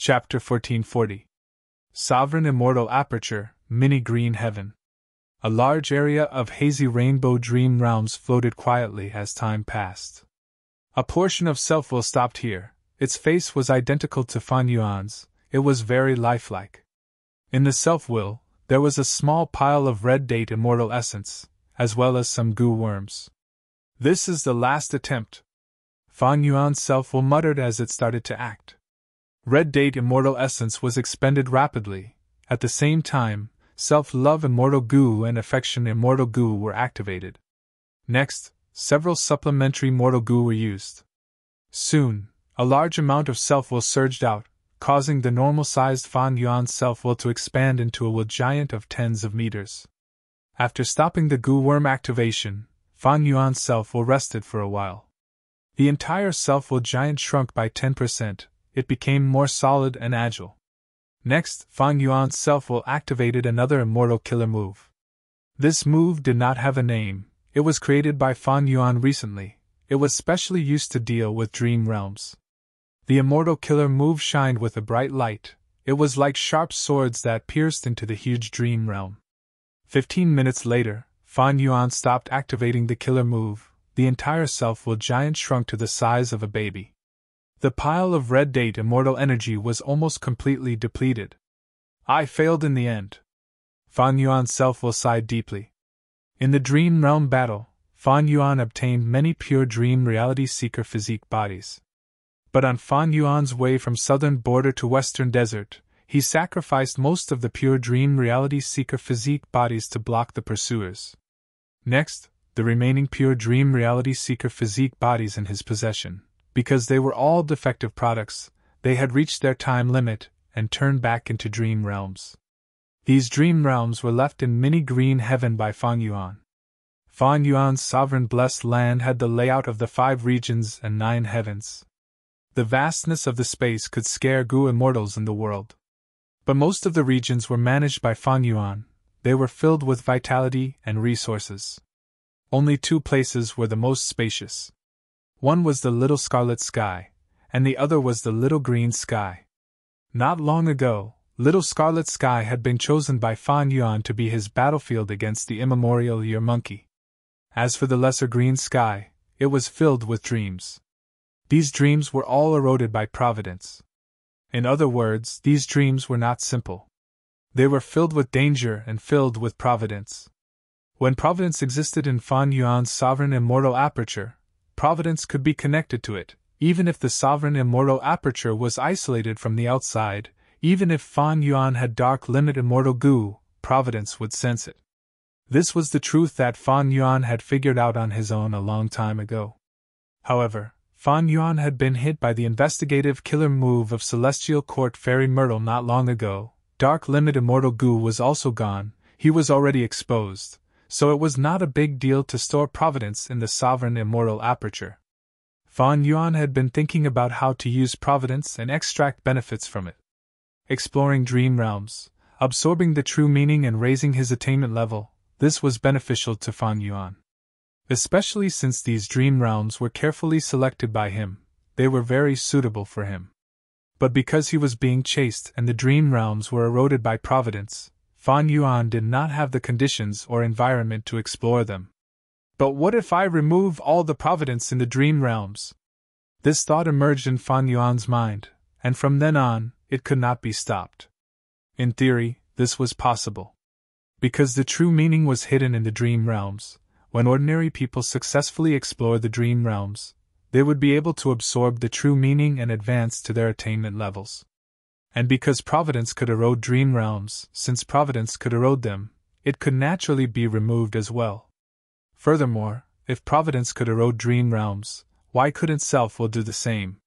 Chapter 1440. Sovereign Immortal Aperture, Mini Green Heaven. A large area of hazy rainbow dream realms floated quietly as time passed. A portion of Self-Will stopped here. Its face was identical to Fan Yuan's. It was very lifelike. In the Self-Will, there was a small pile of red date immortal essence, as well as some goo worms. This is the last attempt, Fan Yuan's Self-Will muttered as it started to act. Red date immortal essence was expended rapidly. At the same time, self-love immortal goo and affection immortal goo were activated. Next, several supplementary mortal goo were used. Soon, a large amount of self-will surged out, causing the normal-sized Fan Yuan's self-will to expand into a will giant of tens of meters. After stopping the goo worm activation, Fan Yuan's self-will rested for a while. The entire self-will giant shrunk by 10%. It became more solid and agile. Next, Fan Yuan's self-will activated another immortal killer move. This move did not have a name. It was created by Fan Yuan recently. It was specially used to deal with dream realms. The immortal killer move shined with a bright light. It was like sharp swords that pierced into the huge dream realm. 15 minutes later, Fan Yuan stopped activating the killer move. The entire self-will giant shrunk to the size of a baby. The pile of red date immortal energy was almost completely depleted. I failed in the end. Fan Yuan's self-will sighed deeply. In the dream realm battle, Fan Yuan obtained many pure dream reality seeker physique bodies. But on Fan Yuan's way from southern border to western desert, he sacrificed most of the pure dream reality seeker physique bodies to block the pursuers. Next, the remaining pure dream reality seeker physique bodies in his possession. Because they were all defective products, they had reached their time limit and turned back into dream realms. These dream realms were left in mini green heaven by Fan Yuan. Fan Yuan's sovereign blessed land had the layout of the 5 regions and 9 heavens. The vastness of the space could scare goo immortals in the world. But most of the regions were managed by Fan Yuan. They were filled with vitality and resources. Only 2 places were the most spacious. One was the little scarlet sky, and the other was the little green sky. Not long ago, little scarlet sky had been chosen by Fan Yuan to be his battlefield against the immemorial year monkey. As for the lesser green sky, it was filled with dreams. These dreams were all eroded by providence. In other words, these dreams were not simple. They were filled with danger and filled with providence. When providence existed in Fan Yuan's sovereign immortal aperture, providence could be connected to it, even if the sovereign immortal aperture was isolated from the outside. Even if Fan Yuan had dark limit immortal goo, providence would sense it. This was the truth that Fan Yuan had figured out on his own a long time ago. However, Fan Yuan had been hit by the investigative killer move of Celestial Court Fairy Myrtle not long ago. Dark limit immortal goo was also gone. He was already exposed. So it was not a big deal to store providence in the sovereign immortal aperture. Fan Yuan had been thinking about how to use providence and extract benefits from it. Exploring dream realms, absorbing the true meaning and raising his attainment level, this was beneficial to Fan Yuan. Especially since these dream realms were carefully selected by him, they were very suitable for him. But because he was being chased and the dream realms were eroded by providence, Fan Yuan did not have the conditions or environment to explore them. But what if I remove all the providence in the dream realms? This thought emerged in Fan Yuan's mind, and from then on, it could not be stopped. In theory, this was possible. Because the true meaning was hidden in the dream realms, when ordinary people successfully explore the dream realms, they would be able to absorb the true meaning and advance to their attainment levels. And because providence could erode dream realms, since providence could erode them, it could naturally be removed as well. Furthermore, if providence could erode dream realms, why couldn't self-will do the same?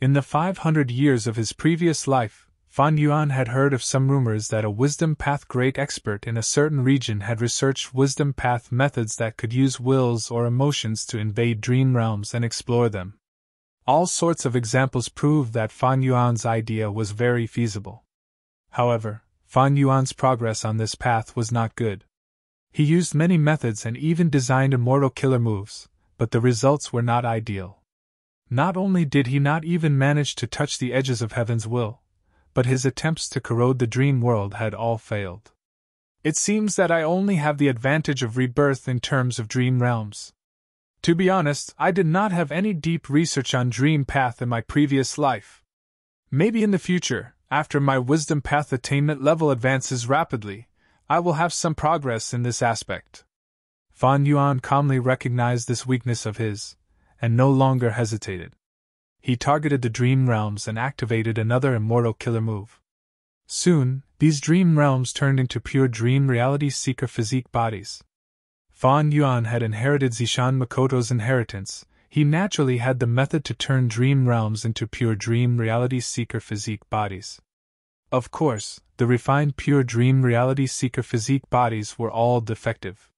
In the 500 years of his previous life, Fan Yuan had heard of some rumors that a wisdom path great expert in a certain region had researched wisdom path methods that could use wills or emotions to invade dream realms and explore them. All sorts of examples proved that Fan Yuan's idea was very feasible. However, Fan Yuan's progress on this path was not good. He used many methods and even designed immortal killer moves, but the results were not ideal. Not only did he not even manage to touch the edges of heaven's will, but his attempts to corrode the dream world had all failed. It seems that I only have the advantage of rebirth in terms of dream realms. To be honest, I did not have any deep research on dream path in my previous life. Maybe in the future, after my wisdom path attainment level advances rapidly, I will have some progress in this aspect. Fan Yuan calmly recognized this weakness of his, and no longer hesitated. He targeted the dream realms and activated another immortal killer move. Soon, these dream realms turned into pure dream reality seeker physique bodies. Fan Yuan had inherited Zishan Makoto's inheritance. He naturally had the method to turn dream realms into pure dream reality seeker physique bodies. Of course, the refined pure dream reality seeker physique bodies were all defective.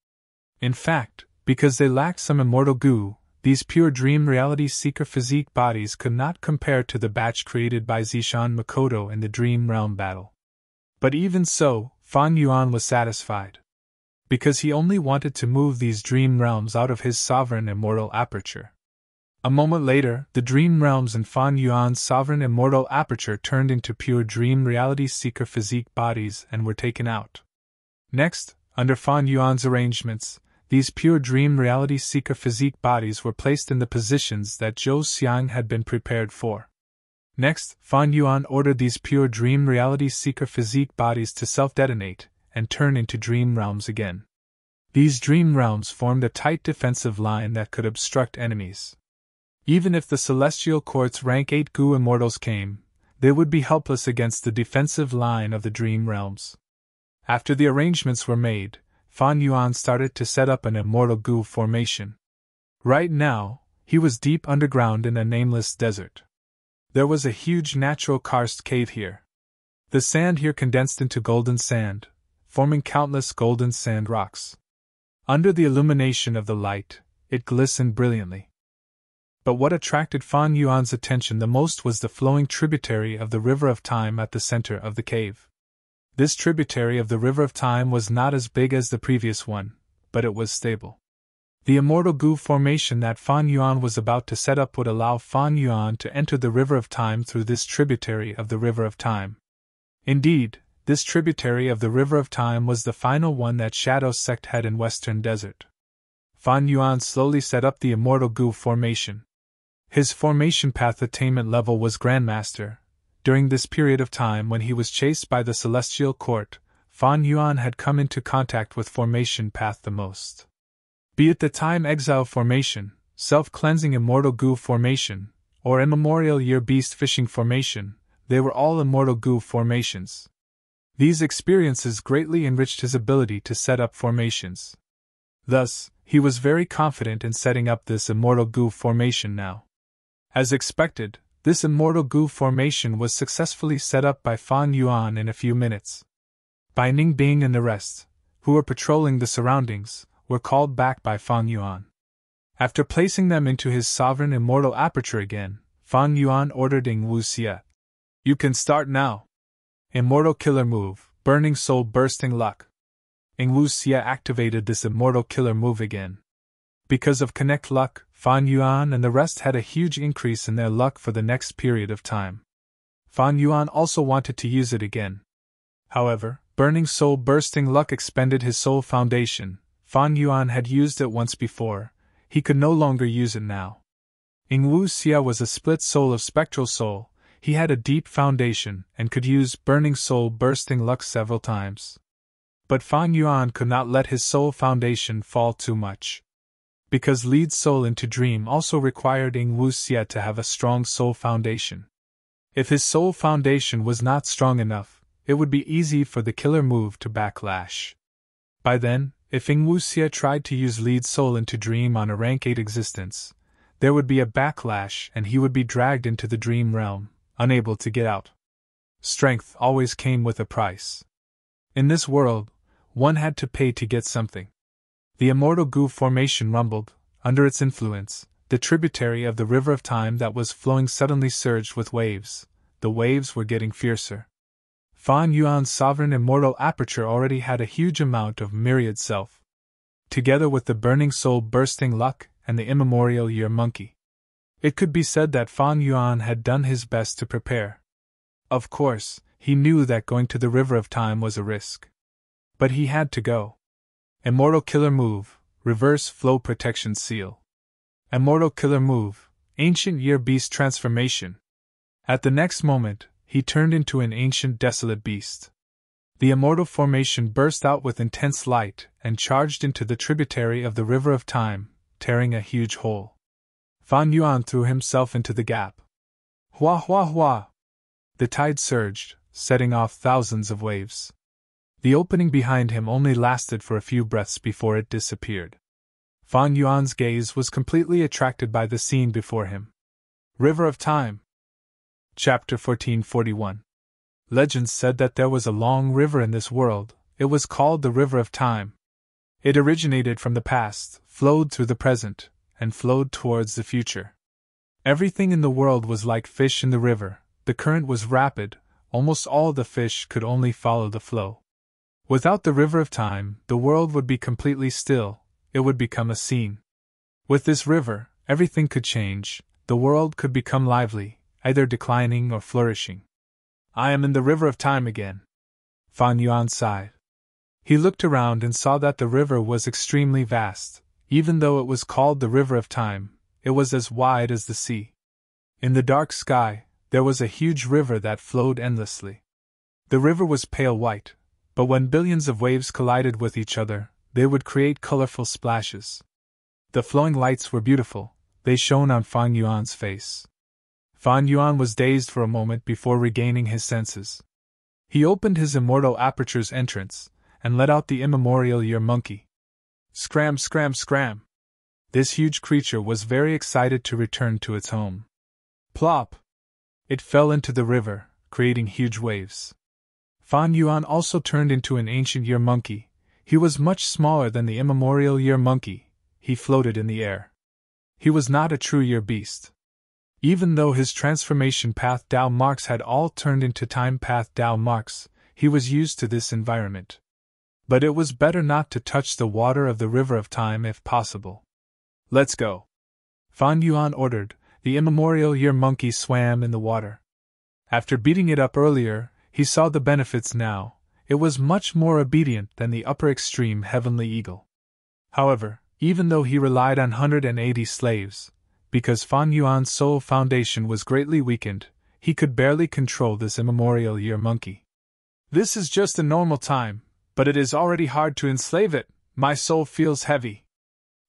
In fact, because they lacked some immortal goo, these pure dream reality seeker physique bodies could not compare to the batch created by Zishan Makoto in the dream realm battle. But even so, Fan Yuan was satisfied. Because he only wanted to move these dream realms out of his sovereign immortal aperture. A moment later, the dream realms in Fan Yuan's sovereign immortal aperture turned into pure dream reality seeker physique bodies and were taken out. Next, under Fan Yuan's arrangements, these pure dream reality seeker physique bodies were placed in the positions that Zhou Xiang had been prepared for. Next, Fan Yuan ordered these pure dream reality seeker physique bodies to self-detonate and turn into dream realms again. These dream realms formed a tight defensive line that could obstruct enemies. Even if the Celestial Court's rank 8 Goo Immortals came, they would be helpless against the defensive line of the dream realms. After the arrangements were made, Fan Yuan started to set up an immortal Goo formation. Right now, he was deep underground in a nameless desert. There was a huge natural karst cave here. The sand here condensed into golden sand, forming countless golden sand rocks. Under the illumination of the light, it glistened brilliantly. But what attracted Fan Yuan's attention the most was the flowing tributary of the River of Time at the center of the cave. This tributary of the River of Time was not as big as the previous one, but it was stable. The immortal Goo formation that Fan Yuan was about to set up would allow Fan Yuan to enter the River of Time through this tributary of the River of Time. Indeed, this tributary of the River of Time was the final one that Shadow Sect had in Western Desert. Fan Yuan slowly set up the immortal Goo formation. His formation path attainment level was Grandmaster. During this period of time when he was chased by the Celestial Court, Fan Yuan had come into contact with formation path the most. Be it the Time Exile formation, Self-Cleansing Immortal Goo formation, or Immemorial Year Beast Fishing formation, they were all immortal Goo formations. These experiences greatly enriched his ability to set up formations. Thus, he was very confident in setting up this immortal Goo formation now. As expected, this immortal Goo formation was successfully set up by Fan Yuan in a few minutes. Bai Ningbing and the rest, who were patrolling the surroundings, were called back by Fan Yuan. After placing them into his sovereign immortal aperture again, Fan Yuan ordered Ing Wuxia. You can start now. Immortal Killer Move, Burning Soul Bursting Luck. Ing Wuxia activated this immortal killer move again. Because of Connect Luck, Fan Yuan and the rest had a huge increase in their luck for the next period of time. Fan Yuan also wanted to use it again. However, Burning Soul Bursting Luck expended his soul foundation. Fan Yuan had used it once before, he could no longer use it now. Ing Wuxia was a split soul of Spectral Soul, he had a deep foundation and could use Burning Soul Bursting Luck several times. But Fan Yuan could not let his soul foundation fall too much. Because Lead Soul into Dream also required Ing Wuxia to have a strong soul foundation. If his soul foundation was not strong enough, it would be easy for the killer move to backlash. By then, if Ing Wuxia tried to use Lead Soul into Dream on a rank 8 existence, there would be a backlash and he would be dragged into the dream realm, unable to get out. Strength always came with a price. In this world, one had to pay to get something. The immortal Goo formation rumbled. Under its influence, the tributary of the River of Time that was flowing suddenly surged with waves. The waves were getting fiercer. Fan Yuan's sovereign immortal aperture already had a huge amount of myriad self. Together with the Burning Soul Bursting Luck and the Immemorial Year Monkey, it could be said that Fan Yuan had done his best to prepare. Of course, he knew that going to the River of Time was a risk. But he had to go. Immortal Killer Move, Reverse Flow Protection Seal. Immortal Killer Move, Ancient Year Beast Transformation. At the next moment, he turned into an ancient desolate beast. The immortal formation burst out with intense light and charged into the tributary of the River of Time, tearing a huge hole. Fan Yuan threw himself into the gap. Hua hua hua! The tide surged, setting off thousands of waves. The opening behind him only lasted for a few breaths before it disappeared. Fan Yuan's gaze was completely attracted by the scene before him. River of Time. Chapter 1441. Legends said that there was a long river in this world. It was called the River of Time. It originated from the past, flowed through the present, and flowed towards the future. Everything in the world was like fish in the river. The current was rapid, almost all the fish could only follow the flow. Without the River of Time, the world would be completely still, it would become a scene. With this river, everything could change, the world could become lively, either declining or flourishing. I am in the River of Time again. Fan Yuan sighed. He looked around and saw that the river was extremely vast. Even though it was called the River of Time, it was as wide as the sea. In the dark sky, there was a huge river that flowed endlessly. The river was pale white, but when billions of waves collided with each other, they would create colorful splashes. The flowing lights were beautiful, they shone on Fan Yuan's face. Fan Yuan was dazed for a moment before regaining his senses. He opened his immortal aperture's entrance, and let out the immemorial year monkey. Scram, scram, scram! This huge creature was very excited to return to its home. Plop! It fell into the river, creating huge waves. Fan Yuan also turned into an ancient year monkey. He was much smaller than the immemorial year monkey. He floated in the air. He was not a true year beast. Even though his transformation path Dao marks had all turned into time path Dao marks, he was used to this environment. But it was better not to touch the water of the River of Time if possible. Let's go. Fan Yuan ordered. The immemorial year monkey swam in the water. After beating it up earlier, he saw the benefits now. It was much more obedient than the upper extreme heavenly eagle. However, even though he relied on 180 slaves, because Fan Yuan's soul foundation was greatly weakened, he could barely control this immemorial year monkey. This is just a normal time, but it is already hard to enslave it. My soul feels heavy.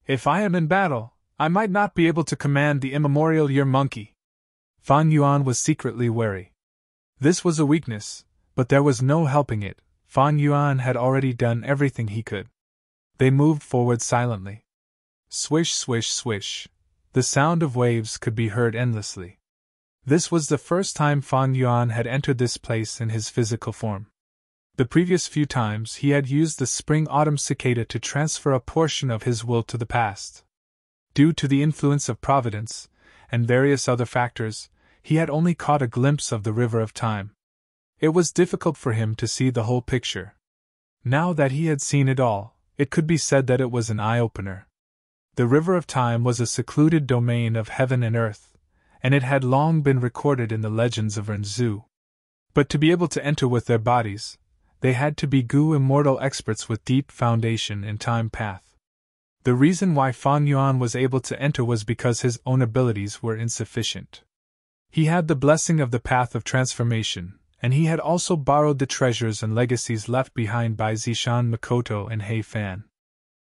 If I am in battle, I might not be able to command the immemorial year monkey. Fan Yuan was secretly wary. This was a weakness, but there was no helping it. Fan Yuan had already done everything he could. They moved forward silently. Swish, swish, swish. The sound of waves could be heard endlessly. This was the first time Fan Yuan had entered this place in his physical form. The previous few times he had used the spring-autumn cicada to transfer a portion of his will to the past. Due to the influence of Providence, and various other factors, he had only caught a glimpse of the River of Time. It was difficult for him to see the whole picture. Now that he had seen it all, it could be said that it was an eye-opener. The River of Time was a secluded domain of heaven and earth, and it had long been recorded in the legends of Renzu. But to be able to enter with their bodies, they had to be Gu immortal experts with deep foundation in time path. The reason why Fan Yuan was able to enter was because his own abilities were insufficient. He had the blessing of the path of transformation, and he had also borrowed the treasures and legacies left behind by Zishan Makoto and Hei Fan.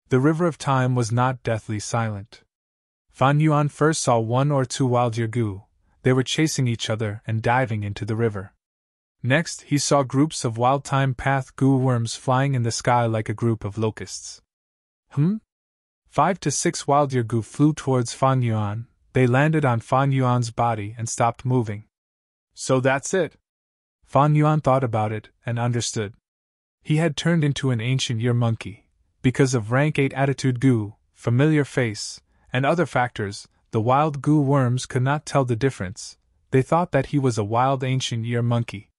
The River of Time was not deathly silent. Fan Yuan first saw one or two wild Gu. They were chasing each other and diving into the river. Next, he saw groups of wild time path Gu worms flying in the sky like a group of locusts. 5 to 6 wild Gu flew towards Fan Yuan. They landed on Fan Yuan's body and stopped moving. So that's it. Fan Yuan thought about it and understood. He had turned into an ancient year monkey. Because of rank 8 attitude Gu, familiar face, and other factors, the wild Gu worms could not tell the difference. They thought that he was a wild ancient year monkey.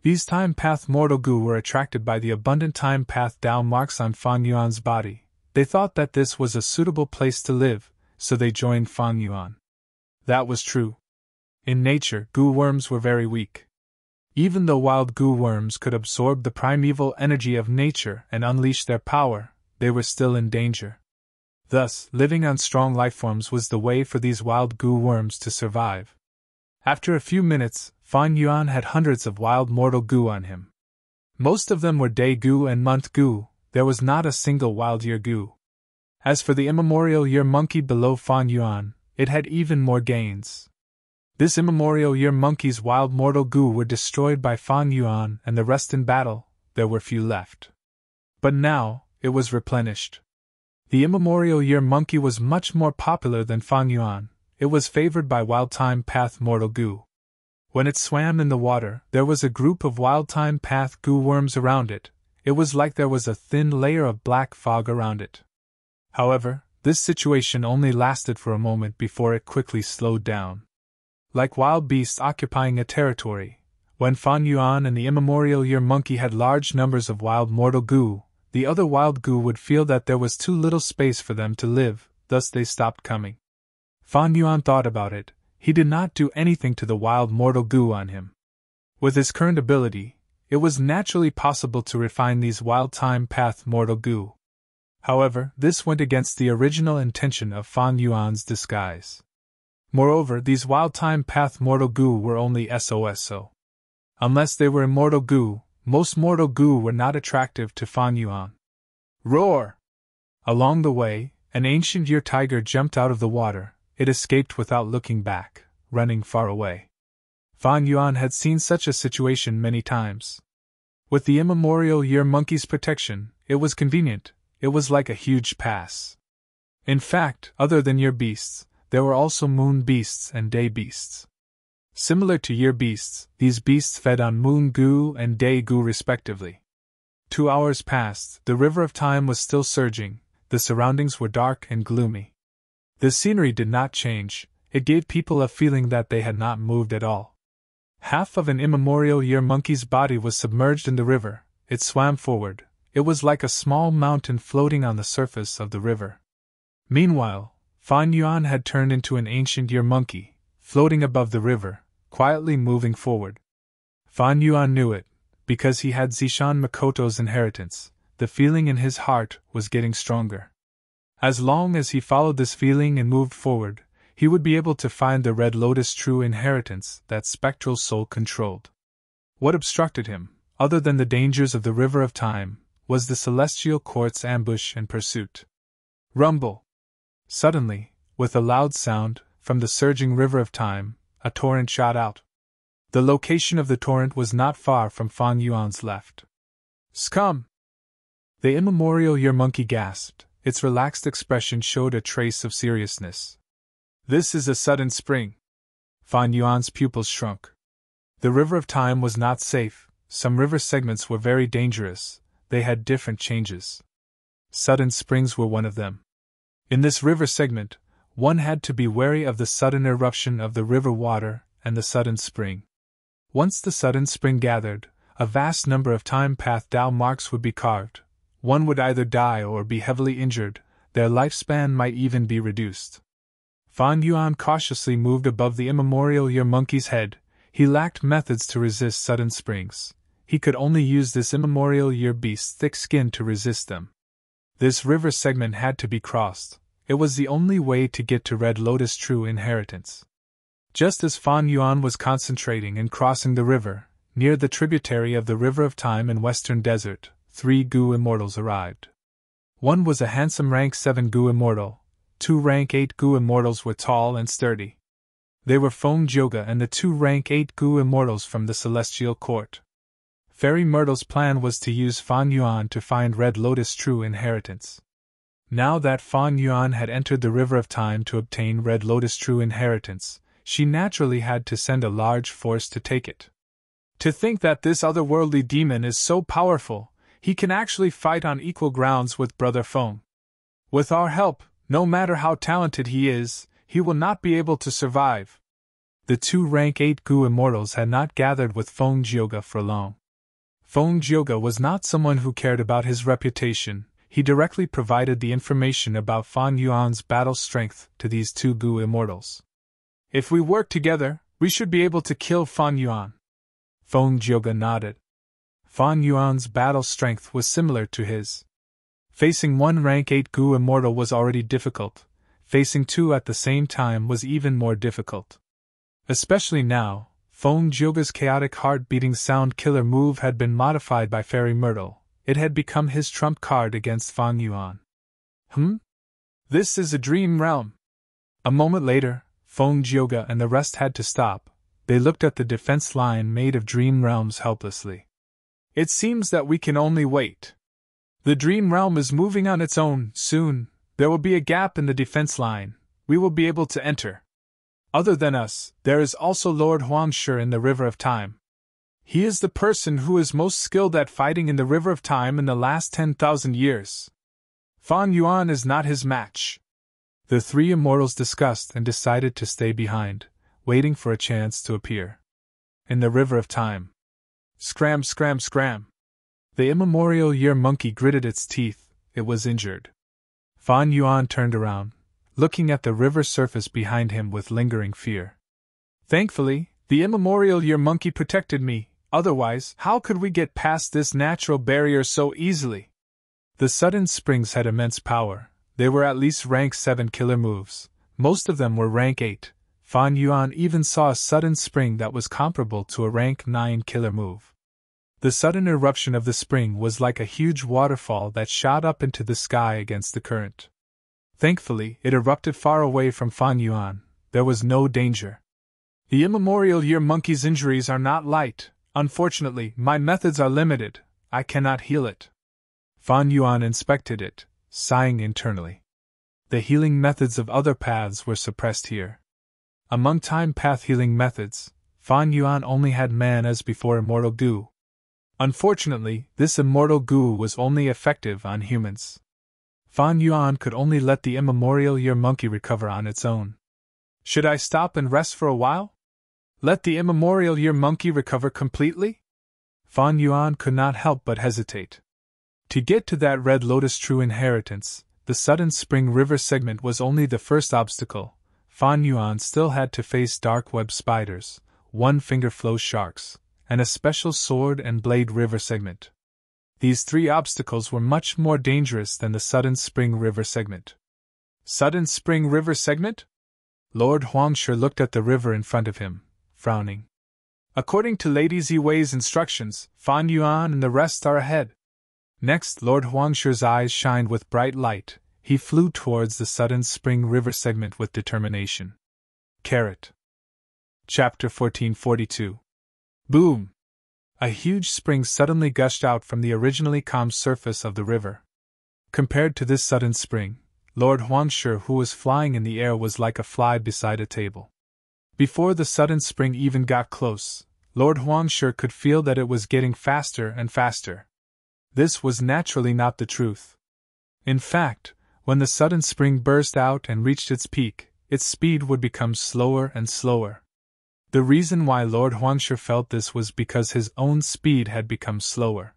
These time path mortal Gu were attracted by the abundant time path Dao marks on Fan Yuan's body. They thought that this was a suitable place to live, so they joined Fan Yuan. That was true. In nature, Gu worms were very weak. Even though wild goo worms could absorb the primeval energy of nature and unleash their power, they were still in danger. Thus, living on strong lifeforms was the way for these wild goo worms to survive. After a few minutes, Fan Yuan had hundreds of wild mortal goo on him. Most of them were day goo and month goo, there was not a single wild year goo. As for the immemorial year monkey below Fan Yuan, it had even more gains. This immemorial year monkey's wild mortal goo were destroyed by Fan Yuan and the rest in battle, there were few left. But now, it was replenished. The immemorial year monkey was much more popular than Fan Yuan, it was favored by wild time path mortal goo. When it swam in the water, there was a group of wild time path goo worms around it, it was like there was a thin layer of black fog around it. However, this situation only lasted for a moment before it quickly slowed down. Like wild beasts occupying a territory, when Fan Yuan and the immemorial year monkey had large numbers of wild mortal goo, the other wild goo would feel that there was too little space for them to live, thus they stopped coming. Fan Yuan thought about it, he did not do anything to the wild mortal goo on him. With his current ability, it was naturally possible to refine these wild time path mortal goo. However, this went against the original intention of Fan Yuan's disguise. Moreover, these wild time path mortal goo were only SOSO. Unless they were immortal goo, most mortal goo were not attractive to Fan Yuan. Roar! Along the way, an ancient year tiger jumped out of the water, it escaped without looking back, running far away. Fan Yuan had seen such a situation many times. With the immemorial year monkey's protection, it was convenient, it was like a huge pass. In fact, other than year beasts, there were also moon beasts and day beasts. Similar to year beasts, these beasts fed on moon goo and day goo respectively. 2 hours passed, the river of time was still surging, the surroundings were dark and gloomy. The scenery did not change, it gave people a feeling that they had not moved at all. Half of an immemorial year monkey's body was submerged in the river, it swam forward, it was like a small mountain floating on the surface of the river. Meanwhile, Fan Yuan had turned into an ancient year monkey, floating above the river, quietly moving forward. Fan Yuan knew it, because he had Zishan Makoto's inheritance, the feeling in his heart was getting stronger. As long as he followed this feeling and moved forward, he would be able to find the Red Lotus true inheritance that spectral soul controlled. What obstructed him, other than the dangers of the river of time, was the celestial court's ambush and pursuit. Rumble! Suddenly, with a loud sound, from the surging river of time, a torrent shot out. The location of the torrent was not far from Fan Yuan's left. Scum! The immemorial year monkey gasped, its relaxed expression showed a trace of seriousness. This is a sudden spring. Fan Yuan's pupils shrunk. The river of time was not safe, some river segments were very dangerous, they had different changes. Sudden springs were one of them. In this river segment, one had to be wary of the sudden eruption of the river water and the sudden spring. Once the sudden spring gathered, a vast number of time path Tao marks would be carved. One would either die or be heavily injured, their lifespan might even be reduced. Fan Yuan cautiously moved above the immemorial year monkey's head, he lacked methods to resist sudden springs, he could only use this immemorial year beast's thick skin to resist them. This river segment had to be crossed, it was the only way to get to Red Lotus true inheritance. Just as Fan Yuan was concentrating and crossing the river, near the tributary of the River of Time in Western Desert, 3 Goo Immortals arrived. One was a handsome rank 7 Goo Immortal, 2 rank 8 Goo Immortals were tall and sturdy. They were Feng Joga and the 2 rank 8 Goo Immortals from the Celestial Court. Fairy Myrtle's plan was to use Fan Yuan to find Red Lotus true inheritance. Now that Fan Yuan had entered the River of Time to obtain Red Lotus true inheritance, she naturally had to send a large force to take it. To think that this otherworldly demon is so powerful, he can actually fight on equal grounds with Brother Feng. With our help, no matter how talented he is, he will not be able to survive. The 2 rank 8 Goo Immortals had not gathered with Feng Jioga for long. Feng Jioga was not someone who cared about his reputation, he directly provided the information about Fan Yuan's battle strength to these 2 Goo Immortals. If we work together, we should be able to kill Fan Yuan. Feng Jioge nodded. Fan Yuan's battle strength was similar to his. Facing one rank 8 Gu immortal was already difficult, facing two at the same time was even more difficult. Especially now, Feng Jioge's chaotic heart-beating sound killer move had been modified by Fairy Myrtle. It had become his trump card against Fang Yuan. This is a dream realm. A moment later, Feng Jioge and the rest had to stop. They looked at the defense line made of dream realms helplessly. It seems that we can only wait. The dream realm is moving on its own. Soon, there will be a gap in the defense line. We will be able to enter. Other than us, there is also Lord Huangshe in the River of Time. He is the person who is most skilled at fighting in the River of Time in the last 10,000 years. Fan Yuan is not his match. The three immortals discussed and decided to stay behind, waiting for a chance to appear. In the River of Time. Scram, scram, scram. The immemorial year monkey gritted its teeth. It was injured. Fan Yuan turned around, looking at the river surface behind him with lingering fear. Thankfully, the immemorial year monkey protected me, otherwise, how could we get past this natural barrier so easily? The sudden springs had immense power. They were at least rank 7 killer moves. Most of them were rank 8. Fan Yuan even saw a sudden spring that was comparable to a rank 9 killer move. The sudden eruption of the spring was like a huge waterfall that shot up into the sky against the current. Thankfully, it erupted far away from Fan Yuan. There was no danger. The immemorial year monkey's injuries are not light. Unfortunately, my methods are limited. I cannot heal it. Fan Yuan inspected it, sighing internally. The healing methods of other paths were suppressed here. Among time path healing methods, Fan Yuan only had man as before immortal goo. Unfortunately, this immortal goo was only effective on humans. Fan Yuan could only let the immemorial year monkey recover on its own. Should I stop and rest for a while? Let the immemorial year monkey recover completely? Fan Yuan could not help but hesitate. To get to that red lotus true inheritance, the sudden spring river segment was only the first obstacle. Fan Yuan still had to face dark web spiders, one-finger flow sharks, and a special sword and blade river segment. These three obstacles were much more dangerous than the sudden spring river segment. Sudden spring river segment? Lord Huangshe looked at the river in front of him, frowning. According to Lady Ziwei's instructions, Fan Yuan and the rest are ahead. Next, Lord Huangshe's eyes shined with bright light. He flew towards the sudden spring river segment with determination. Chapter 1442. Boom! A huge spring suddenly gushed out from the originally calm surface of the river. Compared to this sudden spring, Lord Huangshe, who was flying in the air, was like a fly beside a table. Before the sudden spring even got close, Lord Huangshe could feel that it was getting faster and faster. This was naturally not the truth. In fact, when the sudden spring burst out and reached its peak, its speed would become slower and slower. The reason why Lord Huangshe felt this was because his own speed had become slower.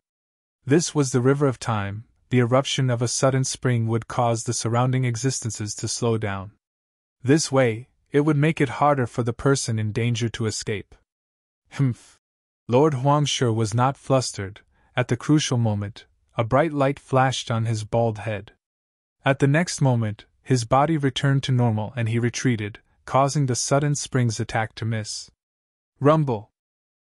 This was the River of Time. The eruption of a sudden spring would cause the surrounding existences to slow down. This way, it would make it harder for the person in danger to escape. Lord Huangshe was not flustered. At the crucial moment, a bright light flashed on his bald head. At the next moment, his body returned to normal and he retreated, causing the sudden spring's attack to miss. Rumble!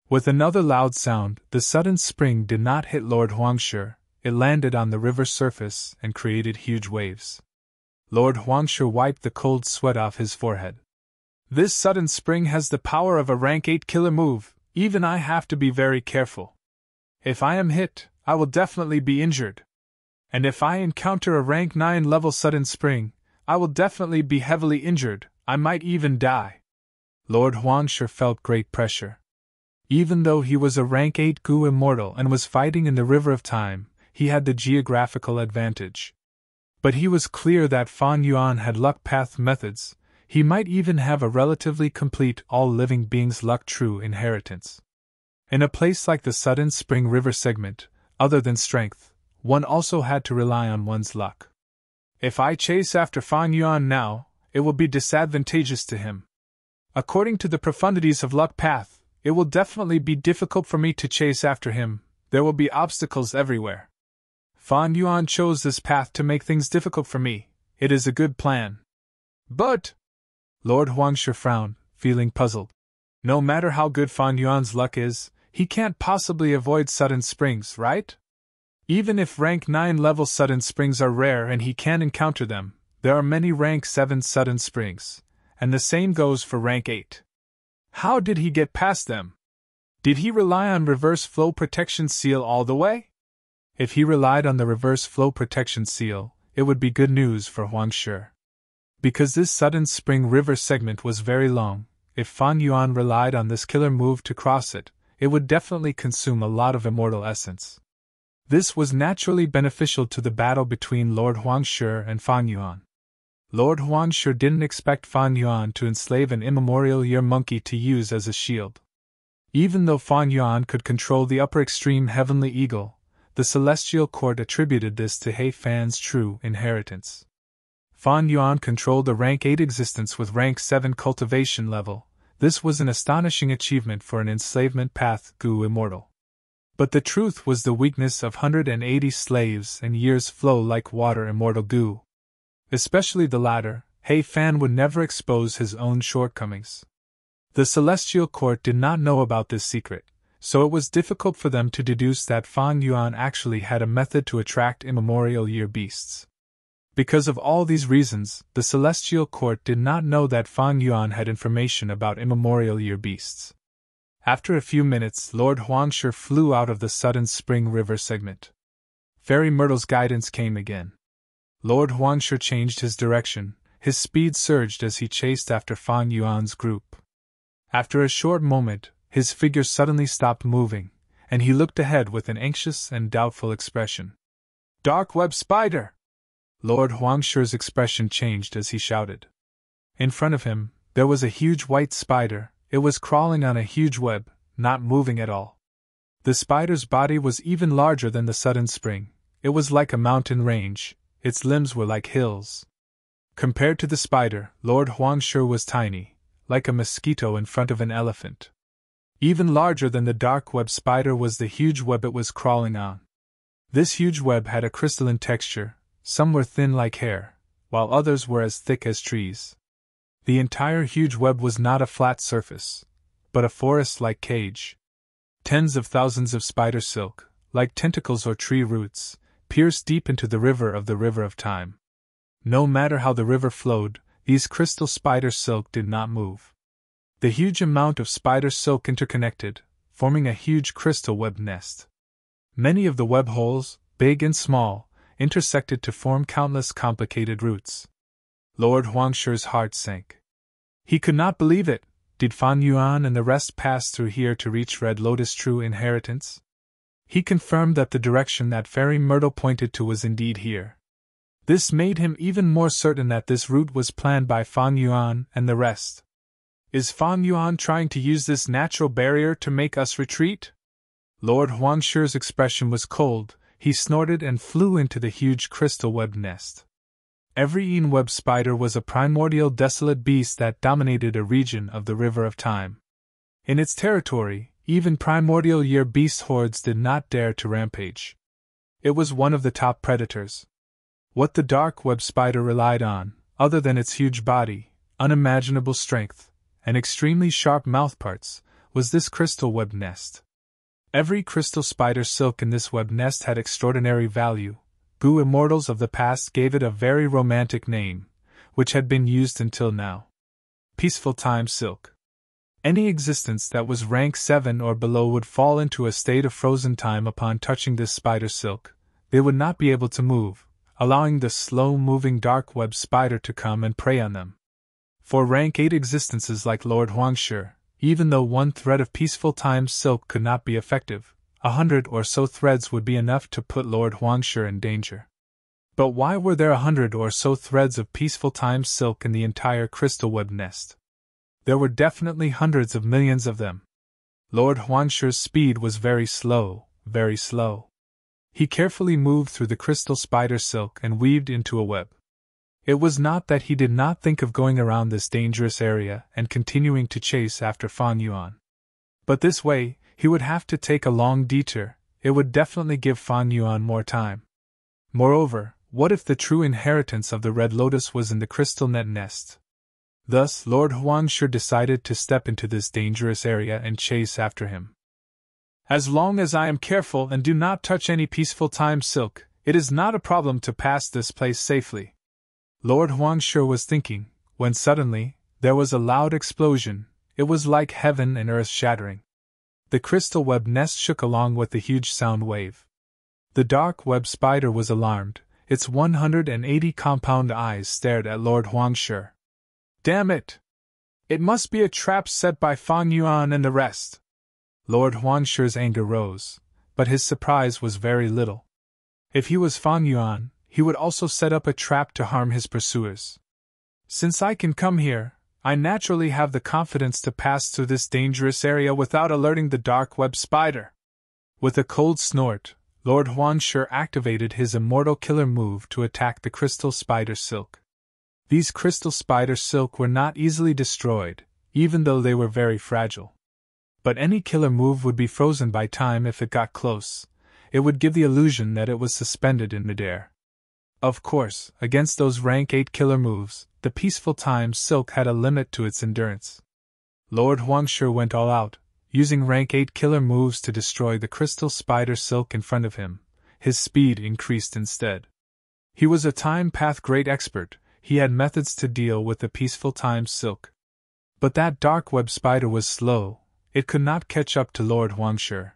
With another loud sound, the sudden spring did not hit Lord Huangshe. It landed on the river surface and created huge waves. Lord Huangshe wiped the cold sweat off his forehead. This sudden spring has the power of a rank 8 killer move. Even I have to be very careful. If I am hit, I will definitely be injured. And if I encounter a rank 9 level sudden spring, I will definitely be heavily injured. I might even die. Lord Huangshe felt great pressure. Even though he was a rank 8 Gu immortal and was fighting in the River of Time, he had the geographical advantage. But he was clear that Fan Yuan had luck path methods. He might even have a relatively complete all living beings luck true inheritance. In a place like the sudden spring river segment, other than strength, one also had to rely on one's luck. If I chase after Fan Yuan now, it will be disadvantageous to him. According to the profundities of luck path, It will definitely be difficult for me to chase after him, there will be obstacles everywhere. Fan Yuan chose this path to make things difficult for me, it is a good plan. But… Lord Huangshi frowned, feeling puzzled. No matter how good Fan Yuan's luck is, he can't possibly avoid sudden springs, right? Even if rank 9 level sudden springs are rare and he can encounter them, there are many rank 7 sudden springs, and the same goes for rank 8. How did he get past them? Did he rely on reverse flow protection seal all the way? If he relied on the reverse flow protection seal, it would be good news for Huangshi. Because this sudden spring river segment was very long, if Fan Yuan relied on this killer move to cross it, it would definitely consume a lot of immortal essence. This was naturally beneficial to the battle between Lord Huangshi and Fan Yuan. Lord Huangshi didn't expect Fan Yuan to enslave an immemorial year monkey to use as a shield. Even though Fan Yuan could control the upper extreme heavenly eagle, the celestial court attributed this to He Fan's true inheritance. Fan Yuan controlled a rank 8 existence with rank 7 cultivation level. This was an astonishing achievement for an enslavement path Gu immortal. But the truth was the weakness of 180 slaves and years flow like water immortal Gu. Especially the latter, He Fan would never expose his own shortcomings. The celestial court did not know about this secret, so it was difficult for them to deduce that Fan Yuan actually had a method to attract immemorial year beasts. Because of all these reasons, the celestial court did not know that Fan Yuan had information about immemorial year beasts. After a few minutes, Lord Huangshi flew out of the sudden spring river segment. Fairy Myrtle's guidance came again. Lord Huangshi changed his direction, his speed surged as he chased after Fan Yuan's group. After a short moment, his figure suddenly stopped moving, and he looked ahead with an anxious and doubtful expression. Dark web spider! Lord Huangshi's expression changed as he shouted. In front of him, there was a huge white spider. It was crawling on a huge web, not moving at all. The spider's body was even larger than the sudden spring. It was like a mountain range, its limbs were like hills. Compared to the spider, Lord Huangshi was tiny, like a mosquito in front of an elephant. Even larger than the dark web spider was the huge web it was crawling on. This huge web had a crystalline texture. Some were thin like hair, while others were as thick as trees. The entire huge web was not a flat surface, but a forest-like cage. Tens of thousands of spider silk, like tentacles or tree roots, pierced deep into the river of time. No matter how the river flowed, these crystal spider silk did not move. The huge amount of spider silk interconnected, forming a huge crystal web nest. Many of the web holes, big and small, intersected to form countless complicated roots. Lord Huangshi's heart sank. He could not believe it. Did Fan Yuan and the rest pass through here to reach Red Lotus' true inheritance? He confirmed that the direction that Fairy Myrtle pointed to was indeed here. This made him even more certain that this route was planned by Fan Yuan and the rest. Is Fan Yuan trying to use this natural barrier to make us retreat? Lord Huangshi's expression was cold. He snorted and flew into the huge crystal web nest. Every Een web spider was a primordial desolate beast that dominated a region of the river of time. In its territory, even primordial year beast hordes did not dare to rampage. It was one of the top predators. What the dark web spider relied on, other than its huge body, unimaginable strength, and extremely sharp mouthparts, was this crystal web nest. Every crystal spider silk in this web nest had extraordinary value. Gu immortals of the past gave it a very romantic name, which had been used until now. Peaceful Time Silk. Any existence that was rank 7 or below would fall into a state of frozen time upon touching this spider silk. They would not be able to move, allowing the slow-moving dark web spider to come and prey on them. For rank 8 existences like Lord Huangshi, even though one thread of peaceful time silk could not be effective, 100 or so threads would be enough to put Lord Huangshi in danger. But why were there 100 or so threads of peaceful time silk in the entire crystal web nest? There were definitely hundreds of millions of them. Lord Huangshi's speed was very slow, very slow. He carefully moved through the crystal spider silk and weaved into a web. It was not that he did not think of going around this dangerous area and continuing to chase after Fan Yuan. But this way, he would have to take a long detour. It would definitely give Fan Yuan more time. Moreover, what if the true inheritance of the Red Lotus was in the crystal net nest? Thus, Lord Huangshi decided to step into this dangerous area and chase after him. As long as I am careful and do not touch any peaceful time silk, it is not a problem to pass this place safely. Lord Huangshi was thinking, when suddenly, there was a loud explosion. It was like heaven and earth shattering. The crystal web nest shook along with the huge sound wave. The dark web spider was alarmed. Its 180 compound eyes stared at Lord Huangshi. Damn it! It must be a trap set by Fan Yuan and the rest. Lord Huangshi's anger rose, but his surprise was very little. If he was Fan Yuan, he would also set up a trap to harm his pursuers. Since I can come here, I naturally have the confidence to pass through this dangerous area without alerting the dark web spider. With a cold snort, Lord Huangshi activated his immortal killer move to attack the crystal spider silk. These crystal spider silk were not easily destroyed, even though they were very fragile. But any killer move would be frozen by time if it got close. It would give the illusion that it was suspended in midair. Of course, against those rank 8 killer moves, the peaceful time silk had a limit to its endurance. Lord Huangshi went all out, using rank 8 killer moves to destroy the crystal spider silk in front of him. His speed increased instead. He was a time path great expert. He had methods to deal with the peaceful time silk. But that dark web spider was slow. It could not catch up to Lord Huangshi.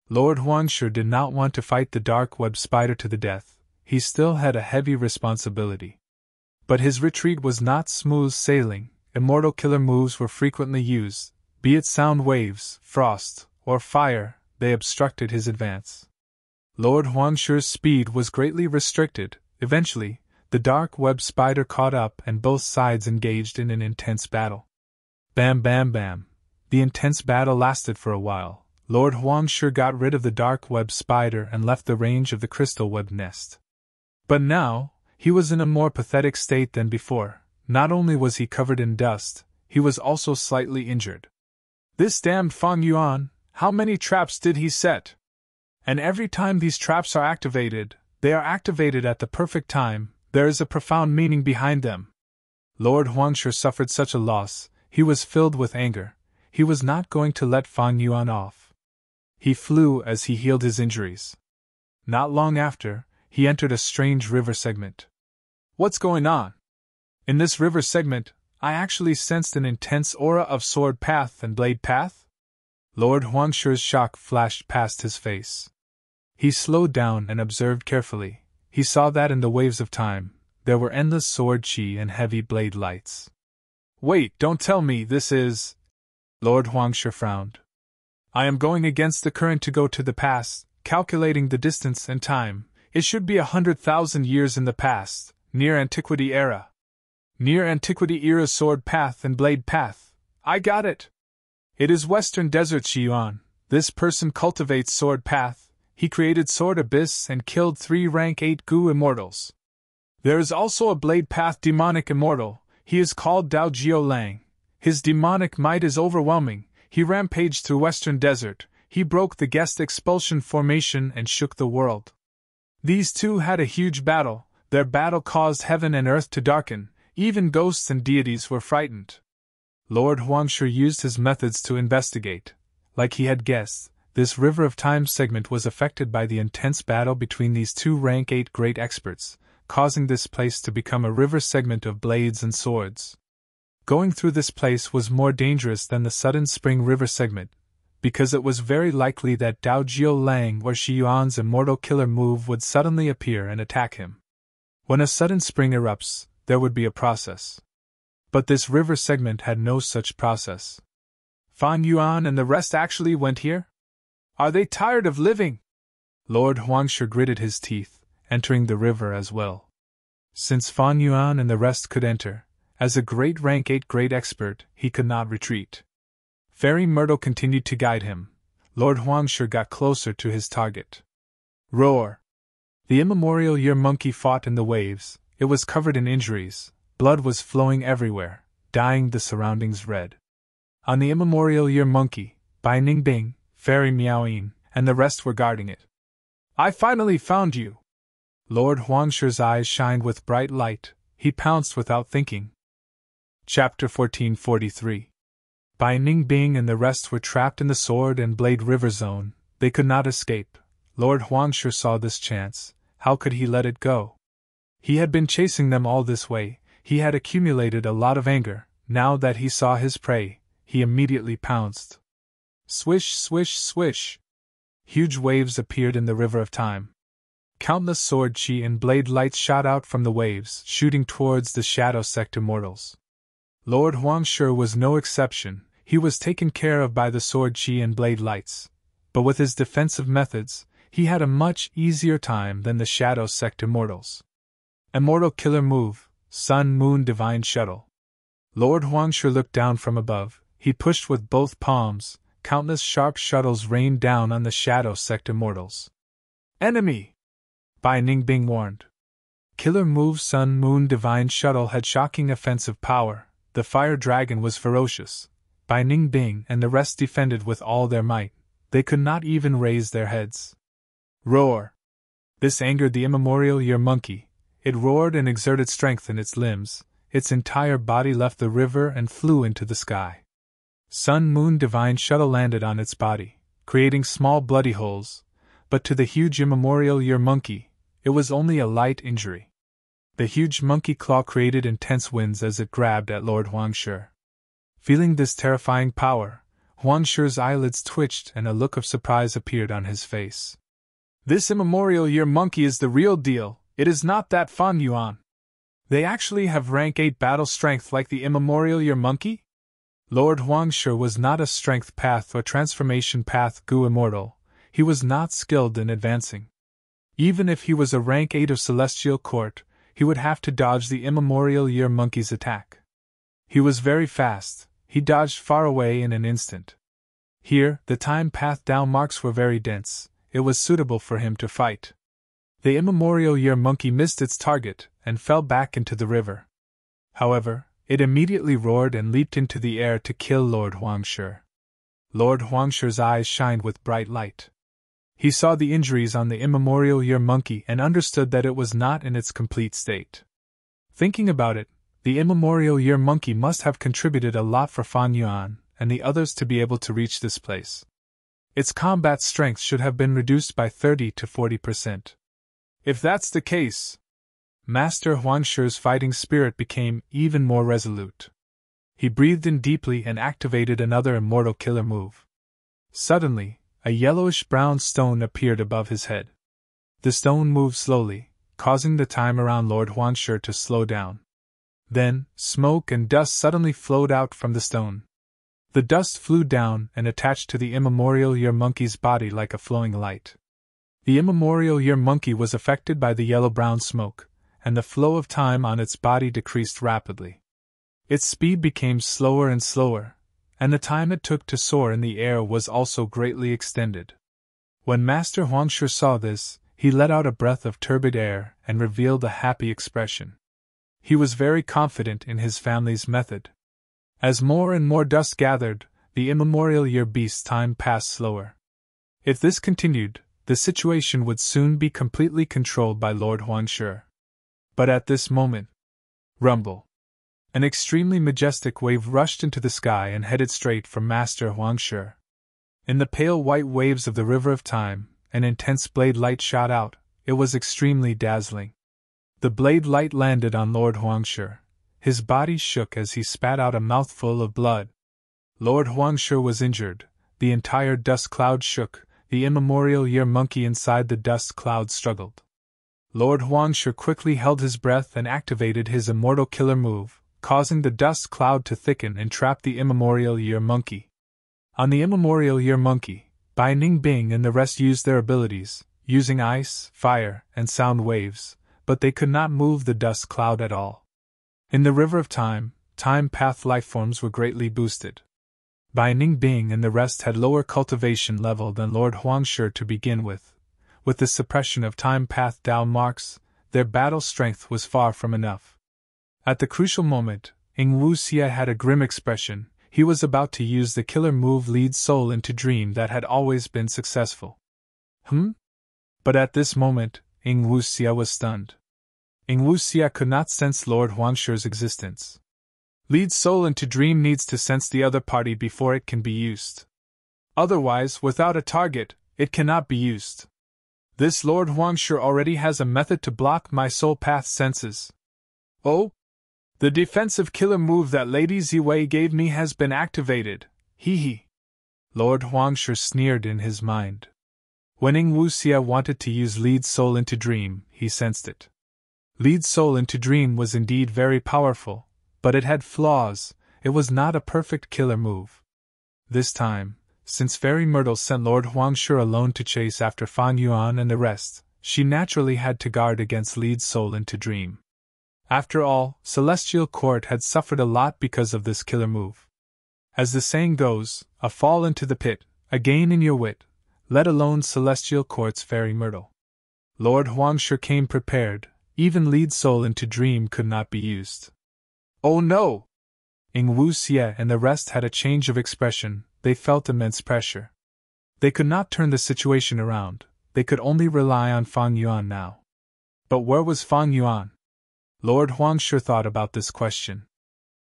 Lord Huangshi did not want to fight the dark web spider to the death. He still had a heavy responsibility. But his retreat was not smooth sailing. Immortal killer moves were frequently used, be it sound waves, frost, or fire, they obstructed his advance. Lord Huangshi's speed was greatly restricted. Eventually, the dark web spider caught up and both sides engaged in an intense battle. Bam bam bam. The intense battle lasted for a while. Lord Huangshi got rid of the dark web spider and left the range of the crystal web nest. But now, he was in a more pathetic state than before. Not only was he covered in dust, he was also slightly injured. This damned Fan Yuan, how many traps did he set? And every time these traps are activated, they are activated at the perfect time. There is a profound meaning behind them. Lord Huangshi suffered such a loss, he was filled with anger. He was not going to let Fan Yuan off. He flew as he healed his injuries. Not long after, he entered a strange river segment. What's going on? In this river segment, I actually sensed an intense aura of sword path and blade path? Lord Huangshi's shock flashed past his face. He slowed down and observed carefully. He saw that in the waves of time, there were endless sword chi and heavy blade lights. Wait, don't tell me this is... Lord Huangshi frowned. I am going against the current to go to the past, calculating the distance and time. It should be 100,000 years in the past, near Antiquity era. Near Antiquity era sword path and blade path. I got it! It is Western Desert Xiyuan. This person cultivates sword path. He created Sword Abyss and killed 3 rank 8 Gu immortals. There is also a blade path demonic immortal. He is called Dao Jiu Lang. His demonic might is overwhelming. He rampaged through Western Desert. He broke the guest expulsion formation and shook the world. These two had a huge battle. Their battle caused heaven and earth to darken. Even ghosts and deities were frightened. Lord Huangshi used his methods to investigate. Like he had guessed, this river of time segment was affected by the intense battle between these 2 rank 8 great experts, causing this place to become a river segment of blades and swords. Going through this place was more dangerous than the sudden spring river segment, because it was very likely that Dao Jiu Lang or Shi Yuan's immortal killer move would suddenly appear and attack him. When a sudden spring erupts, there would be a process. But this river segment had no such process. Fan Yuan and the rest actually went here? Are they tired of living? Lord Huangshi gritted his teeth, entering the river as well. Since Fan Yuan and the rest could enter, as a great rank 8 great expert, he could not retreat. Fairy Myrtle continued to guide him. Lord Huangshi got closer to his target. Roar! The immemorial year monkey fought in the waves. It was covered in injuries. Blood was flowing everywhere, dyeing the surroundings red. On the immemorial year monkey, Bai Ningbing, Fairy Miaoyin, and the rest were guarding it. I finally found you! Lord Huangshi's eyes shined with bright light. He pounced without thinking. Chapter 1443. Bai Ningbing and the rest were trapped in the Sword and Blade River Zone. They could not escape. Lord Huangshi saw this chance. How could he let it go? He had been chasing them all this way. He had accumulated a lot of anger. Now that he saw his prey, he immediately pounced. Swish, swish, swish! Huge waves appeared in the river of time. Countless sword chi and blade lights shot out from the waves, shooting towards the Shadow Sect immortals. Lord Huangshi was no exception. He was taken care of by the sword chi and blade lights. But with his defensive methods, he had a much easier time than the Shadow Sect immortals. Immortal Killer Move, Sun Moon Divine Shuttle. Lord Huangshi looked down from above. He pushed with both palms. Countless sharp shuttles rained down on the Shadow Sect immortals. Enemy! Bai Ningbing warned. Killer Move Sun Moon Divine Shuttle had shocking offensive power. The fire dragon was ferocious. Bai Ningbing and the rest defended with all their might. They could not even raise their heads. Roar! This angered the immemorial year monkey. It roared and exerted strength in its limbs. Its entire body left the river and flew into the sky. Sun Moon Divine Shuttle landed on its body, creating small bloody holes, but to the huge immemorial year monkey, it was only a light injury. The huge monkey claw created intense winds as it grabbed at Lord Huangshi. Feeling this terrifying power, Huangshi's eyelids twitched and a look of surprise appeared on his face. This immemorial year monkey is the real deal. It is not that Fan Yuan. They actually have rank 8 battle strength like the immemorial year monkey? Lord Huangshi was not a strength path or transformation path Gu immortal. He was not skilled in advancing. Even if he was a rank 8 of Celestial Court, he would have to dodge the immemorial year monkey's attack. He was very fast. He dodged far away in an instant. Here, the time path down marks were very dense. It was suitable for him to fight. The immemorial year monkey missed its target and fell back into the river. However, it immediately roared and leaped into the air to kill Lord Huangshi. Lord Huangshi's eyes shined with bright light. He saw the injuries on the immemorial year monkey and understood that it was not in its complete state. Thinking about it, the immemorial year monkey must have contributed a lot for Fan Yuan and the others to be able to reach this place. Its combat strength should have been reduced by 30 to 40%. If that's the case, Master Huangshi's fighting spirit became even more resolute. He breathed in deeply and activated another immortal killer move. Suddenly, a yellowish-brown stone appeared above his head. The stone moved slowly, causing the time around Lord Huangshi to slow down. Then, smoke and dust suddenly flowed out from the stone. The dust flew down and attached to the immemorial year monkey's body like a flowing light. The immemorial year monkey was affected by the yellow-brown smoke, and the flow of time on its body decreased rapidly. Its speed became slower and slower, and the time it took to soar in the air was also greatly extended. When Master Huangshi saw this, he let out a breath of turbid air and revealed a happy expression. He was very confident in his family's method. As more and more dust gathered, the immemorial year beast's time passed slower. If this continued, the situation would soon be completely controlled by Lord Huangshi. But at this moment, rumble! An extremely majestic wave rushed into the sky and headed straight for Master Huangshi. In the pale white waves of the river of time, an intense blade light shot out. It was extremely dazzling. The blade light landed on Lord Huangshi. His body shook as he spat out a mouthful of blood. Lord Huangshi was injured. The entire dust cloud shook. The immemorial year monkey inside the dust cloud struggled. Lord Huangshi quickly held his breath and activated his immortal killer move, causing the dust cloud to thicken and trap the immemorial year monkey. On the immemorial year monkey, Bai Ningbing and the rest used their abilities, using ice, fire, and sound waves, but they could not move the dust cloud at all. In the river of time, time path lifeforms were greatly boosted. Bai Ningbing and the rest had lower cultivation level than Lord Huangshi to begin with. With the suppression of time path Dao marks, their battle strength was far from enough. At the crucial moment, Ing Wuxia had a grim expression. he was about to use the killer move lead soul into dream that had always been successful. But at this moment, Ing Wuxia was stunned. Ing Wuxia could not sense Lord Huangshi's existence. Lead soul into dream needs to sense the other party before it can be used. Otherwise, without a target, it cannot be used. This Lord Huangshi already has a method to block my soul path senses. Oh? The defensive killer move that Lady Ziwei gave me has been activated, hee. Lord Huangshi sneered in his mind. When Ing Wuxia wanted to use lead soul into dream, he sensed it. Lead soul into dream was indeed very powerful, but it had flaws. It was not a perfect killer move. This time, since Fairy Myrtle sent Lord Huangshi alone to chase after Fan Yuan and the rest, she naturally had to guard against lead soul into dream. After all, Celestial Court had suffered a lot because of this killer move. As the saying goes, a fall into the pit, a gain in your wit, let alone Celestial Court's Fairy Myrtle. Lord Huangshi came prepared, even lead soul into dream could not be used. Oh no! Ing Wuxia and the rest had a change of expression. They felt immense pressure. They could not turn the situation around, they could only rely on Fan Yuan now. But where was Fan Yuan? Lord Huangshi thought about this question.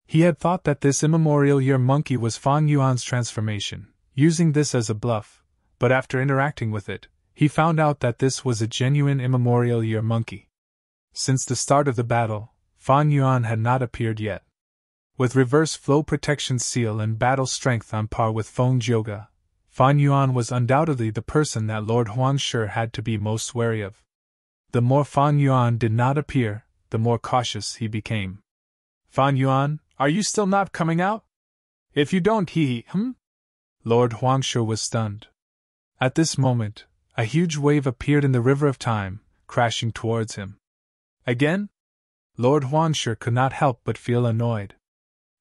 He had thought that this immemorial year monkey was Fan Yuan's transformation, using this as a bluff, but after interacting with it, he found out that this was a genuine immemorial year monkey. Since the start of the battle, Fan Yuan had not appeared yet. With reverse flow protection seal and battle strength on par with Feng Jioge, Fan Yuan was undoubtedly the person that Lord Huangshi had to be most wary of. The more Fan Yuan did not appear, the more cautious he became. Fan Yuan, are you still not coming out? If you don't, Lord Huangshi was stunned. At this moment, a huge wave appeared in the river of time, crashing towards him. Again? Lord Huangshi could not help but feel annoyed.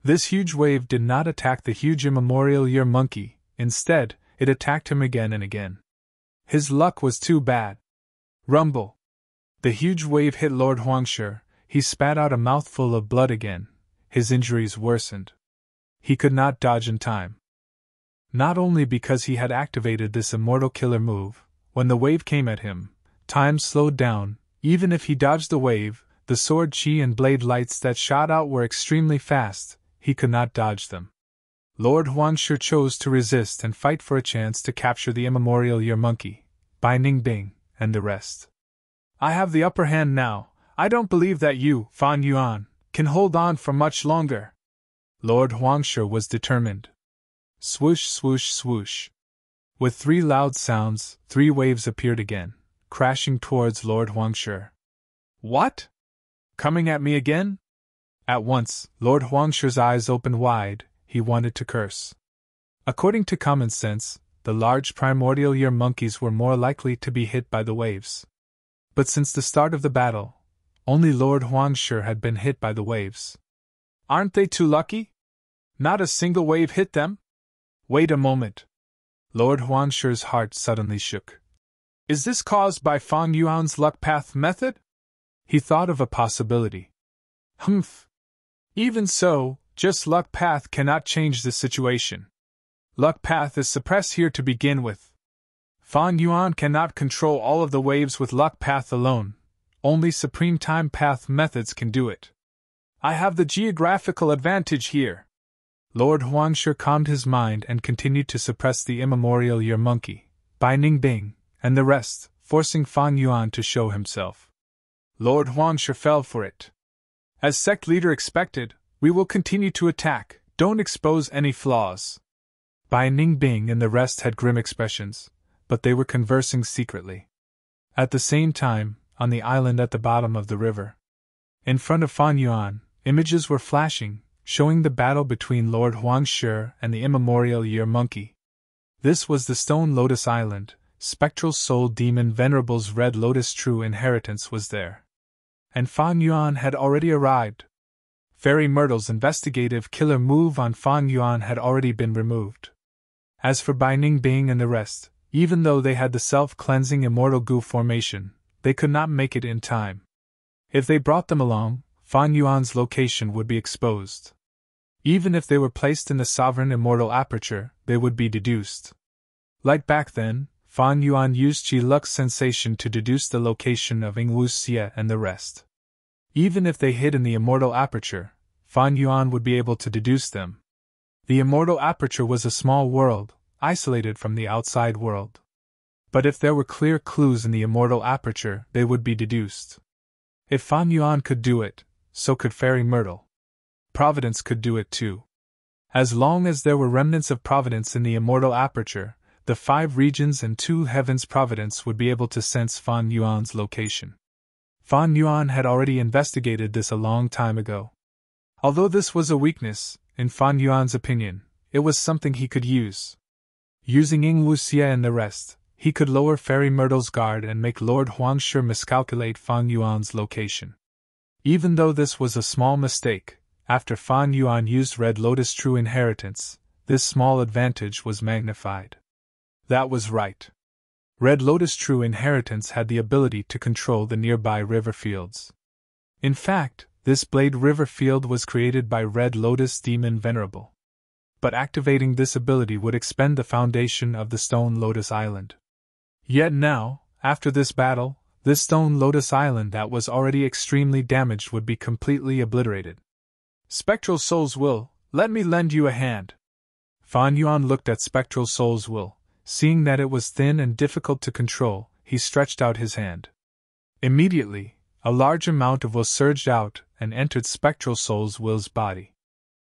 This huge wave did not attack the huge immemorial year monkey, instead, it attacked him again and again. His luck was too bad. Rumble! The huge wave hit Lord Huangshi, he spat out a mouthful of blood again, his injuries worsened. He could not dodge in time. Not only because he had activated this immortal killer move, when the wave came at him, time slowed down, even if he dodged the wave, the sword chi and blade lights that shot out were extremely fast, he could not dodge them. Lord Huangshi chose to resist and fight for a chance to capture the immemorial year monkey, Binding Bing, and the rest. I have the upper hand now, I don't believe that you, Fan Yuan, can hold on for much longer. Lord Huangshi was determined. Swoosh, swoosh, swoosh. With 3 loud sounds, 3 waves appeared again, crashing towards Lord Huangshi. What? Coming at me again? At once, Lord Huangshi's eyes opened wide, he wanted to curse. According to common sense, the large primordial year monkeys were more likely to be hit by the waves. But since the start of the battle, only Lord Huangshi had been hit by the waves. Aren't they too lucky? Not a single wave hit them? Wait a moment. Lord Huangshi's heart suddenly shook. Is this caused by Fan Yuan's luck path method? He thought of a possibility. Even so, just luck path cannot change the situation. Luck path is suppressed here to begin with. Fan Yuan cannot control all of the waves with luck path alone. Only supreme time path methods can do it. I have the geographical advantage here. Lord Huangshi calmed his mind and continued to suppress the immemorial year monkey, Binding Bing, and the rest, forcing Fan Yuan to show himself. Lord Huangshi fell for it. As sect leader expected, we will continue to attack, don't expose any flaws. Binding Bing and the rest had grim expressions, but they were conversing secretly. At the same time, on the island at the bottom of the river, in front of Fan Yuan, images were flashing, showing the battle between Lord Huangshi and the immemorial year monkey. This was the Stone Lotus Island, Spectral Soul Demon Venerable's Red Lotus true inheritance was there. And Fan Yuan had already arrived. Fairy Myrtle's investigative killer move on Fan Yuan had already been removed. As for Binding Bing and the rest, even though they had the self-cleansing immortal goo formation, they could not make it in time. If they brought them along, Fan Yuan's location would be exposed. Even if they were placed in the sovereign immortal aperture, they would be deduced. Like back then, Fan Yuan used Qi Lux's sensation to deduce the location of Ing Wu's Xie and the rest. Even if they hid in the immortal aperture, Fan Yuan would be able to deduce them. The immortal aperture was a small world, isolated from the outside world. But if there were clear clues in the immortal aperture, they would be deduced. If Fan Yuan could do it, so could Fairy Myrtle. Providence could do it too. As long as there were remnants of Providence in the immortal aperture, the 5 regions and 2 heavens Providence would be able to sense Fan Yuan's location. Fan Yuan had already investigated this a long time ago. Although this was a weakness, in Fan Yuan's opinion, it was something he could use. Using Ing Wuxie and the rest, he could lower Fairy Myrtle's guard and make Lord Huangshe miscalculate Fan Yuan's location. Even though this was a small mistake, after Fan Yuan used Red Lotus True Inheritance, this small advantage was magnified. That was right. Red Lotus True Inheritance had the ability to control the nearby river fields. In fact, this Blade River field was created by Red Lotus Demon Venerable. But activating this ability would expend the foundation of the Stone Lotus Island. Yet now, after this battle, this Stone Lotus Island that was already extremely damaged would be completely obliterated. Spectral Soul's Will, let me lend you a hand. Fan Yuan looked at Spectral Soul's Will. Seeing that it was thin and difficult to control, he stretched out his hand. Immediately, a large amount of will surged out and entered Spectral Soul's Will's body.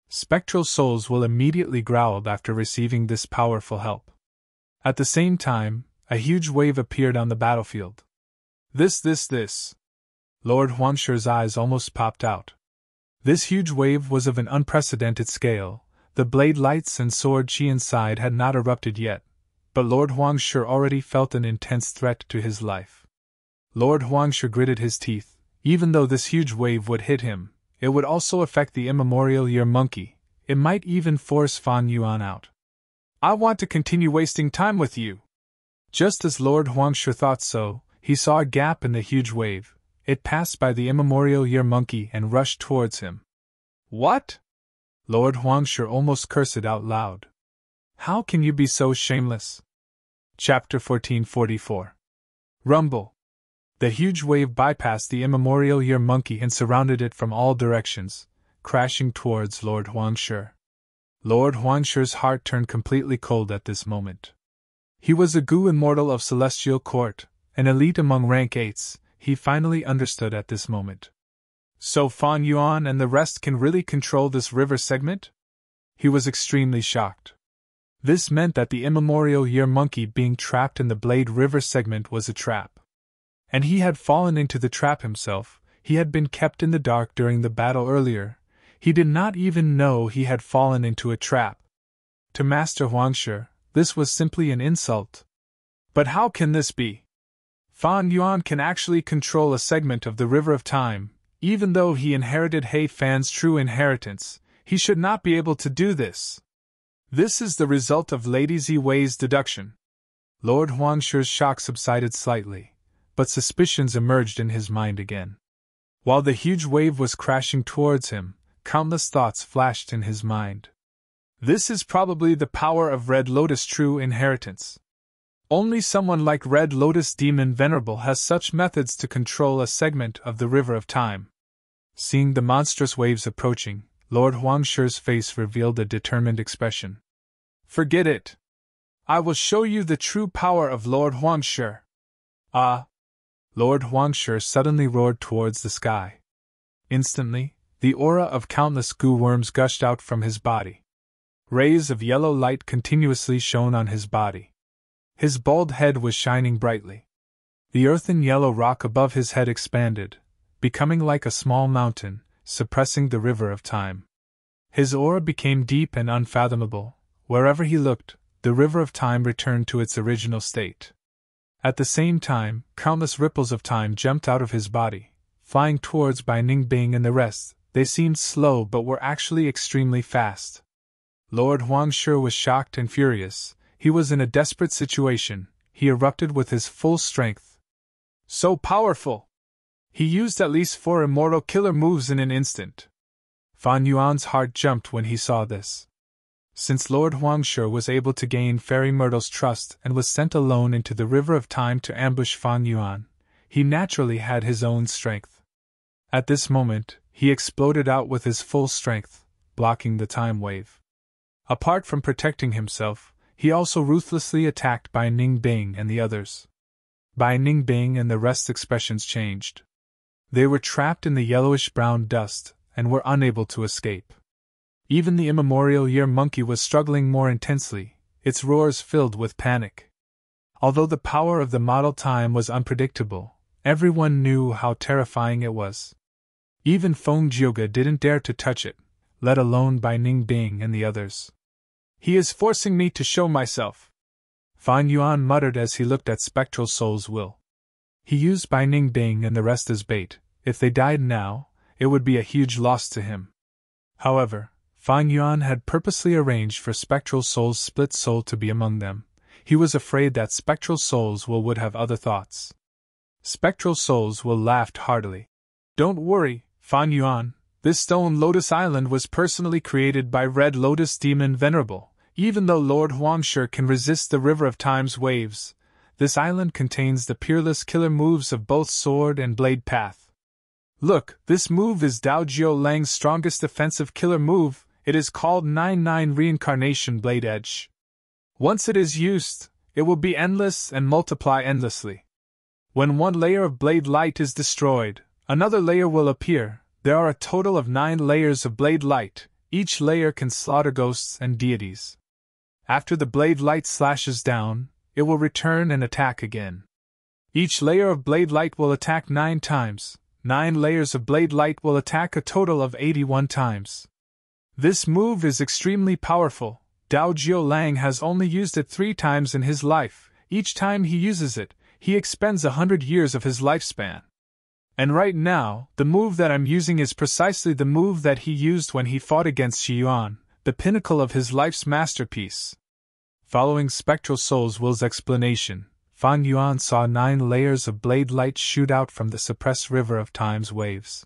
Spectral Soul's Will immediately growled after receiving this powerful help. At the same time, a huge wave appeared on the battlefield. This. Lord Huangshe's eyes almost popped out. This huge wave was of an unprecedented scale. The blade lights and sword chi inside had not erupted yet, but Lord Huangshe already felt an intense threat to his life. Lord Huangshe gritted his teeth. Even though this huge wave would hit him, it would also affect the immemorial year monkey. It might even force Fan Yuan out. I want to continue wasting time with you. Just as Lord Huangshe thought so, he saw a gap in the huge wave. It passed by the immemorial year monkey and rushed towards him. What? Lord Huangshe almost cursed out loud. How can you be so shameless? Chapter 1444. Rumble. The huge wave bypassed the immemorial year monkey and surrounded it from all directions, crashing towards Lord Huangshe. Lord Huangshe's heart turned completely cold at this moment. He was a Gu immortal of Celestial Court, an elite among rank 8s, he finally understood at this moment. So Fan Yuan and the rest can really control this river segment? He was extremely shocked. This meant that the immemorial year monkey being trapped in the Blade River segment was a trap. And he had fallen into the trap himself. He had been kept in the dark during the battle earlier. He did not even know he had fallen into a trap. To Master Huangshe, this was simply an insult. But how can this be? Fan Yuan can actually control a segment of the River of Time. Even though he inherited He Fan's true inheritance, he should not be able to do this. This is the result of Lady Ziwei's deduction. Lord Huangshe's shock subsided slightly, but suspicions emerged in his mind again. While the huge wave was crashing towards him, countless thoughts flashed in his mind. This is probably the power of Red Lotus True Inheritance. Only someone like Red Lotus Demon Venerable has such methods to control a segment of the River of Time. Seeing the monstrous waves approaching, Lord Huangshe's face revealed a determined expression. Forget it. I will show you the true power of Lord Huangshe. Ah! Lord Huangshe suddenly roared towards the sky. Instantly, the aura of countless goo worms gushed out from his body. Rays of yellow light continuously shone on his body. His bald head was shining brightly. The earthen yellow rock above his head expanded, becoming like a small mountain, suppressing the River of Time. His aura became deep and unfathomable. Wherever he looked, the River of Time returned to its original state. At the same time, countless ripples of time jumped out of his body, flying towards Bai Ningbing and the rest. They seemed slow but were actually extremely fast. Lord Huangshe was shocked and furious. He was in a desperate situation. He erupted with his full strength. So powerful! He used at least 4 immortal killer moves in an instant. Fan Yuan's heart jumped when he saw this. Since Lord Huangshe was able to gain Fairy Myrtle's trust and was sent alone into the River of Time to ambush Fan Yuan, he naturally had his own strength. At this moment, he exploded out with his full strength, blocking the time wave. Apart from protecting himself, he also ruthlessly attacked Bai Ningbing and the others. Bai Ningbing and the rest's expressions changed. They were trapped in the yellowish-brown dust and were unable to escape. Even the immemorial year monkey was struggling more intensely, its roars filled with panic. Although the power of the model time was unpredictable, everyone knew how terrifying it was. Even Feng Jioge didn't dare to touch it, let alone Bai Ningbing and the others. "He is forcing me to show myself," Fan Yuan muttered as he looked at Spectral Soul's will. He used Bai Ningbing and the rest as bait. If they died now, it would be a huge loss to him. However, Fan Yuan had purposely arranged for Spectral Soul's split soul to be among them. He was afraid that Spectral Soul's will would have other thoughts. Spectral Soul's will laughed heartily. "Don't worry, Fan Yuan, this stone Lotus Island was personally created by Red Lotus Demon Venerable. Even though Lord Huangshe can resist the River of Time's waves, this island contains the peerless killer moves of both Sword and Blade Path. Look, this move is Dao Jiu Lang's strongest offensive killer move. It is called 99 Reincarnation Blade Edge. Once it is used, it will be endless and multiply endlessly. When one layer of blade light is destroyed, another layer will appear. There are a total of 9 layers of blade light. Each layer can slaughter ghosts and deities. After the blade light slashes down, it will return and attack again. Each layer of blade light will attack 9 times. 9 layers of blade light will attack a total of 81 times. This move is extremely powerful. Dao Jiu Lang has only used it 3 times in his life. Each time he uses it, he expends 100 years of his lifespan. And right now, the move that I'm using is precisely the move that he used when he fought against Shi Yuan, the pinnacle of his life's masterpiece." Following Spectral Soul's will's explanation, Fan Yuan saw 9 layers of blade light shoot out from the suppressed River of Time's waves.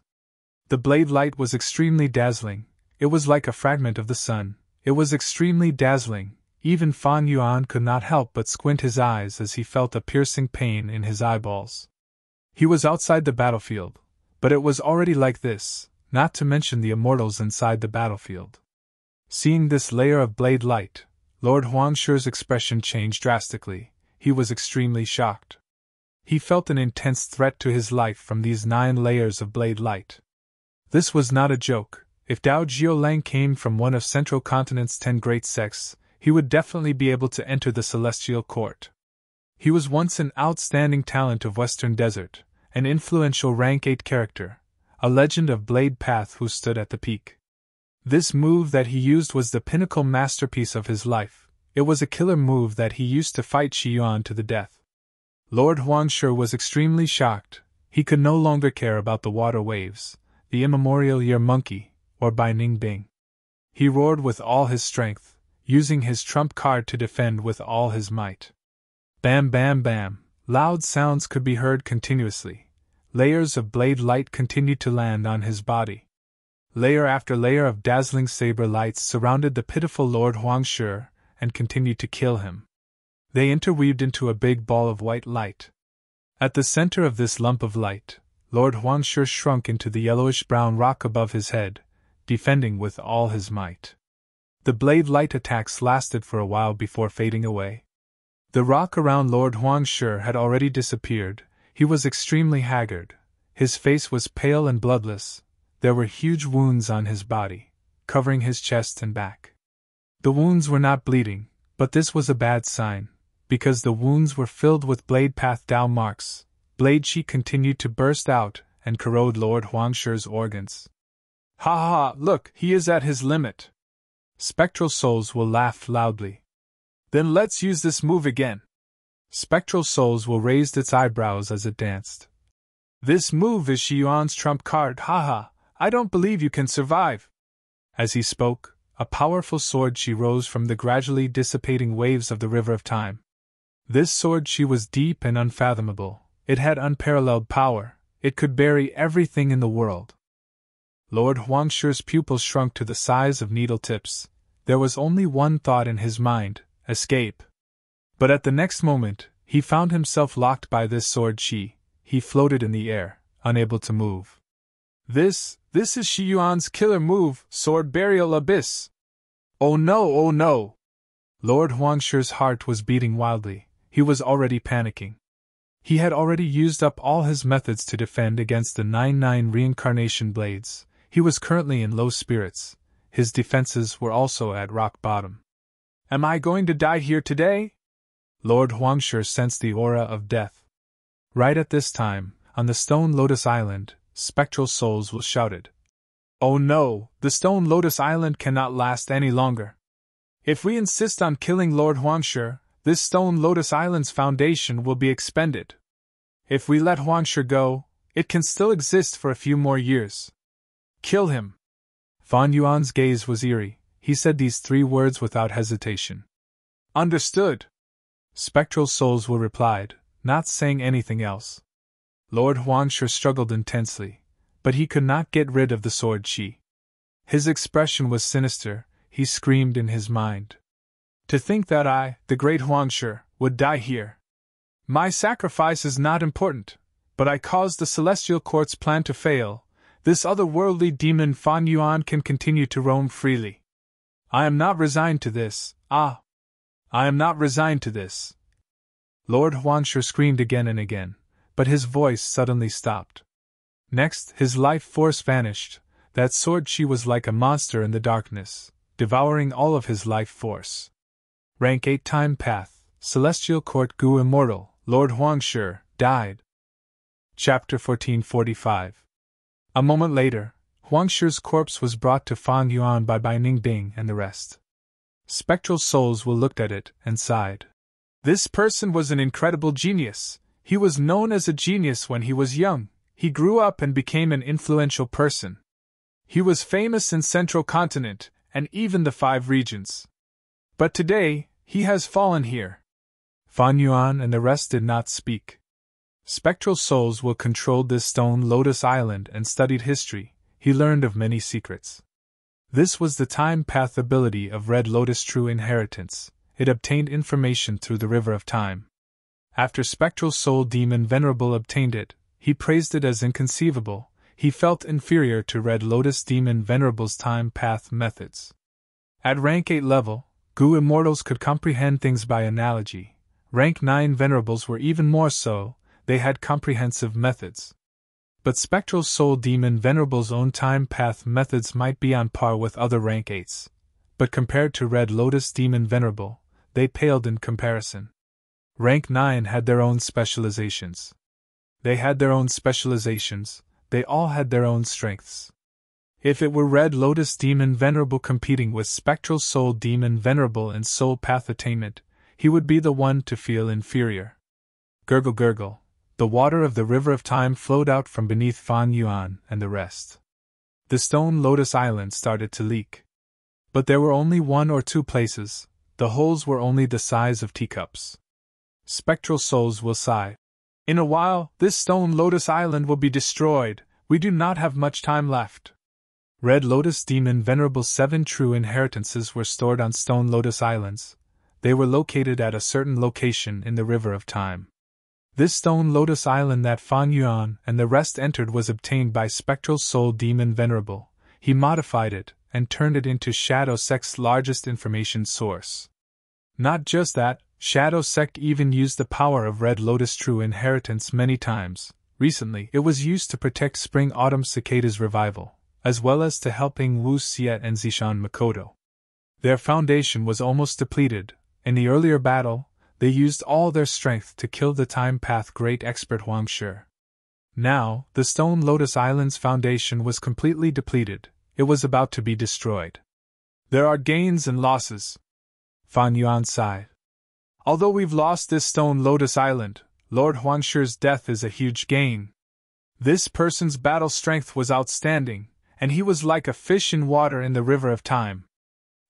The blade light was extremely dazzling. It was like a fragment of the sun. It was extremely dazzling. Even Fan Yuan could not help but squint his eyes as he felt a piercing pain in his eyeballs. He was outside the battlefield, but it was already like this, not to mention the immortals inside the battlefield. Seeing this layer of blade light, Lord Huangshe's expression changed drastically. He was extremely shocked. He felt an intense threat to his life from these 9 layers of blade light. This was not a joke. If Dao Jiu Lang came from one of Central Continent's 10 great sects, he would definitely be able to enter the Celestial Court. He was once an outstanding talent of Western Desert, an influential rank 8 character, a legend of Blade Path who stood at the peak. This move that he used was the pinnacle masterpiece of his life. It was a killer move that he used to fight Shi Yuan to the death. Lord Huangshe was extremely shocked. He could no longer care about the water waves, the immemorial year monkey, or Bai Ningbing. He roared with all his strength, using his trump card to defend with all his might. Bam bam bam, loud sounds could be heard continuously. Layers of blade light continued to land on his body. Layer after layer of dazzling saber lights surrounded the pitiful Lord Huangshe and continued to kill him. They interweaved into a big ball of white light. At the center of this lump of light, Lord Huangshe shrunk into the yellowish-brown rock above his head, defending with all his might. The blade light attacks lasted for a while before fading away. The rock around Lord Huangshe had already disappeared. He was extremely haggard. His face was pale and bloodless. There were huge wounds on his body, covering his chest and back. The wounds were not bleeding, but this was a bad sign, because the wounds were filled with blade path Dao marks. Blade chi continued to burst out and corrode Lord Huangshe's organs. "Ha ha, look, he is at his limit." Spectral Souls will laugh loudly. "Then let's use this move again." Spectral Souls will raised its eyebrows as it danced. "This move is Shi Yuan's trump card, haha, I don't believe you can survive." As he spoke, a powerful sword chi rose from the gradually dissipating waves of the River of Time. This sword chi was deep and unfathomable. It had unparalleled power. It could bury everything in the world. Lord Huangshi's pupils shrunk to the size of needle tips. There was only one thought in his mind: escape. But at the next moment, he found himself locked by this sword chi. He floated in the air, unable to move. This is Shi Yuan's killer move, Sword Burial Abyss. Oh no, oh no! Lord Huangshi's heart was beating wildly. He was already panicking. He had already used up all his methods to defend against the 9 reincarnation blades. He was currently in low spirits. His defenses were also at rock bottom. Am I going to die here today? Lord Huangshi sensed the aura of death. Right at this time, on the Stone Lotus Island, spectral souls will shouted. Oh no, the Stone Lotus Island cannot last any longer. If we insist on killing Lord Huangshi, this Stone Lotus Island's foundation will be expended. If we let Huangshi go, it can still exist for a few more years. Kill him. Fan Yuan's gaze was eerie. He said these 3 words without hesitation. Understood. Spectral souls were replied, not saying anything else. Lord Huangshi struggled intensely, but he could not get rid of the sword chi. His expression was sinister. He screamed in his mind. To think that I, the great Huangshi, would die here. My sacrifice is not important, but I caused the Celestial Court's plan to fail. This otherworldly demon Fan Yuan can continue to roam freely. I am not resigned to this. I am not resigned to this. Lord Huangshi screamed again and again, but his voice suddenly stopped. Next, his life force vanished. That sword chi was like a monster in the darkness, devouring all of his life force. Rank 8 Time Path, Celestial Court Gu Immortal, Lord Huangshi, died. Chapter 1445. A moment later, Huangshi's corpse was brought to Fan Yuan by Bai Ningbing and the rest. Spectral souls looked at it and sighed. This person was an incredible genius. He was known as a genius when he was young. He grew up and became an influential person. He was famous in Central Continent and even the 5 regions. But today, he has fallen here. Fan Yuan and the rest did not speak. Spectral souls controlled this Stone Lotus Island and studied history. He learned of many secrets. This was the time path ability of Red Lotus True Inheritance. It obtained information through the River of Time. After Spectral Soul Demon Venerable obtained it, he praised it as inconceivable. He felt inferior to Red Lotus Demon Venerable's time path methods. At rank 8 level, Gu Immortals could comprehend things by analogy. Rank 9 Venerables were even more so. They had comprehensive methods. But Spectral Soul Demon Venerable's own time path methods might be on par with other rank 8s. But compared to Red Lotus Demon Venerable, they paled in comparison. Rank 9 had their own specializations. They had their own specializations, they all had their own strengths. If it were Red Lotus Demon Venerable competing with Spectral Soul Demon Venerable in soul path attainment, he would be the one to feel inferior. Gurgle gurgle. The water of the River of Time flowed out from beneath Fan Yuan and the rest. The Stone Lotus Island started to leak. But there were only 1 or 2 places. The holes were only the size of teacups. Spectral souls will sigh. In a while, this Stone Lotus Island will be destroyed. We do not have much time left. Red Lotus Demon Venerable 7 true inheritances were stored on Stone Lotus Islands. They were located at a certain location in the River of Time. This Stone Lotus Island that Fan Yuan and the rest entered was obtained by Spectral Soul Demon Venerable. He modified it and turned it into Shadow Sect's largest information source. Not just that, Shadow Sect even used the power of Red Lotus True Inheritance many times. Recently, it was used to protect Spring Autumn Cicada's revival, as well as to helping Wu Xiet and Zishan Makoto. Their foundation was almost depleted. In the earlier battle, they used all their strength to kill the time path great expert Huangshi. Now, the Stone Lotus Island's foundation was completely depleted. It was about to be destroyed. There are gains and losses. Fan Yuan sighed. Although we've lost this Stone Lotus Island, Lord Huangshi's death is a huge gain. This person's battle strength was outstanding, and he was like a fish in water in the River of Time.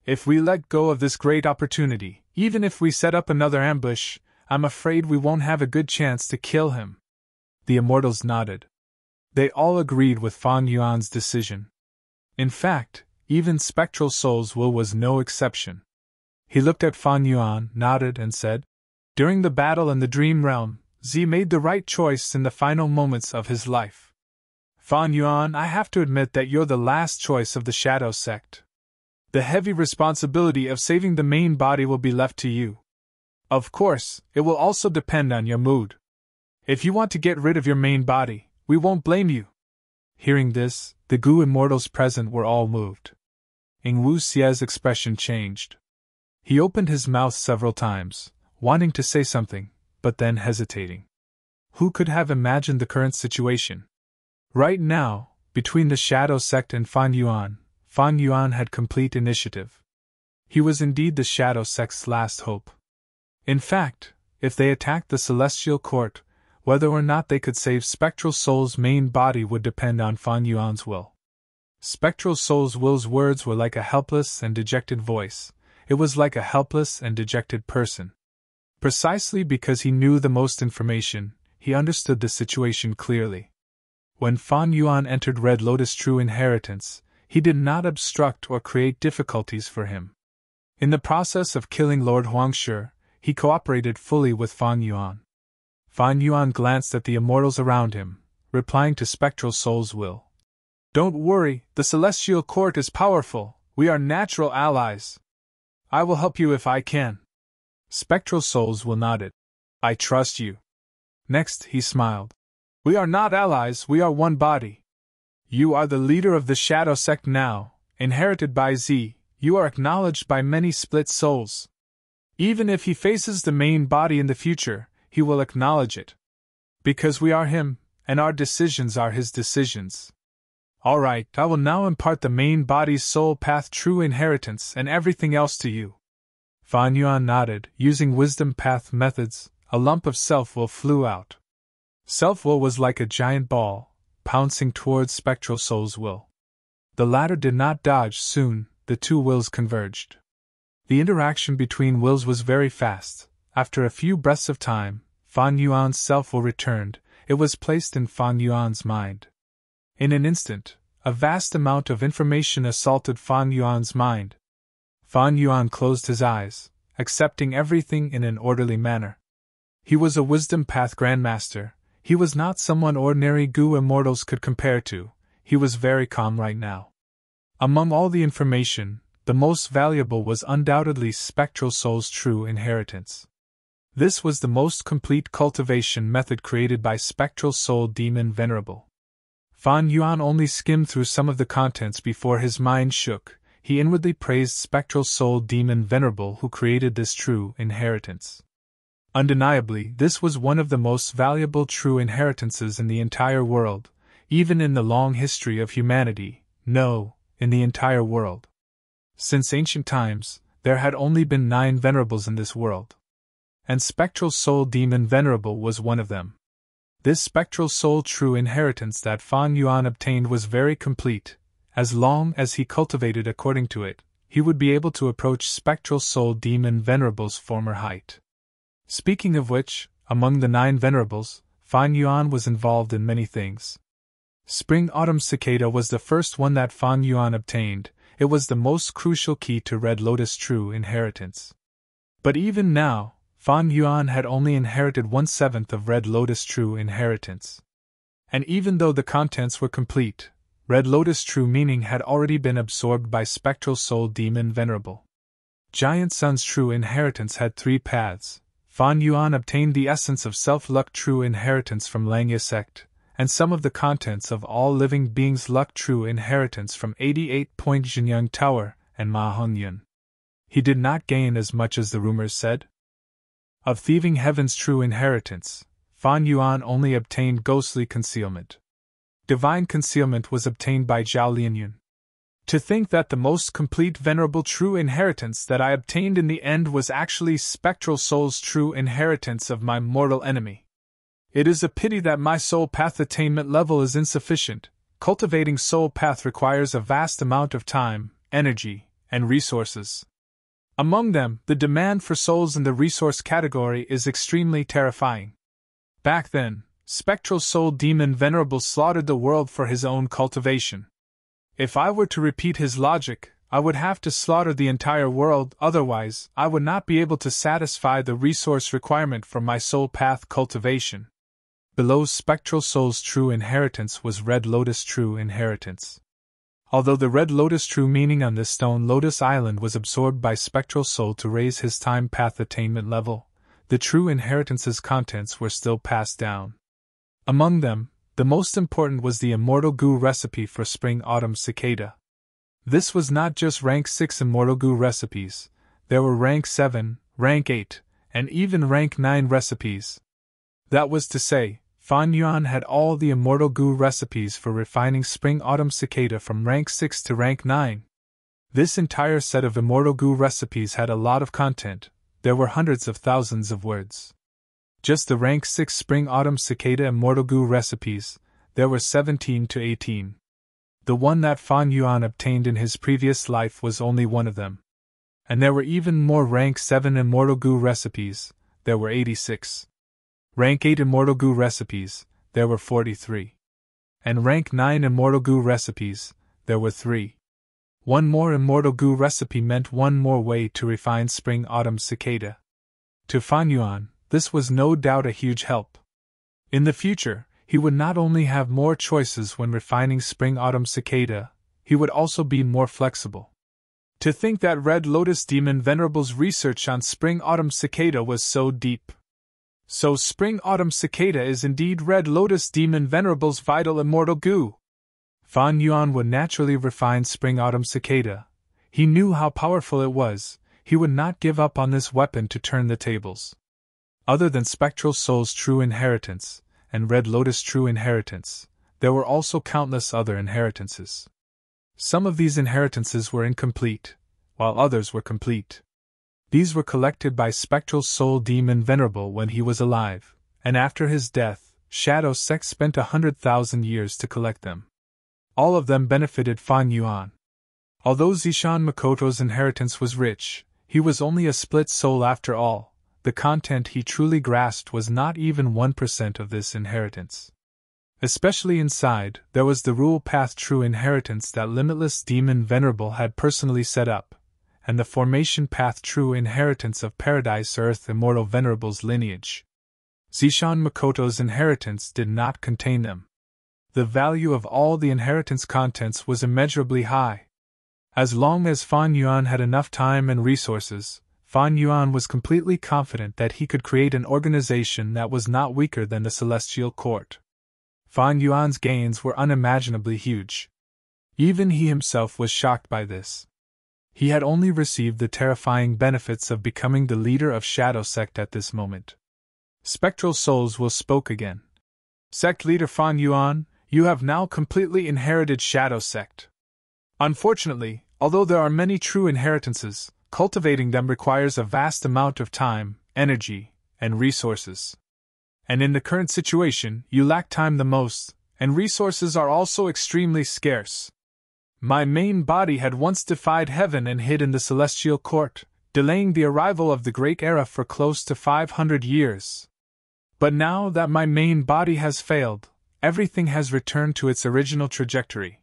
If we let go of this great opportunity, even if we set up another ambush, I'm afraid we won't have a good chance to kill him. The Immortals nodded. They all agreed with Fan Yuan's decision. In fact, even Spectral Soul's will was no exception. He looked at Fan Yuan, nodded, and said, "During the battle in the Dream Realm, Z made the right choice in the final moments of his life. Fan Yuan, I have to admit that you're the last choice of the Shadow Sect. The heavy responsibility of saving the main body will be left to you. Of course, it will also depend on your mood. If you want to get rid of your main body, we won't blame you." Hearing this, the Gu immortals present were all moved. Ing Wu Xie's expression changed. He opened his mouth several times, wanting to say something, but then hesitating. Who could have imagined the current situation? Right now, between the Shadow Sect and Fan Yuan had complete initiative. He was indeed the Shadow Sect's last hope. In fact, if they attacked the Celestial Court, whether or not they could save Spectral Soul's main body would depend on Fan Yuan's will. Spectral Soul's will's words were like a helpless and dejected voice. It was like a helpless and dejected person. Precisely because he knew the most information, he understood the situation clearly. When Fan Yuan entered Red Lotus True Inheritance, he did not obstruct or create difficulties for him. In the process of killing Lord Huangshi, he cooperated fully with Fan Yuan. Fan Yuan glanced at the immortals around him, replying to Spectral Soul's will. "Don't worry, the Celestial Court is powerful, we are natural allies. I will help you if I can." Spectral Soul's will nodded. "I trust you." Next, he smiled. "We are not allies, we are one body. You are the leader of the Shadow Sect now, inherited by Z, you are acknowledged by many split souls. Even if he faces the main body in the future, he will acknowledge it. Because we are him, and our decisions are his decisions. Alright, I will now impart the main body's soul path true inheritance and everything else to you." Fan Yuan nodded. Using wisdom path methods, a lump of self-will flew out. Self-will was like a giant ball, pouncing towards Spectral Soul's will. The latter did not dodge. Soon, the two wills converged. The interaction between wills was very fast. After a few breaths of time, Fan Yuan's self-will returned. It was placed in Fan Yuan's mind. In an instant, a vast amount of information assaulted Fan Yuan's mind. Fan Yuan closed his eyes, accepting everything in an orderly manner. He was a wisdom path grandmaster. He was not someone ordinary Gu immortals could compare to. He was very calm right now. Among all the information, the most valuable was undoubtedly Spectral Soul's true inheritance. This was the most complete cultivation method created by Spectral Soul Demon Venerable. Fan Yuan only skimmed through some of the contents before his mind shook. He inwardly praised Spectral Soul Demon Venerable who created this true inheritance. Undeniably, this was one of the most valuable true inheritances in the entire world, even in the long history of humanity, no, in the entire world. Since ancient times, there had only been 9 venerables in this world. And Spectral Soul Demon Venerable was one of them. This Spectral Soul true inheritance that Fan Yuan obtained was very complete. As long as he cultivated according to it, he would be able to approach Spectral Soul Demon Venerable's former height. Speaking of which, among the 9 venerables, Fan Yuan was involved in many things. Spring-Autumn Cicada was the first one that Fan Yuan obtained. It was the most crucial key to Red Lotus true inheritance. But even now, Fan Yuan had only inherited 1/7 of Red Lotus true inheritance. And even though the contents were complete, Red Lotus true meaning had already been absorbed by Spectral Soul Demon Venerable. Giant Sun's true inheritance had 3 paths. Fan Yuan obtained the essence of self-luck true inheritance from Langya sect, and some of the contents of all living beings' luck true inheritance from 88-point Jinyang Tower and Ma Hongyun. He did not gain as much as the rumors said. Of Thieving Heaven's true inheritance, Fan Yuan only obtained ghostly concealment. Divine concealment was obtained by Zhao Lianyun. To think that the most complete venerable true inheritance that I obtained in the end was actually Spectral Soul's true inheritance of my mortal enemy. It is a pity that my soul path attainment level is insufficient. Cultivating soul path requires a vast amount of time, energy, and resources. Among them, the demand for souls in the resource category is extremely terrifying. Back then, Spectral Soul Demon Venerable slaughtered the world for his own cultivation. If I were to repeat his logic, I would have to slaughter the entire world, otherwise, I would not be able to satisfy the resource requirement for my soul path cultivation. Below's spectral soul's true inheritance was Red Lotus true inheritance. Although the Red Lotus true meaning on this stone Lotus Island was absorbed by spectral soul to raise his time path attainment level, the true inheritance's contents were still passed down. Among them, the most important was the Immortal Goo recipe for Spring-Autumn Cicada. This was not just rank 6 Immortal Goo recipes, there were rank 7, rank 8, and even rank 9 recipes. That was to say, Fan Yuan had all the Immortal Goo recipes for refining Spring-Autumn Cicada from rank 6 to rank 9. This entire set of Immortal Goo recipes had a lot of content, there were hundreds of thousands of words. Just the rank 6 Spring-Autumn Cicada Immortal Goo recipes, there were 17 to 18. The one that Fan Yuan obtained in his previous life was only one of them. And there were even more rank 7 Immortal Goo recipes, there were 86. Rank 8 Immortal Goo recipes, there were 43. And rank 9 Immortal Goo recipes, there were 3. One more Immortal Goo recipe meant one more way to refine Spring-Autumn Cicada. To Fan Yuan, this was no doubt a huge help. In the future, he would not only have more choices when refining Spring-Autumn Cicada, he would also be more flexible. To think that Red Lotus Demon Venerable's research on Spring-Autumn Cicada was so deep. So Spring-Autumn Cicada is indeed Red Lotus Demon Venerable's vital Immortal Goo. Fan Yuan would naturally refine Spring-Autumn Cicada. He knew how powerful it was, he would not give up on this weapon to turn the tables. Other than Spectral Soul's true inheritance, and Red Lotus true inheritance, there were also countless other inheritances. Some of these inheritances were incomplete, while others were complete. These were collected by Spectral Soul Demon Venerable when he was alive, and after his death, Shadow Sect spent 100,000 years to collect them. All of them benefited Fan Yuan. Although Zishan Makoto's inheritance was rich, he was only a split soul after all. The content he truly grasped was not even 1% of this inheritance. Especially inside, there was the Rule Path True Inheritance that Limitless Demon Venerable had personally set up, and the Formation Path True Inheritance of Paradise Earth Immortal Venerable's lineage. Zishan Makoto's inheritance did not contain them. The value of all the inheritance contents was immeasurably high. As long as Fan Yuan had enough time and resources, Fan Yuan was completely confident that he could create an organization that was not weaker than the Celestial Court. Fan Yuan's gains were unimaginably huge. Even he himself was shocked by this. He had only received the terrifying benefits of becoming the leader of Shadow Sect at this moment. Spectral Souls will spoke again. Sect leader Fan Yuan, you have now completely inherited Shadow Sect. Unfortunately, although there are many true inheritances, cultivating them requires a vast amount of time, energy, and resources. And in the current situation, you lack time the most, and resources are also extremely scarce. My main body had once defied heaven and hid in the Celestial Court, delaying the arrival of the Great Era for close to 500 years. But now that my main body has failed, everything has returned to its original trajectory.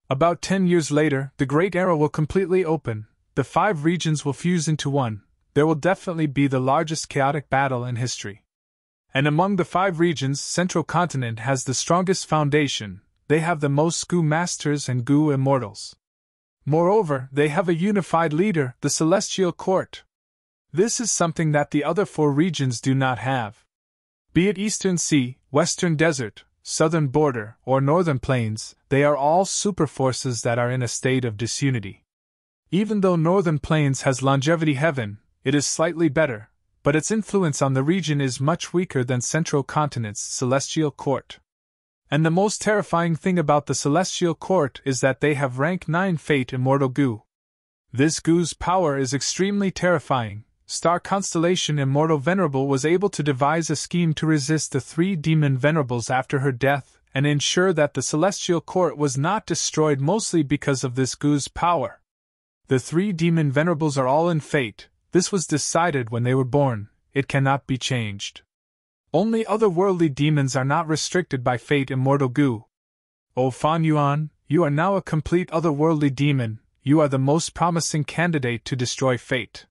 About 10 years later, the Great Era will completely open. The 5 regions will fuse into one. There will definitely be the largest chaotic battle in history. And among the 5 regions, Central Continent has the strongest foundation. They have the most Goo Masters and Goo Immortals. Moreover, they have a unified leader, the Celestial Court. This is something that the other 4 regions do not have. Be it Eastern Sea, Western Desert, Southern Border, or Northern Plains, they are all superforces that are in a state of disunity. Even though Northern Plains has longevity heaven, it is slightly better, but its influence on the region is much weaker than Central Continent's Celestial Court. And the most terrifying thing about the Celestial Court is that they have rank 9 Fate Immortal Goo. This Goo's power is extremely terrifying. Star Constellation Immortal Venerable was able to devise a scheme to resist the 3 Demon Venerables after her death and ensure that the Celestial Court was not destroyed mostly because of this Goo's power. The 3 Demon Venerables are all in fate. This was decided when they were born. It cannot be changed. Only otherworldly demons are not restricted by fate Immortal Goo. O Fan Yuan, you are now a complete otherworldly demon. You are the most promising candidate to destroy fate.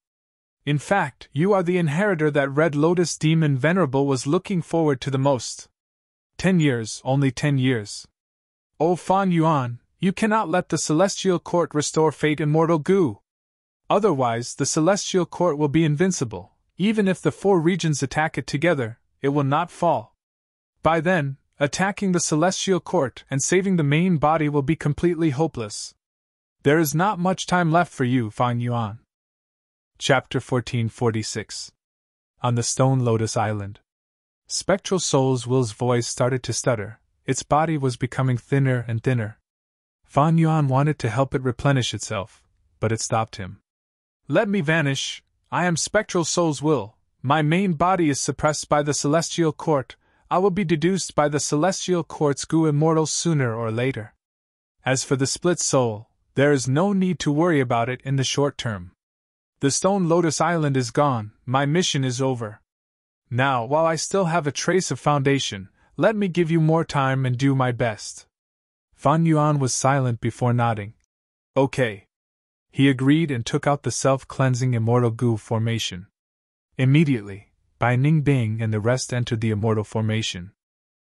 In fact, you are the inheritor that Red Lotus Demon Venerable was looking forward to the most. 10 years, only 10 years. O Fan Yuan, you cannot let the Celestial Court restore fate immortal goo. Otherwise, the Celestial Court will be invincible. Even if the 4 regions attack it together, it will not fall. By then, attacking the Celestial Court and saving the main body will be completely hopeless. There is not much time left for you, Fan Yuan. Chapter 1446. On the Stone Lotus Island. Spectral Soul's Will's voice started to stutter. Its body was becoming thinner and thinner. Fan Yuan wanted to help it replenish itself, but it stopped him. Let me vanish. I am Spectral Soul's Will. My main body is suppressed by the Celestial Court. I will be deduced by the Celestial Court's goo immortal sooner or later. As for the split soul, there is no need to worry about it in the short term. The Stone Lotus Island is gone, my mission is over. Now, while I still have a trace of foundation, let me give you more time and do my best. Fan Yuan was silent before nodding. Okay. He agreed and took out the self-cleansing immortal goo formation. Immediately, Bai Ningbing and the rest entered the immortal formation.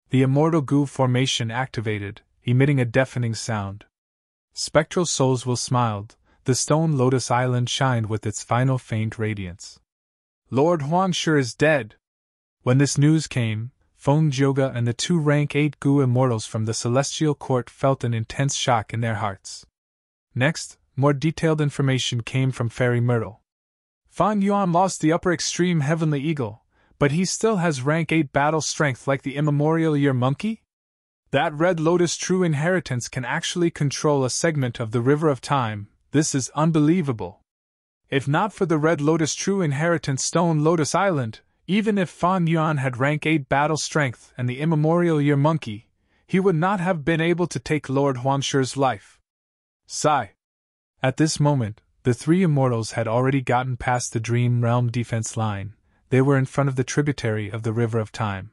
The immortal goo formation activated, emitting a deafening sound. Spectral Soul's Will smiled. The Stone Lotus Island shined with its final faint radiance. Lord Huangshi is dead. When this news came, Feng Jioge and the 2 rank 8 goo immortals from the Celestial Court felt an intense shock in their hearts. Next, more detailed information came from Fairy Myrtle. Fan Yuan lost the upper extreme Heavenly Eagle, but he still has rank 8 battle strength like the immemorial Year Monkey? That Red Lotus True Inheritance can actually control a segment of the River of Time. This is unbelievable. If not for the Red Lotus True Inheritance Stone Lotus Island, even if Fan Yuan had rank 8 battle strength and the immemorial Year Monkey, he would not have been able to take Lord Huangshi's life. Sigh. At this moment, the 3 immortals had already gotten past the Dream Realm defense line. They were in front of the tributary of the River of Time.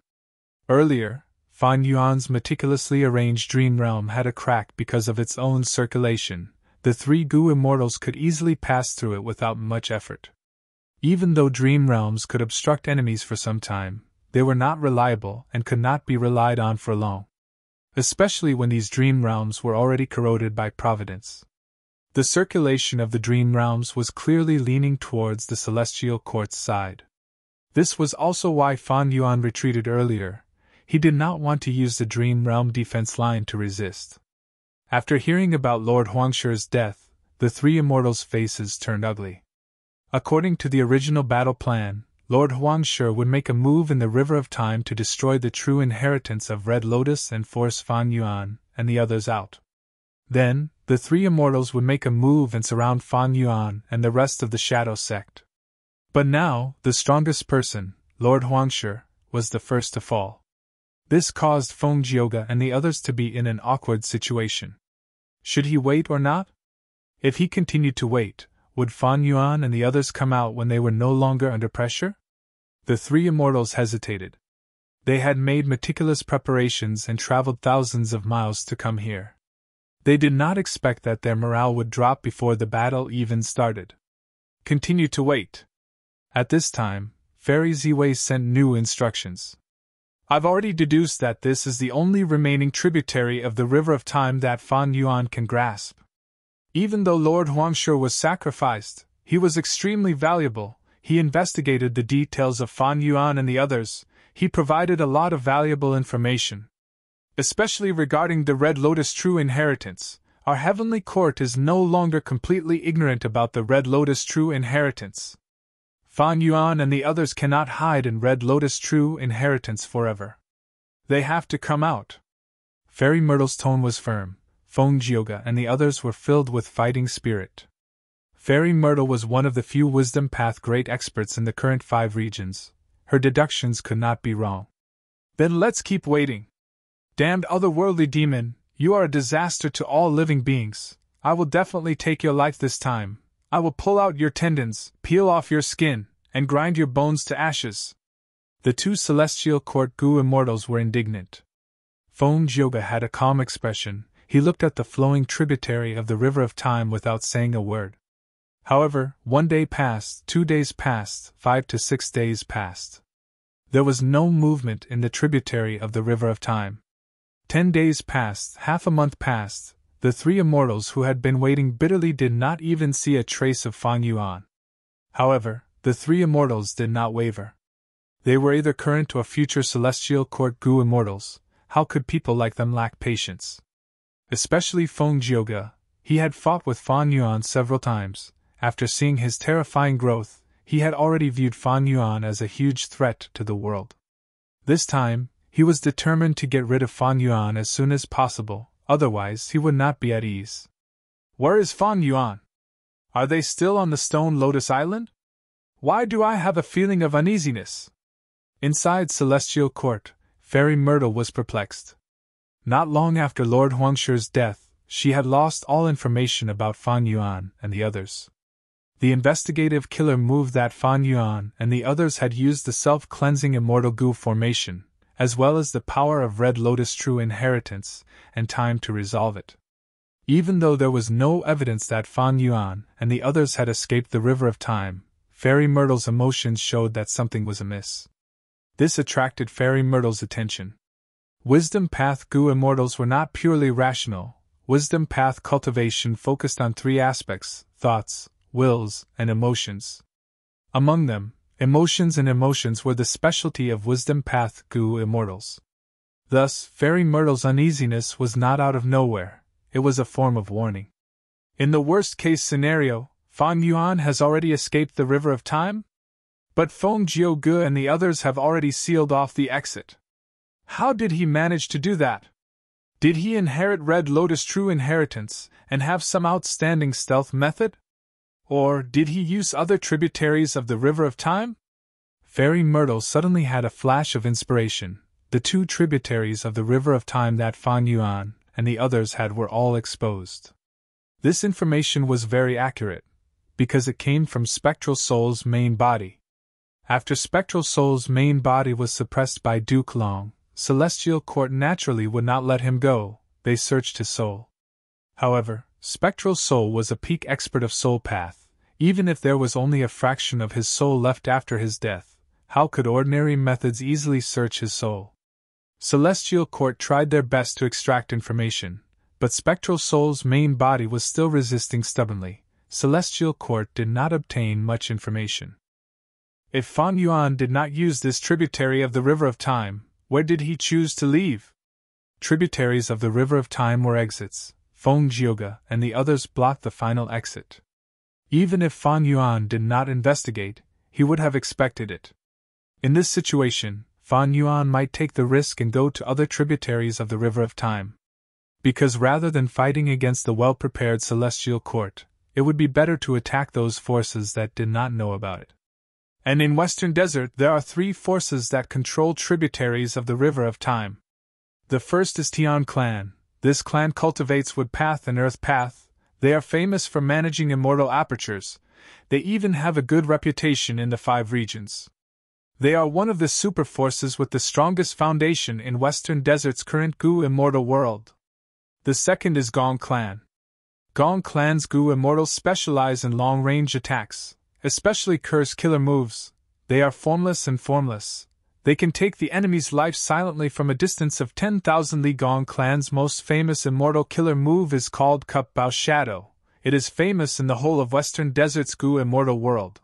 Earlier, Fan Yuan's meticulously arranged Dream Realm had a crack because of its own circulation. The 3 goo immortals could easily pass through it without much effort. Even though Dream Realms could obstruct enemies for some time, they were not reliable and could not be relied on for long. Especially when these Dream Realms were already corroded by Providence. The circulation of the Dream Realms was clearly leaning towards the Celestial Court's side. This was also why Fan Yuan retreated earlier. He did not want to use the Dream Realm defense line to resist. After hearing about Lord Huangshi's death, the 3 immortals' faces turned ugly. According to the original battle plan, Lord Huangshi would make a move in the River of Time to destroy the true inheritance of Red Lotus and force Fan Yuan and the others out. Then, the 3 immortals would make a move and surround Fan Yuan and the rest of the Shadow Sect. But now, the strongest person, Lord Huangshi, was the first to fall. This caused Feng Jioge and the others to be in an awkward situation. Should he wait or not? If he continued to wait, would Fan Yuan and the others come out when they were no longer under pressure? The 3 immortals hesitated. They had made meticulous preparations and traveled thousands of miles to come here. They did not expect that their morale would drop before the battle even started. Continue to wait. At this time, Fairy Ziwei sent new instructions. I've already deduced that this is the only remaining tributary of the River of Time that Fan Yuan can grasp. Even though Lord Huangshi was sacrificed, he was extremely valuable. He investigated the details of Fan Yuan and the others. He provided a lot of valuable information. Especially regarding the Red Lotus True Inheritance, our Heavenly Court is no longer completely ignorant about the Red Lotus True Inheritance. Fan Yuan and the others cannot hide in Red Lotus True Inheritance forever. They have to come out. Fairy Myrtle's tone was firm. Feng Jioge and the others were filled with fighting spirit. Fairy Myrtle was one of the few Wisdom Path great experts in the current 5 regions. Her deductions could not be wrong. Then let's keep waiting. Damned otherworldly demon, you are a disaster to all living beings. I will definitely take your life this time. I will pull out your tendons, peel off your skin, and grind your bones to ashes. The 2 Celestial Court goo immortals were indignant. Feng Jioge had a calm expression. he looked at the flowing tributary of the river of time without saying a word. However, 1 day passed, 2 days passed, 5 to 6 days passed. There was no movement in the tributary of the river of time. 10 days passed, half a month passed. The three immortals who had been waiting bitterly did not even see a trace of Fang Yuan. However, the three immortals did not waver. They were either current or future celestial court Gu immortals. How could people like them lack patience? Especially Feng Jioge. He had fought with Fang Yuan several times. After seeing his terrifying growth, he had already viewed Fang Yuan as a huge threat to the world. This time, he was determined to get rid of Fang Yuan as soon as possible, otherwise he would not be at ease. Where is Fang Yuan? Are they still on the Stone Lotus Island? Why do I have a feeling of uneasiness? Inside Celestial Court, Fairy Myrtle was perplexed. Not long after Lord Huangshi's death, she had lost all information about Fang Yuan and the others. The investigative killer moved that Fang Yuan and the others had used the self-cleansing immortal Gu formation, as well as the power of Red Lotus true inheritance, and time to resolve it. Even though there was no evidence that Fang Yuan and the others had escaped the river of time, Fairy Myrtle's emotions showed that something was amiss. This attracted Fairy Myrtle's attention. Wisdom Path Gu immortals were not purely rational. Wisdom Path cultivation focused on three aspects: thoughts, wills, and emotions. Among them, emotions were the specialty of Wisdom Path Gu immortals. Thus, Fairy Myrtle's uneasiness was not out of nowhere, it was a form of warning. In the worst-case scenario, Fang Yuan has already escaped the river of time? But Feng Jioge and the others have already sealed off the exit. How did he manage to do that? Did he inherit Red Lotus true inheritance and have some outstanding stealth method? Or did he use other tributaries of the river of time? Fairy Myrtle suddenly had a flash of inspiration. The two tributaries of the river of time that Fang Yuan and the others had were all exposed. This information was very accurate, because it came from Spectral Soul's main body. After Spectral Soul's main body was suppressed by Duke Long, Celestial Court naturally would not let him go. They searched his soul. However, Spectral Soul was a peak expert of Soul Path. Even if there was only a fraction of his soul left after his death, how could ordinary methods easily search his soul? Celestial Court tried their best to extract information, but Spectral Soul's main body was still resisting stubbornly. Celestial Court did not obtain much information. If Fang Yuan did not use this tributary of the river of time, where did he choose to leave? Tributaries of the river of time were exits. Feng Jioge and the others blocked the final exit. Even if Fang Yuan did not investigate, he would have expected it. In this situation, Fang Yuan might take the risk and go to other tributaries of the river of time. Because rather than fighting against the well-prepared Celestial Court, it would be better to attack those forces that did not know about it. And in Western Desert there are three forces that control tributaries of the river of time. The first is Tian Clan. This clan cultivates Wood Path and Earth Path. They are famous for managing immortal apertures. They even have a good reputation in the 5 regions. They are one of the super forces with the strongest foundation in Western Desert's current Gu immortal world. The second is Gong Clan. Gong Clan's Gu immortals specialize in long-range attacks, especially curse killer moves. They are formless and formless. They can take the enemy's life silently from a distance of 10,000 li. Gong Clan's most famous immortal killer move is called Cup Bao Shadow. It is famous in the whole of Western Desert's Gu immortal world.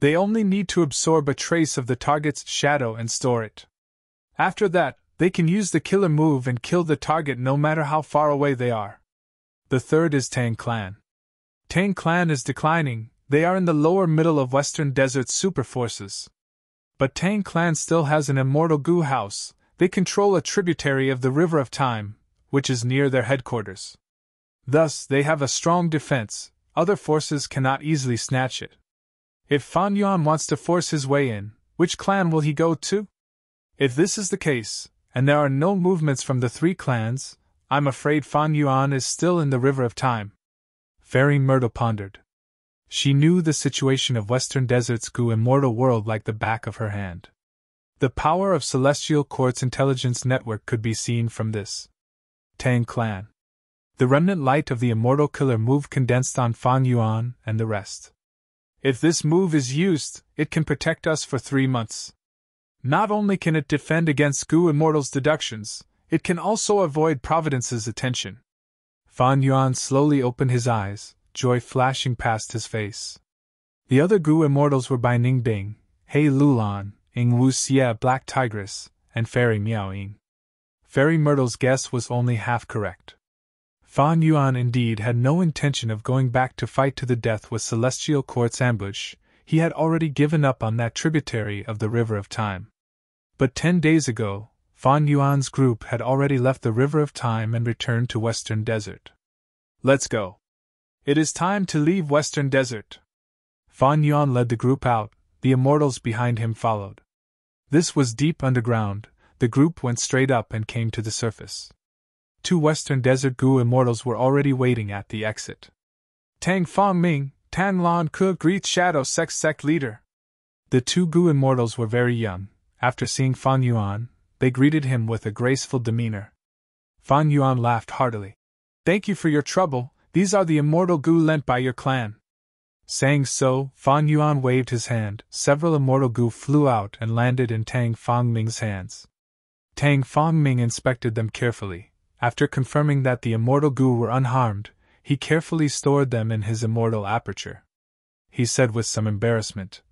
They only need to absorb a trace of the target's shadow and store it. After that, they can use the killer move and kill the target no matter how far away they are. The third is Tang Clan. Tang Clan is declining. They are in the lower middle of Western Desert's super forces. But Tang Clan still has an immortal Gu house. They control a tributary of the River of Time, which is near their headquarters. Thus, they have a strong defense. Other forces cannot easily snatch it. If Fang Yuan wants to force his way in, which clan will he go to? If this is the case, and there are no movements from the 3 clans, I'm afraid Fang Yuan is still in the River of Time. Fairy Myrtle pondered. She knew the situation of Western Desert's Gu immortal world like the back of her hand. The power of Celestial Court's intelligence network could be seen from this. Tang Clan. The remnant light of the immortal killer move condensed on Fan Yuan and the rest. If this move is used, it can protect us for 3 months. Not only can it defend against Gu Immortal's deductions, it can also avoid Providence's attention. Fan Yuan slowly opened his eyes, joy flashing past his face. The other Gu Immortals were Bai Ningbing, He Lulan, Ing Wu Xie Black Tigress, and Fairy Miao Ying. Fairy Myrtle's guess was only half correct. Fan Yuan indeed had no intention of going back to fight to the death with Celestial Court's ambush. He had already given up on that tributary of the River of Time. But 10 days ago, Fan Yuan's group had already left the River of Time and returned to Western Desert. Let's go. It is time to leave Western Desert. Fan Yuan led the group out, the immortals behind him followed. This was deep underground. The group went straight up and came to the surface. 2 Western Desert Gu immortals were already waiting at the exit. Tang Fangming, Tan Lan Ke greets Shadow Sect leader. The 2 Gu immortals were very young. After seeing Fan Yuan, they greeted him with a graceful demeanor. Fan Yuan laughed heartily. Thank you for your trouble, these are the immortal Gu lent by your clan. Saying so, Fan Yuan waved his hand. Several immortal Gu flew out and landed in Tang Fangming's hands. Tang Fangming inspected them carefully. After confirming that the immortal Gu were unharmed, he carefully stored them in his immortal aperture. He said with some embarrassment,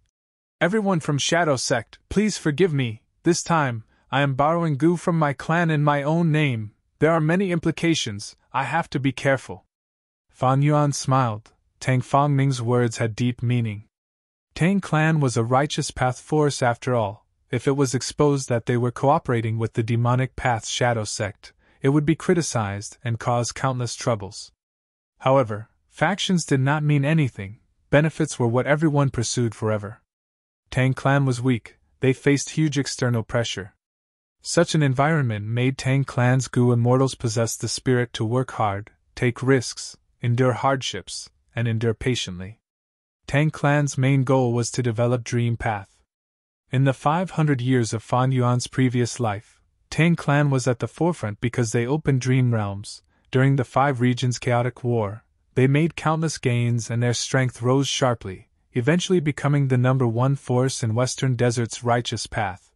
Everyone from Shadow Sect, please forgive me. This time, I am borrowing Gu from my clan in my own name. There are many implications, I have to be careful. Fan Yuan smiled. Tang Fangming's words had deep meaning. Tang clan was a righteous path force after all. If it was exposed that they were cooperating with the demonic path Shadow Sect, it would be criticized and cause countless troubles. However, factions did not mean anything. Benefits were what everyone pursued forever. Tang clan was weak, they faced huge external pressure. Such an environment made Tang clan's Gu immortals possess the spirit to work hard, take risks, endure hardships, and endure patiently. Tang clan's main goal was to develop Dream Path. In the 500 years of Fan Yuan's previous life, Tang clan was at the forefront because they opened dream realms. During the 5 regions' chaotic war, they made countless gains and their strength rose sharply, eventually becoming the #1 force in Western Desert's righteous path.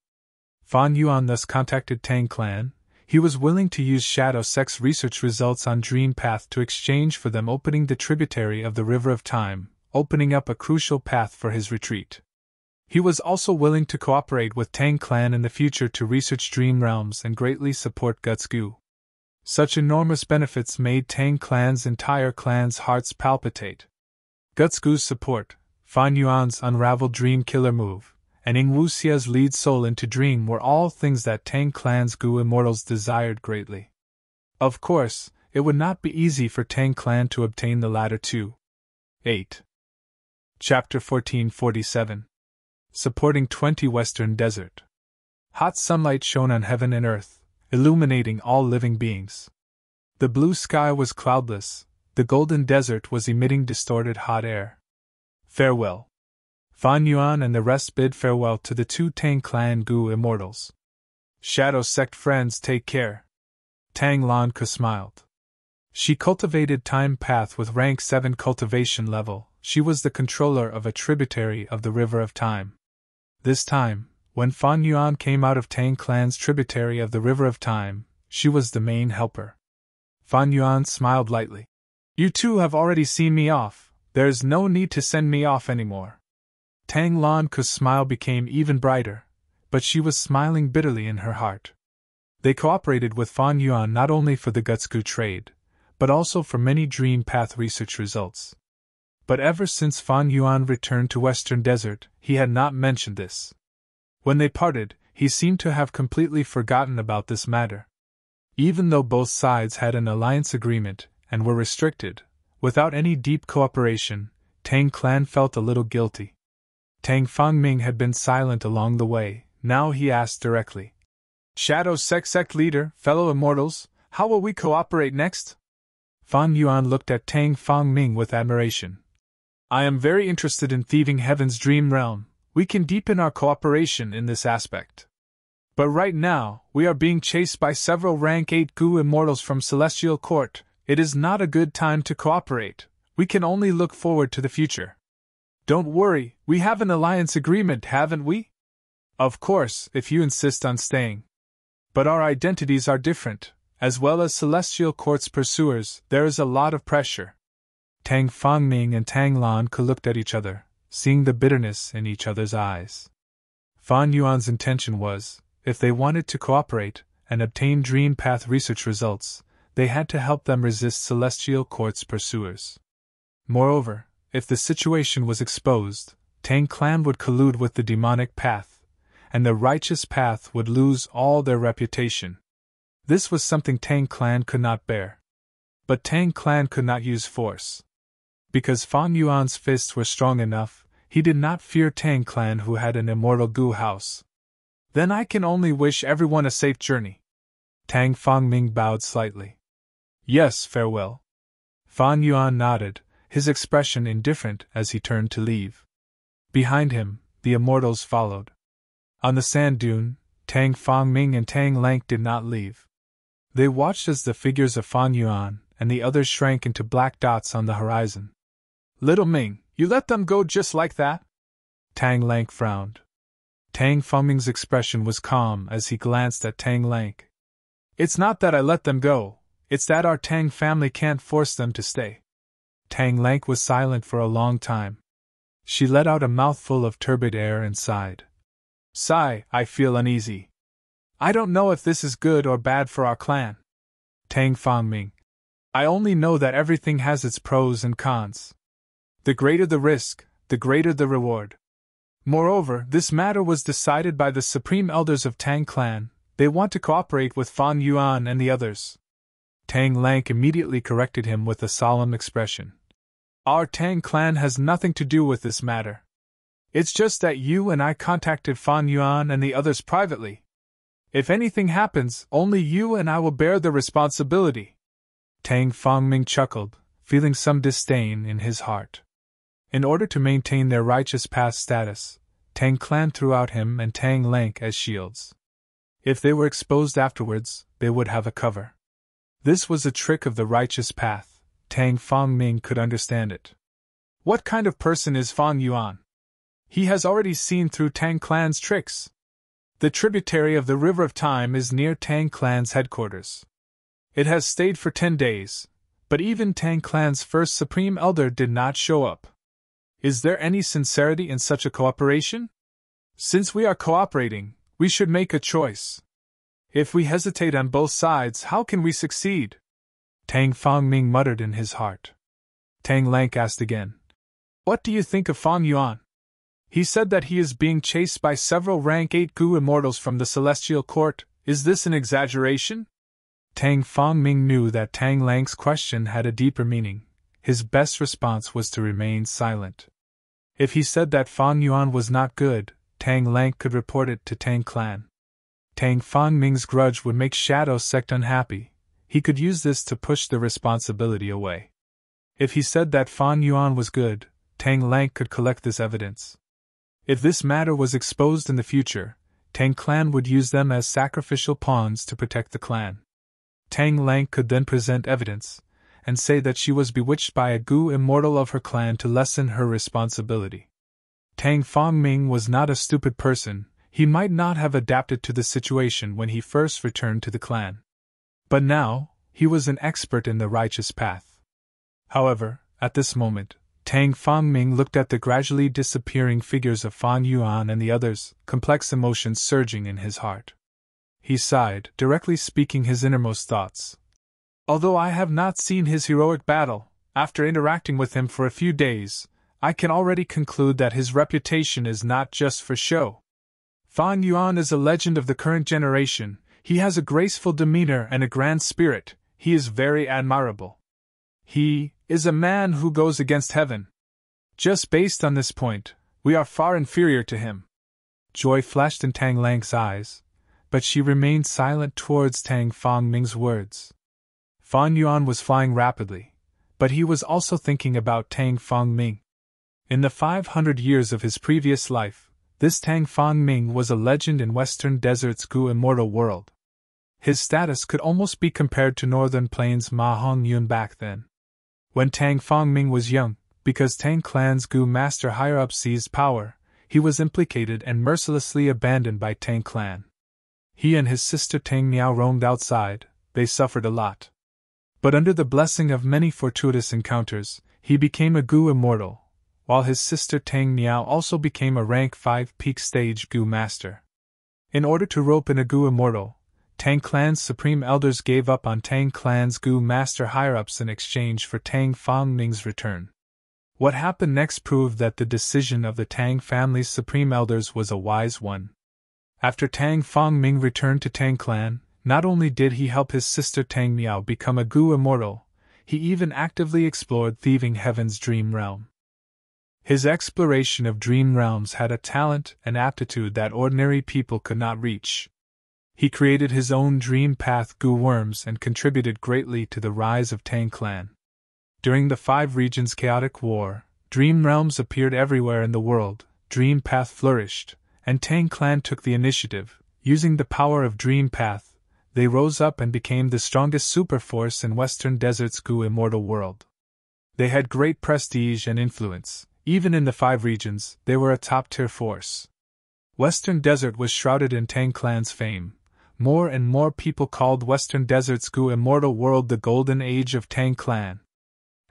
Fan Yuan thus contacted Tang clan. He was willing to use Shadow Sect's research results on Dream Path to exchange for them opening the tributary of the River of Time, opening up a crucial path for his retreat. He was also willing to cooperate with Tang clan in the future to research dream realms and greatly support Guts Gu. Such enormous benefits made Tang clan's entire clan's hearts palpitate. Guts Gu's support, Fan Yuan's unraveled dream killer move, and Ing Wu Xie's lead soul into dream were all things that Tang clan's Gu immortals desired greatly. Of course, it would not be easy for Tang clan to obtain the latter too. 8. Chapter 1447. Supporting 20 Western Desert. Hot sunlight shone on heaven and earth, illuminating all living beings. The blue sky was cloudless, the golden desert was emitting distorted hot air. Farewell. Fan Yuan and the rest bid farewell to the 2 Tang clan Gu immortals. Shadow Sect friends, take care. Tang Lan Ke smiled. She cultivated Time Path with rank 7 cultivation level. She was the controller of a tributary of the River of Time. This time, when Fan Yuan came out of Tang clan's tributary of the River of Time, she was the main helper. Fan Yuan smiled lightly. You 2 have already seen me off, there is no need to send me off anymore. Tang Lan Ke's smile became even brighter, but she was smiling bitterly in her heart. They cooperated with Fan Yuan not only for the Guts Gu trade, but also for many Dream Path research results. But ever since Fan Yuan returned to Western Desert, he had not mentioned this. When they parted, he seemed to have completely forgotten about this matter. Even though both sides had an alliance agreement and were restricted, without any deep cooperation, Tang clan felt a little guilty. Tang Fangming had been silent along the way. Now he asked directly. Shadow Sect leader, fellow immortals, how will we cooperate next? Fan Yuan looked at Tang Fangming with admiration. I am very interested in thieving Heaven's dream realm. We can deepen our cooperation in this aspect. But right now, we are being chased by several rank 8 Gu immortals from Celestial Court. It is not a good time to cooperate. We can only look forward to the future. Don't worry, we have an alliance agreement, haven't we? Of course, if you insist on staying. But our identities are different. As well as Celestial Court's pursuers, there is a lot of pressure. Tang Fangming and Tang Lanke looked at each other, seeing the bitterness in each other's eyes. Fan Yuan's intention was, if they wanted to cooperate and obtain Dream Path research results, they had to help them resist Celestial Court's pursuers. Moreover, if the situation was exposed, Tang Clan would collude with the demonic path, and the righteous path would lose all their reputation. This was something Tang Clan could not bear. But Tang Clan could not use force. Because Fan Yuan's fists were strong enough, he did not fear Tang Clan, who had an immortal goo house. Then I can only wish everyone a safe journey. Tang Fangming bowed slightly. Yes, farewell. Fan Yuan nodded, his expression indifferent as he turned to leave. Behind him, the immortals followed. On the sand dune, Tang Fangming and Tang Lanke did not leave. They watched as the figures of Fan Yuan and the others shrank into black dots on the horizon. Little Ming, you let them go just like that? Tang Lanke frowned. Tang Fangming's expression was calm as he glanced at Tang Lanke. It's not that I let them go, it's that our Tang family can't force them to stay. Tang Lanke was silent for a long time. She let out a mouthful of turbid air and sighed. Sigh, I feel uneasy. I don't know if this is good or bad for our clan. Tang Fangming. I only know that everything has its pros and cons. The greater the risk, the greater the reward. Moreover, this matter was decided by the Supreme Elders of Tang Clan. They want to cooperate with Fan Yuan and the others. Tang Lanke immediately corrected him with a solemn expression. Our Tang Clan has nothing to do with this matter. It's just that you and I contacted Fan Yuan and the others privately. If anything happens, only you and I will bear the responsibility. Tang Fangming chuckled, feeling some disdain in his heart. In order to maintain their righteous path status, Tang Clan threw out him and Tang Lanke as shields. If they were exposed afterwards, they would have a cover. This was a trick of the righteous path. Tang Fangming could understand it. What kind of person is Fan Yuan? He has already seen through Tang Clan's tricks. The tributary of the River of Time is near Tang Clan's headquarters. It has stayed for 10 days, but even Tang Clan's first Supreme Elder did not show up. Is there any sincerity in such a cooperation? Since we are cooperating, we should make a choice. If we hesitate on both sides, how can we succeed? Tang Fangming muttered in his heart. Tang Lanke asked again. What do you think of Fan Yuan? He said that he is being chased by several rank 8 Gu immortals from the Celestial Court. Is this an exaggeration? Tang Fangming knew that Tang Lanke's question had a deeper meaning. His best response was to remain silent. If he said that Fan Yuan was not good, Tang Lanke could report it to Tang Clan. Tang Fangming's grudge would make Shadow Sect unhappy. He could use this to push the responsibility away. If he said that Fan Yuan was good, Tang Lanke could collect this evidence. If this matter was exposed in the future, Tang Clan would use them as sacrificial pawns to protect the clan. Tang Lanke could then present evidence, and say that she was bewitched by a Gu immortal of her clan to lessen her responsibility. Tang Fangming was not a stupid person. He might not have adapted to the situation when he first returned to the clan. But now, he was an expert in the righteous path. However, at this moment, Tang Fangming looked at the gradually disappearing figures of Fan Yuan and the others, complex emotions surging in his heart. He sighed, directly speaking his innermost thoughts. Although I have not seen his heroic battle, after interacting with him for a few days, I can already conclude that his reputation is not just for show. Fan Yuan is a legend of the current generation. He has a graceful demeanor and a grand spirit. He is very admirable. He is a man who goes against heaven. Just based on this point, we are far inferior to him. Joy flashed in Tang Lanke's eyes, but she remained silent towards Tang Fangming's words. Fan Yuan was flying rapidly, but he was also thinking about Tang Fangming. In the 500 years of his previous life, this Tang Fangming was a legend in Western Desert's Gu immortal world. His status could almost be compared to Northern Plains Ma Hongyun back then. When Tang Fongming was young, because Tang Clan's Gu master higher-up seized power, he was implicated and mercilessly abandoned by Tang Clan. He and his sister Tang Miao roamed outside. They suffered a lot. But under the blessing of many fortuitous encounters, he became a Gu immortal, while his sister Tang Miao also became a rank 5 peak stage Gu master. In order to rope in a Gu immortal, Tang Clan's supreme elders gave up on Tang Clan's Gu master higher-ups in exchange for Tang Fongming's return. What happened next proved that the decision of the Tang family's supreme elders was a wise one. After Tang Fongming returned to Tang Clan, not only did he help his sister Tang Miao become a Gu immortal, he even actively explored Thieving Heaven's dream realm. His exploration of dream realms had a talent and aptitude that ordinary people could not reach. He created his own dream path Gu worms and contributed greatly to the rise of Tang Clan. During the 5 regions' chaotic war, dream realms appeared everywhere in the world, dream path flourished, and Tang Clan took the initiative. Using the power of dream path, they rose up and became the strongest superforce in Western Desert's Gu immortal world. They had great prestige and influence. Even in the 5 regions, they were a top-tier force. Western Desert was shrouded in Tang Clan's fame. More and more people called Western Desert's Gu immortal world the Golden Age of Tang Clan.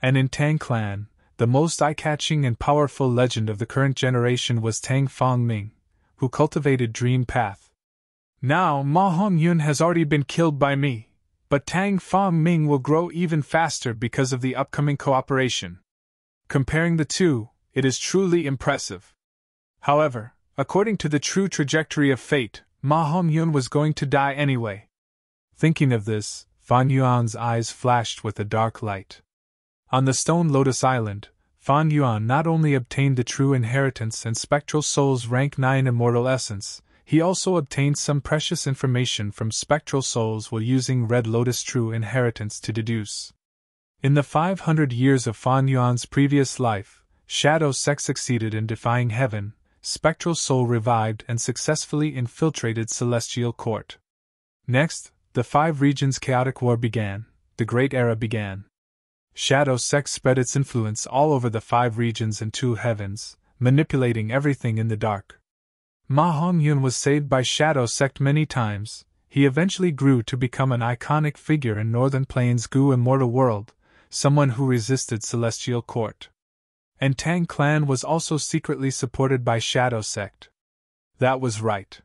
And in Tang Clan, the most eye-catching and powerful legend of the current generation was Tang Fongming, who cultivated Dream Path. Now, Ma Hongyun has already been killed by me, but Tang Fongming will grow even faster because of the upcoming cooperation. Comparing the two, it is truly impressive. However, according to the true trajectory of fate, Ma Hongyun was going to die anyway. Thinking of this, Fan Yuan's eyes flashed with a dark light. On the Stone Lotus Island, Fan Yuan not only obtained the true inheritance and Spectral Soul's rank 9 immortal essence, he also obtained some precious information from Spectral Souls while using Red Lotus True Inheritance to deduce. In the 500 years of Fan Yuan's previous life, Shadow Sect succeeded in defying heaven, Spectral Soul revived and successfully infiltrated Celestial Court. Next, the 5 regions' chaotic war began, the Great Era began. Shadow Sect spread its influence all over the 5 regions and 2 heavens, manipulating everything in the dark. Ma Hongyun was saved by Shadow Sect many times. He eventually grew to become an iconic figure in Northern Plains' Gu immortal world, someone who resisted Celestial Court. And Tang Clan was also secretly supported by Shadow Sect. That was right.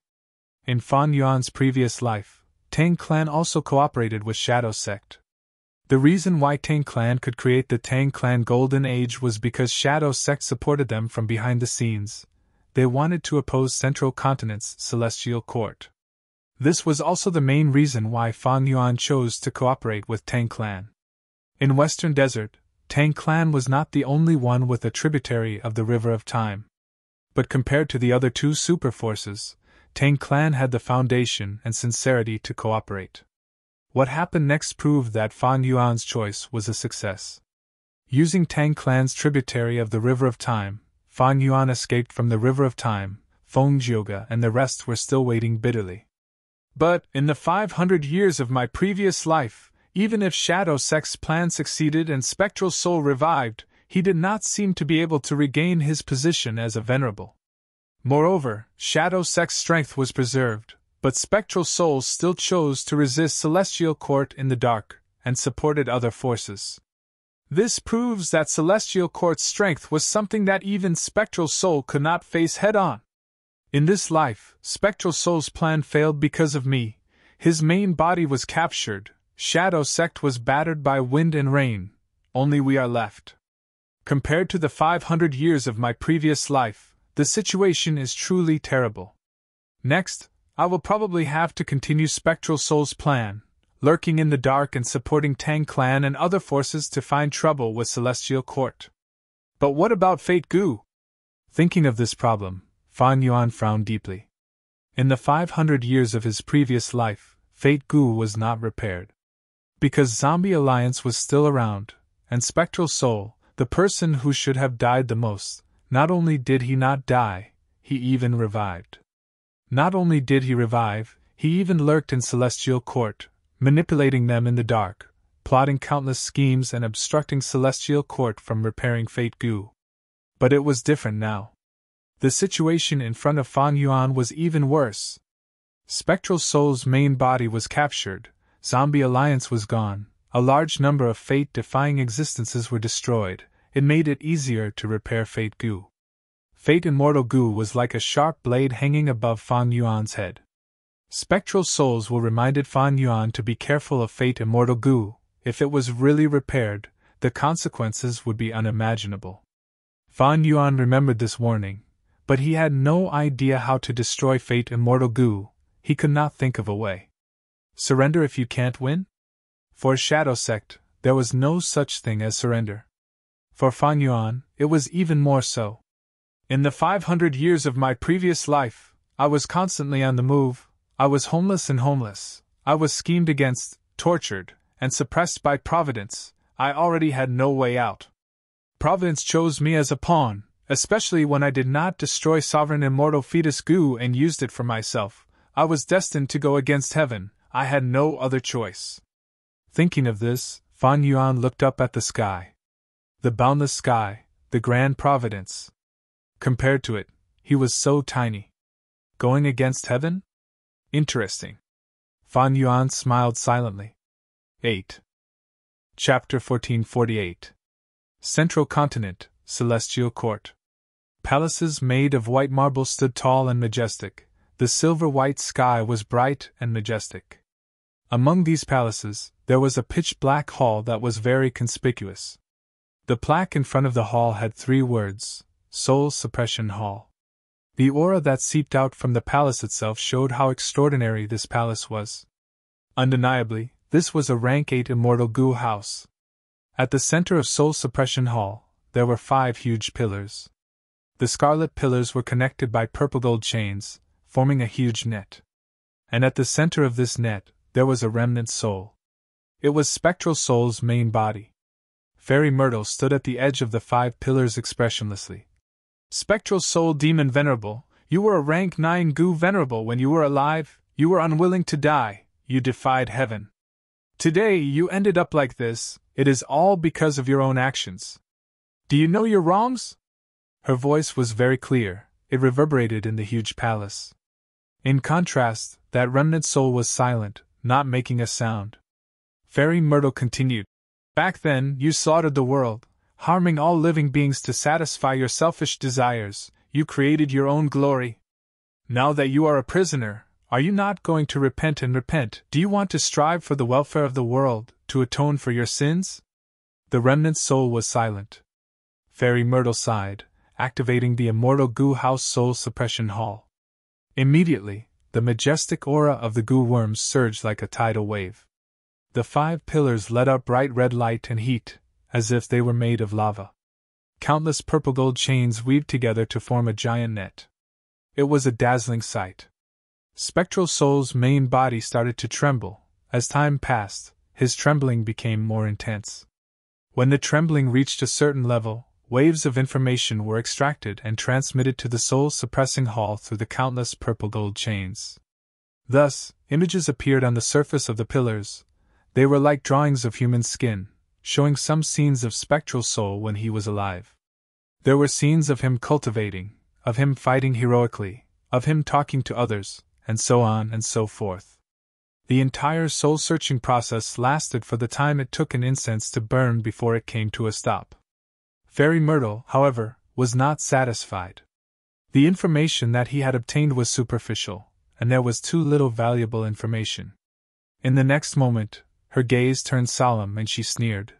In Fan Yuan's previous life, Tang Clan also cooperated with Shadow Sect. The reason why Tang Clan could create the Tang Clan Golden Age was because Shadow Sect supported them from behind the scenes. They wanted to oppose Central Continent's Celestial Court. This was also the main reason why Fan Yuan chose to cooperate with Tang Clan. In Western Desert, Tang Clan was not the only one with a tributary of the River of Time. But compared to the other 2 superforces, Tang Clan had the foundation and sincerity to cooperate. What happened next proved that Fan Yuan's choice was a success. Using Tang Clan's tributary of the River of Time, Fan Yuan escaped from the River of Time. Feng Jioga and the rest were still waiting bitterly. But, in the 500 years of my previous life, even if Shadow Sect's plan succeeded and Spectral Soul revived, he did not seem to be able to regain his position as a venerable. Moreover, Shadow Sect's strength was preserved, but Spectral Soul still chose to resist Celestial Court in the dark, and supported other forces. This proves that Celestial Court's strength was something that even Spectral Soul could not face head-on. In this life, Spectral Soul's plan failed because of me. His main body was captured. Shadow Sect was battered by wind and rain. Only we are left. Compared to the 500 years of my previous life, the situation is truly terrible. Next, I will probably have to continue Spectral Soul's plan, lurking in the dark and supporting Tang Clan and other forces to find trouble with Celestial Court. But what about Fate Gu? Thinking of this problem, Fan Yuan frowned deeply. In the 500 years of his previous life, Fate Gu was not repaired. Because Zombie Alliance was still around, and Spectral Soul, the person who should have died the most, not only did he not die, he even revived. Not only did he revive, He even lurked in Celestial Court, manipulating them in the dark, plotting countless schemes and obstructing Celestial Court from repairing Fate Gu. But it was different now. The situation in front of Fan Yuan was even worse. Spectral Soul's main body was captured, Zombie Alliance was gone, a large number of fate-defying existences were destroyed. It made it easier to repair Fate Gu. Fate Immortal Gu was like a sharp blade hanging above Fan Yuan's head. Spectral souls were reminded Fan Yuan to be careful of Fate Immortal Gu. If it was really repaired, the consequences would be unimaginable. Fan Yuan remembered this warning, but he had no idea how to destroy Fate Immortal Gu. He could not think of a way. Surrender if you can't win? For Shadow Sect, there was no such thing as surrender. For Fan Yuan, it was even more so. In the 500 years of my previous life, I was constantly on the move. I was homeless and homeless. I was schemed against, tortured, and suppressed by Providence. I already had no way out. Providence chose me as a pawn, especially when I did not destroy Sovereign Immortal Fetus Gu and used it for myself. I was destined to go against heaven. I had no other choice. Thinking of this, Fan Yuan looked up at the sky. The boundless sky, the grand Providence. Compared to it, he was so tiny. Going against heaven? Interesting. Fan Yuan smiled silently. 8. Chapter 1448. Central Continent, Celestial Court. Palaces made of white marble stood tall and majestic. The silver-white sky was bright and majestic. Among these palaces, there was a pitch-black hall that was very conspicuous. The plaque in front of the hall had 3 words, Soul Suppression Hall. The aura that seeped out from the palace itself showed how extraordinary this palace was. Undeniably, this was a rank 8 Immortal Gu house. At the center of Soul Suppression Hall, there were 5 huge pillars. The scarlet pillars were connected by purple gold chains, forming a huge net. And at the center of this net, there was a remnant soul. It was Spectral Soul's main body. Fairy Myrtle stood at the edge of the 5 pillars expressionlessly. Spectral Soul Demon Venerable, you were a rank 9 Gu Venerable when you were alive, you were unwilling to die, you defied heaven. Today you ended up like this, it is all because of your own actions. Do you know your wrongs? Her voice was very clear, it reverberated in the huge palace. In contrast, that remnant soul was silent, not making a sound. Fairy Myrtle continued. Back then, you slaughtered the world, harming all living beings to satisfy your selfish desires, you created your own glory. Now that you are a prisoner, are you not going to repent and repent? Do you want to strive for the welfare of the world, to atone for your sins? The remnant soul was silent. Fairy Myrtle sighed, activating the Immortal Gu House Soul Suppression Hall. Immediately, the majestic aura of the Gu worms surged like a tidal wave. The 5 pillars let out bright red light and heat, as if they were made of lava. Countless purple gold chains weaved together to form a giant net. It was a dazzling sight. Spectral Soul's main body started to tremble. As time passed, his trembling became more intense. When the trembling reached a certain level, waves of information were extracted and transmitted to the soul-suppressing hall through the countless purple gold chains. Thus, images appeared on the surface of the pillars. They were like drawings of human skin, showing some scenes of Spectral Soul when he was alive. There were scenes of him cultivating, of him fighting heroically, of him talking to others, and so on and so forth. The entire soul-searching process lasted for the time it took an incense to burn before it came to a stop. Fairy Myrtle, however, was not satisfied. The information that he had obtained was superficial, and there was too little valuable information. In the next moment, her gaze turned solemn and she sneered.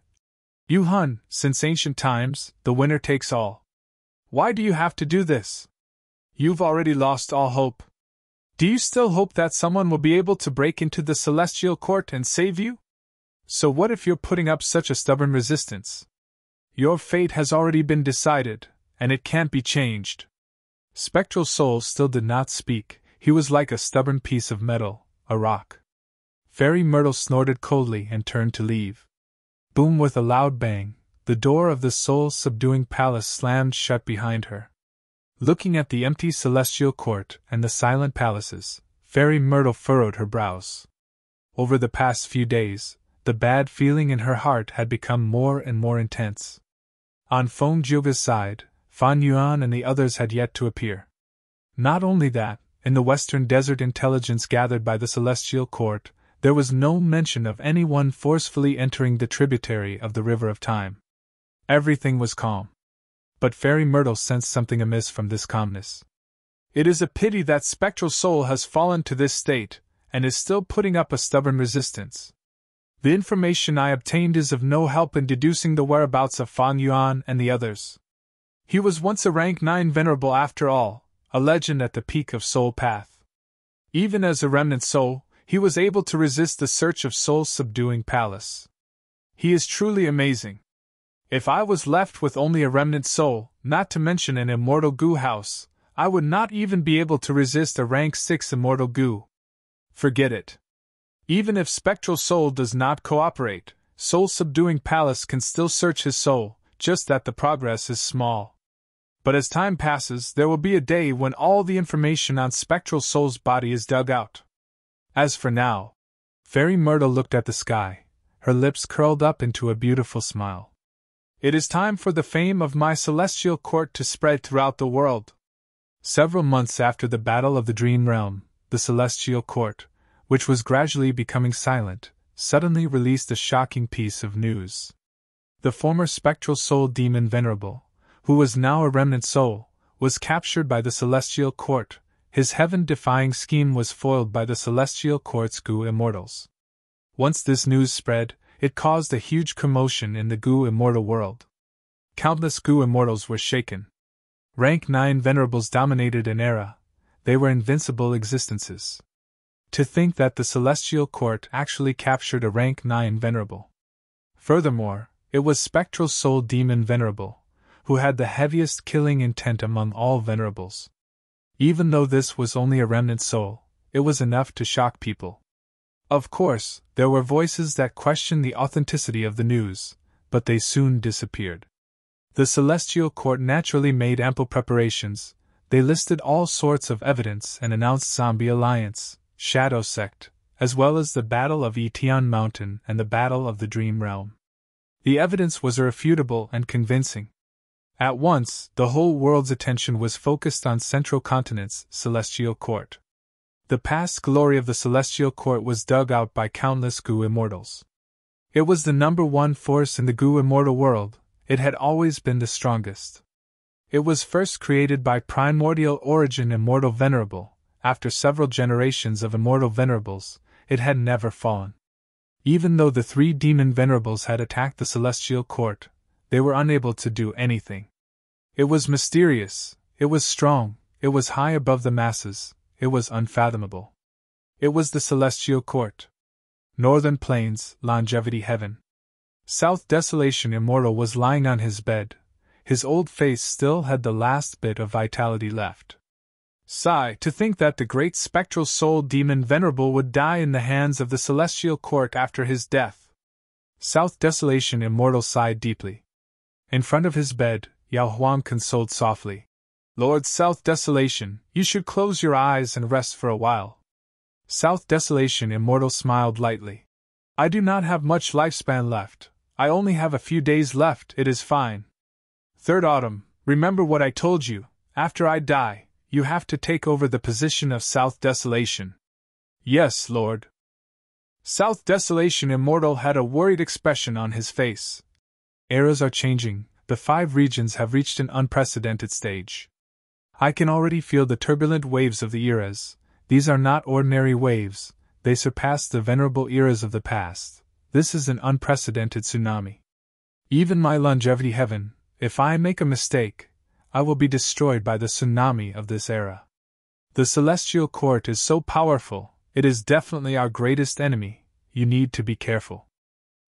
You Hun, since ancient times, the winner takes all. Why do you have to do this? You've already lost all hope. Do you still hope that someone will be able to break into the Celestial Court and save you? So what if you're putting up such a stubborn resistance? Your fate has already been decided, and it can't be changed. Spectral Soul still did not speak, he was like a stubborn piece of metal, a rock. Fairy Myrtle snorted coldly and turned to leave. Boom! With a loud bang, the door of the soul-subduing palace slammed shut behind her. Looking at the empty celestial court and the silent palaces, Fairy Myrtle furrowed her brows. Over the past few days, the bad feeling in her heart had become more and more intense. On Feng Jiuge's side, Fan Yuan and the others had yet to appear. Not only that, in the Western Desert intelligence gathered by the Celestial Court, there was no mention of anyone forcefully entering the tributary of the River of Time. Everything was calm. But Fairy Myrtle sensed something amiss from this calmness. It is a pity that Spectral Soul has fallen to this state, and is still putting up a stubborn resistance. The information I obtained is of no help in deducing the whereabouts of Fan Yuan and the others. He was once a rank 9 venerable after all, a legend at the peak of Soul Path. Even as a remnant soul, he was able to resist the search of Soul's subduing palace. He is truly amazing. If I was left with only a remnant soul, not to mention an immortal goo house, I would not even be able to resist a rank 6 immortal goo. Forget it. Even if Spectral Soul does not cooperate, Soul's subduing palace can still search his soul, just that the progress is small. But as time passes, there will be a day when all the information on Spectral Soul's body is dug out. As for now, Fairy Myrtle looked at the sky, her lips curled up into a beautiful smile. It is time for the fame of my celestial court to spread throughout the world. Several months after the Battle of the Dream Realm, the Celestial Court, which was gradually becoming silent, suddenly released a shocking piece of news. The former Spectral Soul Demon Venerable, who was now a remnant soul, was captured by the Celestial Court. His heaven-defying scheme was foiled by the Celestial Court's Goo Immortals. Once this news spread, it caused a huge commotion in the Goo Immortal world. Countless Goo Immortals were shaken. Rank 9 venerables dominated an era. They were invincible existences. To think that the Celestial Court actually captured a rank 9 venerable. Furthermore, it was Spectral Soul Demon Venerable, who had the heaviest killing intent among all venerables. Even though this was only a remnant soul, it was enough to shock people. Of course, there were voices that questioned the authenticity of the news, but they soon disappeared. The Celestial Court naturally made ample preparations. They listed all sorts of evidence and announced Zombie Alliance, Shadow Sect, as well as the Battle of Etian Mountain and the Battle of the Dream Realm. The evidence was irrefutable and convincing. At once, the whole world's attention was focused on Central Continent's Celestial Court. The past glory of the Celestial Court was dug out by countless Goo Immortals. It was the number one force in the Goo Immortal world. It had always been the strongest. It was first created by primordial origin Immortal Venerable. After several generations of Immortal Venerables, it had never fallen. Even though the 3 Demon Venerables had attacked the Celestial Court, they were unable to do anything. It was mysterious, it was strong, it was high above the masses, it was unfathomable. It was the Celestial Court. Northern Plains, Longevity Heaven. South Desolation Immortal was lying on his bed. His old face still had the last bit of vitality left. Sigh, to think that the great Spectral Soul Demon Venerable would die in the hands of the Celestial Court after his death. South Desolation Immortal sighed deeply. In front of his bed, Yao Huang consoled softly. Lord South Desolation, you should close your eyes and rest for a while. South Desolation Immortal smiled lightly. I do not have much lifespan left. I only have a few days left, it is fine. Third Autumn, remember what I told you. After I die, you have to take over the position of South Desolation. Yes, Lord. South Desolation Immortal had a worried expression on his face. Eras are changing, the 5 regions have reached an unprecedented stage. I can already feel the turbulent waves of the eras. These are not ordinary waves, they surpass the venerable eras of the past. This is an unprecedented tsunami. Even my longevity heaven, if I make a mistake, I will be destroyed by the tsunami of this era. The Celestial Court is so powerful, it is definitely our greatest enemy. You need to be careful.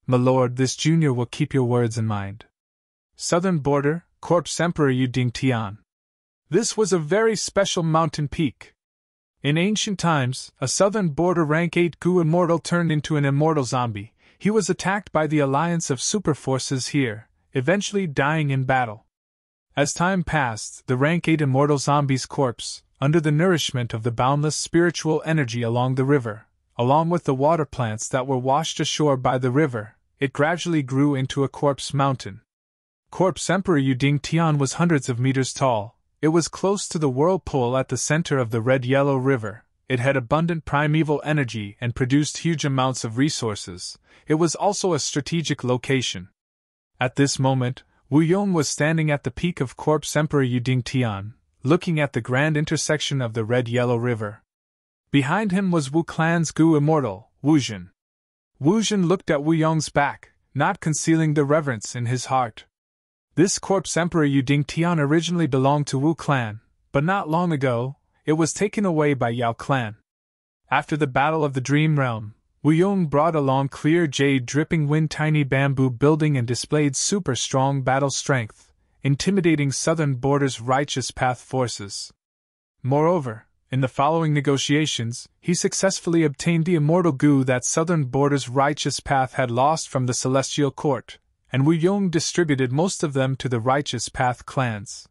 My lord, this junior will keep your words in mind. Southern Border, Corpse Emperor Yuding Tian. This was a very special mountain peak. In ancient times, a Southern Border rank 8 Goo Immortal turned into an immortal zombie. He was attacked by the alliance of super forces here, eventually dying in battle. As time passed, the rank 8 immortal zombie's corpse, under the nourishment of the boundless spiritual energy along the river, along with the water plants that were washed ashore by the river, it gradually grew into a corpse mountain. Corpse Emperor Yuding Tian was hundreds of meters tall. It was close to the whirlpool at the center of the red-yellow river. It had abundant primeval energy and produced huge amounts of resources. It was also a strategic location. At this moment, Wu Yong was standing at the peak of Corpse Emperor Yuding Tian, looking at the grand intersection of the red-yellow river. Behind him was Wu Clan's Gu Immortal, Wu Jin. Wu Jin looked at Wu Yong's back, not concealing the reverence in his heart. This Corpse Emperor Yuding Tian originally belonged to Wu Clan, but not long ago, it was taken away by Yao Clan. After the Battle of the Dream Realm, Wu Yong brought along clear jade dripping wind tiny bamboo building and displayed super strong battle strength, intimidating Southern Border's Righteous Path forces. Moreover, in the following negotiations, he successfully obtained the immortal Gu that Southern Border's Righteous Path had lost from the Celestial Court, and Wu Yong distributed most of them to the Righteous Path clans.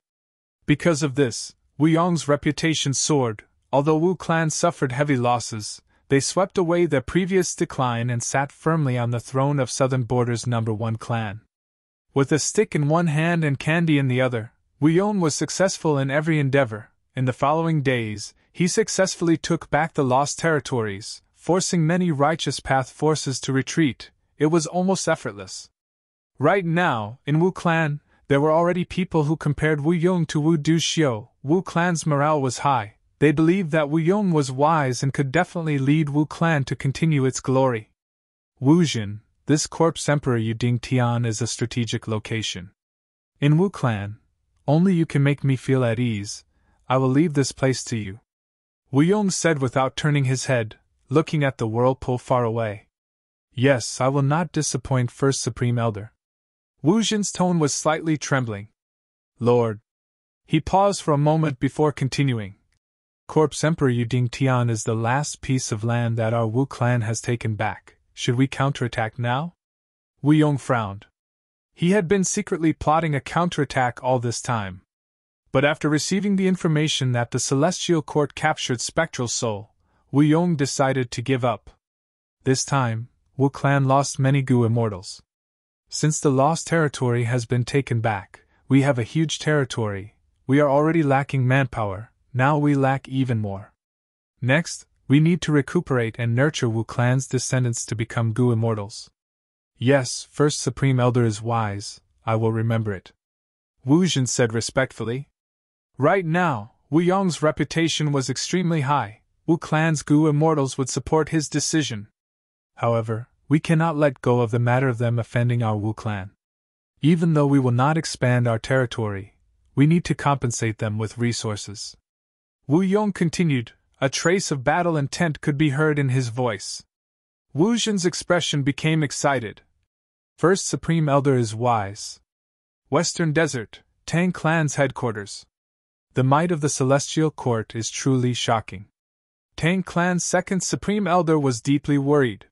Because of this, Wu Yong's reputation soared. Although Wu Clan suffered heavy losses, they swept away their previous decline and sat firmly on the throne of Southern Border's #1 clan. With a stick in one hand and candy in the other, Wu Yong was successful in every endeavor. In the following days, he successfully took back the lost territories, forcing many Righteous Path forces to retreat. It was almost effortless. Right now, in Wu Clan, there were already people who compared Wu Yong to Wu Duxiu. Wu Clan's morale was high. They believed that Wu Yong was wise and could definitely lead Wu Clan to continue its glory. Wu Jin, this Corpse Emperor Yuding Tian is a strategic location. In Wu Clan, only you can make me feel at ease. I will leave this place to you. Wu Yong said without turning his head, looking at the whirlpool far away. Yes, I will not disappoint First Supreme Elder. Wu Jin's tone was slightly trembling. Lord. He paused for a moment before continuing. Corpse Emperor Yuding Tian is the last piece of land that our Wu clan has taken back. Should we counterattack now? Wu Yong frowned. He had been secretly plotting a counterattack all this time. But after receiving the information that the Celestial Court captured Spectral Soul, Wu Yong decided to give up. This time, Wu clan lost many Gu Immortals. Since the lost territory has been taken back, we have a huge territory. We are already lacking manpower, now we lack even more. Next, we need to recuperate and nurture Wu clan's descendants to become Gu Immortals. Yes, First Supreme Elder is wise, I will remember it. Wu Jin said respectfully. Right now, Wu Yong's reputation was extremely high. Wu clan's Gu Immortals would support his decision. However, we cannot let go of the matter of them offending our Wu clan. Even though we will not expand our territory, we need to compensate them with resources. Wu Yong continued, a trace of battle intent could be heard in his voice. Wu Jin's expression became excited. First Supreme Elder is wise. Western Desert, Tang Clan's headquarters. The might of the Celestial Court is truly shocking. Tang Clan's second Supreme Elder was deeply worried.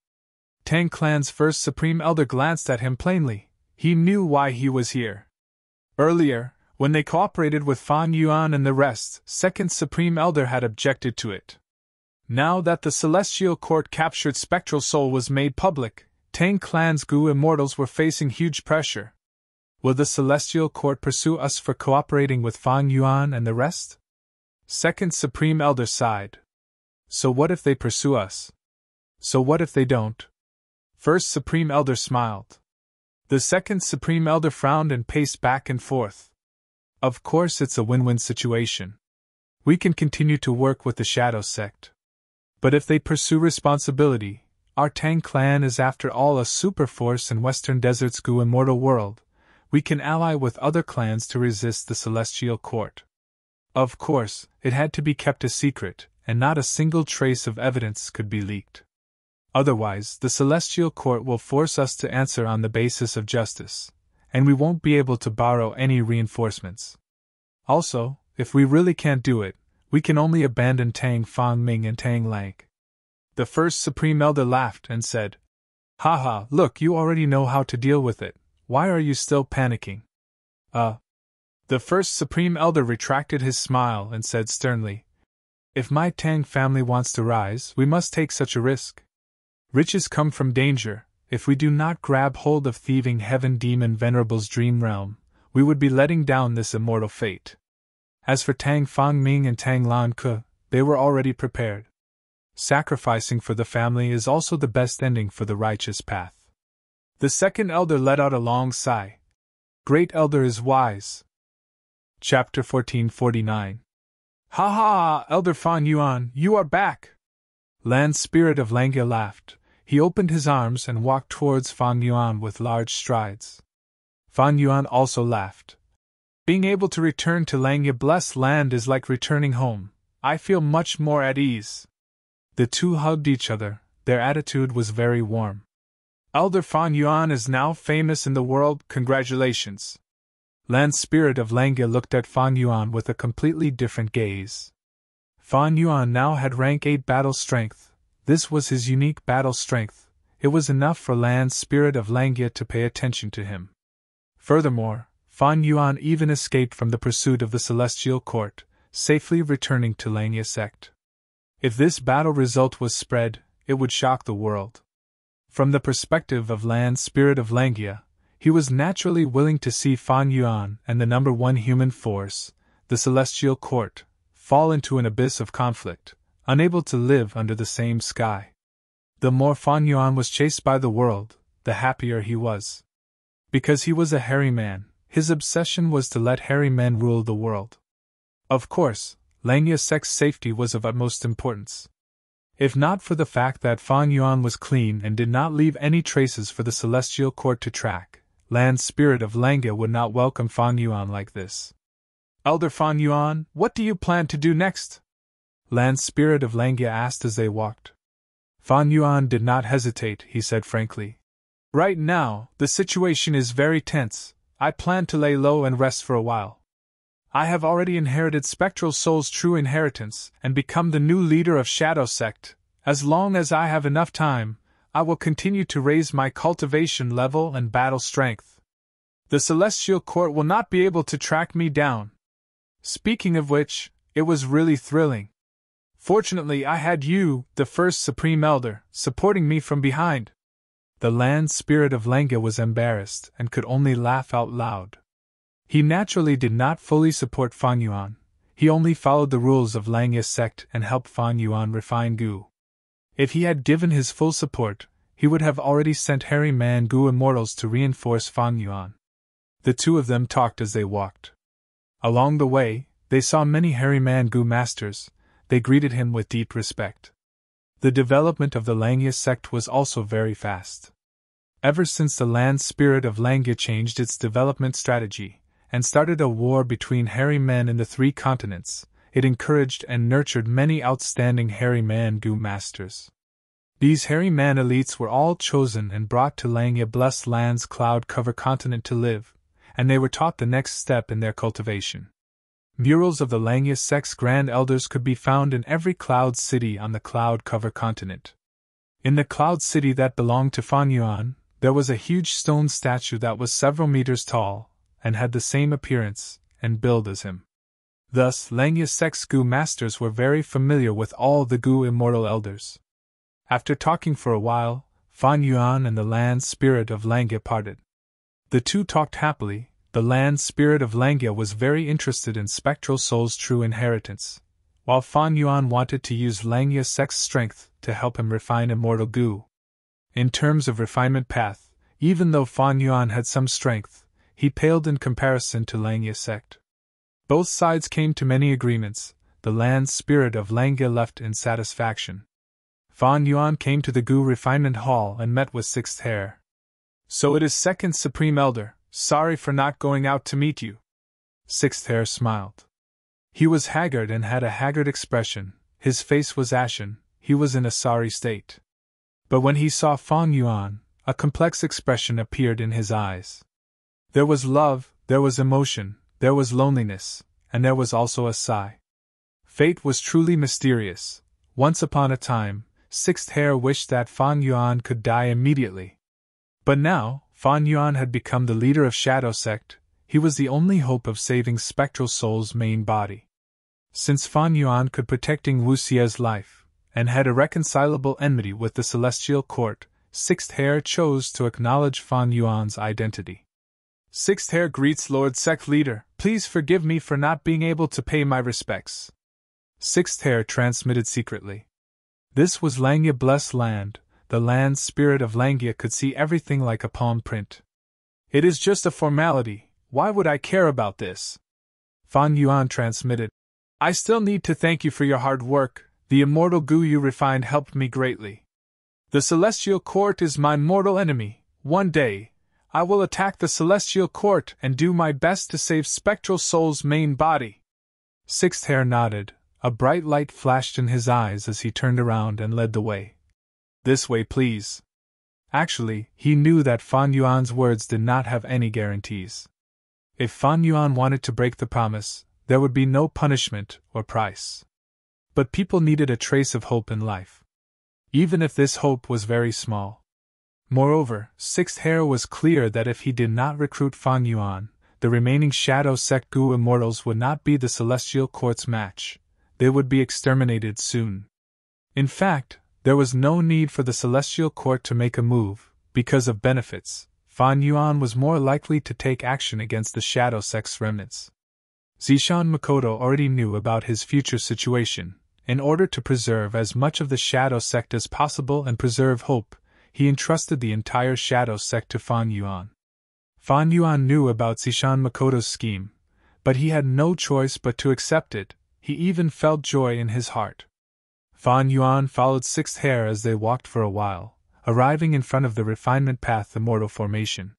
Tang Clan's first Supreme Elder glanced at him plainly. He knew why he was here. Earlier, when they cooperated with Fan Yuan and the rest, Second Supreme Elder had objected to it. Now that the Celestial Court captured Spectral Soul was made public, Tang Clan's Gu Immortals were facing huge pressure. Will the Celestial Court pursue us for cooperating with Fan Yuan and the rest? Second Supreme Elder sighed. So what if they pursue us? So what if they don't? First Supreme Elder smiled. The Second Supreme Elder frowned and paced back and forth. Of course it's a win-win situation. We can continue to work with the Shadow Sect. But if they pursue responsibility, our Tang clan is after all a superforce in Western Desert's Gu Immortal world. We can ally with other clans to resist the Celestial Court. Of course, it had to be kept a secret, and not a single trace of evidence could be leaked. Otherwise, the Celestial Court will force us to answer on the basis of justice, and we won't be able to borrow any reinforcements. Also, if we really can't do it, we can only abandon Tang Fangming and Tang Lang. The First Supreme Elder laughed and said, Haha, look, you already know how to deal with it. Why are you still panicking? The First Supreme Elder retracted his smile and said sternly, If my Tang family wants to rise, we must take such a risk. Riches come from danger. If we do not grab hold of thieving heaven demon Venerable's dream realm, we would be letting down this immortal fate. As for Tang Fangming and Tang Lan Ke, they were already prepared. Sacrificing for the family is also the best ending for the righteous path. The second elder let out a long sigh. Great elder is wise. Chapter 1449. Ha ha, Elder Fan Yuan, you are back! Land Spirit of Langya laughed. He opened his arms and walked towards Fan Yuan with large strides. Fan Yuan also laughed. Being able to return to Langya blessed land is like returning home. I feel much more at ease. The two hugged each other. Their attitude was very warm. Elder Fan Yuan is now famous in the world. Congratulations. Land Spirit of Langya looked at Fan Yuan with a completely different gaze. Fan Yuan now had rank 8 battle strength. This was his unique battle strength. It was enough for Land Spirit of Langya to pay attention to him. Furthermore, Fan Yuan even escaped from the pursuit of the Celestial Court, safely returning to Langya sect. If this battle result was spread, it would shock the world. From the perspective of Land Spirit of Langya, he was naturally willing to see Fan Yuan and the number 1 human force, the Celestial Court, fall into an abyss of conflict, unable to live under the same sky. The more Fan Yuan was chased by the world, the happier he was. Because he was a hairy man, his obsession was to let hairy men rule the world. Of course, Langya sect's safety was of utmost importance. If not for the fact that Fan Yuan was clean and did not leave any traces for the Celestial Court to track, Land Spirit of Langya would not welcome Fan Yuan like this. Elder Fan Yuan, what do you plan to do next? Land Spirit of Langya asked as they walked. Fan Yuan did not hesitate, he said frankly. Right now, the situation is very tense. I plan to lay low and rest for a while. I have already inherited Spectral Soul's true inheritance and become the new leader of Shadow Sect. As long as I have enough time, I will continue to raise my cultivation level and battle strength. The Celestial Court will not be able to track me down. Speaking of which, it was really thrilling. Fortunately, I had you, the first Supreme Elder, supporting me from behind. The Land Spirit of Langya was embarrassed and could only laugh out loud. He naturally did not fully support Fan Yuan. He only followed the rules of Langya sect and helped Fan Yuan refine Gu. If he had given his full support, he would have already sent hairy man Gu immortals to reinforce Fan Yuan. The two of them talked as they walked. Along the way, they saw many hairy man Gu masters. They greeted him with deep respect. The development of the Langya sect was also very fast. Ever since the Land Spirit of Langya changed its development strategy and started a war between hairy men in the 3 continents, it encouraged and nurtured many outstanding hairy man Gu masters. These hairy man elites were all chosen and brought to Langya blessed land's cloud cover continent to live, and they were taught the next step in their cultivation. Murals of the Langya sect's grand elders could be found in every cloud city on the cloud cover continent. In the cloud city that belonged to Fan Yuan, there was a huge stone statue that was several meters tall, and had the same appearance and build as him. Thus, Langya sect's Gu masters were very familiar with all the Gu immortal elders. After talking for a while, Fan Yuan and the Land Spirit of Langya parted. The two talked happily. The Land Spirit of Langya was very interested in Spectral Soul's true inheritance, while Fan Yuan wanted to use Langya sect's strength to help him refine immortal Gu. In terms of refinement path, even though Fan Yuan had some strength, he paled in comparison to Langya sect. Both sides came to many agreements. The Land Spirit of Langya left in satisfaction. Fan Yuan came to the Gu Refinement Hall and met with Sixth Hair. So it is Second Supreme Elder. Sorry for not going out to meet you. Sixth Hair smiled. He was haggard and had a haggard expression. His face was ashen. He was in a sorry state. But when he saw Fan Yuan, a complex expression appeared in his eyes. There was love, there was emotion, there was loneliness, and there was also a sigh. Fate was truly mysterious. Once upon a time, Sixth Hair wished that Fan Yuan could die immediately. But now, Fan Yuan had become the leader of Shadow Sect. He was the only hope of saving Spectral Soul's main body. Since Fan Yuan could protecting Wu Xie's life, and had irreconcilable enmity with the Celestial Court, Sixth Heir chose to acknowledge Fan Yuan's identity. Sixth Heir greets Lord Sect Leader, please forgive me for not being able to pay my respects. Sixth Heir transmitted secretly. This was Langya Blessed Land, the land spirit of Langya could see everything like a palm print. It is just a formality, why would I care about this? Fan Yuan transmitted. I still need to thank you for your hard work, the immortal goo you refined helped me greatly. The Celestial Court is my mortal enemy, one day, I will attack the Celestial Court and do my best to save Spectral Soul's main body. Sixth Heir nodded, a bright light flashed in his eyes as he turned around and led the way. This way, please. Actually, he knew that Fan Yuan's words did not have any guarantees. If Fan Yuan wanted to break the promise, there would be no punishment or price. But people needed a trace of hope in life. Even if this hope was very small. Moreover, Sixth Heir was clear that if he did not recruit Fan Yuan, the remaining Shadow Sect Gu Immortals would not be the Celestial Court's match. They would be exterminated soon. In fact, there was no need for the Celestial Court to make a move, because of benefits. Fan Yuan was more likely to take action against the Shadow Sect's remnants. Zishan Makoto already knew about his future situation. In order to preserve as much of the Shadow Sect as possible and preserve hope, he entrusted the entire Shadow Sect to Fan Yuan. Fan Yuan knew about Zishan Makoto's scheme, but he had no choice but to accept it. He even felt joy in his heart. Fan Yuan followed Sixth Heir as they walked for a while, arriving in front of the Refinement Path Immortal Formation.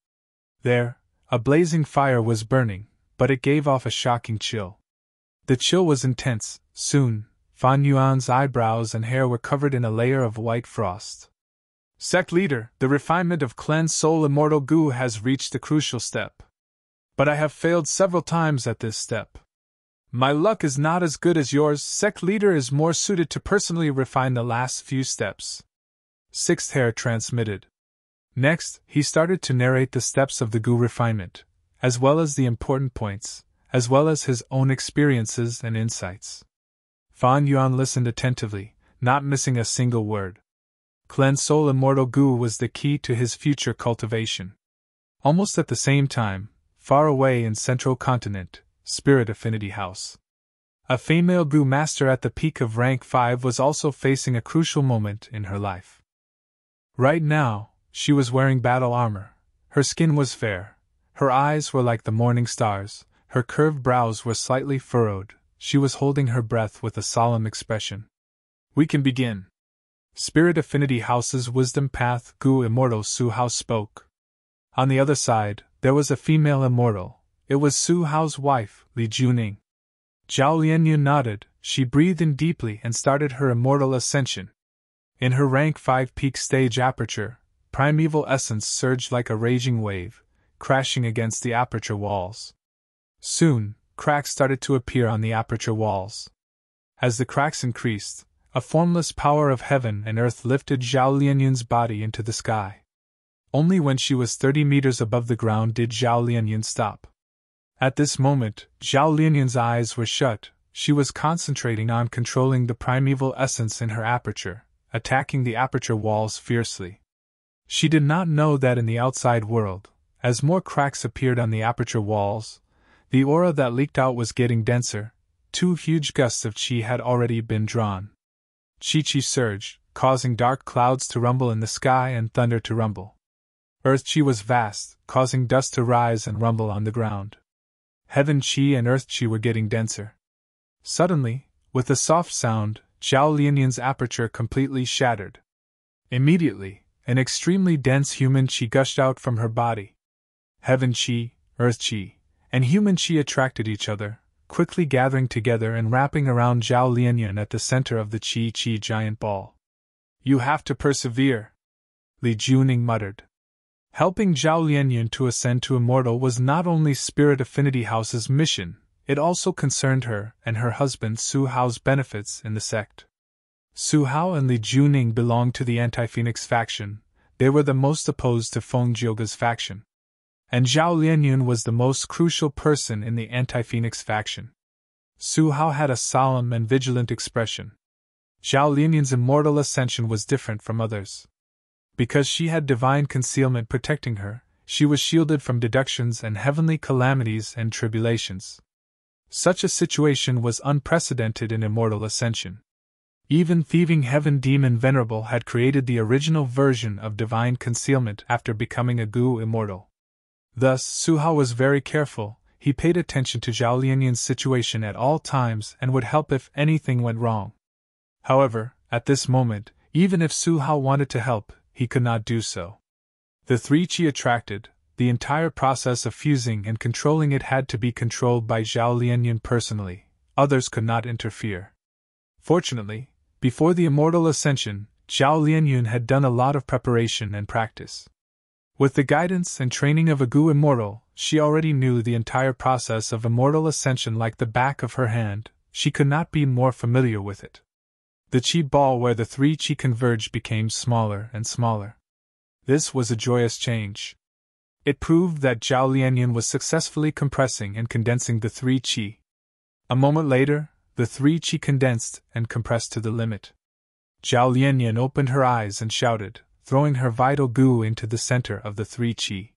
There, a blazing fire was burning, but it gave off a shocking chill. The chill was intense. Soon, Fan Yuan's eyebrows and hair were covered in a layer of white frost. Sect Leader, the refinement of Cleansed Soul Immortal Gu has reached a crucial step. But I have failed several times at this step. My luck is not as good as yours. Sect Leader is more suited to personally refine the last few steps. Sixth Heir transmitted. Next, he started to narrate the steps of the Gu refinement, as well as the important points, as well as his own experiences and insights. Fan Yuan listened attentively, not missing a single word. Cleansed Soul Immortal Gu was the key to his future cultivation. Almost at the same time, far away in Central Continent, Spirit Affinity House. A female Gu master at the peak of rank 5 was also facing a crucial moment in her life. Right now, she was wearing battle armor. Her skin was fair. Her eyes were like the morning stars. Her curved brows were slightly furrowed. She was holding her breath with a solemn expression. We can begin. Spirit Affinity House's Wisdom Path Gu Immortal Su Hao spoke. On the other side, there was a female immortal. It was Su Hao's wife, Li Juning. Zhao Lianyu nodded. She breathed in deeply and started her immortal ascension. In her rank 5 peak stage aperture, primeval essence surged like a raging wave, crashing against the aperture walls. Soon, cracks started to appear on the aperture walls. As the cracks increased, a formless power of heaven and earth lifted Zhao Lianyun's body into the sky. Only when she was 30 meters above the ground did Zhao Lianyun stop. At this moment, Zhao Lianyun's eyes were shut. She was concentrating on controlling the primeval essence in her aperture, attacking the aperture walls fiercely. She did not know that in the outside world, as more cracks appeared on the aperture walls, the aura that leaked out was getting denser. 2 huge gusts of qi had already been drawn. Qi surged, causing dark clouds to rumble in the sky and thunder to rumble. Earth qi was vast, causing dust to rise and rumble on the ground. Heaven qi and earth qi were getting denser. Suddenly, with a soft sound, Zhao Lianyun's aperture completely shattered. Immediately, an extremely dense human qi gushed out from her body. Heaven qi, earth qi, and human qi attracted each other, quickly gathering together and wrapping around Zhao Lianyun at the center of the qi giant ball. You have to persevere, Li Juning muttered. Helping Zhao Lianyun to ascend to immortal was not only Spirit Affinity House's mission, it also concerned her and her husband Su Hao's benefits in the sect. Su Hao and Li Juning belonged to the Anti-Phoenix faction. They were the most opposed to Feng Jioge's faction. And Zhao Lianyun was the most crucial person in the Anti-Phoenix faction. Su Hao had a solemn and vigilant expression. Zhao Lianyan's immortal ascension was different from others. Because she had divine concealment protecting her, she was shielded from deductions and heavenly calamities and tribulations. Such a situation was unprecedented in immortal ascension. Even thieving heaven demon Venerable had created the original version of divine concealment after becoming a Gu immortal. Thus, Su Hao was very careful. He paid attention to Zhao Lianyan's situation at all times and would help if anything went wrong. However, at this moment, even if Su Hao wanted to help, he could not do so. The three qi attracted, the entire process of fusing and controlling it had to be controlled by Zhao Lianyan personally. Others could not interfere. Fortunately, before the immortal ascension, Zhao Lianyan had done a lot of preparation and practice. With the guidance and training of a Gu immortal, she already knew the entire process of immortal ascension like the back of her hand. She could not be more familiar with it. The qi ball where the three qi converged became smaller and smaller. This was a joyous change. It proved that Zhao Lianyan was successfully compressing and condensing the three qi. A moment later, the three qi condensed and compressed to the limit. Zhao Lianyan opened her eyes and shouted, throwing her vital Gu into the center of the three qi.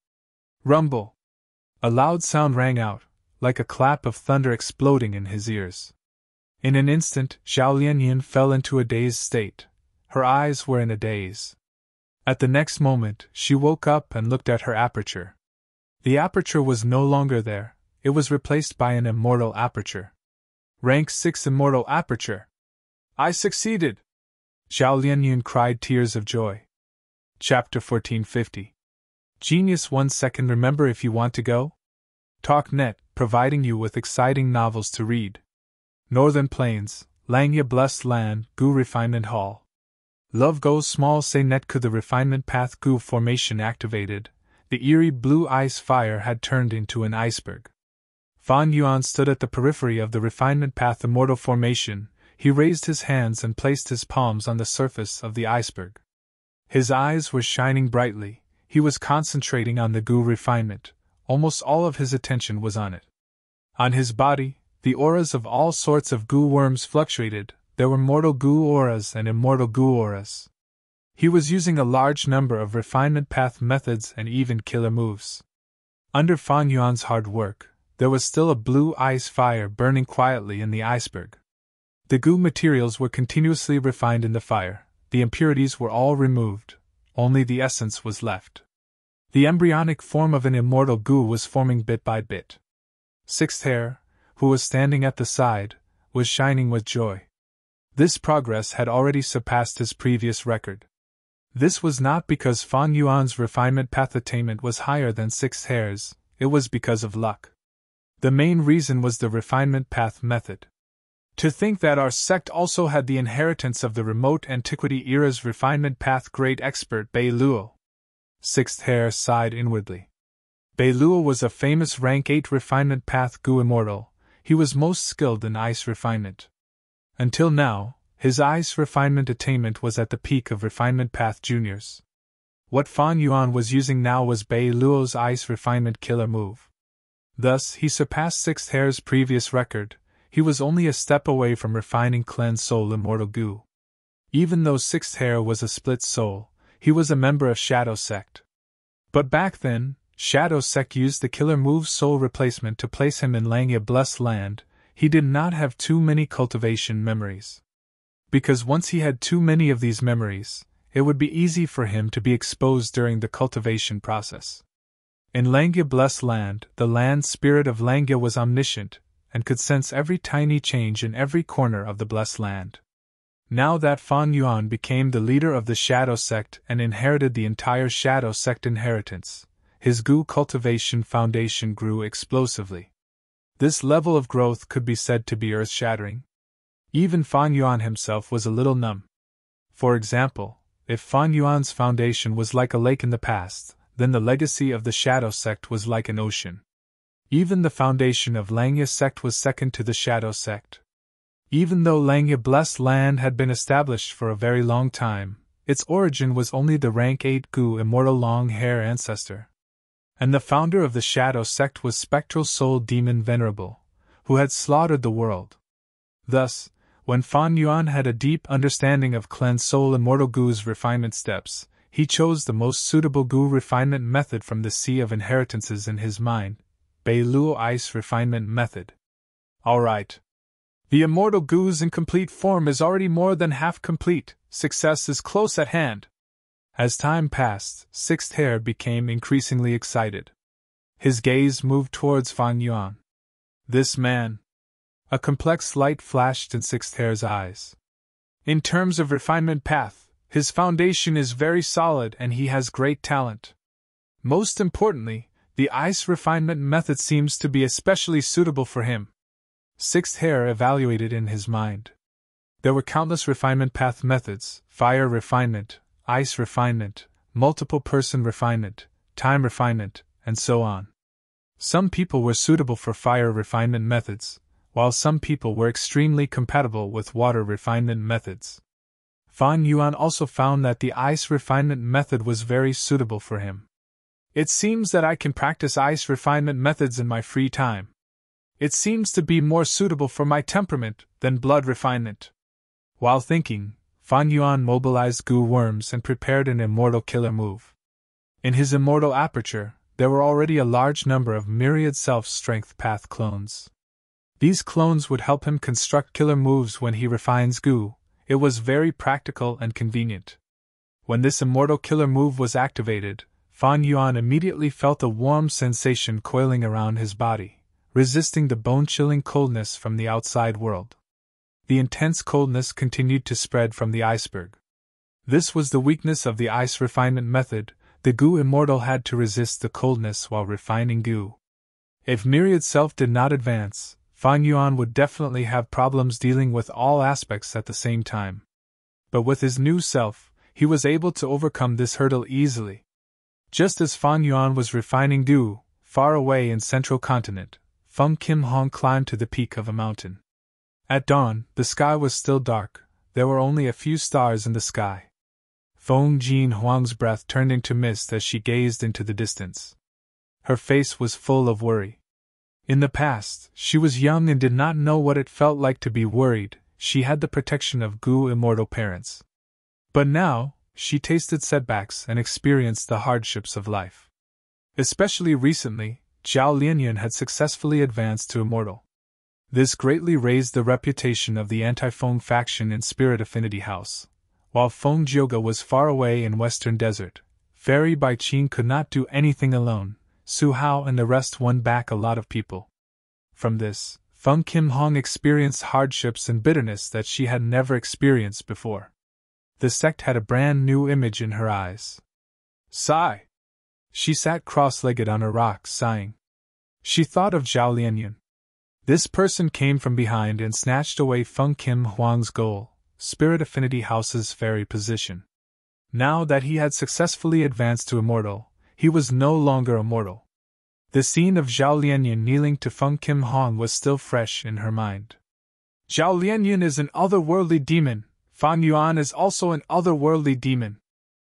Rumble! A loud sound rang out, like a clap of thunder exploding in his ears. In an instant, Zhao Lianyan fell into a dazed state. Her eyes were in a daze. At the next moment, she woke up and looked at her aperture. The aperture was no longer there, it was replaced by an immortal aperture. Rank 6 immortal aperture. I succeeded! Zhao Lianyan cried tears of joy. Chapter 1450. Genius 1 second. Remember if you want to go? TalkNet, providing you with exciting novels to read. Northern Plains, Langya Blessed Land, Gu Refinement Hall. Love goes small. Say Netku. The refinement path Gu formation activated. The eerie blue ice fire had turned into an iceberg. Fan Yuan stood at the periphery of the refinement path immortal formation. He raised his hands and placed his palms on the surface of the iceberg. His eyes were shining brightly. He was concentrating on the Gu refinement. Almost all of his attention was on it. On his body, the auras of all sorts of Gu worms fluctuated. There were mortal Gu auras and immortal Gu auras. He was using a large number of refinement path methods and even killer moves. Under Fan Yuan's hard work, there was still a blue ice fire burning quietly in the iceberg. The Gu materials were continuously refined in the fire, the impurities were all removed, only the essence was left. The embryonic form of an immortal Gu was forming bit by bit. Sixth Hair, who was standing at the side, was shining with joy. This progress had already surpassed his previous record. This was not because Fan Yuan's refinement path attainment was higher than Sixth Hair's, it was because of luck. The main reason was the refinement path method. To think that our sect also had the inheritance of the remote antiquity era's refinement path great expert Bei Luo. Sixth Hair sighed inwardly. Bei Luo was a famous rank 8 refinement path Gu immortal. He was most skilled in ice refinement. Until now, his ice refinement attainment was at the peak of refinement path juniors. What Fan Yuan was using now was Bei Luo's ice refinement killer move. Thus, he surpassed Sixth Hair's previous record. He was only a step away from refining cleansed soul immortal Gu. Even though Sixth Hair was a split soul, he was a member of Shadow Sect. But back then, Shadow Sect used the killer move soul replacement to place him in Langya Blessed Land. He did not have too many cultivation memories. Because once he had too many of these memories, it would be easy for him to be exposed during the cultivation process. In Langya Blessed Land, the land spirit of Langya was omniscient, and could sense every tiny change in every corner of the Blessed Land. Now that Fan Yuan became the leader of the Shadow Sect and inherited the entire Shadow Sect inheritance, his Gu cultivation foundation grew explosively. This level of growth could be said to be earth-shattering. Even Fan Yuan himself was a little numb. For example, if Fan Yuan's foundation was like a lake in the past, then the legacy of the Shadow Sect was like an ocean. Even the foundation of Langya Sect was second to the Shadow Sect. Even though Langya Blessed Land had been established for a very long time, its origin was only the rank 8 Gu immortal long hair ancestor. And the founder of the Shadow Sect was Spectral Soul Demon Venerable, who had slaughtered the world. Thus, when Fan Yuan had a deep understanding of cleansed soul immortal Gu's refinement steps, he chose the most suitable Gu refinement method from the sea of inheritances in his mind, Bei Luo Ice refinement method. Alright. The immortal Gu's incomplete form is already more than half complete, success is close at hand. As time passed, Sixth Hair became increasingly excited. His gaze moved towards Fan Yuan. This man. A complex light flashed in Sixth Hair's eyes. In terms of refinement path, his foundation is very solid and he has great talent. Most importantly, the ice refinement method seems to be especially suitable for him. Sixth Hair evaluated in his mind. There were countless refinement path methods: fire refinement, ice refinement, multiple person refinement, time refinement, and so on. Some people were suitable for fire refinement methods, while some people were extremely compatible with water refinement methods. Fan Yuan also found that the ice refinement method was very suitable for him. It seems that I can practice ice refinement methods in my free time. It seems to be more suitable for my temperament than blood refinement. While thinking, Fan Yuan mobilized Gu worms and prepared an immortal killer move. In his immortal aperture, there were already a large number of myriad self-strength path clones. These clones would help him construct killer moves when he refines Gu. It was very practical and convenient. When this immortal killer move was activated, Fan Yuan immediately felt a warm sensation coiling around his body, resisting the bone-chilling coldness from the outside world. The intense coldness continued to spread from the iceberg. This was the weakness of the ice refinement method. The Gu immortal had to resist the coldness while refining Gu. If myriad self did not advance, Fan Yuan would definitely have problems dealing with all aspects at the same time. But with his new self, he was able to overcome this hurdle easily. Just as Fan Yuan was refining Gu, far away in central continent, Feng Kim Hong climbed to the peak of a mountain. At dawn, the sky was still dark. There were only a few stars in the sky. Feng Jin Huang's breath turned into mist as she gazed into the distance. Her face was full of worry. In the past, she was young and did not know what it felt like to be worried. She had the protection of Gu immortal parents. But now, she tasted setbacks and experienced the hardships of life. Especially recently, Zhao Lianyun had successfully advanced to immortal. This greatly raised the reputation of the anti-Feng faction in Spirit Affinity House. While Feng Jioge was far away in Western Desert, Fairy Bai Qing could not do anything alone. Su Hao and the rest won back a lot of people. From this, Feng Kim Hong experienced hardships and bitterness that she had never experienced before. The sect had a brand new image in her eyes. Sigh. She sat cross-legged on a rock, sighing. She thought of Zhao Lianyun. This person came from behind and snatched away Feng Kim Huang's goal, Spirit Affinity House's fairy position. Now that he had successfully advanced to immortal, he was no longer immortal. The scene of Zhao Lianyun kneeling to Feng Kim Hong was still fresh in her mind. Zhao Lianyun is an otherworldly demon. Fan Yuan is also an otherworldly demon.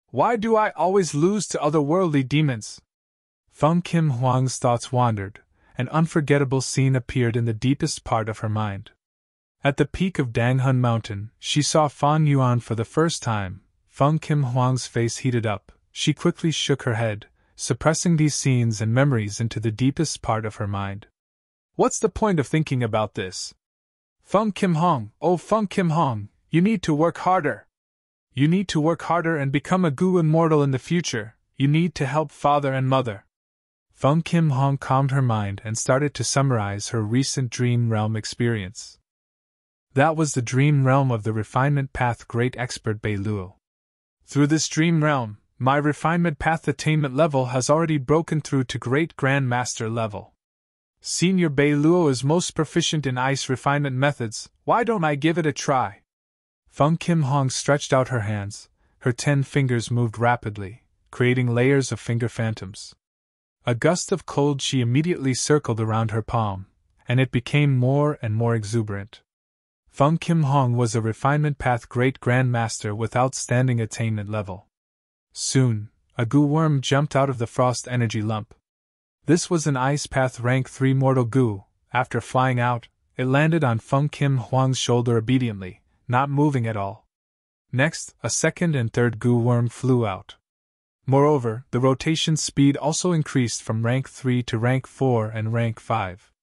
Why do I always lose to otherworldly demons? Feng Kim Huang's thoughts wandered. An unforgettable scene appeared in the deepest part of her mind. At the peak of Danghun Mountain, she saw Fan Yuan for the first time. Feng Kim Huang's face heated up. She quickly shook her head, suppressing these scenes and memories into the deepest part of her mind. What's the point of thinking about this? Feng Kim Hong, oh Feng Kim Hong, you need to work harder. You need to work harder and become a Gu immortal in the future. You need to help father and mother. Feng Kim Hong calmed her mind and started to summarize her recent dream realm experience. That was the dream realm of the refinement path great expert Bei Luo. Through this dream realm, my refinement path attainment level has already broken through to great Grand Master level. Senior Bei Luo is most proficient in ice refinement methods. Why don't I give it a try? Feng Kim Hong stretched out her hands. Her 10 fingers moved rapidly, creating layers of finger phantoms. A gust of cold chi immediately circled around her palm, and it became more and more exuberant. Feng Kim Hong was a refinement path great Grand Master with outstanding attainment level. Soon, a Gu worm jumped out of the frost energy lump. This was an ice path rank 3 mortal Gu, After flying out, it landed on Feng Kim Huang's shoulder obediently, not moving at all. Next, a second and third goo worm flew out. Moreover, the rotation speed also increased from rank 3 to rank 4 and rank 5.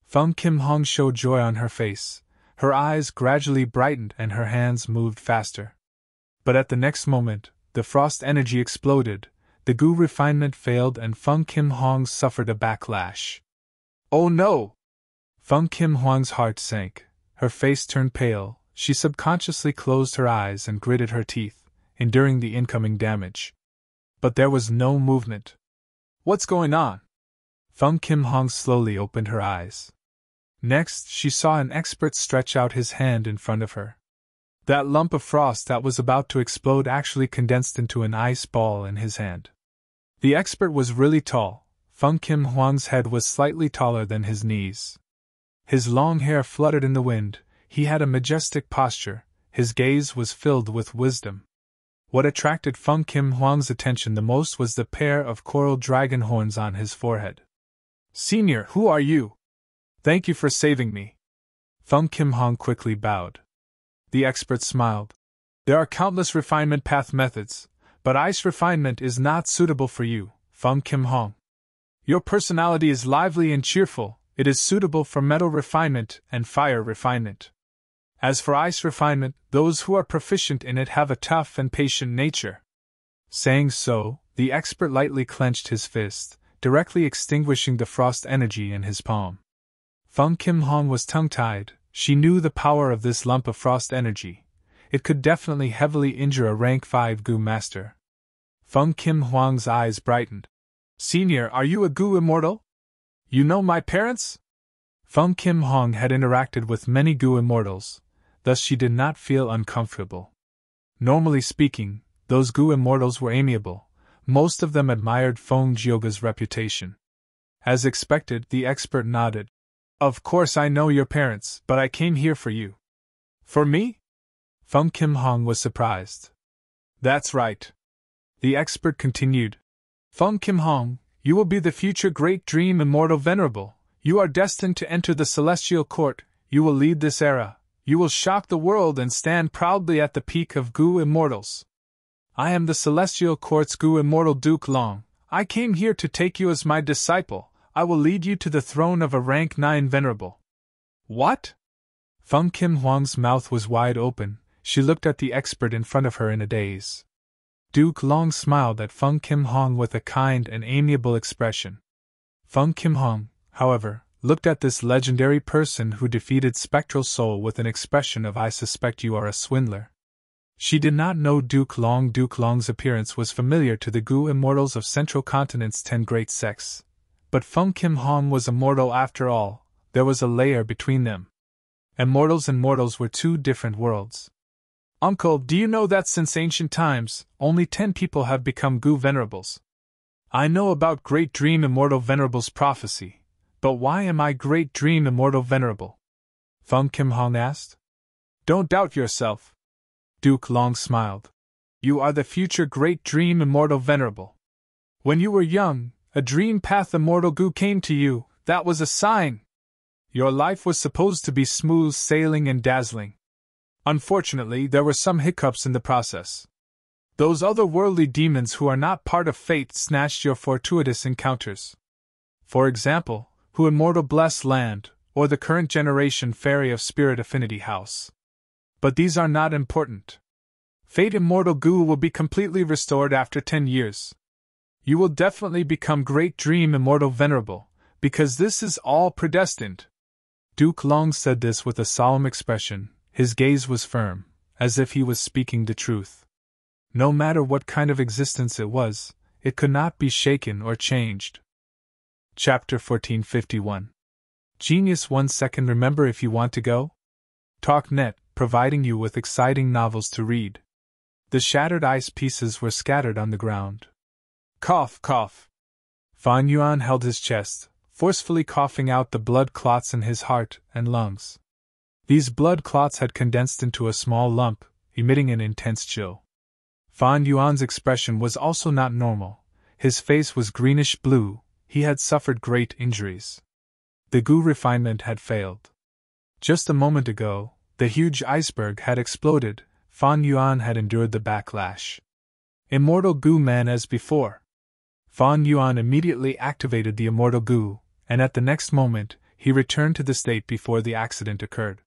Feng Kim Huang showed joy on her face. Her eyes gradually brightened and her hands moved faster. But at the next moment, the frost energy exploded, the goo refinement failed and Feng Kim Huang suffered a backlash. Oh no! Feng Kim Huang's heart sank. Her face turned pale. She subconsciously closed her eyes and gritted her teeth, enduring the incoming damage. But there was no movement. What's going on? Feng Kim Huang slowly opened her eyes. Next, she saw an expert stretch out his hand in front of her. That lump of frost that was about to explode actually condensed into an ice ball in his hand. The expert was really tall. Feng Kim Huang's head was slightly taller than his knees. His long hair fluttered in the wind. He had a majestic posture. His gaze was filled with wisdom. What attracted Feng Kim Huang's attention the most was the pair of coral dragon horns on his forehead. Senior, who are you? Thank you for saving me. Feng Kim Huang quickly bowed. The expert smiled. There are countless refinement path methods, but ice refinement is not suitable for you, Feng Kim Huang. Your personality is lively and cheerful. It is suitable for metal refinement and fire refinement. As for ice refinement, those who are proficient in it have a tough and patient nature. Saying so, the expert lightly clenched his fist, directly extinguishing the frost energy in his palm. Feng Kim Huang was tongue-tied. She knew the power of this lump of frost energy. It could definitely heavily injure a rank 5 goo master. Feng Kim Huang's eyes brightened. Senior, are you a goo immortal? You know my parents? Feng Kim Huang had interacted with many goo immortals, thus she did not feel uncomfortable. Normally speaking, those goo immortals were amiable. Most of them admired Feng Jioga's reputation. As expected, the expert nodded. Of course I know your parents, but I came here for you. For me? Feng Kim Huang was surprised. That's right. The expert continued. Feng Kim Huang, you will be the future great dream immortal venerable. You are destined to enter the celestial court. You will lead this era. You will shock the world and stand proudly at the peak of goo immortals. I am the celestial court's goo immortal Duke Long. I came here to take you as my disciple. I will lead you to the throne of a rank 9 venerable. What? Feng Kim Huang's mouth was wide open. She looked at the expert in front of her in a daze. Duke Long smiled at Feng Kim Huang with a kind and amiable expression. Feng Kim Huang, however, looked at this legendary person who defeated Spectral Soul with an expression of "I suspect you are a swindler." She did not know Duke Long. Duke Long's appearance was familiar to the goo immortals of Central Continent's 10 great sects. But Feng Kim Huang was immortal after all. There was a layer between them. Immortals and mortals were two different worlds. Uncle, do you know that since ancient times, only 10 people have become goo venerables? I know about Great Dream Immortal Venerable's prophecy. But why am I Great Dream Immortal Venerable? Feng Kim Huang asked. Don't doubt yourself. Duke Long smiled. You are the future Great Dream Immortal Venerable. When you were young, a dream path immortal goo came to you. That was a sign. Your life was supposed to be smooth sailing and dazzling. Unfortunately, there were some hiccups in the process. Those otherworldly demons who are not part of fate snatched your fortuitous encounters. For example, who immortal bless land, or the current generation fairy of Spirit Affinity House. But these are not important. Fate immortal goo will be completely restored after 10 years. You will definitely become Great Dream Immortal Venerable, because this is all predestined. Duke Long said this with a solemn expression. His gaze was firm, as if he was speaking the truth. No matter what kind of existence it was, it could not be shaken or changed. Chapter 1451. Genius 1 second. Remember, if you want to go? TalkNet, providing you with exciting novels to read. The shattered ice pieces were scattered on the ground. Cough, cough. Fan Yuan held his chest, forcefully coughing out the blood clots in his heart and lungs. These blood clots had condensed into a small lump, emitting an intense chill. Fan Yuan's expression was also not normal. His face was greenish-blue. He had suffered great injuries. The goo refinement had failed. Just a moment ago, the huge iceberg had exploded. Fan Yuan had endured the backlash. Immortal goo man as before. Fan Yuan immediately activated the immortal goo, and at the next moment, he returned to the state before the accident occurred.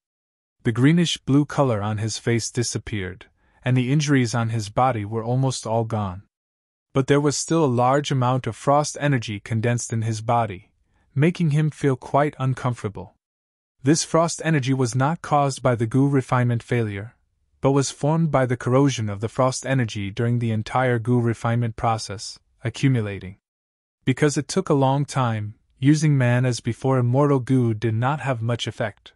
The greenish-blue color on his face disappeared, and the injuries on his body were almost all gone. But there was still a large amount of frost energy condensed in his body, making him feel quite uncomfortable. This frost energy was not caused by the goo refinement failure, but was formed by the corrosion of the frost energy during the entire goo refinement process, accumulating. Because it took a long time, using man as before immortal goo did not have much effect.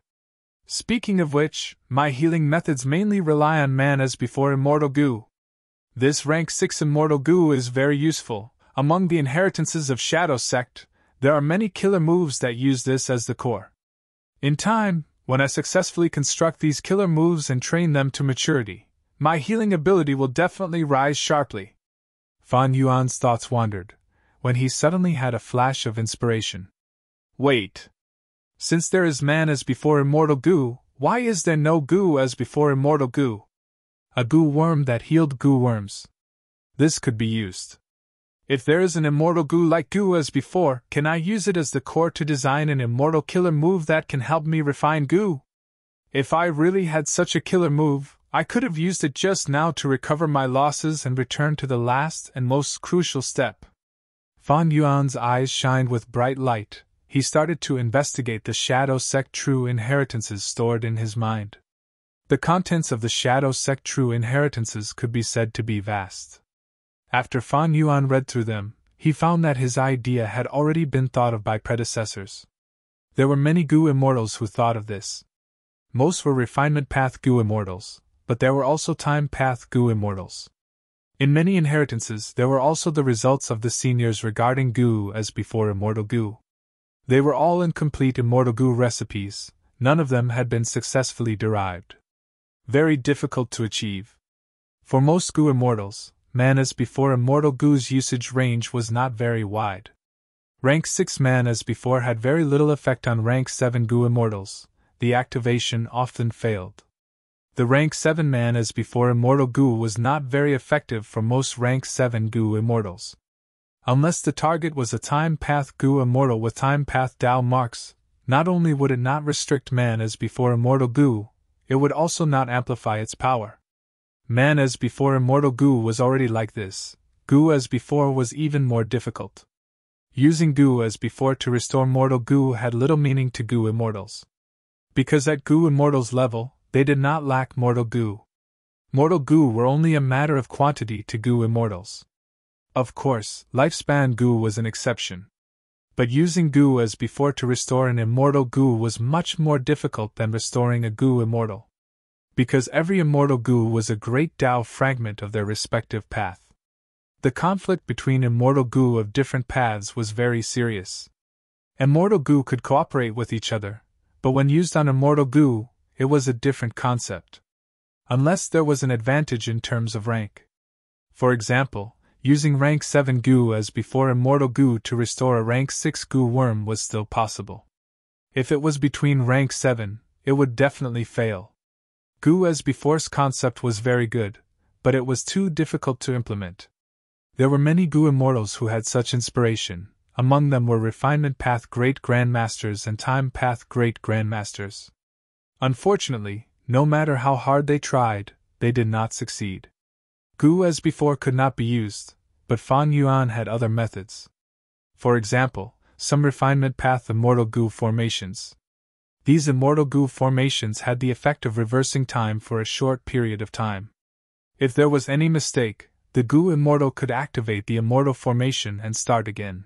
Speaking of which, my healing methods mainly rely on man as before immortal goo. This rank 6 immortal goo is very useful. Among the inheritances of Shadow Sect, there are many killer moves that use this as the core. In time, when I successfully construct these killer moves and train them to maturity, my healing ability will definitely rise sharply. Fan Yuan's thoughts wandered, when he suddenly had a flash of inspiration. Wait. Since there is man as before immortal goo, why is there no goo as before immortal goo? A goo worm that healed goo worms. This could be used. If there is an immortal goo like goo as before, can I use it as the core to design an immortal killer move that can help me refine goo? If I really had such a killer move, I could have used it just now to recover my losses and return to the last and most crucial step. Fan Yuan's eyes shined with bright light. He started to investigate the Shadow Sect true inheritances stored in his mind. The contents of the Shadow Sect true inheritances could be said to be vast. After Fan Yuan read through them, he found that his idea had already been thought of by predecessors. There were many goo immortals who thought of this. Most were refinement path goo immortals, but there were also time path goo immortals. In many inheritances there were also the results of the seniors regarding goo as before immortal goo. They were all incomplete immortal goo recipes, none of them had been successfully derived. Very difficult to achieve. For most goo immortals, man as before immortal goo's usage range was not very wide. Rank 6 man as before had very little effect on rank 7 goo immortals, the activation often failed. The rank 7 man as before immortal goo was not very effective for most rank 7 goo immortals. Unless the target was a time path goo immortal with time path Dao marks, not only would it not restrict man as before immortal goo, it would also not amplify its power. Man as before immortal goo was already like this. Goo as before was even more difficult. Using goo as before to restore mortal goo had little meaning to goo immortals. Because at goo immortals level, they did not lack mortal goo. Mortal goo were only a matter of quantity to goo immortals. Of course, lifespan goo was an exception. But using goo as before to restore an immortal goo was much more difficult than restoring a goo immortal. Because every immortal goo was a great Dao fragment of their respective path. The conflict between immortal goo of different paths was very serious. Immortal goo could cooperate with each other, but when used on immortal goo, it was a different concept. Unless there was an advantage in terms of rank. For example, using rank 7 goo as before immortal goo to restore a rank 6 goo worm was still possible. If it was between rank 7, it would definitely fail. Goo as before's concept was very good, but it was too difficult to implement. There were many goo immortals who had such inspiration, among them were refinement path great grandmasters and time path great grandmasters. Unfortunately, no matter how hard they tried, they did not succeed. Goo as before could not be used, but Fan Yuan had other methods. For example, some refinement path immortal goo formations. These immortal goo formations had the effect of reversing time for a short period of time. If there was any mistake, the goo immortal could activate the immortal formation and start again.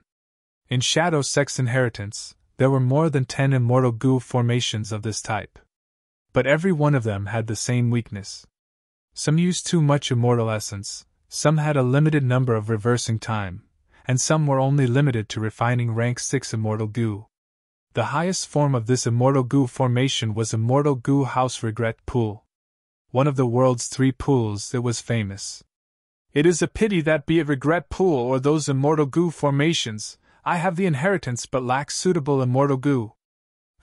In Shadow Sect's inheritance, there were more than 10 immortal goo formations of this type. But every one of them had the same weakness. Some used too much immortal essence, some had a limited number of reversing time, and some were only limited to refining rank 6 immortal goo. The highest form of this immortal goo formation was Immortal Goo House Regret Pool. One of the world's 3 pools, it was famous. It is a pity that be it Regret Pool or those immortal goo formations, I have the inheritance but lack suitable immortal goo.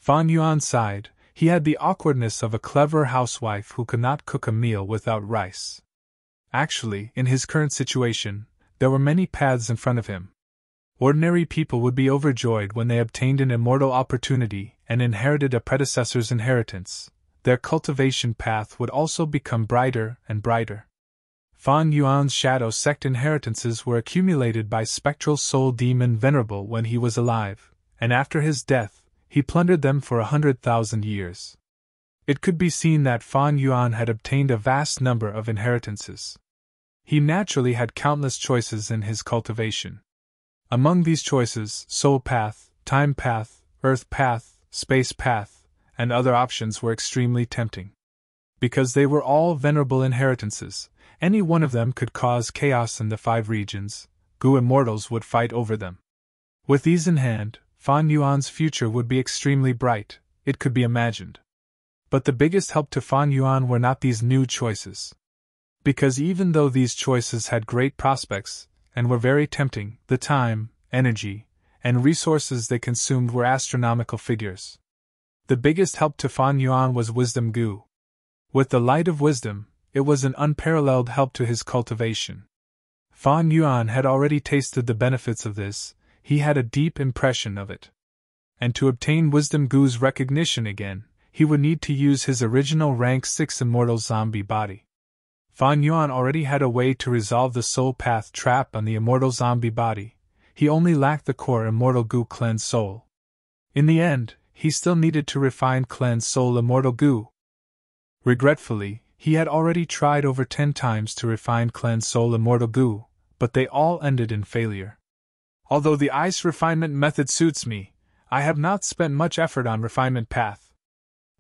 Fan Yuan sighed. He had the awkwardness of a clever housewife who could not cook a meal without rice. Actually, in his current situation, there were many paths in front of him. Ordinary people would be overjoyed when they obtained an immortal opportunity and inherited a predecessor's inheritance. Their cultivation path would also become brighter and brighter. Fan Yuan's shadow sect inheritances were accumulated by spectral soul demon Venerable when he was alive, and after his death, he plundered them for 100,000 years. It could be seen that Fan Yuan had obtained a vast number of inheritances. He naturally had countless choices in his cultivation. Among these choices, soul path, time path, earth path, space path, and other options were extremely tempting. Because they were all venerable inheritances, any one of them could cause chaos in the 5 regions. Gu immortals would fight over them. With these in hand, Fan Yuan's future would be extremely bright, it could be imagined. But the biggest help to Fan Yuan were not these new choices. Because even though these choices had great prospects, and were very tempting, the time, energy, and resources they consumed were astronomical figures. The biggest help to Fan Yuan was Wisdom Gu. With the light of wisdom, it was an unparalleled help to his cultivation. Fan Yuan had already tasted the benefits of this, he had a deep impression of it. And to obtain Wisdom Gu's recognition again, he would need to use his original rank 6 immortal zombie body. Fan Yuan already had a way to resolve the soul path trap on the immortal zombie body, he only lacked the core immortal Gu cleansed soul. In the end, he still needed to refine cleansed soul immortal Gu. Regretfully, he had already tried over 10 times to refine cleansed soul immortal Gu, but they all ended in failure. Although the ice refinement method suits me, I have not spent much effort on refinement path.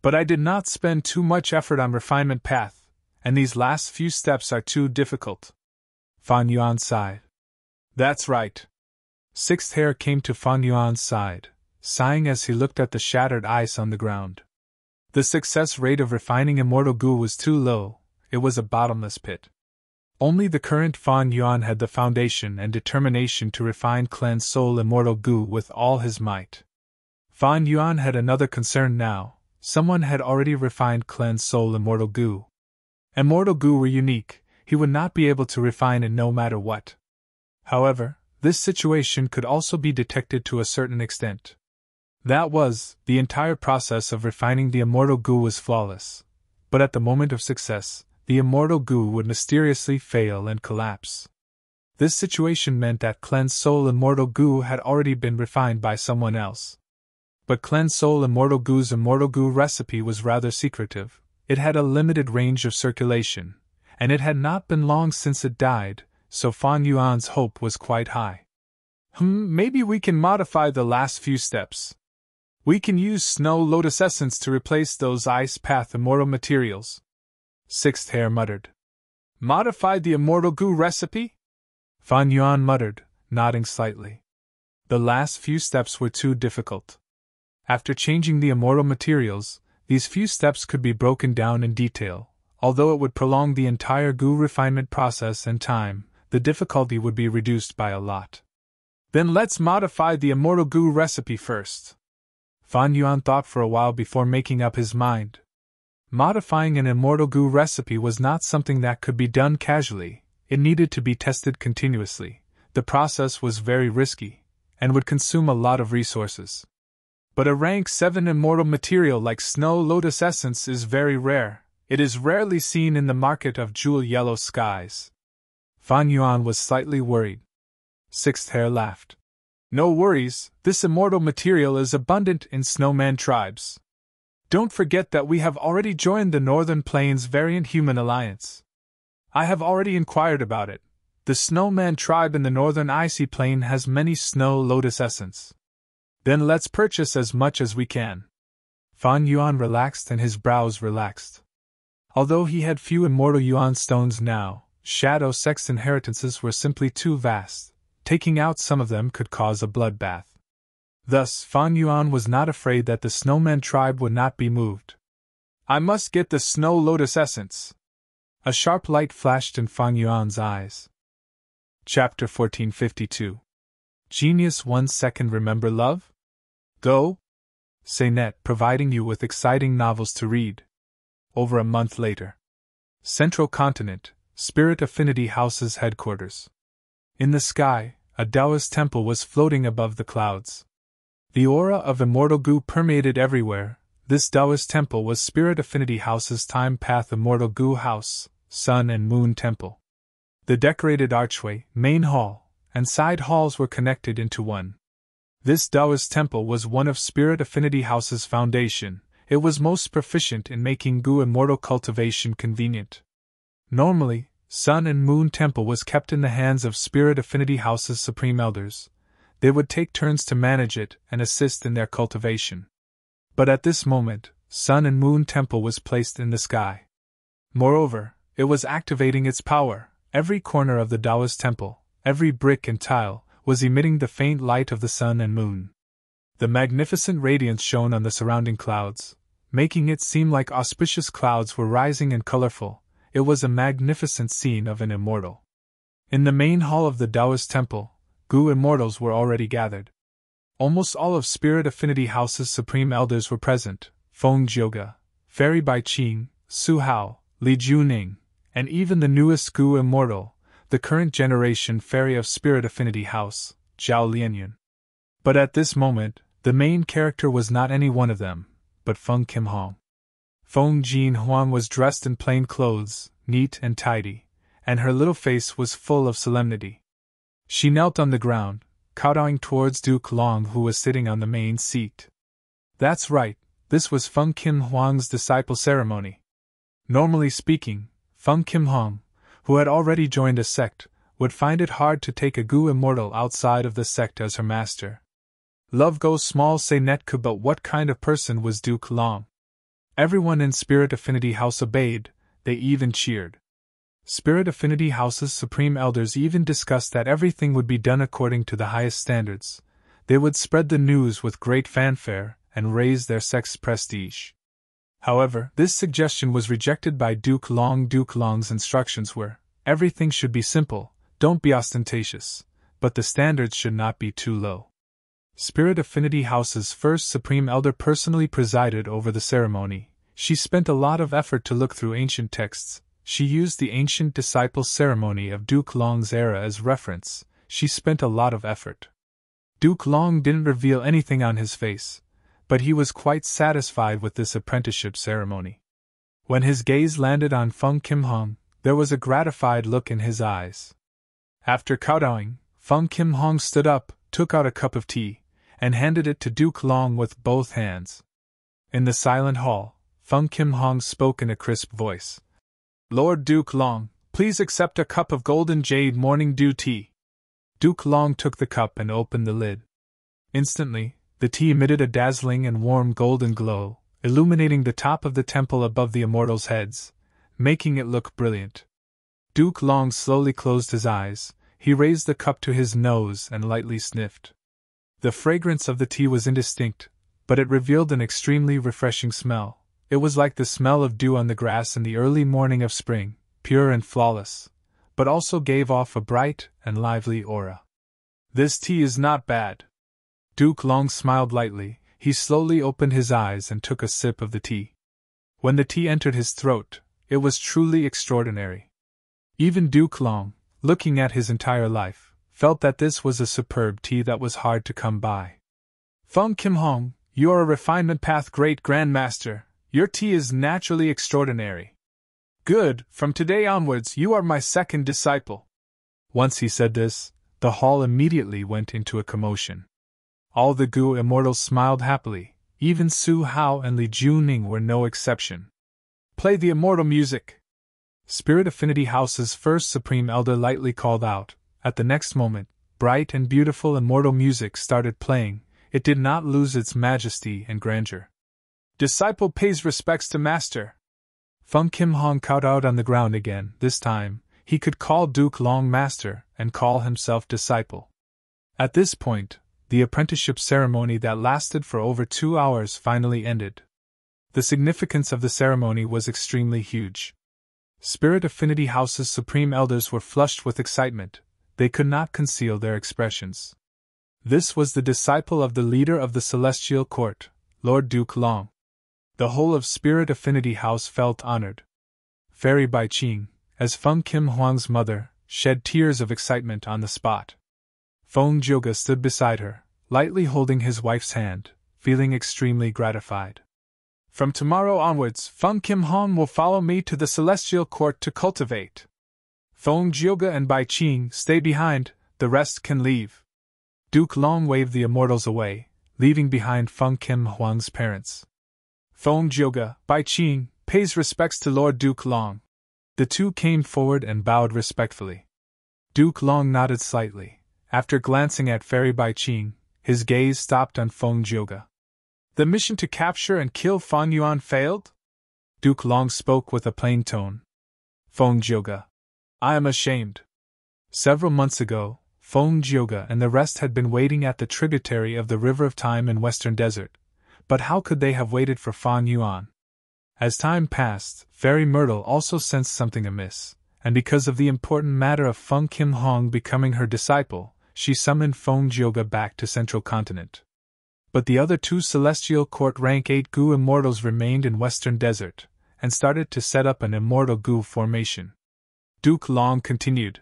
But I did not spend too much effort on refinement path, and these last few steps are too difficult. Fan Yuan sighed. That's right. Sixth Hair came to Fan Yuan's side, sighing as he looked at the shattered ice on the ground. The success rate of refining immortal Gu was too low, it was a bottomless pit. Only the current Fan Yuan had the foundation and determination to refine cleansed soul immortal Gu with all his might. Fan Yuan had another concern now, someone had already refined cleansed soul immortal Gu. Immortal Gu were unique, he would not be able to refine it no matter what. However, this situation could also be detected to a certain extent. That was, the entire process of refining the immortal Gu was flawless, but at the moment of success, the immortal Gu would mysteriously fail and collapse. This situation meant that cleansed soul immortal Gu had already been refined by someone else. But cleansed soul immortal Gu's immortal Gu recipe was rather secretive, it had a limited range of circulation, and it had not been long since it died, so Fan Yuan's hope was quite high. Maybe we can modify the last few steps. We can use snow lotus essence to replace those ice path immortal materials. Sixth Hair muttered. Modify the immortal Gu recipe? Fan Yuan muttered, nodding slightly. The last few steps were too difficult. After changing the immortal materials, these few steps could be broken down in detail. Although it would prolong the entire Gu refinement process and time, the difficulty would be reduced by a lot. Then let's modify the immortal Gu recipe first. Fan Yuan thought for a while before making up his mind. Modifying an immortal Gu recipe was not something that could be done casually, it needed to be tested continuously. The process was very risky, and would consume a lot of resources. But a rank 7 immortal material like snow lotus essence is very rare, it is rarely seen in the market of jewel yellow skies. Fan Yuan was slightly worried. Sixth Hair laughed. No worries, this immortal material is abundant in snowman tribes. Don't forget that we have already joined the Northern Plains Variant Human Alliance. I have already inquired about it. The snowman tribe in the Northern Icy Plain has many snow lotus essence. Then let's purchase as much as we can. Fan Yuan relaxed and his brows relaxed. Although he had few immortal Yuan stones now, Shadow Sect's inheritances were simply too vast. Taking out some of them could cause a bloodbath. Thus, Fan Yuan was not afraid that the snowman tribe would not be moved. I must get the snow lotus essence. A sharp light flashed in Fan Yuan's eyes. Chapter 1452. Genius 1 second. Remember love? Go? Net, providing you with exciting novels to read. Over a month later. Central Continent, Spirit Affinity House's headquarters. In the sky, a Taoist temple was floating above the clouds. The aura of immortal goo permeated everywhere. This Taoist temple was Spirit Affinity House's Time Path Immortal Goo House, Sun and Moon Temple. The decorated archway, main hall, and side halls were connected into one. This Taoist temple was one of Spirit Affinity House's foundation. It was most proficient in making goo immortal cultivation convenient. Normally, Sun and Moon Temple was kept in the hands of Spirit Affinity House's supreme elders. They would take turns to manage it and assist in their cultivation. But at this moment, Sun and Moon Temple was placed in the sky. Moreover, it was activating its power. Every corner of the Taoist temple, every brick and tile, was emitting the faint light of the sun and moon. The magnificent radiance shone on the surrounding clouds, making it seem like auspicious clouds were rising and colorful. It was a magnificent scene of an immortal. In the main hall of the Taoist temple, goo immortals were already gathered. Almost all of Spirit Affinity House's supreme elders were present: Feng Jioge, Fairy Bai Qing, Su Hao, Li Juning, and even the newest goo immortal, the current generation fairy of Spirit Affinity House, Zhao Lianyun. But at this moment, the main character was not any one of them, but Feng Kim Hong. Feng Jin Huang was dressed in plain clothes, neat and tidy, and her little face was full of solemnity. She knelt on the ground, kowtowing towards Duke Long, who was sitting on the main seat. That's right, this was Feng Kim Huang's disciple ceremony. Normally speaking, Feng Kim Hong, who had already joined a sect, would find it hard to take a goo immortal outside of the sect as her master. Love goes small, say Netku, but what kind of person was Duke Long? Everyone in Spirit Affinity House obeyed, they even cheered. Spirit Affinity House's supreme elders even discussed that everything would be done according to the highest standards. They would spread the news with great fanfare and raise their sect's prestige. However, this suggestion was rejected by Duke Long. Duke Long's instructions were, everything should be simple, don't be ostentatious, but the standards should not be too low. Spirit Affinity House's first supreme elder personally presided over the ceremony. She spent a lot of effort to look through ancient texts. She used the ancient disciple ceremony of Duke Long's era as reference. She spent a lot of effort. Duke Long didn't reveal anything on his face, but he was quite satisfied with this apprenticeship ceremony. When his gaze landed on Feng Kim Hong, there was a gratified look in his eyes. After kowtowing, Feng Kim Hong stood up, took out a cup of tea, and handed it to Duke Long with both hands. In the silent hall, Feng Kim Hong spoke in a crisp voice. Lord Duke Long, please accept a cup of golden jade morning dew tea. Duke Long took the cup and opened the lid. Instantly, the tea emitted a dazzling and warm golden glow, illuminating the top of the temple above the immortals' heads, making it look brilliant. Duke Long slowly closed his eyes. He raised the cup to his nose and lightly sniffed. The fragrance of the tea was indistinct, but it revealed an extremely refreshing smell. It was like the smell of dew on the grass in the early morning of spring, pure and flawless, but also gave off a bright and lively aura. This tea is not bad. Duke Long smiled lightly. He slowly opened his eyes and took a sip of the tea. When the tea entered his throat, it was truly extraordinary. Even Duke Long, looking at his entire life, felt that this was a superb tea that was hard to come by. Feng Kim Hong, you are a refinement path great grandmaster. Your tea is naturally extraordinary. Good, from today onwards you are my second disciple. Once he said this, the hall immediately went into a commotion. All the goo immortals smiled happily, even Su Hao and Li Juning were no exception. Play the immortal music! Spirit Affinity House's first supreme elder lightly called out. At the next moment, bright and beautiful immortal music started playing. It did not lose its majesty and grandeur. Disciple pays respects to master. Feng Kim Hong kowtowed on the ground again. This time, he could call Duke Long master and call himself disciple. At this point, the apprenticeship ceremony that lasted for over 2 hours finally ended. The significance of the ceremony was extremely huge. Spirit Affinity House's supreme elders were flushed with excitement. They could not conceal their expressions. This was the disciple of the leader of the celestial court, Lord Duke Long. The whole of Spirit Affinity House felt honored. Fairy Bai Ching, as Feng Kim Huang's mother, shed tears of excitement on the spot. Feng Jioge stood beside her, lightly holding his wife's hand, feeling extremely gratified. From tomorrow onwards, Feng Kim Huang will follow me to the Celestial Court to cultivate. Feng Jioge and Bai Ching stay behind, the rest can leave. Duke Long waved the immortals away, leaving behind Feng Kim Huang's parents. Feng Jioge, Bai Ching, pays respects to Lord Duke Long. The two came forward and bowed respectfully. Duke Long nodded slightly. After glancing at Fairy Bai Ching, his gaze stopped on Feng Jioge. The mission to capture and kill Fan Yuan failed? Duke Long spoke with a plain tone. Feng Jioge, I am ashamed. Several months ago, Feng Jioge and the rest had been waiting at the tributary of the River of Time in Western Desert, but how could they have waited for Fan Yuan? As time passed, Fairy Myrtle also sensed something amiss, and because of the important matter of Feng Kim Huang becoming her disciple, she summoned Feng Jioge back to Central Continent. But the other two Celestial Court Rank 8 Gu Immortals remained in Western Desert, and started to set up an Immortal Gu formation. Duke Long continued.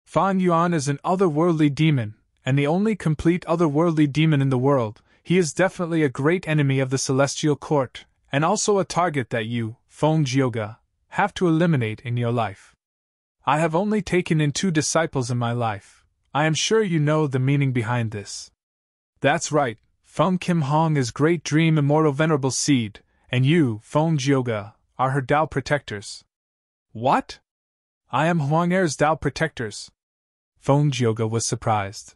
Fan Yuan is an otherworldly demon, and the only complete otherworldly demon in the world. He is definitely a great enemy of the Celestial Court, and also a target that you, Feng Jioge, have to eliminate in your life. I have only taken in 2 disciples in my life. I am sure you know the meaning behind this. That's right, Feng Kim Huang is Great Dream Immortal Venerable Seed, and you, Feng Jioge, are her Tao Protectors. What? I am Huang Er's Tao Protectors. Feng Jioge was surprised.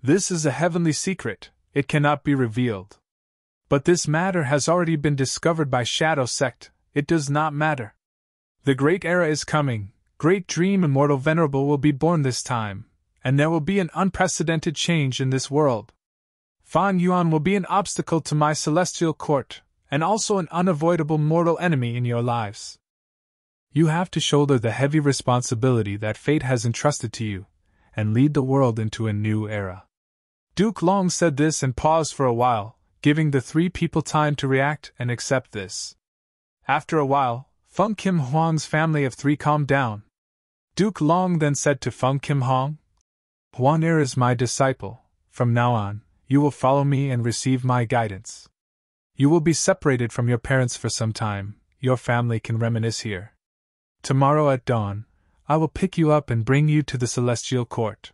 This is a heavenly secret, it cannot be revealed. But this matter has already been discovered by Shadow Sect, it does not matter. The great era is coming, Great Dream Immortal Venerable will be born this time, and there will be an unprecedented change in this world. Fan Yuan will be an obstacle to my Celestial Court, and also an unavoidable mortal enemy in your lives. You have to shoulder the heavy responsibility that fate has entrusted to you, and lead the world into a new era. Duke Long said this and paused for a while, giving the 3 people time to react and accept this. After a while, Feng Kim Huang's family of 3 calmed down. Duke Long then said to Feng Kim Huang, Huang Er is my disciple. From now on, you will follow me and receive my guidance. You will be separated from your parents for some time, your family can reminisce here. Tomorrow at dawn, I will pick you up and bring you to the Celestial Court.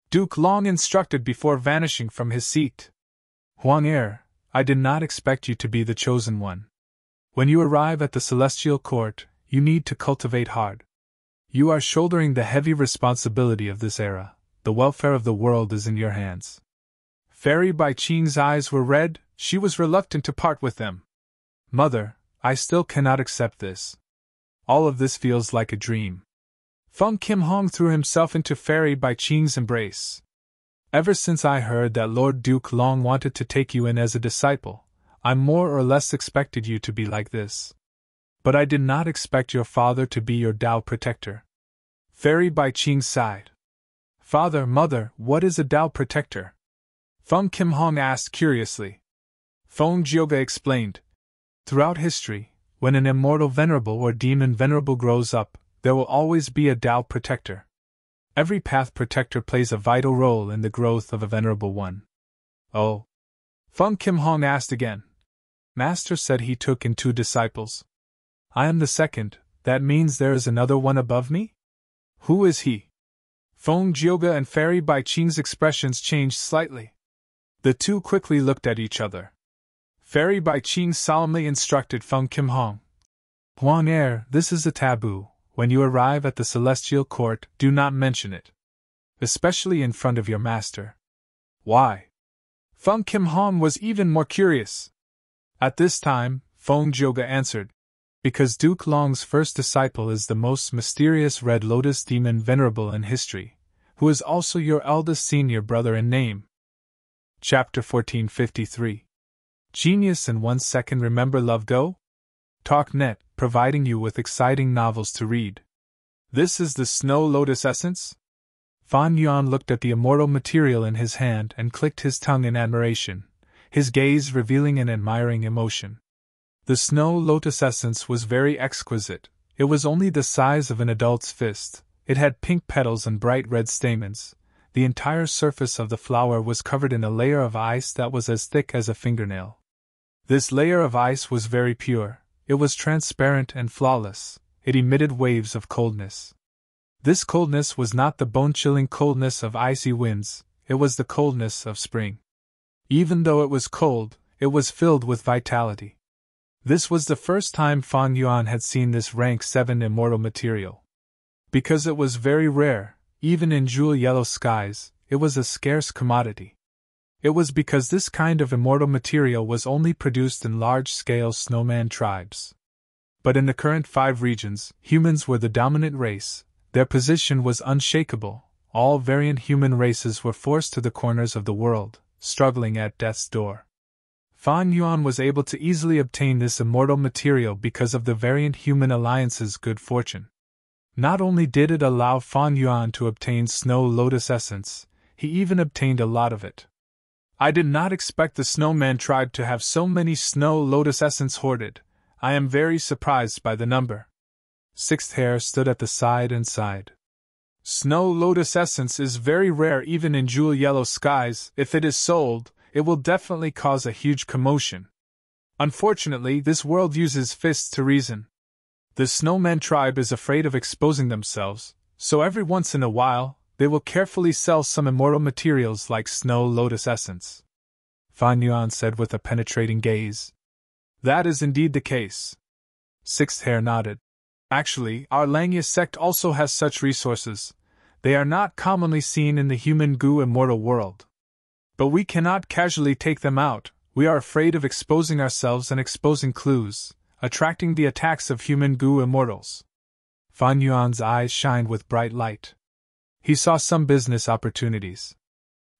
Duke Long instructed before vanishing from his seat. Huang Er, I did not expect you to be the chosen one. When you arrive at the Celestial Court, you need to cultivate hard. You are shouldering the heavy responsibility of this era. The welfare of the world is in your hands. Fairy Bai Ching's eyes were red, she was reluctant to part with them. Mother, I still cannot accept this. All of this feels like a dream. Feng Kim Huang threw himself into Fairy Bai Ching's embrace. Ever since I heard that Lord Duke Long wanted to take you in as a disciple, I more or less expected you to be like this. But I did not expect your father to be your Tao Protector. Fairy Bai Ching sighed. Father, Mother, what is a Tao Protector? Feng Kim Huang asked curiously. Feng Jioge explained. Throughout history, when an immortal venerable or demon venerable grows up, there will always be a Tao Protector. Every path protector plays a vital role in the growth of a venerable one. Oh? Feng Kim Huang asked again. Master said he took in 2 disciples. I am the second, that means there is another one above me? Who is he? Feng Jioge and Fairy Bai Ching's expressions changed slightly. The 2 quickly looked at each other. Fairy Bai Ching solemnly instructed Feng Kim Huang. Huang Er, this is a taboo. When you arrive at the Celestial Court, do not mention it. Especially in front of your master. Why? Feng Kim Huang was even more curious. At this time, Feng Jioge answered. Because Duke Long's first disciple is the most mysterious Red Lotus demon venerable in history, who is also your eldest senior brother in name. Chapter 1453. Genius in 1 second. Remember Love Go? TalkNet, providing you with exciting novels to read. This is the Snow Lotus Essence? Fan Yuan looked at the immortal material in his hand and clicked his tongue in admiration. his gaze revealing an admiring emotion. The snow lotus essence was very exquisite. It was only the size of an adult's fist. It had pink petals and bright red stamens. The entire surface of the flower was covered in a layer of ice that was as thick as a fingernail. This layer of ice was very pure. It was transparent and flawless. It emitted waves of coldness. This coldness was not the bone-chilling coldness of icy winds, it was the coldness of spring. Even though it was cold, it was filled with vitality. This was the first time Fan Yuan had seen this rank 7 immortal material. Because it was very rare, even in jewel-yellow skies, it was a scarce commodity. It was because this kind of immortal material was only produced in large-scale snowman tribes. But in the current 5 regions, humans were the dominant race. Their position was unshakable. All variant human races were forced to the corners of the world, struggling at death's door. Fan Yuan was able to easily obtain this immortal material because of the variant human alliance's good fortune. Not only did it allow Fan Yuan to obtain snow lotus essence, he even obtained a lot of it. I did not expect the snowman tribe to have so many snow lotus essence hoarded. I am very surprised by the number. Sixth Hare stood at the side and sighed. Snow lotus essence is very rare even in jewel-yellow skies. If it is sold, it will definitely cause a huge commotion. Unfortunately, this world uses fists to reason. The snowman tribe is afraid of exposing themselves, so every once in a while, they will carefully sell some immortal materials like snow lotus essence. Fan Yuan said with a penetrating gaze. That is indeed the case. Sixth Hare nodded. Actually, our Langya sect also has such resources. They are not commonly seen in the human goo immortal world. But we cannot casually take them out. We are afraid of exposing ourselves and exposing clues, attracting the attacks of human goo immortals. Fan Yuan's eyes shined with bright light. He saw some business opportunities.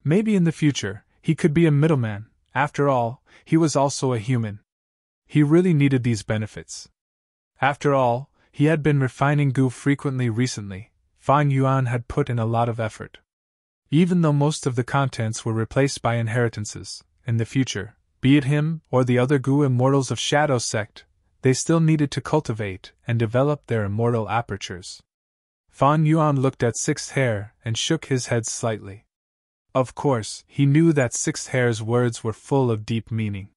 Maybe in the future, he could be a middleman. After all, he was also a human. He really needed these benefits. After all, he had been refining goo frequently recently. Fan Yuan had put in a lot of effort. Even though most of the contents were replaced by inheritances, in the future, be it him or the other goo immortals of Shadow Sect, they still needed to cultivate and develop their immortal apertures. Fan Yuan looked at Sixth Hare and shook his head slightly. Of course, he knew that Sixth Hare's words were full of deep meaning.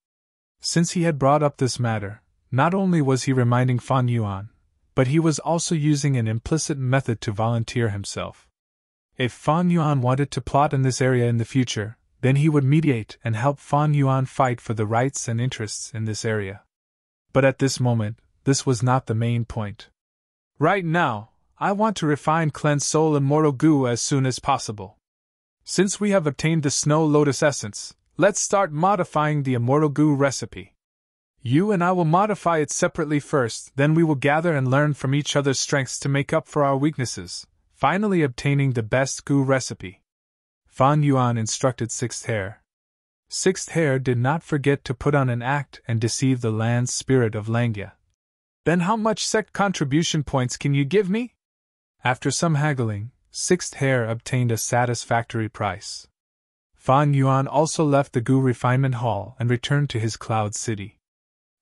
Since he had brought up this matter, not only was he reminding Fan Yuan, but he was also using an implicit method to volunteer himself. If Fan Yuan wanted to plot in this area in the future, then he would mediate and help Fan Yuan fight for the rights and interests in this area. But at this moment, this was not the main point. Right now, I want to refine cleanse soul immortal goo as soon as possible. Since we have obtained the snow lotus essence, let's start modifying the immortal goo recipe. You and I will modify it separately first, then we will gather and learn from each other's strengths to make up for our weaknesses, finally obtaining the best goo recipe. Fan Yuan instructed Sixth Hare. Sixth Hare did not forget to put on an act and deceive the land spirit of Langya. Then how much sect contribution points can you give me? After some haggling, Sixth Hare obtained a satisfactory price. Fan Yuan also left the goo refinement hall and returned to his cloud city.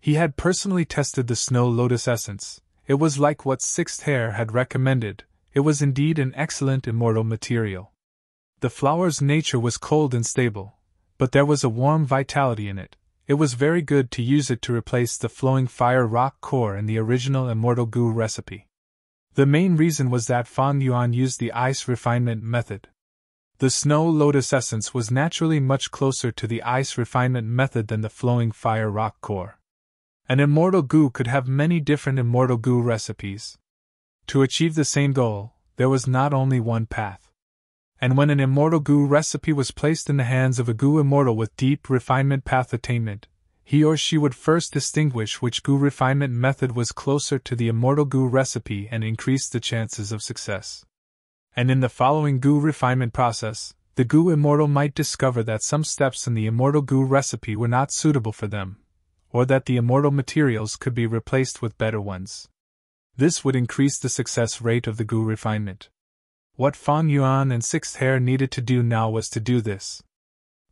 He had personally tested the snow lotus essence. It was like what Sixth Hare had recommended. It was indeed an excellent immortal material. The flower's nature was cold and stable, but there was a warm vitality in it. It was very good to use it to replace the flowing fire rock core in the original immortal goo recipe. The main reason was that Fan Yuan used the ice refinement method. The snow lotus essence was naturally much closer to the ice refinement method than the flowing fire rock core. An immortal goo could have many different immortal goo recipes. To achieve the same goal, there was not only one path. And when an immortal goo recipe was placed in the hands of a goo immortal with deep refinement path attainment, he or she would first distinguish which goo refinement method was closer to the immortal goo recipe and increase the chances of success. And in the following goo refinement process, the goo immortal might discover that some steps in the immortal goo recipe were not suitable for them, or that the immortal materials could be replaced with better ones. This would increase the success rate of the goo refinement. What Fan Yuan and Sixth Hare needed to do now was to do this.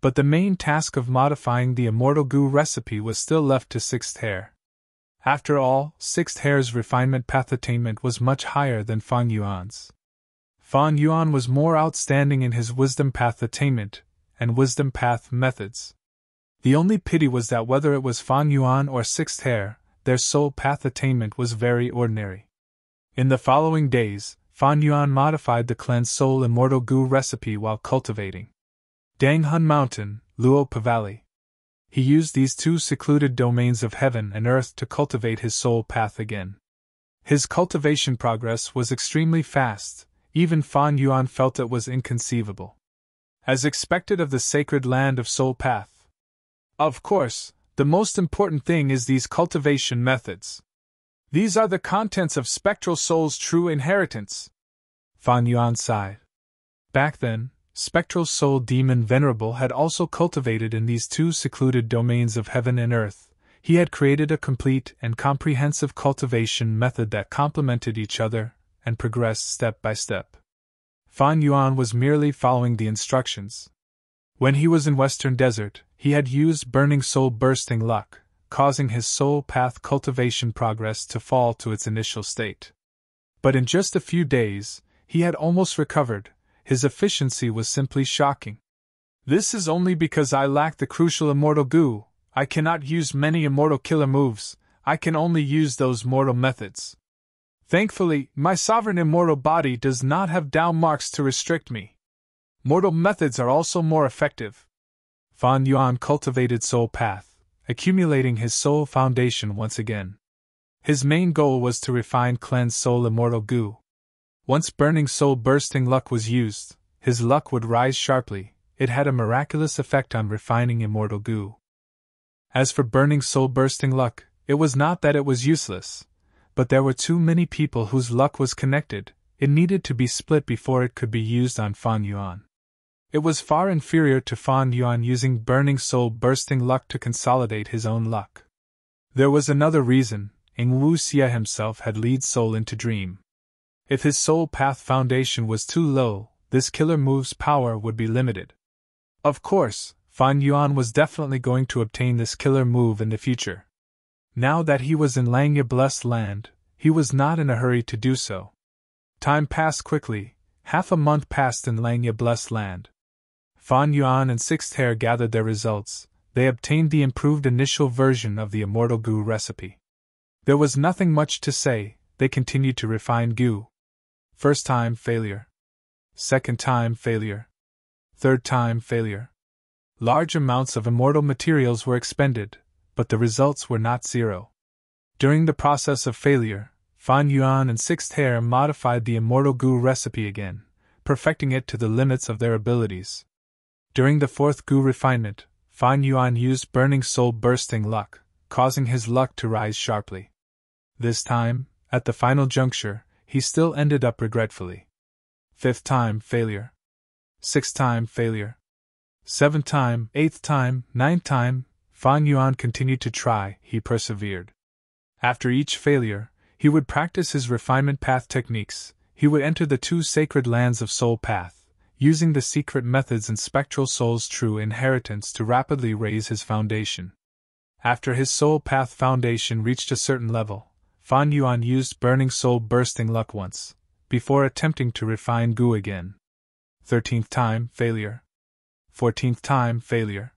But the main task of modifying the immortal goo recipe was still left to Sixth Hair. After all, Sixth Hair's refinement path attainment was much higher than Fan Yuan's. Fan Yuan was more outstanding in his wisdom path attainment and wisdom path methods. The only pity was that whether it was Fan Yuan or Sixth Hair, their soul path attainment was very ordinary. In the following days, Fan Yuan modified the cleansed soul immortal goo recipe while cultivating Danghun Mountain, Luopa Valley. He used these two secluded domains of heaven and earth to cultivate his soul path again. His cultivation progress was extremely fast, even Fan Yuan felt it was inconceivable. As expected of the sacred land of soul path. Of course, the most important thing is these cultivation methods. These are the contents of spectral soul's true inheritance. Fan Yuan sighed. Back then, spectral soul demon Venerable had also cultivated in these two secluded domains of heaven and earth. He had created a complete and comprehensive cultivation method that complemented each other and progressed step by step. Fan Yuan was merely following the instructions. When he was in Western Desert, he had used burning soul bursting luck, causing his soul path cultivation progress to fall to its initial state. But in just a few days, he had almost recovered. His efficiency was simply shocking. This is only because I lack the crucial immortal goo. I cannot use many immortal killer moves, I can only use those mortal methods. Thankfully, my sovereign immortal body does not have down marks to restrict me. Mortal methods are also more effective. Fan Yuan cultivated soul path, accumulating his soul foundation once again. His main goal was to refine cleansed soul immortal goo. Once burning soul bursting luck was used, his luck would rise sharply. It had a miraculous effect on refining immortal goo. As for burning soul bursting luck, it was not that it was useless, but there were too many people whose luck was connected. It needed to be split before it could be used on Fan Yuan. It was far inferior to Fan Yuan using burning soul bursting luck to consolidate his own luck. There was another reason. Ing Wu Xie himself had lead soul into dream. If his soul path foundation was too low, this killer move's power would be limited. Of course, Fan Yuan was definitely going to obtain this killer move in the future. Now that he was in Langya Blessed Land, he was not in a hurry to do so. Time passed quickly. Half a month passed in Langya Blessed Land. Fan Yuan and Sixth Hair gathered their results. They obtained the improved initial version of the immortal goo recipe. There was nothing much to say. They continued to refine goo. First time failure. Second time failure. Third time failure. Large amounts of immortal materials were expended, but the results were not zero. During the process of failure, Fan Yuan and Sixth Hair modified the immortal goo recipe again, perfecting it to the limits of their abilities. During the fourth goo refinement, Fan Yuan used burning soul bursting luck, causing his luck to rise sharply. This time, at the final juncture, he still ended up regretfully. Fifth time failure. Sixth time failure. Seventh time, eighth time, ninth time, Fan Yuan continued to try. He persevered. After each failure, he would practice his refinement path techniques. He would enter the two sacred lands of soul path, using the secret methods and spectral soul's true inheritance to rapidly raise his foundation. After his soul path foundation reached a certain level, Fan Yuan used burning soul bursting luck once, before attempting to refine goo again. 13th time, failure. 14th time, failure.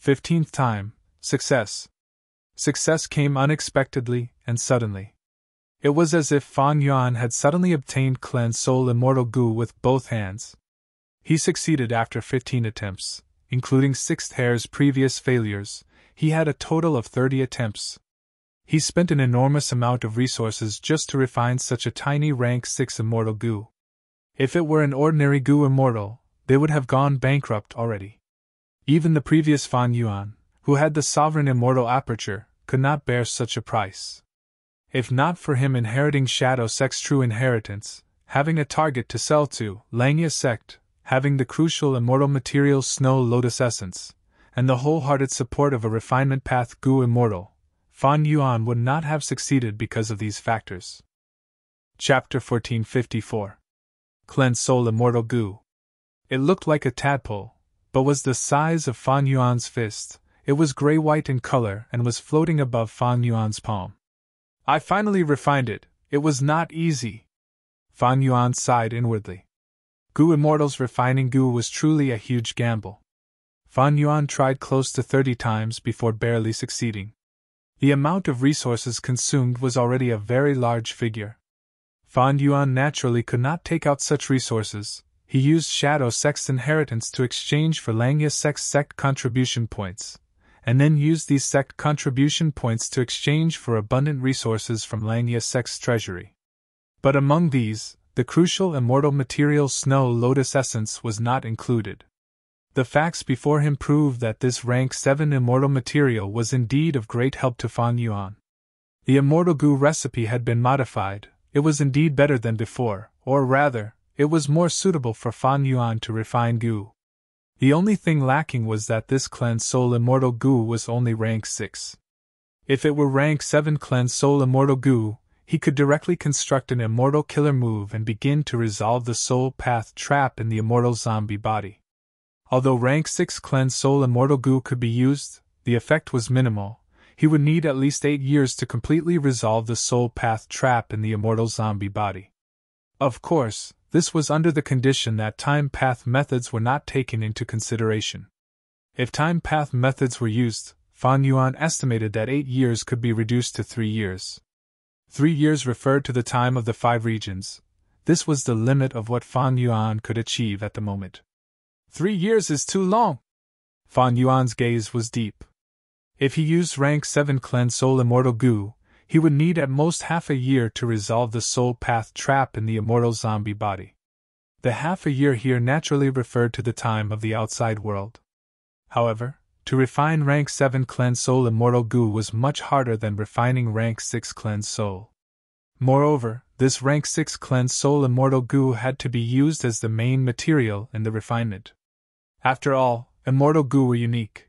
15th time, success. Success came unexpectedly and suddenly. It was as if Fan Yuan had suddenly obtained cleansed soul immortal goo with both hands. He succeeded after 15 attempts, including Sixth Hair's previous failures. He had a total of 30 attempts. He spent an enormous amount of resources just to refine such a tiny rank 6 immortal goo. If it were an ordinary goo immortal, they would have gone bankrupt already. Even the previous Fan Yuan, who had the sovereign immortal aperture, could not bear such a price. If not for him inheriting Shadow Sect's true inheritance, having a target to sell to, Langya Sect, having the crucial immortal material Snow Lotus Essence, and the wholehearted support of a refinement path goo immortal, Fan Yuan would not have succeeded because of these factors. Chapter 1454. Cleansed Soul Immortal Goo. It looked like a tadpole, but was the size of Fan Yuan's fist. It was gray-white in color and was floating above Fan Yuan's palm. I finally refined it. It was not easy. Fan Yuan sighed inwardly. Goo Immortal's refining goo was truly a huge gamble. Fan Yuan tried close to 30 times before barely succeeding. The amount of resources consumed was already a very large figure. Fan Yuan naturally could not take out such resources. He used Shadow Sect's inheritance to exchange for Langya Sect's sect contribution points, and then used these sect contribution points to exchange for abundant resources from Langya Sect's treasury. But among these, the crucial immortal material Snow Lotus Essence was not included. The facts before him proved that this rank 7 immortal material was indeed of great help to Fan Yuan. The immortal goo recipe had been modified. It was indeed better than before, or rather, it was more suitable for Fan Yuan to refine goo. The only thing lacking was that this Cleanse Soul Immortal Goo was only rank 6. If it were rank 7 Cleanse Soul Immortal Goo, he could directly construct an immortal killer move and begin to resolve the soul path trap in the immortal zombie body. Although rank 6 Cleanse Soul Immortal Goo could be used, the effect was minimal. He would need at least 8 years to completely resolve the soul path trap in the immortal zombie body. Of course, this was under the condition that time path methods were not taken into consideration. If time path methods were used, Fan Yuan estimated that 8 years could be reduced to 3 years. 3 years referred to the time of the 5 regions. This was the limit of what Fan Yuan could achieve at the moment. 3 years is too long. Fan Yuan's gaze was deep. If he used rank 7 Cleanse Soul Immortal Goo, he would need at most half a year to resolve the soul path trap in the immortal zombie body. The half a year here naturally referred to the time of the outside world. However, to refine rank 7 Cleanse Soul Immortal Goo was much harder than refining rank 6 Cleanse Soul. Moreover, this rank 6 Cleanse Soul Immortal Goo had to be used as the main material in the refinement. After all, Immortal Goo were unique.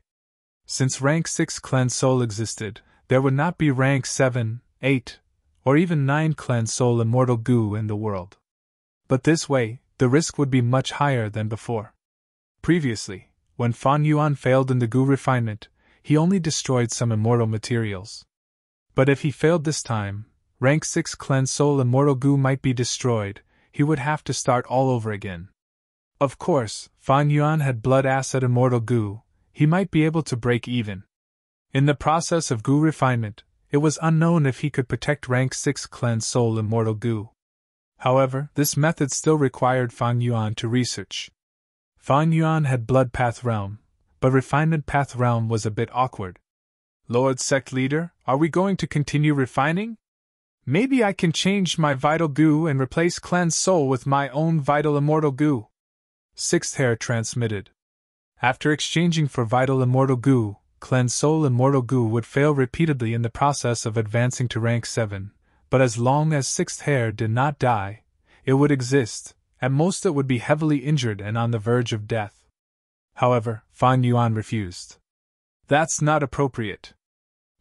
Since rank 6 Cleanse Soul existed, there would not be rank 7, 8, or even 9 Cleanse Soul Immortal Goo in the world. But this way, the risk would be much higher than before. Previously, when Fan Yuan failed in the Goo refinement, he only destroyed some immortal materials. But if he failed this time, rank 6 Cleanse Soul Immortal Goo might be destroyed. He would have to start all over again. Of course, Fan Yuan had Blood Acid Immortal Goo. He might be able to break even. In the process of Goo refinement, it was unknown if he could protect rank 6 Cleanse Soul Immortal Goo. However, this method still required Fan Yuan to research. Fan Yuan had Blood Path Realm, but Refinement Path Realm was a bit awkward. Lord Sect Leader, are we going to continue refining? Maybe I can change my Vital Goo and replace Cleanse Soul with my own Vital Immortal Goo. Sixth Hair transmitted. After exchanging for Vital Immortal Goo, Cleanse Soul Immortal Goo would fail repeatedly in the process of advancing to rank 7, but as long as Sixth Hair did not die, it would exist. At most it would be heavily injured and on the verge of death. However, Fan Yuan refused. That's not appropriate.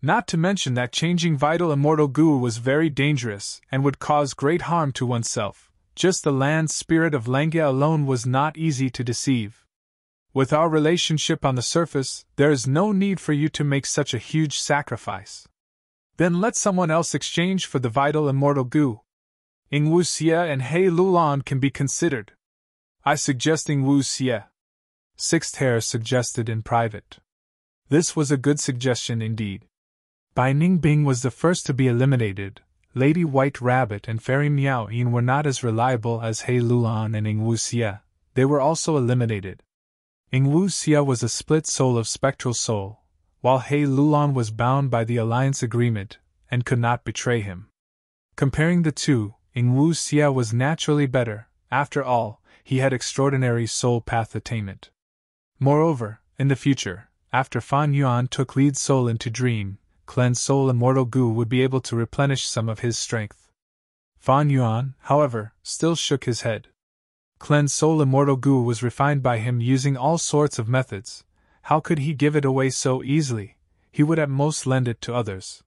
Not to mention that changing Vital Immortal Goo was very dangerous and would cause great harm to oneself. Just the land spirit of Langya alone was not easy to deceive. With our relationship on the surface, there is no need for you to make such a huge sacrifice. Then let someone else exchange for the Vital Immortal Goo. Ingwu Xie and He Lulan can be considered. I suggest Ingwu Xie. Sixth Hair suggested in private. This was a good suggestion indeed. Bai Ningbing was the first to be eliminated. Lady White Rabbit and Fairy Miao Yin were not as reliable as He Lulan and Ingwu Xie. They were also eliminated. Ingwu Xie was a split soul of Spectral Soul, while He Lulan was bound by the Alliance Agreement and could not betray him. Comparing the two, Ingwu Xie was naturally better. After all, he had extraordinary soul path attainment. Moreover, in the future, after Fan Yuan took lead soul into Dream, Cleanse Soul Immortal Goo would be able to replenish some of his strength. Fan Yuan, however, still shook his head. Cleanse Soul Immortal Goo was refined by him using all sorts of methods. How could he give it away so easily? He would at most lend it to others.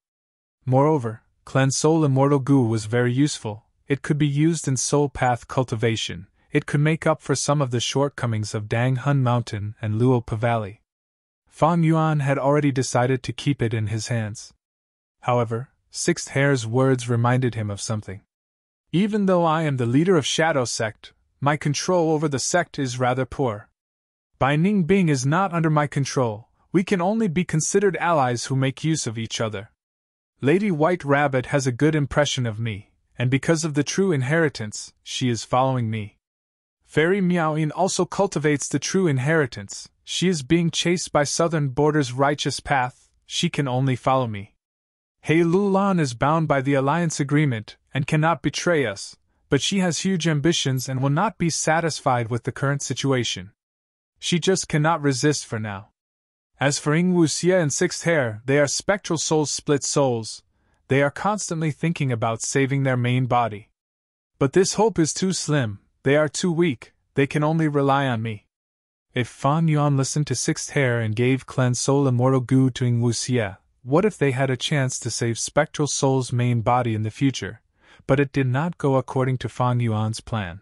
Moreover, Cleanse Soul Immortal Goo was very useful. It could be used in soul path cultivation. it could make up for some of the shortcomings of Dang Hun Mountain and Luopa Valley. Fang Yuan had already decided to keep it in his hands. However, Sixth Hair's words reminded him of something. Even though I am the leader of Shadow Sect, my control over the sect is rather poor. Bai Ningbing is not under my control, we can only be considered allies who make use of each other. Lady White Rabbit has a good impression of me, and because of the true inheritance, she is following me. Fairy Miaoyin also cultivates the true inheritance, she is being chased by Southern Border's righteous path, she can only follow me. He Lulan is bound by the alliance agreement, and cannot betray us, but she has huge ambitions and will not be satisfied with the current situation. She just cannot resist for now. As for Ying Wuxia and Sixth Hair, they are spectral souls, split souls. They are constantly thinking about saving their main body. But this hope is too slim, they are too weak, they can only rely on me. If Fan Yuan listened to Sixth Hair and gave Cleanse Soul Immortal Goo to Ying Wuxia, what if they had a chance to save Spectral Soul's main body in the future? But it did not go according to Fang Yuan's plan.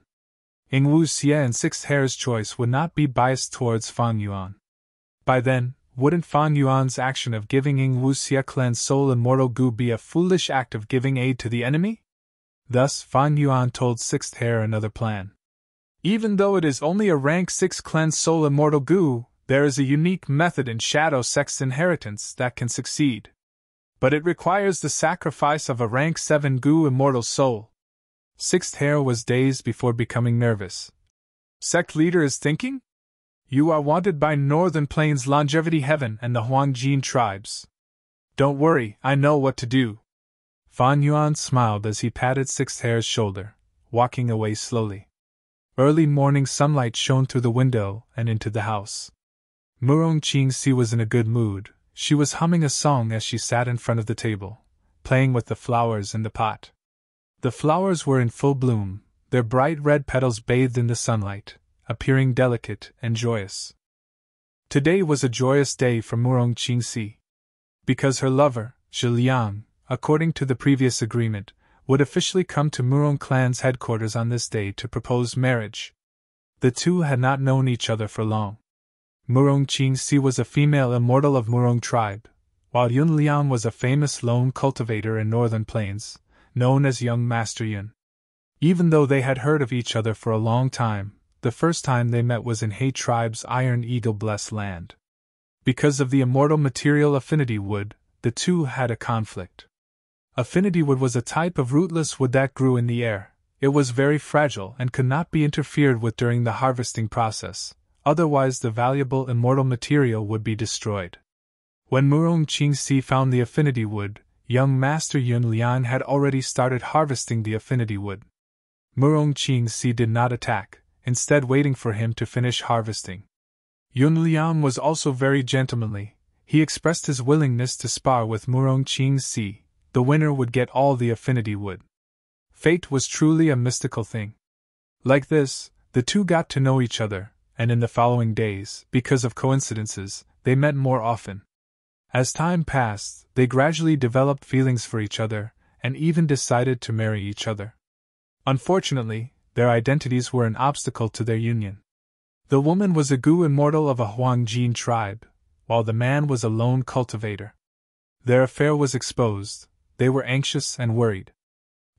Ying Wuxia and Sixth Hair's choice would not be biased towards Fang Yuan. By then, wouldn't Fang Yuan's action of giving Ying Wuxia Cleanse Soul Immortal Goo be a foolish act of giving aid to the enemy? Thus, Fang Yuan told Sixth Hair another plan. Even though it is only a rank 6 Cleanse Soul Immortal Goo, there is a unique method in Shadow Sect's inheritance that can succeed. But it requires the sacrifice of a rank 7 Goo Immortal Soul. Sixth Hair was dazed before becoming nervous. Sect leader is thinking? You are wanted by Northern Plains Longevity Heaven and the Huangjin tribes. Don't worry, I know what to do. Fan Yuan smiled as he patted Sixth Hair's shoulder, walking away slowly. Early morning sunlight shone through the window and into the house. Murong Qingxi was in a good mood. She was humming a song as she sat in front of the table, playing with the flowers in the pot. The flowers were in full bloom, their bright red petals bathed in the sunlight, appearing delicate and joyous. Today was a joyous day for Murong Qingxi, because her lover, Zhi Liang, according to the previous agreement, would officially come to Murong clan's headquarters on this day to propose marriage. The two had not known each other for long. Murong Qingxi was a female immortal of Murong tribe, while Yun Liang was a famous lone cultivator in Northern Plains, known as Young Master Yun. Even though they had heard of each other for a long time, the first time they met was in He tribe's Iron Eagle blessed land. Because of the immortal material affinity wood, the two had a conflict. Affinity wood was a type of rootless wood that grew in the air. It was very fragile and could not be interfered with during the harvesting process, otherwise the valuable immortal material would be destroyed. When Murong Qingxi found the affinity wood, young Master Yun Liang had already started harvesting the affinity wood. Murong Qingxi did not attack, instead waiting for him to finish harvesting. Yun Liang was also very gentlemanly. He expressed his willingness to spar with Murong Qingxi. The winner would get all the affinity wood. Fate was truly a mystical thing. Like this, the two got to know each other, and in the following days, because of coincidences, they met more often. As time passed, they gradually developed feelings for each other, and even decided to marry each other. Unfortunately, their identities were an obstacle to their union. The woman was a Gu immortal of a Huangjin tribe, while the man was a lone cultivator. Their affair was exposed. They were anxious and worried.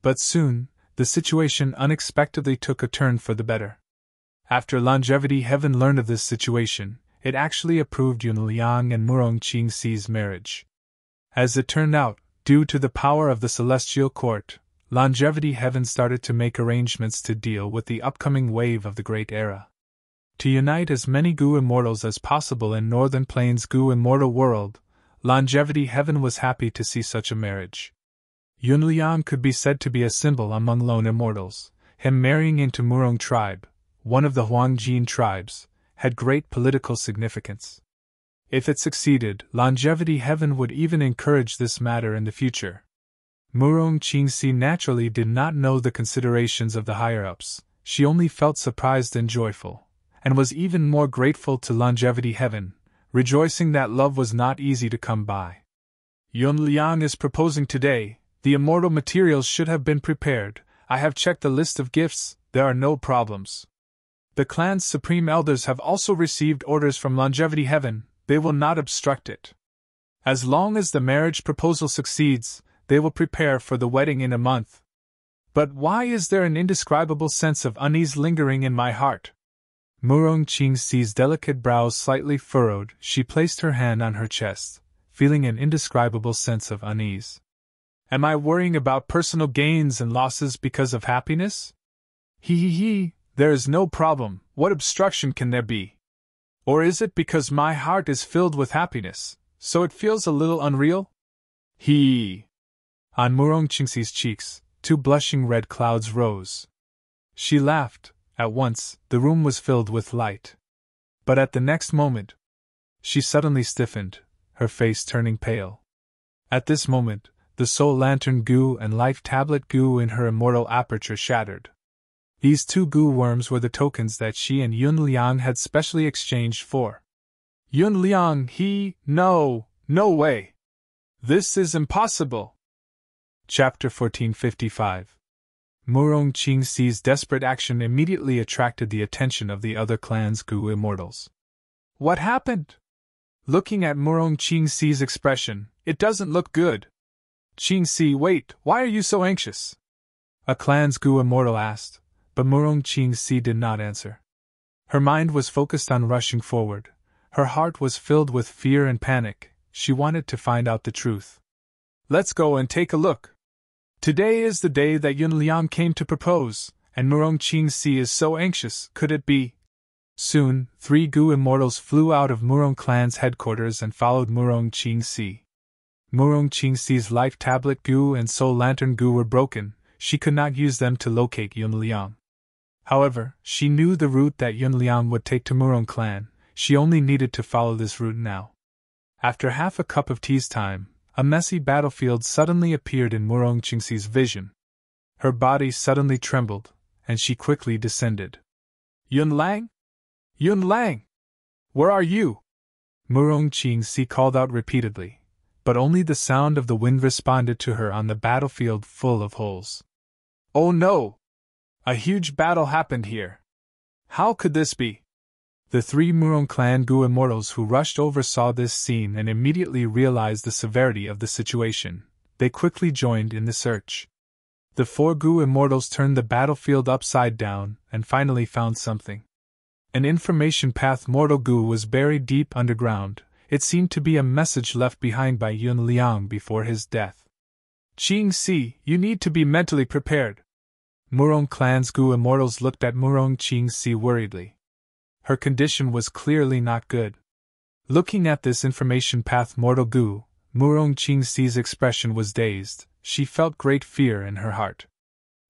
But soon, the situation unexpectedly took a turn for the better. After Longevity Heaven learned of this situation, it actually approved Yun Liang and Murong Qingxi's marriage. As it turned out, due to the power of the Celestial Court, Longevity Heaven started to make arrangements to deal with the upcoming wave of the Great Era. To unite as many Gu Immortals as possible in Northern Plains Gu Immortal world, Longevity Heaven was happy to see such a marriage. Yun Liang could be said to be a symbol among lone immortals. Him marrying into Murong tribe, one of the Huangjin tribes, had great political significance. If it succeeded, Longevity Heaven would even encourage this matter in the future. Murong Qingxi naturally did not know the considerations of the higher-ups. She only felt surprised and joyful, and was even more grateful to Longevity Heaven, rejoicing that love was not easy to come by. Yun Liang is proposing today. The immortal materials should have been prepared. I have checked the list of gifts, there are no problems. The clan's supreme elders have also received orders from Longevity Heaven. They will not obstruct it. As long as the marriage proposal succeeds, they will prepare for the wedding in a month. But why is there an indescribable sense of unease lingering in my heart? Murong Qingxi's delicate brows slightly furrowed. She placed her hand on her chest, feeling an indescribable sense of unease. Am I worrying about personal gains and losses because of happiness? There is no problem. What obstruction can there be? Or is it because my heart is filled with happiness, so it feels a little unreal? On Murong Qingxi's cheeks, 2 blushing red clouds rose. She laughed. At once, the room was filled with light. But at the next moment, she suddenly stiffened, her face turning pale. At this moment, the soul lantern goo and life tablet goo in her immortal aperture shattered. These 2 goo worms were the tokens that she and Yun Liang had specially exchanged for. Yun Liang, no way! This is impossible! Chapter 1455. Murong Qingxi's desperate action immediately attracted the attention of the other clan's goo immortals. What happened? Looking at Murong Qingxi's expression, it doesn't look good. Qingxi, wait, why are you so anxious? A clan's goo immortal asked, but Murong Qingxi did not answer. Her mind was focused on rushing forward. Her heart was filled with fear and panic. She wanted to find out the truth. Let's go and take a look. Today is the day that Yun Liang came to propose, and Murong Qingxi is so anxious, could it be? Soon, 3 goo immortals flew out of Murong clan's headquarters and followed Murong Qingxi. Murong Qingxi's life tablet goo and soul lantern goo were broken. She could not use them to locate Yun Liang. However, she knew the route that Yun Liang would take to Murong clan. She only needed to follow this route now. After half a cup of tea's time, a messy battlefield suddenly appeared in Murong Qingxi's vision. Her body suddenly trembled, and she quickly descended. Yun Lang? Yun Lang! Where are you? Murong Qingxi called out repeatedly, but only the sound of the wind responded to her on the battlefield full of holes. Oh no! A huge battle happened here. How could this be? The 3 Murong clan goo immortals who rushed over saw this scene and immediately realized the severity of the situation. They quickly joined in the search. The 4 goo immortals turned the battlefield upside down and finally found something. An information path mortal goo was buried deep underground. It seemed to be a message left behind by Yun Liang before his death. Qingxi, you need to be mentally prepared. Murong clan's goo immortals looked at Murong Qingxi worriedly. Her condition was clearly not good. Looking at this information path mortal goo, Murong Qingxi's expression was dazed. She felt great fear in her heart.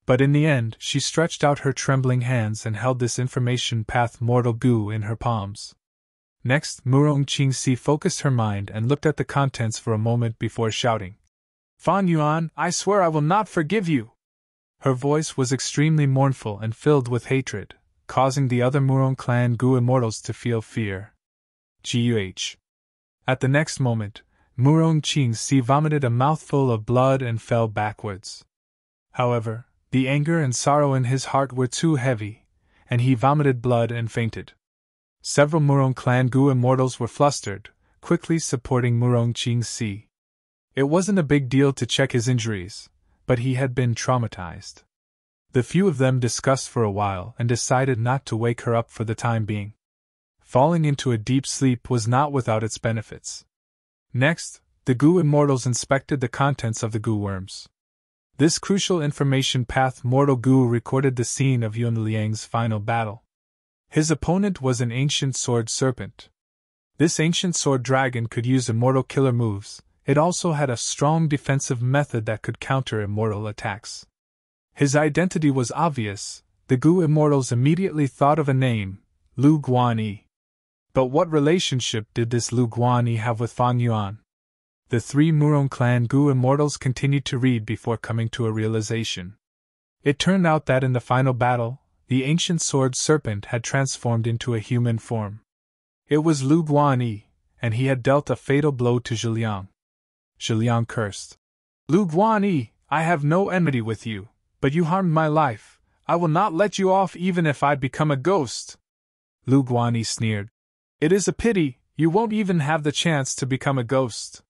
But in the end, she stretched out her trembling hands and held this information path mortal goo in her palms. Next, Murong Qingxi focused her mind and looked at the contents for a moment before shouting, Fan Yuan, I swear I will not forgive you! Her voice was extremely mournful and filled with hatred, causing the other Murong clan goo immortals to feel fear. Guh. At the next moment, Murong Qingxi vomited a mouthful of blood and fell backwards. However, the anger and sorrow in his heart were too heavy, and he vomited blood and fainted. Several Murong clan goo immortals were flustered, quickly supporting Murong Qingxi. It wasn't a big deal to check his injuries, but he had been traumatized. The few of them discussed for a while and decided not to wake her up for the time being. Falling into a deep sleep was not without its benefits. Next, the goo immortals inspected the contents of the goo worms. This crucial information path mortal goo recorded the scene of Yun Liang's final battle. His opponent was an ancient sword serpent. This ancient sword dragon could use immortal killer moves. It also had a strong defensive method that could counter immortal attacks. His identity was obvious. The goo immortals immediately thought of a name, Lu Guanyi. But what relationship did this Lu Guanyi have with Fan Yuan? The 3 Murong clan goo immortals continued to read before coming to a realization. It turned out that in the final battle, the ancient sword serpent had transformed into a human form. It was Lu Guanyi, and he had dealt a fatal blow to Zhiliang. Zhiliang cursed. Lu Guanyi, I have no enmity with you, but you harmed my life. I will not let you off even if I become a ghost. Lu Guanyi sneered. It is a pity, you won't even have the chance to become a ghost.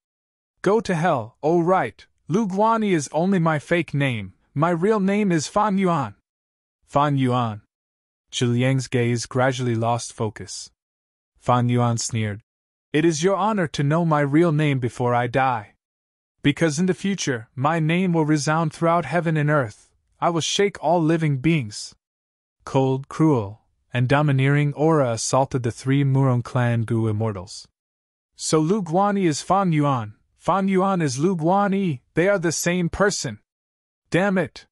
Go to hell. Oh right, Lu Guanyi is only my fake name, my real name is Fan Yuan. Fan Yuan. Zhi Liang's gaze gradually lost focus. Fan Yuan sneered. It is your honor to know my real name before I die. Because in the future, my name will resound throughout heaven and earth. I will shake all living beings. Cold, cruel, and domineering aura assaulted the three Murong clan Gu immortals. So Lu Guanyi is Fan Yuan is Lu Guanyi, they are the same person. Damn it!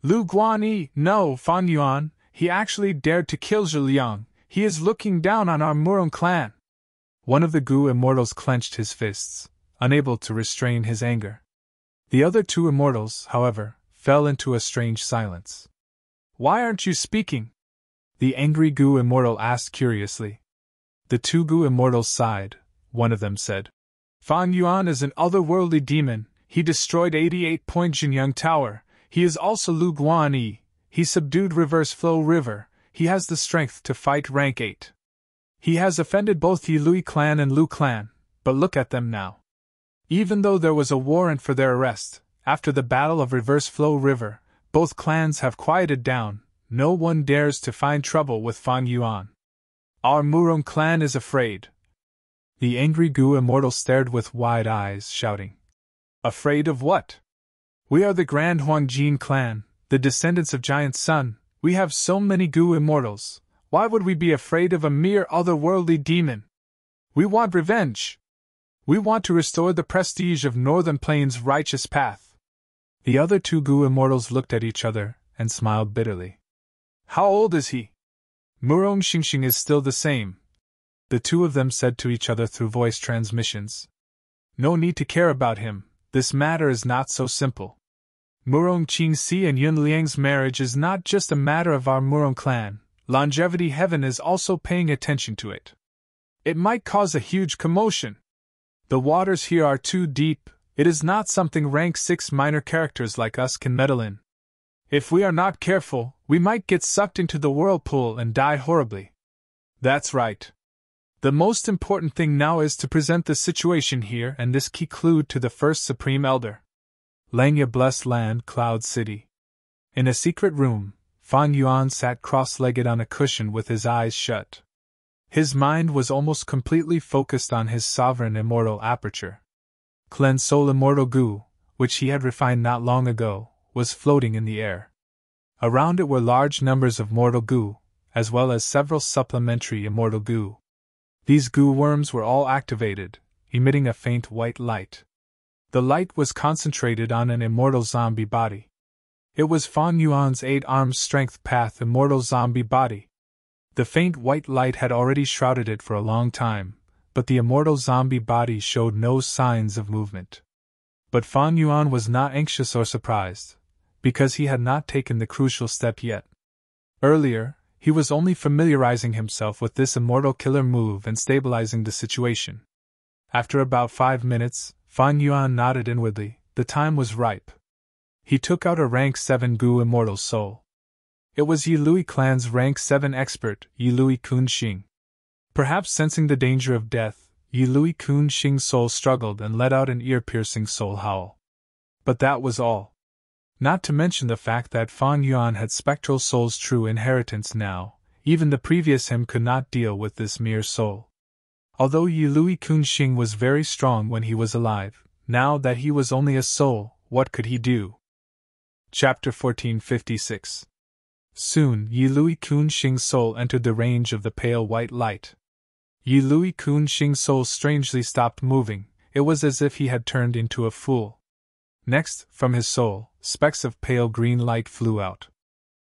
Lu Guanyi, no, Fan Yuan, he actually dared to kill Zhi Liang, he is looking down on our Murong clan. One of the Gu immortals clenched his fists, unable to restrain his anger. The other two immortals, however, fell into a strange silence. Why aren't you speaking? The angry Gu immortal asked curiously. The two Gu immortals sighed. One of them said, Fan Yuan is an otherworldly demon, he destroyed 88-point Jinyang Tower, he is also Lu Guanyi, he subdued Reverse Flow River, he has the strength to fight rank 8. He has offended both Yilui clan and Lu clan, but look at them now. Even though there was a warrant for their arrest, after the Battle of Reverse Flow River, both clans have quieted down, no one dares to find trouble with Fan Yuan. Our Murong clan is afraid. The angry Gu immortal stared with wide eyes, shouting. Afraid of what? We are the Grand Huangjin clan, the descendants of Giant Sun, we have so many Gu immortals, why would we be afraid of a mere otherworldly demon? We want revenge. We want to restore the prestige of Northern Plains' righteous path. The other two Gu immortals looked at each other and smiled bitterly. How old is he? Murong Xingxing is still the same. The two of them said to each other through voice transmissions. No need to care about him, this matter is not so simple. Murong Qingxi and Yun Liang's marriage is not just a matter of our Murong clan, Longevity Heaven is also paying attention to it. It might cause a huge commotion. The waters here are too deep, it is not something rank 6 minor characters like us can meddle in. If we are not careful, we might get sucked into the whirlpool and die horribly. That's right. The most important thing now is to present the situation here and this key clue to the first Supreme Elder. Langya Blessed Land, Cloud City. In a secret room, Fan Yuan sat cross-legged on a cushion with his eyes shut. His mind was almost completely focused on his sovereign immortal aperture. Clan Soul Immortal Gu, which he had refined not long ago, was floating in the air. Around it were large numbers of mortal Gu, as well as several supplementary immortal Gu. These Gu worms were all activated, emitting a faint white light. The light was concentrated on an immortal zombie body. It was Fan Yuan's 8-armed strength path immortal zombie body. The faint white light had already shrouded it for a long time, but the immortal zombie body showed no signs of movement. But Fan Yuan was not anxious or surprised, because he had not taken the crucial step yet. Earlier, he was only familiarizing himself with this immortal killer move and stabilizing the situation. After about 5 minutes, Fan Yuan nodded inwardly, the time was ripe. He took out a rank 7 Gu immortal soul. It was Yilui clan's rank 7 expert, Yilui Kunxing. Perhaps sensing the danger of death, Yilui Kunxing's soul struggled and let out an ear-piercing soul howl. But that was all. Not to mention the fact that Fan Yuan had spectral soul's true inheritance now, even the previous him could not deal with this mere soul. Although Yilui Kunxing was very strong when he was alive, now that he was only a soul, what could he do? Chapter 1456. Soon Yilui Kunxing's soul entered the range of the pale white light. Yilui Kunxing's soul strangely stopped moving, it was as if he had turned into a fool. Next, from his soul, specks of pale green light flew out.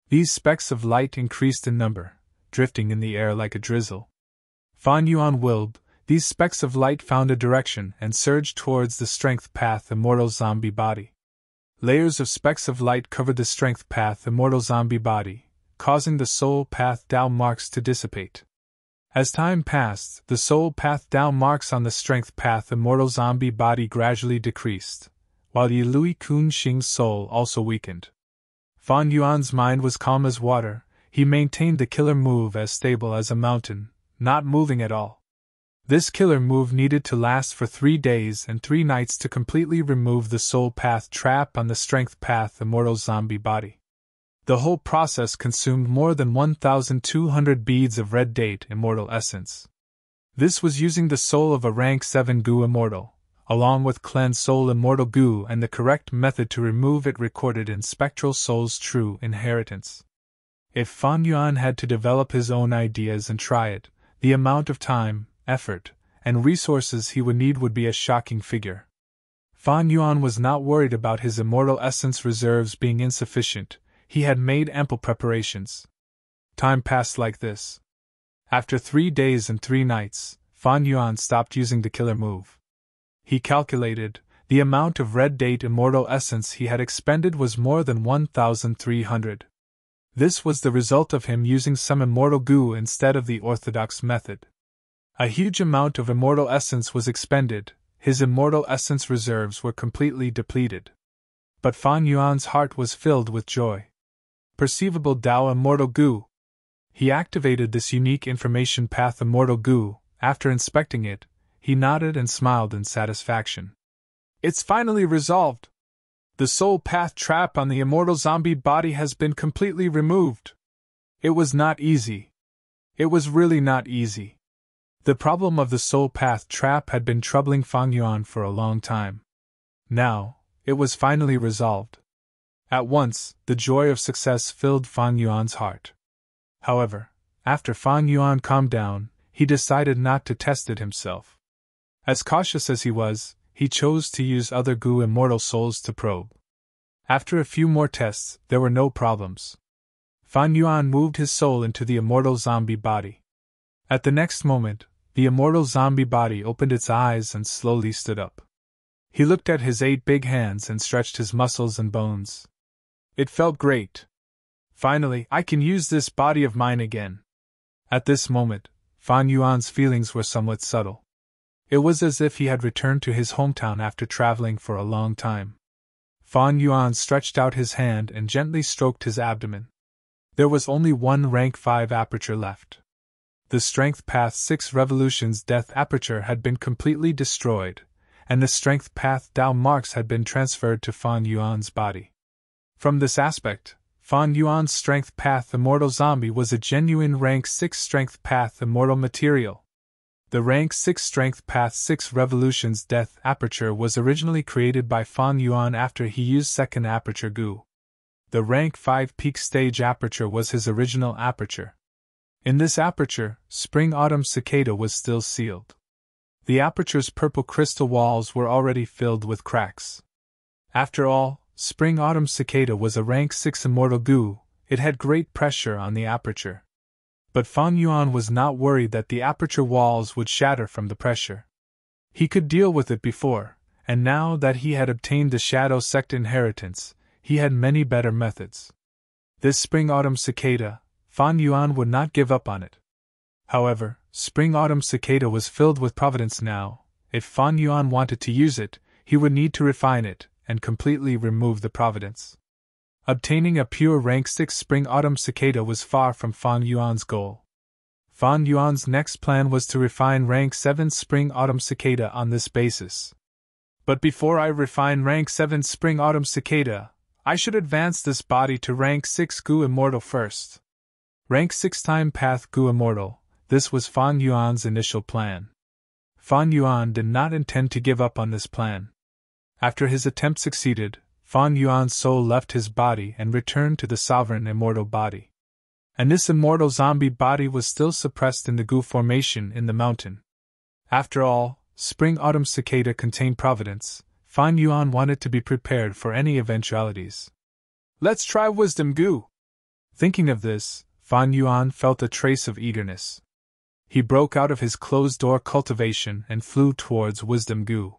These specks of light increased in number, drifting in the air like a drizzle. Fan Yuan willed, these specks of light found a direction and surged towards the strength path immortal zombie body. Layers of specks of light covered the strength path immortal zombie body, causing the soul path Dao marks to dissipate. As time passed, the soul path Dao marks on the strength path immortal zombie body gradually decreased, while Yilui Kunxing's soul also weakened. Fan Yuan's mind was calm as water. He maintained the killer move as stable as a mountain, not moving at all. This killer move needed to last for 3 days and 3 nights to completely remove the soul path trap on the strength path immortal zombie body. The whole process consumed more than 1,200 beads of red date immortal essence. This was using the soul of a rank 7 goo immortal, along with cleanse soul immortal goo, and the correct method to remove it recorded in spectral soul's true inheritance. If Fan Yuan had to develop his own ideas and try it, the amount of time, effort, and resources he would need would be a shocking figure. Fan Yuan was not worried about his immortal essence reserves being insufficient. He had made ample preparations. Time passed like this. After 3 days and 3 nights, Fan Yuan stopped using the killer move. He calculated, the amount of red date immortal essence he had expended was more than 1,300. This was the result of him using some immortal goo instead of the orthodox method. A huge amount of immortal essence was expended. His immortal essence reserves were completely depleted. But Fan Yuan's heart was filled with joy. Perceivable Tao immortal goo. He activated this unique information path immortal goo. After inspecting it, he nodded and smiled in satisfaction. It's finally resolved. The soul path trap on the immortal zombie body has been completely removed. It was not easy. It was really not easy. The problem of the soul path trap had been troubling Fan Yuan for a long time. Now, it was finally resolved. At once, the joy of success filled Fan Yuan's heart. However, after Fan Yuan calmed down, he decided not to test it himself. As cautious as he was, he chose to use other goo immortal souls to probe. After a few more tests, there were no problems. Fan Yuan moved his soul into the immortal zombie body. At the next moment, the immortal zombie body opened its eyes and slowly stood up. He looked at his 8 big hands and stretched his muscles and bones. It felt great. Finally, I can use this body of mine again. At this moment, Fan Yuan's feelings were somewhat subtle. It was as if he had returned to his hometown after traveling for a long time. Fan Yuan stretched out his hand and gently stroked his abdomen. There was only one rank 5 aperture left. The Strength Path 6 Revolution's Death aperture had been completely destroyed, and the Strength Path Tao marks had been transferred to Fan Yuan's body. From this aspect, Fan Yuan's Strength Path Immortal Zombie was a genuine Rank 6 Strength Path Immortal material. The Rank 6 Strength Path 6 Revolution's Death aperture was originally created by Fan Yuan after he used second aperture goo. The Rank 5 Peak Stage aperture was his original aperture. In this aperture, Spring-Autumn Cicada was still sealed. The aperture's purple crystal walls were already filled with cracks. After all, Spring-Autumn Cicada was a Rank 6 immortal goo. It had great pressure on the aperture. But Fan Yuan was not worried that the aperture walls would shatter from the pressure. He could deal with it before, and now that he had obtained the Shadow Sect inheritance, he had many better methods. This Spring-Autumn Cicada, Fan Yuan would not give up on it. However, Spring-Autumn Cicada was filled with providence now. If Fan Yuan wanted to use it, he would need to refine it and completely remove the providence. Obtaining a pure Rank 6 Spring-Autumn Cicada was far from Fan Yuan's goal. Fan Yuan's next plan was to refine Rank 7 Spring-Autumn Cicada on this basis. But before I refine Rank 7 Spring-Autumn Cicada, I should advance this body to Rank 6 Goo Immortal first. Rank 6 Time Path Goo Immortal, this was Fan Yuan's initial plan. Fan Yuan did not intend to give up on this plan. After his attempt succeeded, Fan Yuan's soul left his body and returned to the sovereign immortal body. And this immortal zombie body was still suppressed in the goo formation in the mountain. After all, Spring-Autumn Cicada contained providence. Fan Yuan wanted to be prepared for any eventualities. Let's try Wisdom Goo. Thinking of this, Fan Yuan felt a trace of eagerness. He broke out of his closed-door cultivation and flew towards Wisdom Goo.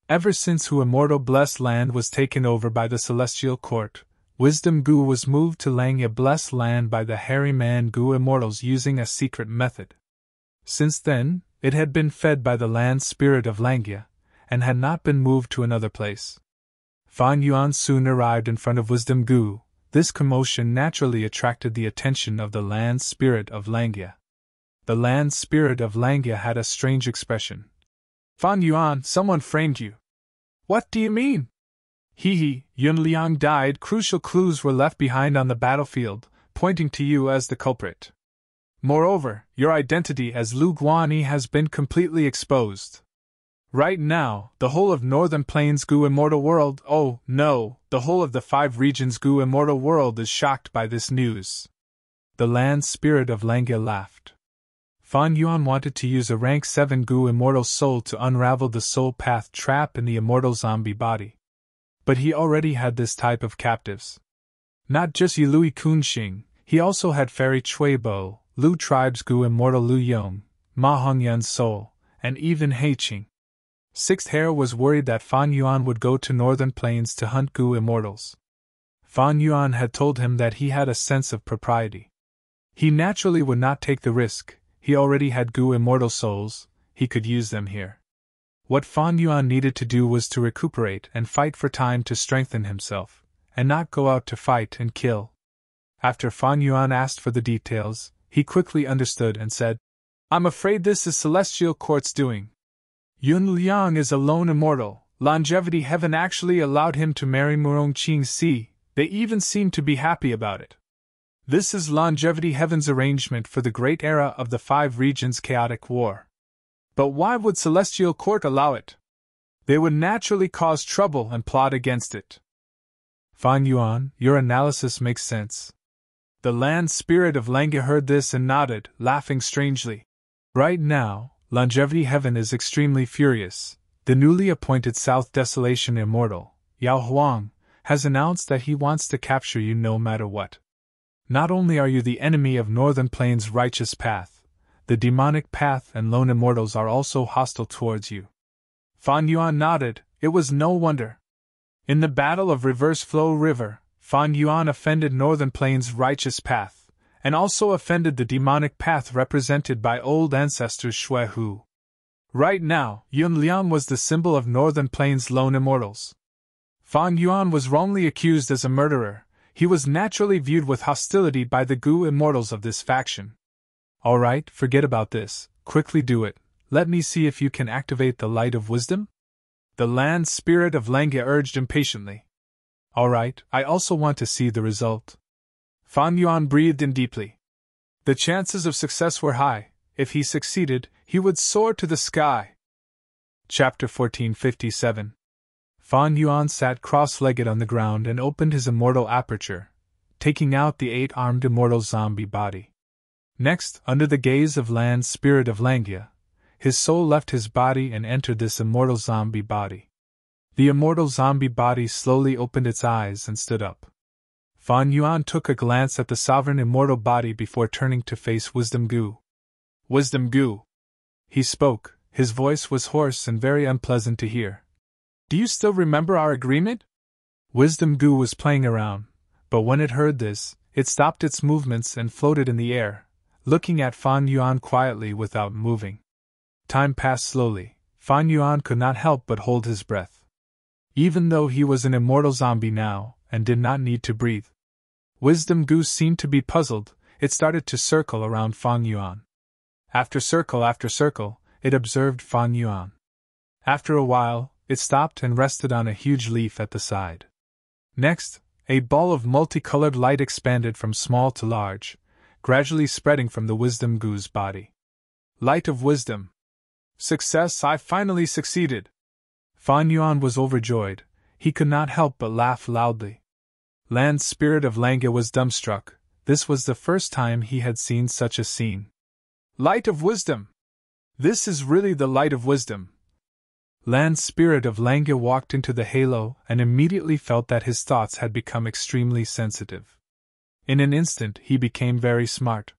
Ever since Hu Immortal Blessed Land was taken over by the Celestial Court, Wisdom Goo was moved to Langya Blessed Land by the Hairy Man Goo Immortals using a secret method. Since then, it had been fed by the land spirit of Langya, and had not been moved to another place. Fan Yuan soon arrived in front of Wisdom Goo. This commotion naturally attracted the attention of the land spirit of Langia. The land spirit of Langia had a strange expression. Fan Yuan, someone framed you. What do you mean? Yun Liang died. Crucial clues were left behind on the battlefield, pointing to you as the culprit. Moreover, your identity as Lu Guanyi has been completely exposed. Right now, the whole of Northern Plains Gu Immortal World, oh no, the whole of the 5 regions Gu Immortal World is shocked by this news. The land spirit of Langia laughed. Fan Yuan wanted to use a rank 7 Gu Immortal Soul to unravel the soul path trap in the immortal zombie body. But he already had this type of captives. Not just Yilui Kunxing, he also had Fairy Chuibo, Lu Tribes Gu Immortal Lu Yong, Ma Hongyan's soul, and even Heiqing. Sixth Hare was worried that Fan Yuan would go to Northern Plains to hunt Gu Immortals. Fan Yuan had told him that he had a sense of propriety. He naturally would not take the risk. He already had Gu Immortal souls, he could use them here. What Fan Yuan needed to do was to recuperate and fight for time to strengthen himself, and not go out to fight and kill. After Fan Yuan asked for the details, he quickly understood and said, I'm afraid this is Celestial Court's doing. Yun Liang is a lone immortal. Longevity Heaven actually allowed him to marry Murong Qingxi. They even seem to be happy about it. This is Longevity Heaven's arrangement for the great era of the 5 regions chaotic war. But why would Celestial Court allow it? They would naturally cause trouble and plot against it. Fan Yuan, your analysis makes sense. The land spirit of Langia heard this and nodded, laughing strangely. Right now, Longevity Heaven is extremely furious. The newly appointed South Desolation Immortal, Yao Huang, has announced that he wants to capture you no matter what. Not only are you the enemy of Northern Plains' righteous path, the demonic path and lone immortals are also hostile towards you. Fan Yuan nodded. It was no wonder. In the Battle of Reverse Flow River, Fan Yuan offended Northern Plains' righteous path, and also offended the demonic path represented by old ancestors Shui Hu. Right now, Yun Liang was the symbol of Northern Plains' lone immortals. Fan Yuan was wrongly accused as a murderer. He was naturally viewed with hostility by the Gu immortals of this faction. Alright, forget about this, quickly do it. Let me see if you can activate the light of wisdom? The land spirit of Langia urged impatiently. Alright, I also want to see the result. Fan Yuan breathed in deeply. The chances of success were high. If he succeeded, he would soar to the sky. Chapter 1457. Fan Yuan sat cross-legged on the ground and opened his immortal aperture, taking out the 8-armed immortal zombie body. Next, under the gaze of land spirit of Langia, his soul left his body and entered this immortal zombie body. The immortal zombie body slowly opened its eyes and stood up. Fan Yuan took a glance at the sovereign immortal body before turning to face Wisdom Gu. Wisdom Gu. He spoke. His voice was hoarse and very unpleasant to hear. Do you still remember our agreement? Wisdom Gu was playing around, but when it heard this, it stopped its movements and floated in the air, looking at Fan Yuan quietly without moving. Time passed slowly. Fan Yuan could not help but hold his breath. Even though he was an immortal zombie now, and did not need to breathe. Wisdom Gu seemed to be puzzled. It started to circle around Fan Yuan. After circle, it observed Fan Yuan. After a while, it stopped and rested on a huge leaf at the side. Next, a ball of multicolored light expanded from small to large, gradually spreading from the Wisdom Gu's body. Light of wisdom. Success, I finally succeeded. Fan Yuan was overjoyed. He could not help but laugh loudly. Land spirit of Langia was dumbstruck. This was the first time he had seen such a scene. Light of wisdom! This is really the light of wisdom. Land spirit of Langia walked into the halo and immediately felt that his thoughts had become extremely sensitive. In an instant he became very smart.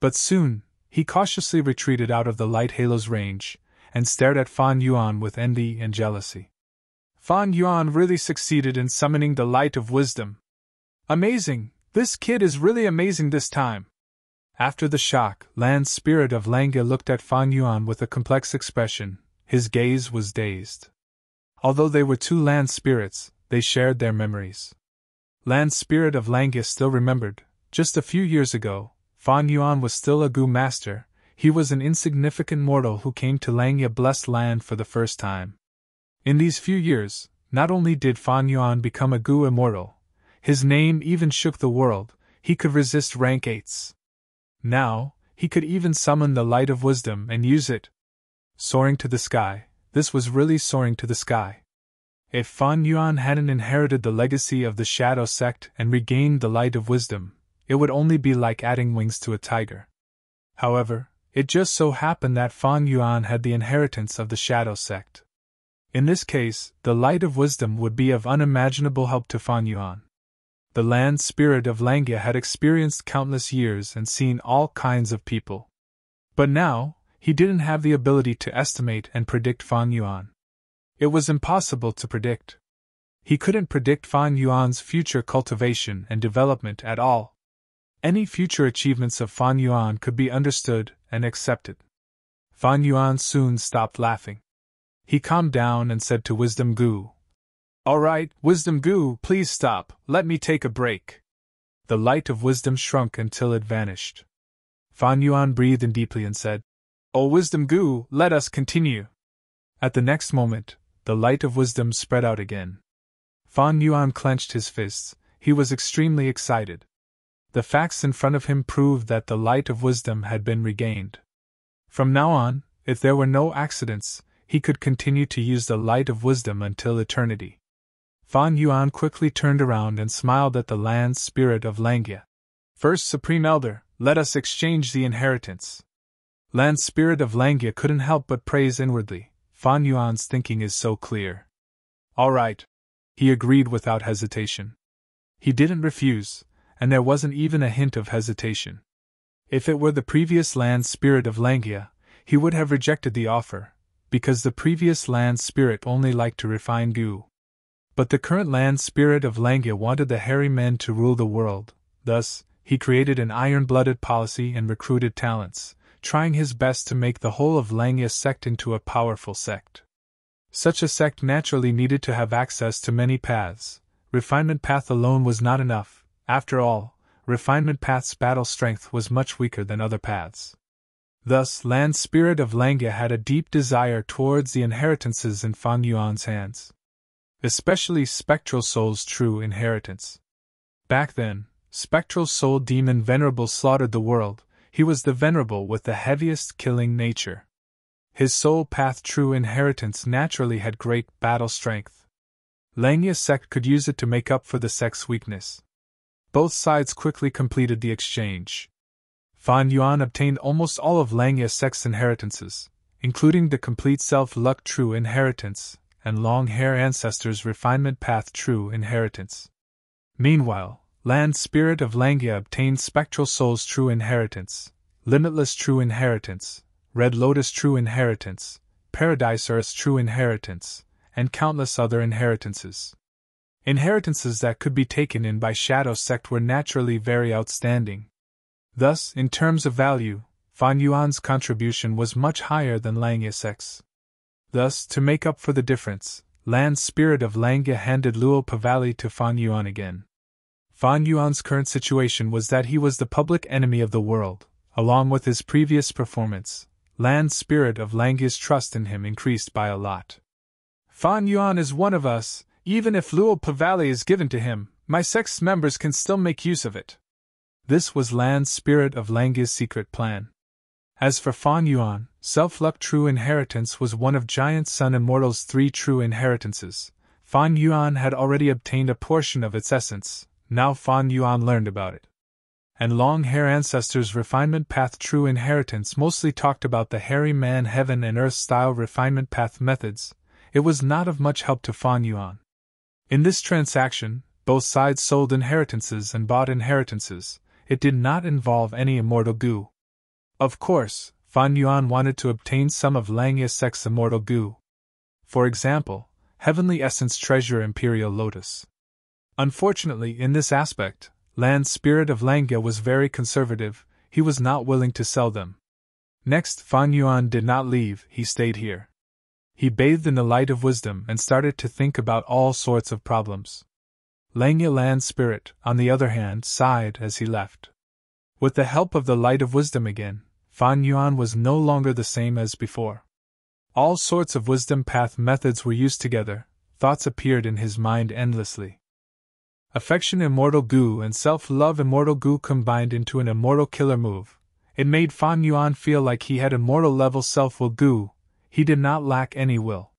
But soon, he cautiously retreated out of the light halo's range, and stared at Fan Yuan with envy and jealousy. Fan Yuan really succeeded in summoning the light of wisdom. Amazing! This kid is really amazing this time! After the shock, land spirit of Langia looked at Fan Yuan with a complex expression. His gaze was dazed. Although they were two land spirits, they shared their memories. Land Spirit of Langia still remembered, just a few years ago, Fan Yuan was still a Gu master. He was an insignificant mortal who came to Langia blessed land for the first time. In these few years, not only did Fan Yuan become a Gu immortal, his name even shook the world. He could resist rank 8s. Now, he could even summon the light of wisdom and use it. Soaring to the sky, this was really soaring to the sky. If Fan Yuan hadn't inherited the legacy of the Shadow Sect and regained the light of wisdom, it would only be like adding wings to a tiger. However, it just so happened that Fan Yuan had the inheritance of the Shadow Sect. In this case, the light of wisdom would be of unimaginable help to Fan Yuan. The land spirit of Langia had experienced countless years and seen all kinds of people. But now, he didn't have the ability to estimate and predict Fan Yuan. It was impossible to predict. He couldn't predict Fan Yuan's future cultivation and development at all. Any future achievements of Fan Yuan could be understood and accepted. Fan Yuan soon stopped laughing. He calmed down and said to Wisdom Gu, "All right, Wisdom Gu, please stop, let me take a break." The light of wisdom shrunk until it vanished. Fan Yuan breathed in deeply and said, "Oh Wisdom Gu, let us continue." At the next moment, the light of wisdom spread out again. Fan Yuan clenched his fists. He was extremely excited. The facts in front of him proved that the light of wisdom had been regained. From now on, if there were no accidents, he could continue to use the light of wisdom until eternity. Fan Yuan quickly turned around and smiled at the land spirit of Langia. "First Supreme Elder, let us exchange the inheritance." Land spirit of Langia couldn't help but praise inwardly. Fan Yuan's thinking is so clear. "All right," he agreed without hesitation. He didn't refuse, and there wasn't even a hint of hesitation. If it were the previous land spirit of Langia, he would have rejected the offer, because the previous land spirit only liked to refine Gu. But the current land spirit of Langia wanted the hairy men to rule the world. Thus, he created an iron-blooded policy and recruited talents, trying his best to make the whole of Langia's sect into a powerful sect. Such a sect naturally needed to have access to many paths. Refinement path alone was not enough. After all, Refinement path's battle strength was much weaker than other paths. Thus, land spirit of Langia had a deep desire towards the inheritances in Fan Yuan's hands. Especially Spectral Soul's true inheritance. Back then, Spectral Soul Demon Venerable slaughtered the world. He was the Venerable with the heaviest killing nature. His soul path true inheritance naturally had great battle strength. Langia's sect could use it to make up for the sect's weakness. Both sides quickly completed the exchange. Fan Yuan obtained almost all of Langia's sect's inheritances, including the complete self-luck true inheritance, and long hair ancestors' refinement path true inheritance. Meanwhile, land spirit of Langia obtained Spectral Soul's true inheritance, limitless true inheritance, red lotus true inheritance, paradise earth's true inheritance, and countless other inheritances. Inheritances that could be taken in by Shadow Sect were naturally very outstanding. Thus, in terms of value, Fan Yuan's contribution was much higher than Langia Sect's. Thus, to make up for the difference, land spirit of Langia handed Luo Pavali to Fan Yuan again. Fan Yuan's current situation was that he was the public enemy of the world. Along with his previous performance, land spirit of Langia's trust in him increased by a lot. "Fan Yuan is one of us. Even if Luo Pavali is given to him, my sect's members can still make use of it." This was land spirit of Langia's secret plan. As for Fan Yuan, self-luck true inheritance was one of Giant Sun Immortal's 3 true inheritances. Fan Yuan had already obtained a portion of its essence. Now Fan Yuan learned about it. And long hair ancestors' refinement path true inheritance mostly talked about the hairy man heaven and earth style refinement path methods. It was not of much help to Fan Yuan. In this transaction, both sides sold inheritances and bought inheritances. It did not involve any immortal Gu. Of course, Fan Yuan wanted to obtain some of Langia Sect's immortal Gu. For example, Heavenly Essence Treasure Imperial Lotus. Unfortunately, in this aspect, land spirit of Langia was very conservative. He was not willing to sell them. Next, Fan Yuan did not leave, he stayed here. He bathed in the light of wisdom and started to think about all sorts of problems. Lang Yilan's spirit, on the other hand, sighed as he left. With the help of the light of wisdom again, Fan Yuan was no longer the same as before. All sorts of wisdom path methods were used together, thoughts appeared in his mind endlessly. Affection immortal goo and self-love immortal goo combined into an immortal killer move. It made Fan Yuan feel like he had immortal level self-will goo, he did not lack any will.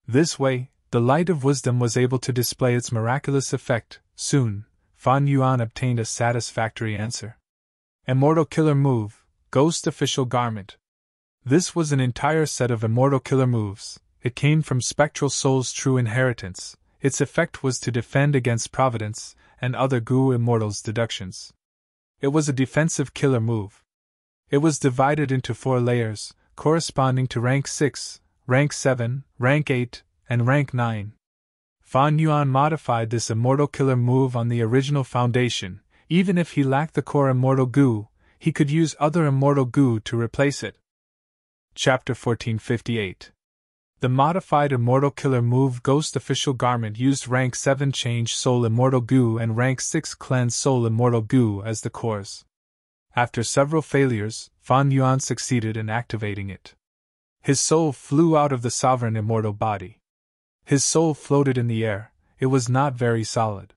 This way, the light of wisdom was able to display its miraculous effect. Soon, Fan Yuan obtained a satisfactory answer. Immortal killer move, Ghost Official Garment. This was an entire set of immortal killer moves. It came from Spectral Soul's true inheritance. Its effect was to defend against Providence and other Goo Immortals' deductions. It was a defensive killer move. It was divided into 4 layers, corresponding to rank 6, rank 7, rank 8, and rank 9. Fan Yuan modified this immortal killer move on the original foundation. Even if he lacked the core immortal goo, he could use other immortal goo to replace it. Chapter 1458. The modified immortal killer move Ghost Official Garment used rank 7 Change Soul Immortal Goo and rank 6 Cleanse Soul Immortal Goo as the cores. After several failures, Fan Yuan succeeded in activating it. His soul flew out of the sovereign immortal body. His soul floated in the air, it was not very solid.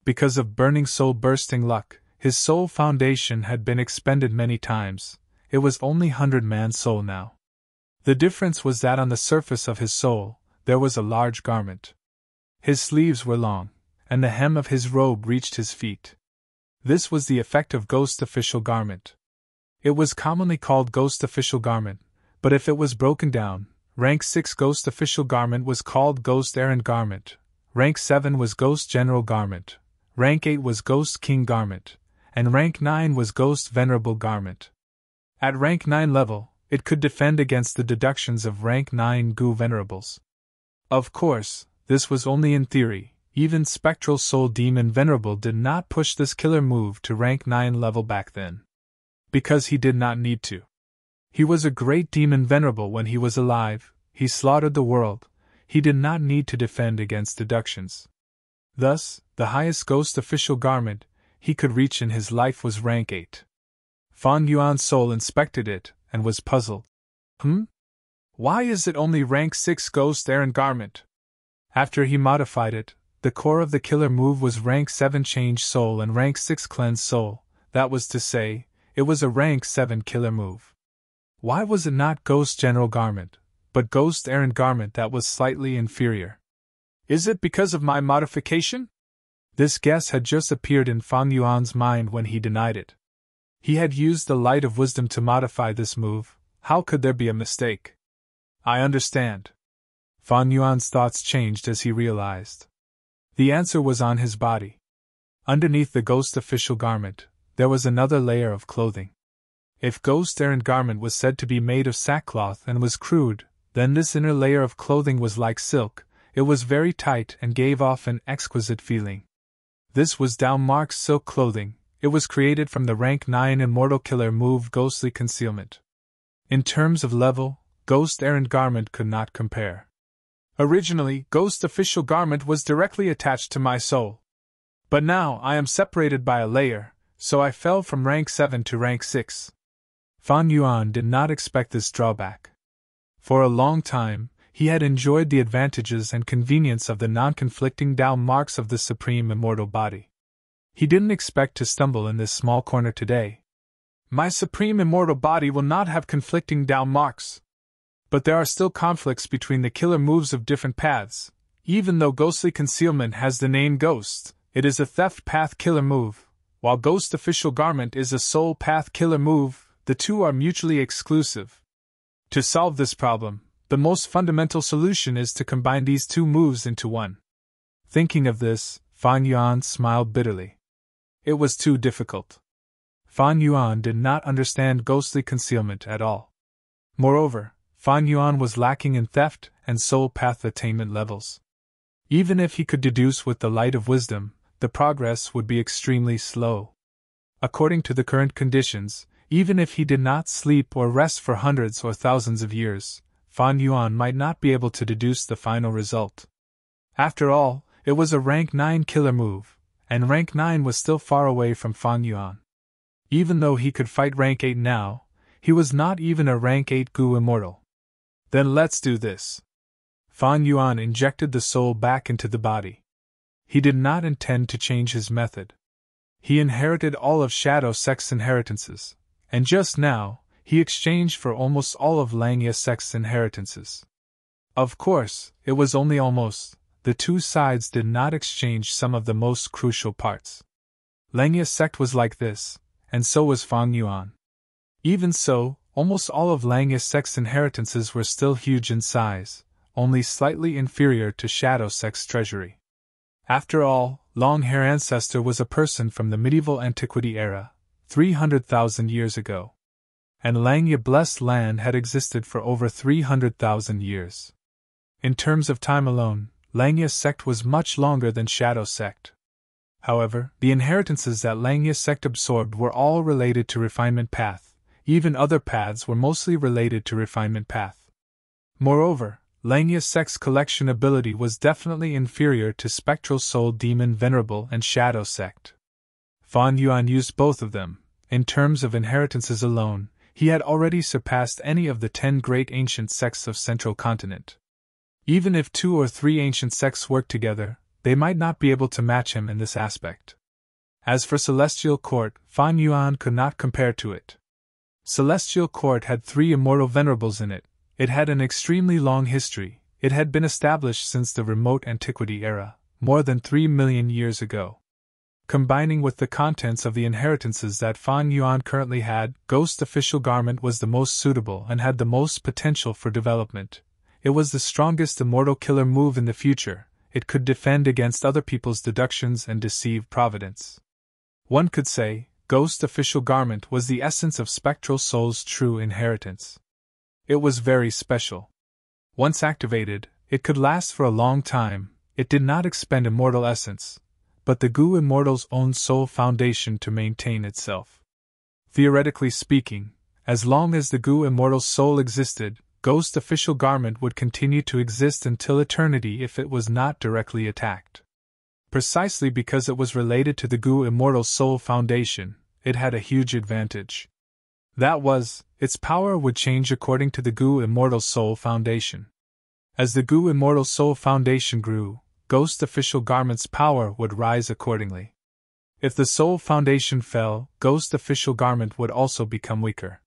Because of burning soul bursting luck, his soul foundation had been expended many times, it was only 100-man soul now. The difference was that on the surface of his soul, there was a large garment. His sleeves were long, and the hem of his robe reached his feet. This was the effect of Ghost Official Garment. It was commonly called Ghost Official Garment, but if it was broken down, rank 6 Ghost Official Garment was called Ghost Errand Garment, rank 7 was Ghost General Garment, rank 8 was Ghost King Garment, and rank 9 was Ghost Venerable Garment. At rank 9 level, it could defend against the deductions of rank 9 Goo Venerables. Of course, this was only in theory. Even Spectral Soul Demon Venerable did not push this killer move to rank 9 level back then. Because he did not need to. He was a great demon venerable when he was alive, he slaughtered the world, he did not need to defend against deductions. Thus, the highest Ghost Official Garment he could reach in his life was rank 8. Fan Yuan's soul inspected it, and was puzzled. Why is it only rank 6 Ghost Errand Garment? After he modified it, the core of the killer move was rank 7 Change Soul and rank 6 Cleanse Soul, that was to say, it was a rank 7 killer move. Why was it not Ghost General Garment, but Ghost Errand Garment that was slightly inferior? Is it because of my modification? This guess had just appeared in Fan Yuan's mind when he denied it. He had used the light of wisdom to modify this move, how could there be a mistake? I understand. Fan Yuan's thoughts changed as he realized. The answer was on his body. Underneath the Ghost Official Garment, there was another layer of clothing. If Ghost Errand Garment was said to be made of sackcloth and was crude, then this inner layer of clothing was like silk, it was very tight and gave off an exquisite feeling. This was Mark's silk clothing. It was created from the rank 9 Immortal Killer move Ghostly Concealment. In terms of level, Ghost Errand Garment could not compare. Originally, Ghost Official Garment was directly attached to my soul. But now I am separated by a layer, so I fell from rank 7 to rank 6. Fan Yuan did not expect this drawback. For a long time, he had enjoyed the advantages and convenience of the non-conflicting Tao marks of the Supreme Immortal Body. He didn't expect to stumble in this small corner today. My Supreme Immortal Body will not have conflicting Tao marks. But there are still conflicts between the killer moves of different paths. Even though Ghostly Concealment has the name Ghost, it is a theft path killer move, while Ghost Official Garment is a soul path killer move, the two are mutually exclusive. To solve this problem, the most fundamental solution is to combine these two moves into one. Thinking of this, Fan Yuan smiled bitterly. It was too difficult. Fan Yuan did not understand Ghostly Concealment at all. Moreover, Fan Yuan was lacking in theft and soul path attainment levels. Even if he could deduce with the light of wisdom, the progress would be extremely slow. According to the current conditions, even if he did not sleep or rest for hundreds or thousands of years, Fan Yuan might not be able to deduce the final result. After all, It was a rank 9 killer move, and rank 9 was still far away from Fan Yuan. Even though he could fight rank 8 now, he was not even a rank 8 Gu immortal. Then let's do this. Fan Yuan injected the soul back into the body. He did not intend to change his method. He inherited all of Shadow Sect's inheritances, and just now, he exchanged for almost all of Langya Sect's inheritances. Of course, it was only almost. The two sides did not exchange some of the most crucial parts. Langya Sect was like this, and so was Fan Yuan. Even so, almost all of Langya Sect's inheritances were still huge in size, only slightly inferior to Shadow Sect's treasury. After all, Long-Hair Ancestor was a person from the medieval antiquity era, 300,000 years ago. And Langya Blessed Land had existed for over 300,000 years. In terms of time alone, Langya Sect was much longer than Shadow Sect. However, the inheritances that Langya Sect absorbed were all related to Refinement Path. Even other paths were mostly related to Refinement Path. Moreover, Langya Sect's collection ability was definitely inferior to Spectral Soul Demon Venerable and Shadow Sect. Fan Yuan used both of them. In terms of inheritances alone, he had already surpassed any of the 10 great ancient sects of Central Continent. Even if 2 or 3 ancient sects worked together, they might not be able to match him in this aspect. As for Celestial Court, Fan Yuan could not compare to it. Celestial Court had 3 immortal venerables in it. It had an extremely long history. It had been established since the remote antiquity era, more than 3 million years ago. Combining with the contents of the inheritances that Fan Yuan currently had, Ghost Official Garment was the most suitable and had the most potential for development. It was the strongest immortal killer move in the future. It could defend against other people's deductions and deceive Providence. One could say, Ghost Official Garment was the essence of Spectral Soul's true inheritance. It was very special. Once activated, it could last for a long time. It did not expend immortal essence, but the Gu Immortal's own soul foundation to maintain itself. Theoretically speaking, as long as the Gu Immortal's soul existed, Ghost Official Garment would continue to exist until eternity if it was not directly attacked. Precisely because it was related to the Gu Immortal's soul foundation, it had a huge advantage. That was, its power would change according to the Gu Immortal's soul foundation. As the Gu Immortal's soul foundation grew, Ghost Official Garment's power would rise accordingly. If the soul foundation fell, Ghost Official Garment would also become weaker.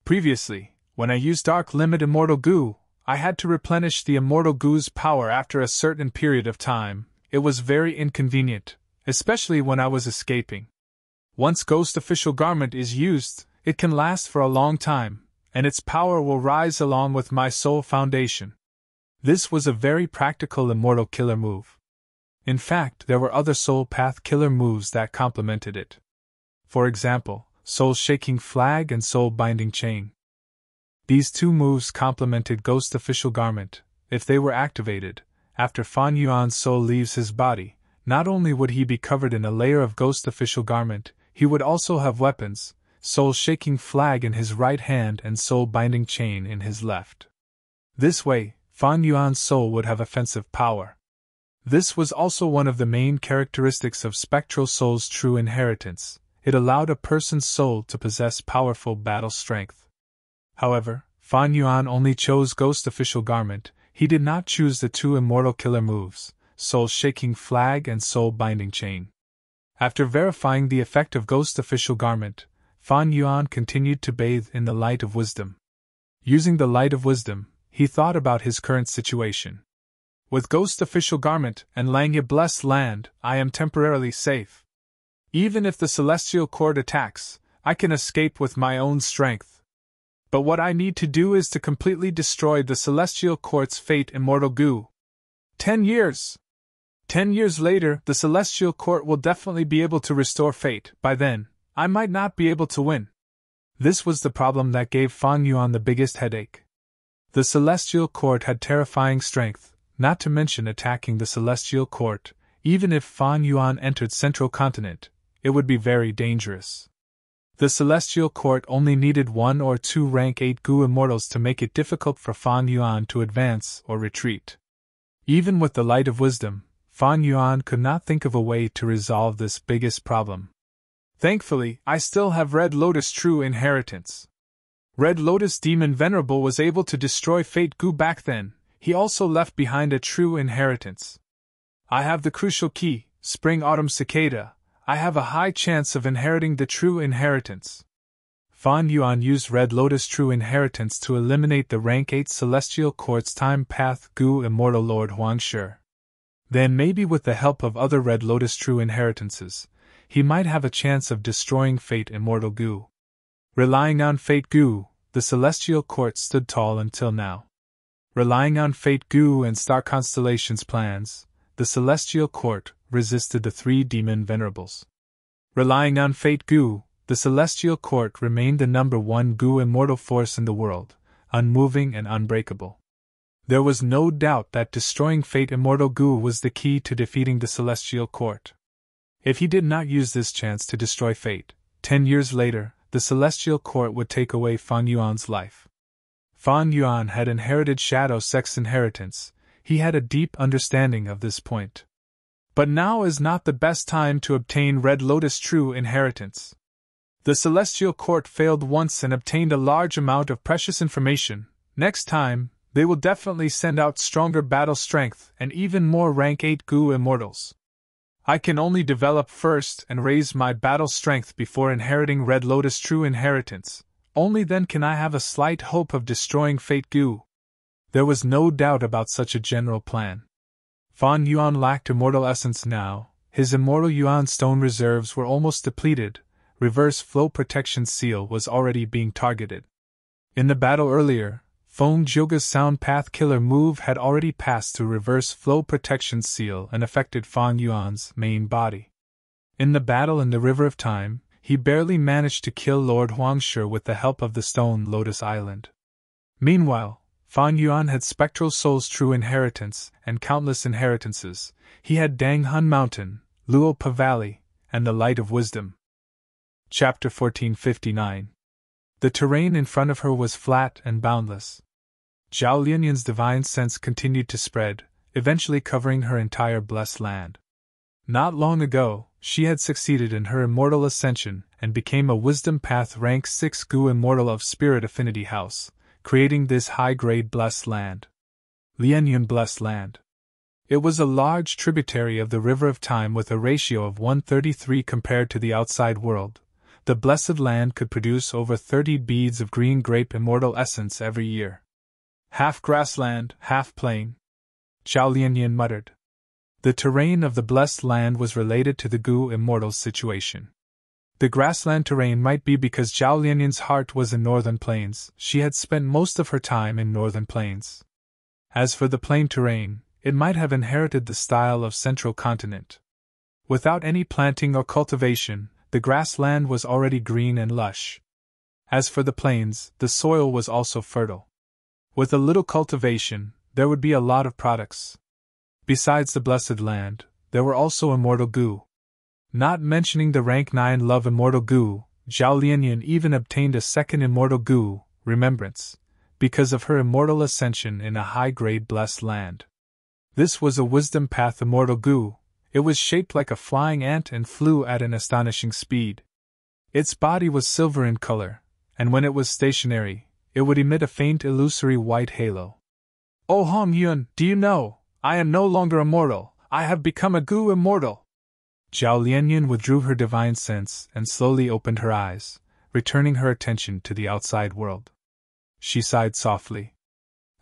Previously, when I used Dark Limit Immortal Gu, I had to replenish the Immortal Gu's power after a certain period of time. It was very inconvenient, especially when I was escaping. Once Ghost Official Garment is used, it can last for a long time, and its power will rise along with my soul foundation. This was a very practical immortal killer move. In fact, there were other soul path killer moves that complemented it. For example, Soul Shaking Flag and Soul Binding Chain. These two moves complemented Ghost Official Garment. If they were activated, after Fan Yuan's soul leaves his body, not only would he be covered in a layer of Ghost Official Garment, he would also have weapons, Soul Shaking Flag in his right hand and Soul Binding Chain in his left. This way, Fan Yuan's soul would have offensive power. This was also one of the main characteristics of Spectral Soul's true inheritance. It allowed a person's soul to possess powerful battle strength. However, Fan Yuan only chose Ghost Official Garment. He did not choose the 2 immortal killer moves, Soul Shaking Flag and Soul Binding Chain. After verifying the effect of Ghost Official Garment, Fan Yuan continued to bathe in the light of wisdom. Using the light of wisdom, he thought about his current situation. With Ghost Official Garment and Langya Blessed Land, I am temporarily safe. Even if the Celestial Court attacks, I can escape with my own strength. But what I need to do is to completely destroy the Celestial Court's Fate Immortal Gu. 10 years! 10 years later, the Celestial Court will definitely be able to restore Fate. By then, I might not be able to win. This was the problem that gave Fan Yuan the biggest headache. The Celestial Court had terrifying strength, not to mention attacking the Celestial Court. Even if Fan Yuan entered Central Continent, it would be very dangerous. The Celestial Court only needed 1 or 2 rank 8 Gu Immortals to make it difficult for Fan Yuan to advance or retreat. Even with the Light of Wisdom, Fan Yuan could not think of a way to resolve this biggest problem. Thankfully, I still have Red Lotus True Inheritance. Red Lotus Demon Venerable was able to destroy Fate Gu back then. He also left behind a true inheritance. I have the crucial key, Spring Autumn Cicada. I have a high chance of inheriting the true inheritance. Fan Yuan used Red Lotus True Inheritance to eliminate the Rank 8 Celestial Court's Time Path Gu Immortal Lord Huang Shi. Then maybe with the help of other Red Lotus True Inheritances, he might have a chance of destroying Fate Immortal Gu. Relying on Fate Gu, the Celestial Court stood tall until now. Relying on Fate Gu and Star Constellation's plans, the Celestial Court resisted the three demon venerables. Relying on Fate Gu, the Celestial Court remained the number one Gu immortal force in the world, unmoving and unbreakable. There was no doubt that destroying Fate Immortal Gu was the key to defeating the Celestial Court. If he did not use this chance to destroy Fate, 10 years later, the Celestial Court would take away Fan Yuan's life. Fan Yuan had inherited Shadow Sex inheritance. He had a deep understanding of this point. But now is not the best time to obtain Red Lotus True Inheritance. The Celestial Court failed once and obtained a large amount of precious information. Next time, they will definitely send out stronger battle strength and even more Rank 8 Gu Immortals. I can only develop first and raise my battle strength before inheriting Red Lotus True Inheritance. Only then can I have a slight hope of destroying Fate Gu. There was no doubt about such a general plan. Fan Yuan lacked immortal essence now. His immortal Yuan stone reserves were almost depleted. Reverse Flow Protection Seal was already being targeted. In the battle earlier, Feng Zhouge's Sound Path Killer move had already passed through Reverse Flow Protection Seal and affected Fan Yuan's main body. In the battle in the River of Time, he barely managed to kill Lord Huang Shi with the help of the Stone Lotus Island. Meanwhile, Fan Yuan had Spectral Soul's True Inheritance and countless inheritances. He had Dang Hun Mountain, Luo Pa Valley, and the Light of Wisdom. Chapter 1459. The terrain in front of her was flat and boundless. Zhao Lianyan's divine sense continued to spread, eventually covering her entire blessed land. Not long ago, she had succeeded in her immortal ascension and became a Wisdom Path Rank 6 Gu Immortal of Spirit Affinity House, creating this high-grade blessed land. Lianyan Blessed Land. It was a large tributary of the River of Time with a ratio of 1:33 compared to the outside world. The blessed land could produce over 30 beads of green grape immortal essence every year. Half grassland, half plain, Zhao Lianyan muttered. The terrain of the blessed land was related to the Gu Immortal's situation. The grassland terrain might be because Zhao Lianyan's heart was in northern plains. She had spent most of her time in northern plains. As for the plain terrain, it might have inherited the style of central continent. Without any planting or cultivation, the grassland was already green and lush. As for the plains, the soil was also fertile. With a little cultivation, there would be a lot of products. Besides the blessed land, there were also immortal Gu. Not mentioning the rank 9 love immortal Gu, Zhao Lianyan even obtained a second immortal Gu, Remembrance, because of her immortal ascension in a high-grade blessed land. This was a Wisdom Path immortal Gu. It was shaped like a flying ant and flew at an astonishing speed. Its body was silver in color, and when it was stationary, it would emit a faint illusory white halo. "Oh Hong Yun, do you know, I am no longer immortal, I have become a Gu immortal." Zhao Lianyan withdrew her divine sense and slowly opened her eyes, returning her attention to the outside world. She sighed softly.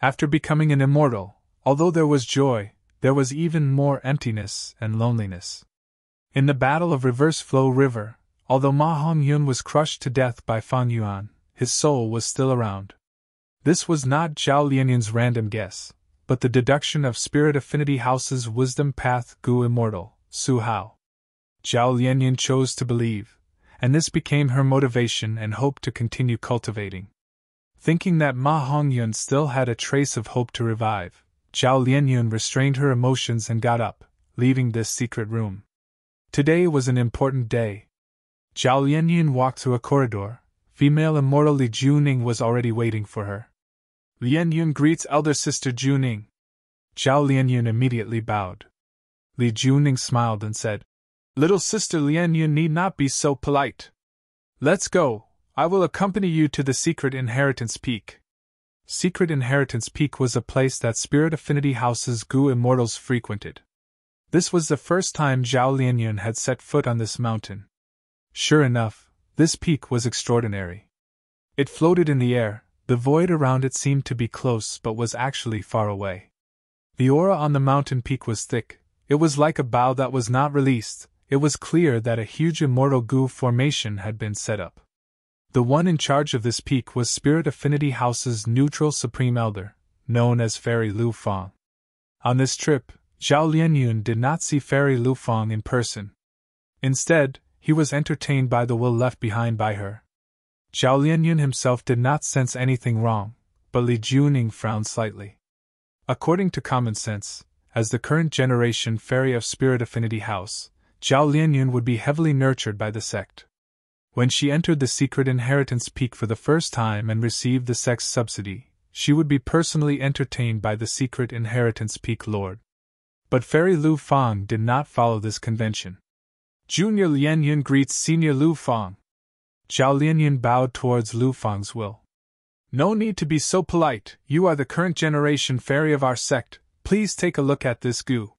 After becoming an immortal, although there was joy, there was even more emptiness and loneliness. In the Battle of Reverse Flow River, although Ma Hongyun was crushed to death by Fan Yuan, his soul was still around. This was not Zhao Lianyan's random guess, but the deduction of Spirit Affinity House's Wisdom Path Gu Immortal, Su Hao. Zhao Lianyan chose to believe, and this became her motivation and hope to continue cultivating. Thinking that Ma Hongyun still had a trace of hope to revive, Zhao Lianyan restrained her emotions and got up, leaving this secret room. Today was an important day. Zhao Lianyan walked through a corridor. Female immortal Li Juning was already waiting for her. Lianyan greets elder sister Juning. Zhao Lianyan immediately bowed. Li Juning smiled and said, "Little sister Lian, you need not be so polite. Let's go, I will accompany you to the Secret Inheritance Peak." Secret Inheritance Peak was a place that Spirit Affinity House's Gu Immortals frequented. This was the first time Zhao Lianyun had set foot on this mountain. Sure enough, this peak was extraordinary. It floated in the air, the void around it seemed to be close but was actually far away. The aura on the mountain peak was thick, it was like a bow that was not released, it was clear that a huge immortal Gu formation had been set up. The one in charge of this peak was Spirit Affinity House's neutral Supreme Elder, known as Fairy Lu Fang. On this trip, Zhao Lianyun did not see Fairy Lu Fang in person. Instead, he was entertained by the will left behind by her. Zhao Lianyun himself did not sense anything wrong, but Li Juning frowned slightly. According to common sense, as the current generation Fairy of Spirit Affinity House, Zhao Lianyun would be heavily nurtured by the sect. When she entered the Secret Inheritance Peak for the first time and received the sect's subsidy, she would be personally entertained by the Secret Inheritance Peak Lord. But Fairy Lu Fang did not follow this convention. Junior Lianyun greets Senior Lu Fang. Zhao Lianyun bowed towards Lu Fang's will. "No need to be so polite, you are the current generation Fairy of our sect, please take a look at this Gu."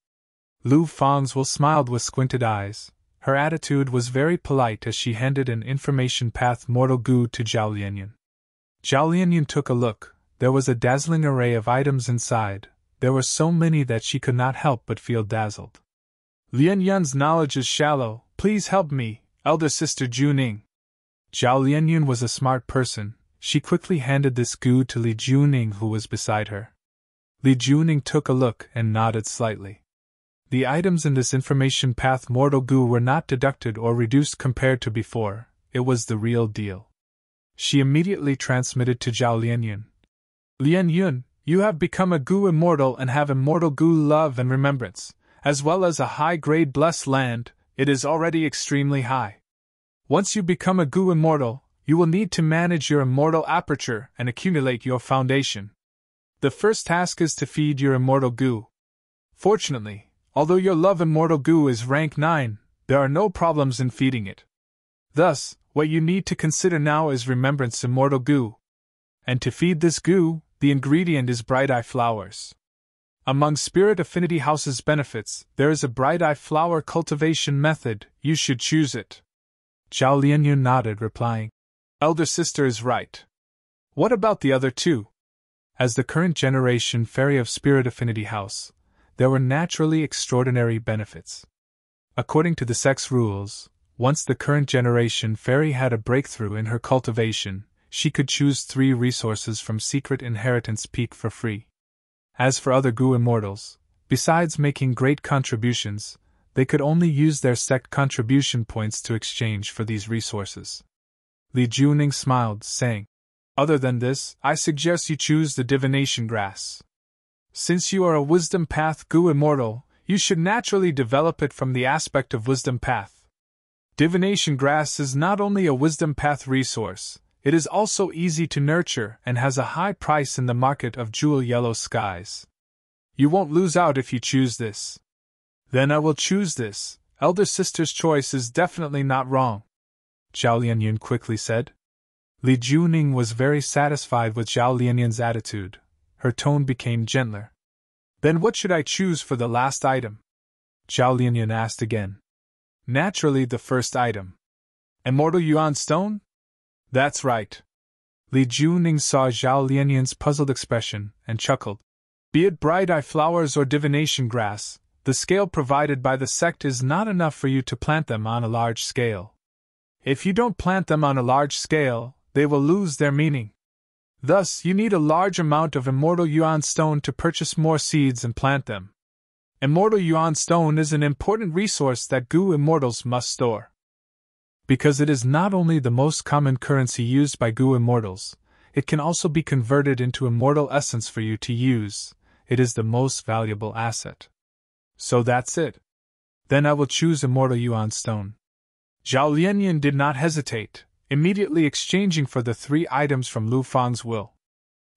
Lu Fang's will smiled with squinted eyes. Her attitude was very polite as she handed an information path mortal Gu to Zhao Lianyun. Zhao Lianyun took a look. There was a dazzling array of items inside. There were so many that she could not help but feel dazzled. "Lianyun's knowledge is shallow, please help me, elder sister Juning." Zhao Lianyun was a smart person. She quickly handed this Gu to Li Juning, who was beside her. Li Juning took a look and nodded slightly. The items in this information path mortal Gu were not deducted or reduced compared to before, it was the real deal. She immediately transmitted to Zhao Lianyun. "Lianyun, you have become a Gu immortal and have immortal Gu love and remembrance, as well as a high-grade blessed land, it is already extremely high. Once you become a Gu immortal, you will need to manage your immortal aperture and accumulate your foundation. The first task is to feed your immortal Gu. Fortunately, although your love immortal Gu is rank 9, there are no problems in feeding it. Thus, what you need to consider now is remembrance immortal Gu. And to feed this Gu, the ingredient is bright eye flowers. Among Spirit Affinity House's benefits, there is a bright eye flower cultivation method, you should choose it." Zhao Lianyun nodded, replying, "Elder sister is right. What about the other two?" As the current generation Fairy of Spirit Affinity House, there were naturally extraordinary benefits. According to the sect's rules, once the current generation Fairy had a breakthrough in her cultivation, she could choose 3 resources from Secret Inheritance Peak for free. As for other Gu immortals, besides making great contributions, they could only use their sect contribution points to exchange for these resources. Li Juning smiled, saying, "Other than this, I suggest you choose the divination grass. Since you are a Wisdom Path Gu immortal, you should naturally develop it from the aspect of Wisdom Path. Divination grass is not only a Wisdom Path resource, it is also easy to nurture and has a high price in the market of jewel yellow skies. You won't lose out if you choose this." "Then I will choose this, elder sister's choice is definitely not wrong," Zhao Lianyun quickly said. Li Juning was very satisfied with Zhao Lianyun's attitude. Her tone became gentler. "Then what should I choose for the last item?" Zhao Lianyun asked again. "Naturally the first item. Immortal Yuan Stone?" "That's right." Li Juning saw Zhao Lianyun's puzzled expression and chuckled. "Be it bright eye flowers or divination grass, the scale provided by the sect is not enough for you to plant them on a large scale. If you don't plant them on a large scale, they will lose their meaning. Thus, you need a large amount of Immortal Yuan Stone to purchase more seeds and plant them. Immortal Yuan Stone is an important resource that Gu Immortals must store. Because it is not only the most common currency used by Gu Immortals, it can also be converted into Immortal Essence for you to use. It is the most valuable asset." "So that's it. Then I will choose Immortal Yuan Stone." Zhao Lianyun did not hesitate, immediately exchanging for the 3 items from Lu Fang's will.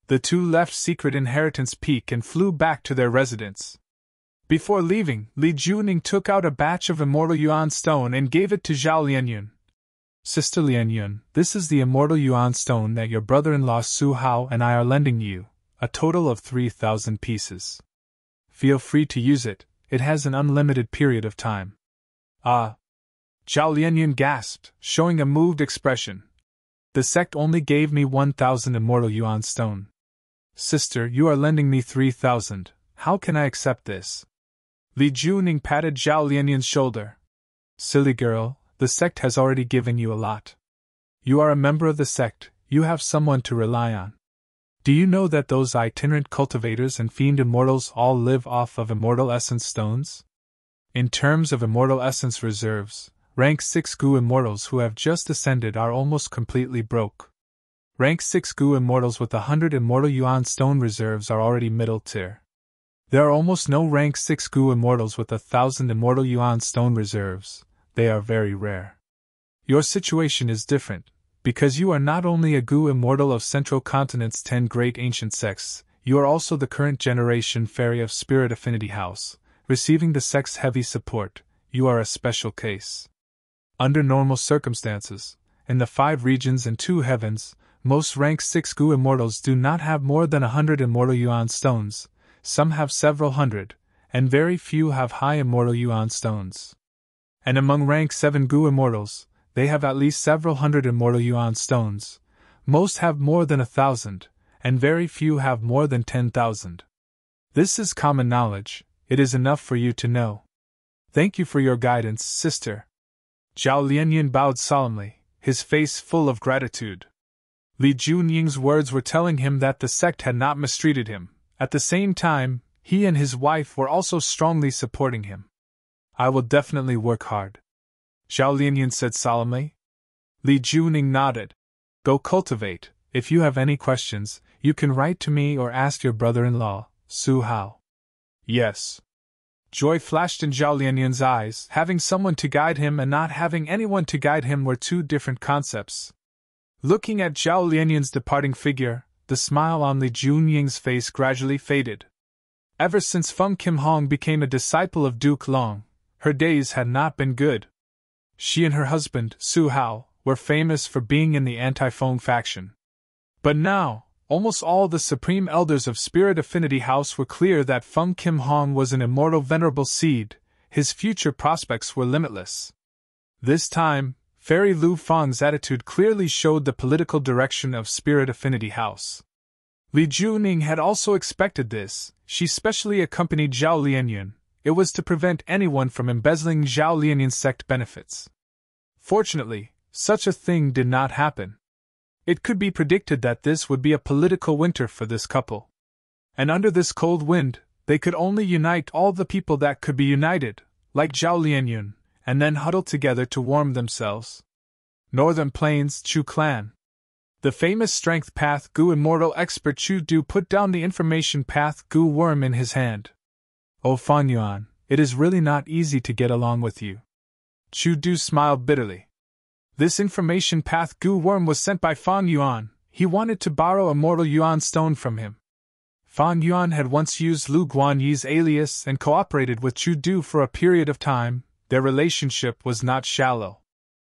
The 2 left Secret Inheritance Peak and flew back to their residence. Before leaving, Li Juning took out a batch of immortal yuan stone and gave it to Zhao Lianyun. Sister Lianyun, this is the immortal yuan stone that your brother-in-law Su Hao and I are lending you, a total of 3,000 pieces. Feel free to use it, it has an unlimited period of time. Ah! Zhao Lianyun gasped, showing a moved expression. The sect only gave me 1,000 immortal yuan stone. Sister, you are lending me 3,000, how can I accept this? Li Juning patted Zhao Lianyun's shoulder. Silly girl, the sect has already given you a lot. You are a member of the sect, you have someone to rely on. Do you know that those itinerant cultivators and fiend immortals all live off of immortal essence stones? In terms of immortal essence reserves, rank 6 Gu immortals who have just ascended are almost completely broke. Rank 6 Gu immortals with 100 immortal yuan stone reserves are already middle tier. There are almost no rank 6 Gu immortals with 1,000 immortal yuan stone reserves, they are very rare. Your situation is different, because you are not only a Gu immortal of Central Continent's 10 great ancient sects, you are also the current generation fairy of Spirit Affinity House, receiving the sect's heavy support, you are a special case. Under normal circumstances, in the 5 regions and 2 heavens, most rank 6 Gu immortals do not have more than 100 immortal yuan stones, some have several hundred, and very few have high immortal yuan stones. And among rank 7 Gu immortals, they have at least several hundred immortal yuan stones, most have more than 1,000, and very few have more than 10,000. This is common knowledge, it is enough for you to know. Thank you for your guidance, sister. Zhao Lianyun bowed solemnly, his face full of gratitude. Li Junying's words were telling him that the sect had not mistreated him. At the same time, he and his wife were also strongly supporting him. I will definitely work hard, Zhao Lianyun said solemnly. Li Juning nodded. Go cultivate, if you have any questions, you can write to me or ask your brother-in-law, Su Hao. Yes. Joy flashed in Zhao Lianyun's eyes, having someone to guide him and not having anyone to guide him were two different concepts. Looking at Zhao Lianyun's departing figure, the smile on Li Junying's face gradually faded. Ever since Feng Kim-hong became a disciple of Duke Long, her days had not been good. She and her husband, Su Hao, were famous for being in the anti-Feng faction. But now, almost all the supreme elders of Spirit Affinity House were clear that Feng Kim-hong was an immortal venerable seed, his future prospects were limitless. This time, Fairy Lu Feng's attitude clearly showed the political direction of Spirit Affinity House. Li Juning had also expected this, she specially accompanied Zhao Lianyun. It was to prevent anyone from embezzling Zhao Lianyun's sect benefits. Fortunately, such a thing did not happen. It could be predicted that this would be a political winter for this couple. And under this cold wind, they could only unite all the people that could be united, like Zhao Lianyun, and then huddle together to warm themselves. Northern Plains Chu Clan. The famous Strength Path Gu immortal expert Chu Du put down the Information Path Gu worm in his hand. Oh Fan Yuan, it is really not easy to get along with you. Chu Du smiled bitterly. This Information Path Gu worm was sent by Fan Yuan, he wanted to borrow immortal yuan stone from him. Fan Yuan had once used Lu Guanyi's alias and cooperated with Chu Du for a period of time, their relationship was not shallow.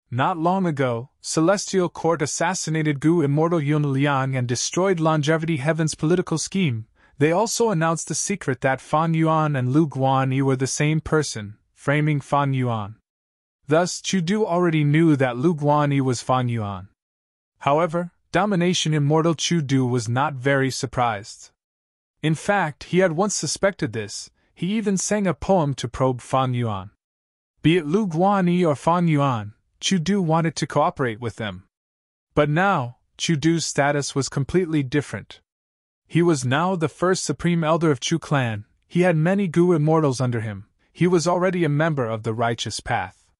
Not long ago, Celestial Court assassinated Gu Immortal Yun Liang and destroyed Longevity Heaven's political scheme. They also announced the secret that Fan Yuan and Lu Guanyi were the same person, framing Fan Yuan. Thus, Chu Du already knew that Lu Guanyi was Fan Yuan. However, Domination Immortal Chu Du was not very surprised. In fact, he had once suspected this, he even sang a poem to probe Fan Yuan. Be it Lu Guanyi or Fan Yuan, Chu Du wanted to cooperate with them. But now, Chu Du's status was completely different. He was now the first supreme elder of Chu Clan, he had many Gu immortals under him, he was already a member of the Righteous Path.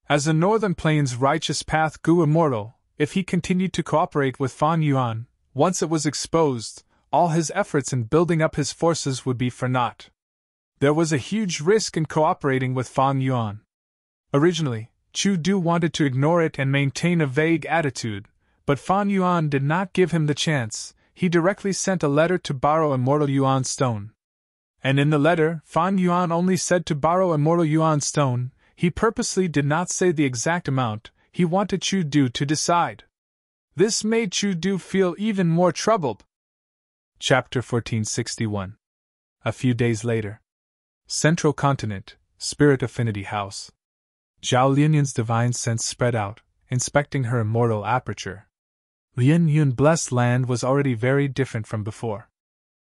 As a Northern Plains Righteous Path Gu immortal, if he continued to cooperate with Fan Yuan, once it was exposed, all his efforts in building up his forces would be for naught. There was a huge risk in cooperating with Fan Yuan. Originally, Chu Du wanted to ignore it and maintain a vague attitude, but Fan Yuan did not give him the chance, he directly sent a letter to borrow immortal yuan stone. And in the letter, Fan Yuan only said to borrow immortal yuan stone. He purposely did not say the exact amount. He wanted Chu Du to decide. This made Chu Du feel even more troubled. Chapter 1461. A few days later. Central Continent, Spirit Affinity House. Zhao Lianyun's divine sense spread out, inspecting her immortal aperture. Lianyun blessed land was already very different from before.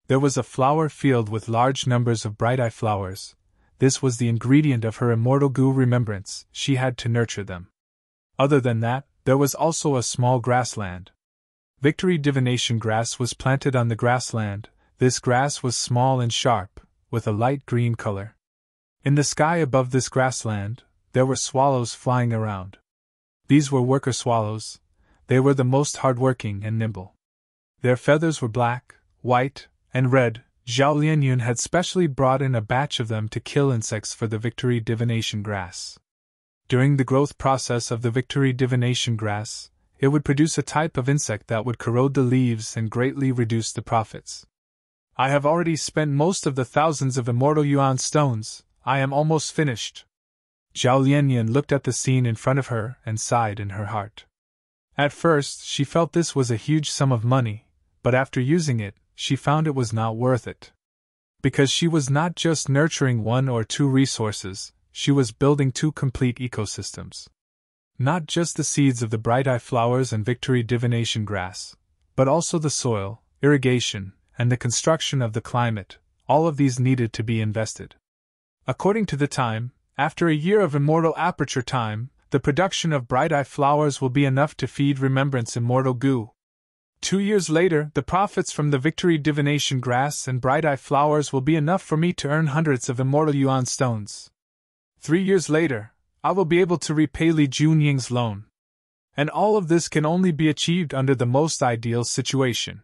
There was a flower field with large numbers of bright-eye flowers. This was the ingredient of her immortal Gu remembrance. She had to nurture them. Other than that, there was also a small grassland. Victory divination grass was planted on the grassland. This grass was small and sharp, with a light green color. In the sky above this grassland, there were swallows flying around. These were worker swallows. They were the most hardworking and nimble. Their feathers were black, white, and red. Zhao Lianyun had specially brought in a batch of them to kill insects for the Victory divination grass. During the growth process of the Victory divination grass, it would produce a type of insect that would corrode the leaves and greatly reduce the profits. I have already spent most of the thousands of immortal yuan stones. I am almost finished. Zhao Lianyun looked at the scene in front of her and sighed in her heart. At first, she felt this was a huge sum of money, but after using it, she found it was not worth it. Because she was not just nurturing one or two resources, she was building two complete ecosystems. Not just the seeds of the bright-eye flowers and Victory divination grass, but also the soil, irrigation, and the construction of the climate. All of these needed to be invested. According to the time, after a year of immortal aperture time, the production of bright-eye flowers will be enough to feed remembrance immortal Gu. 2 years later, the profits from the Victory divination grass and bright-eye flowers will be enough for me to earn hundreds of immortal yuan stones. 3 years later, I will be able to repay Li Junying's loan. And all of this can only be achieved under the most ideal situation.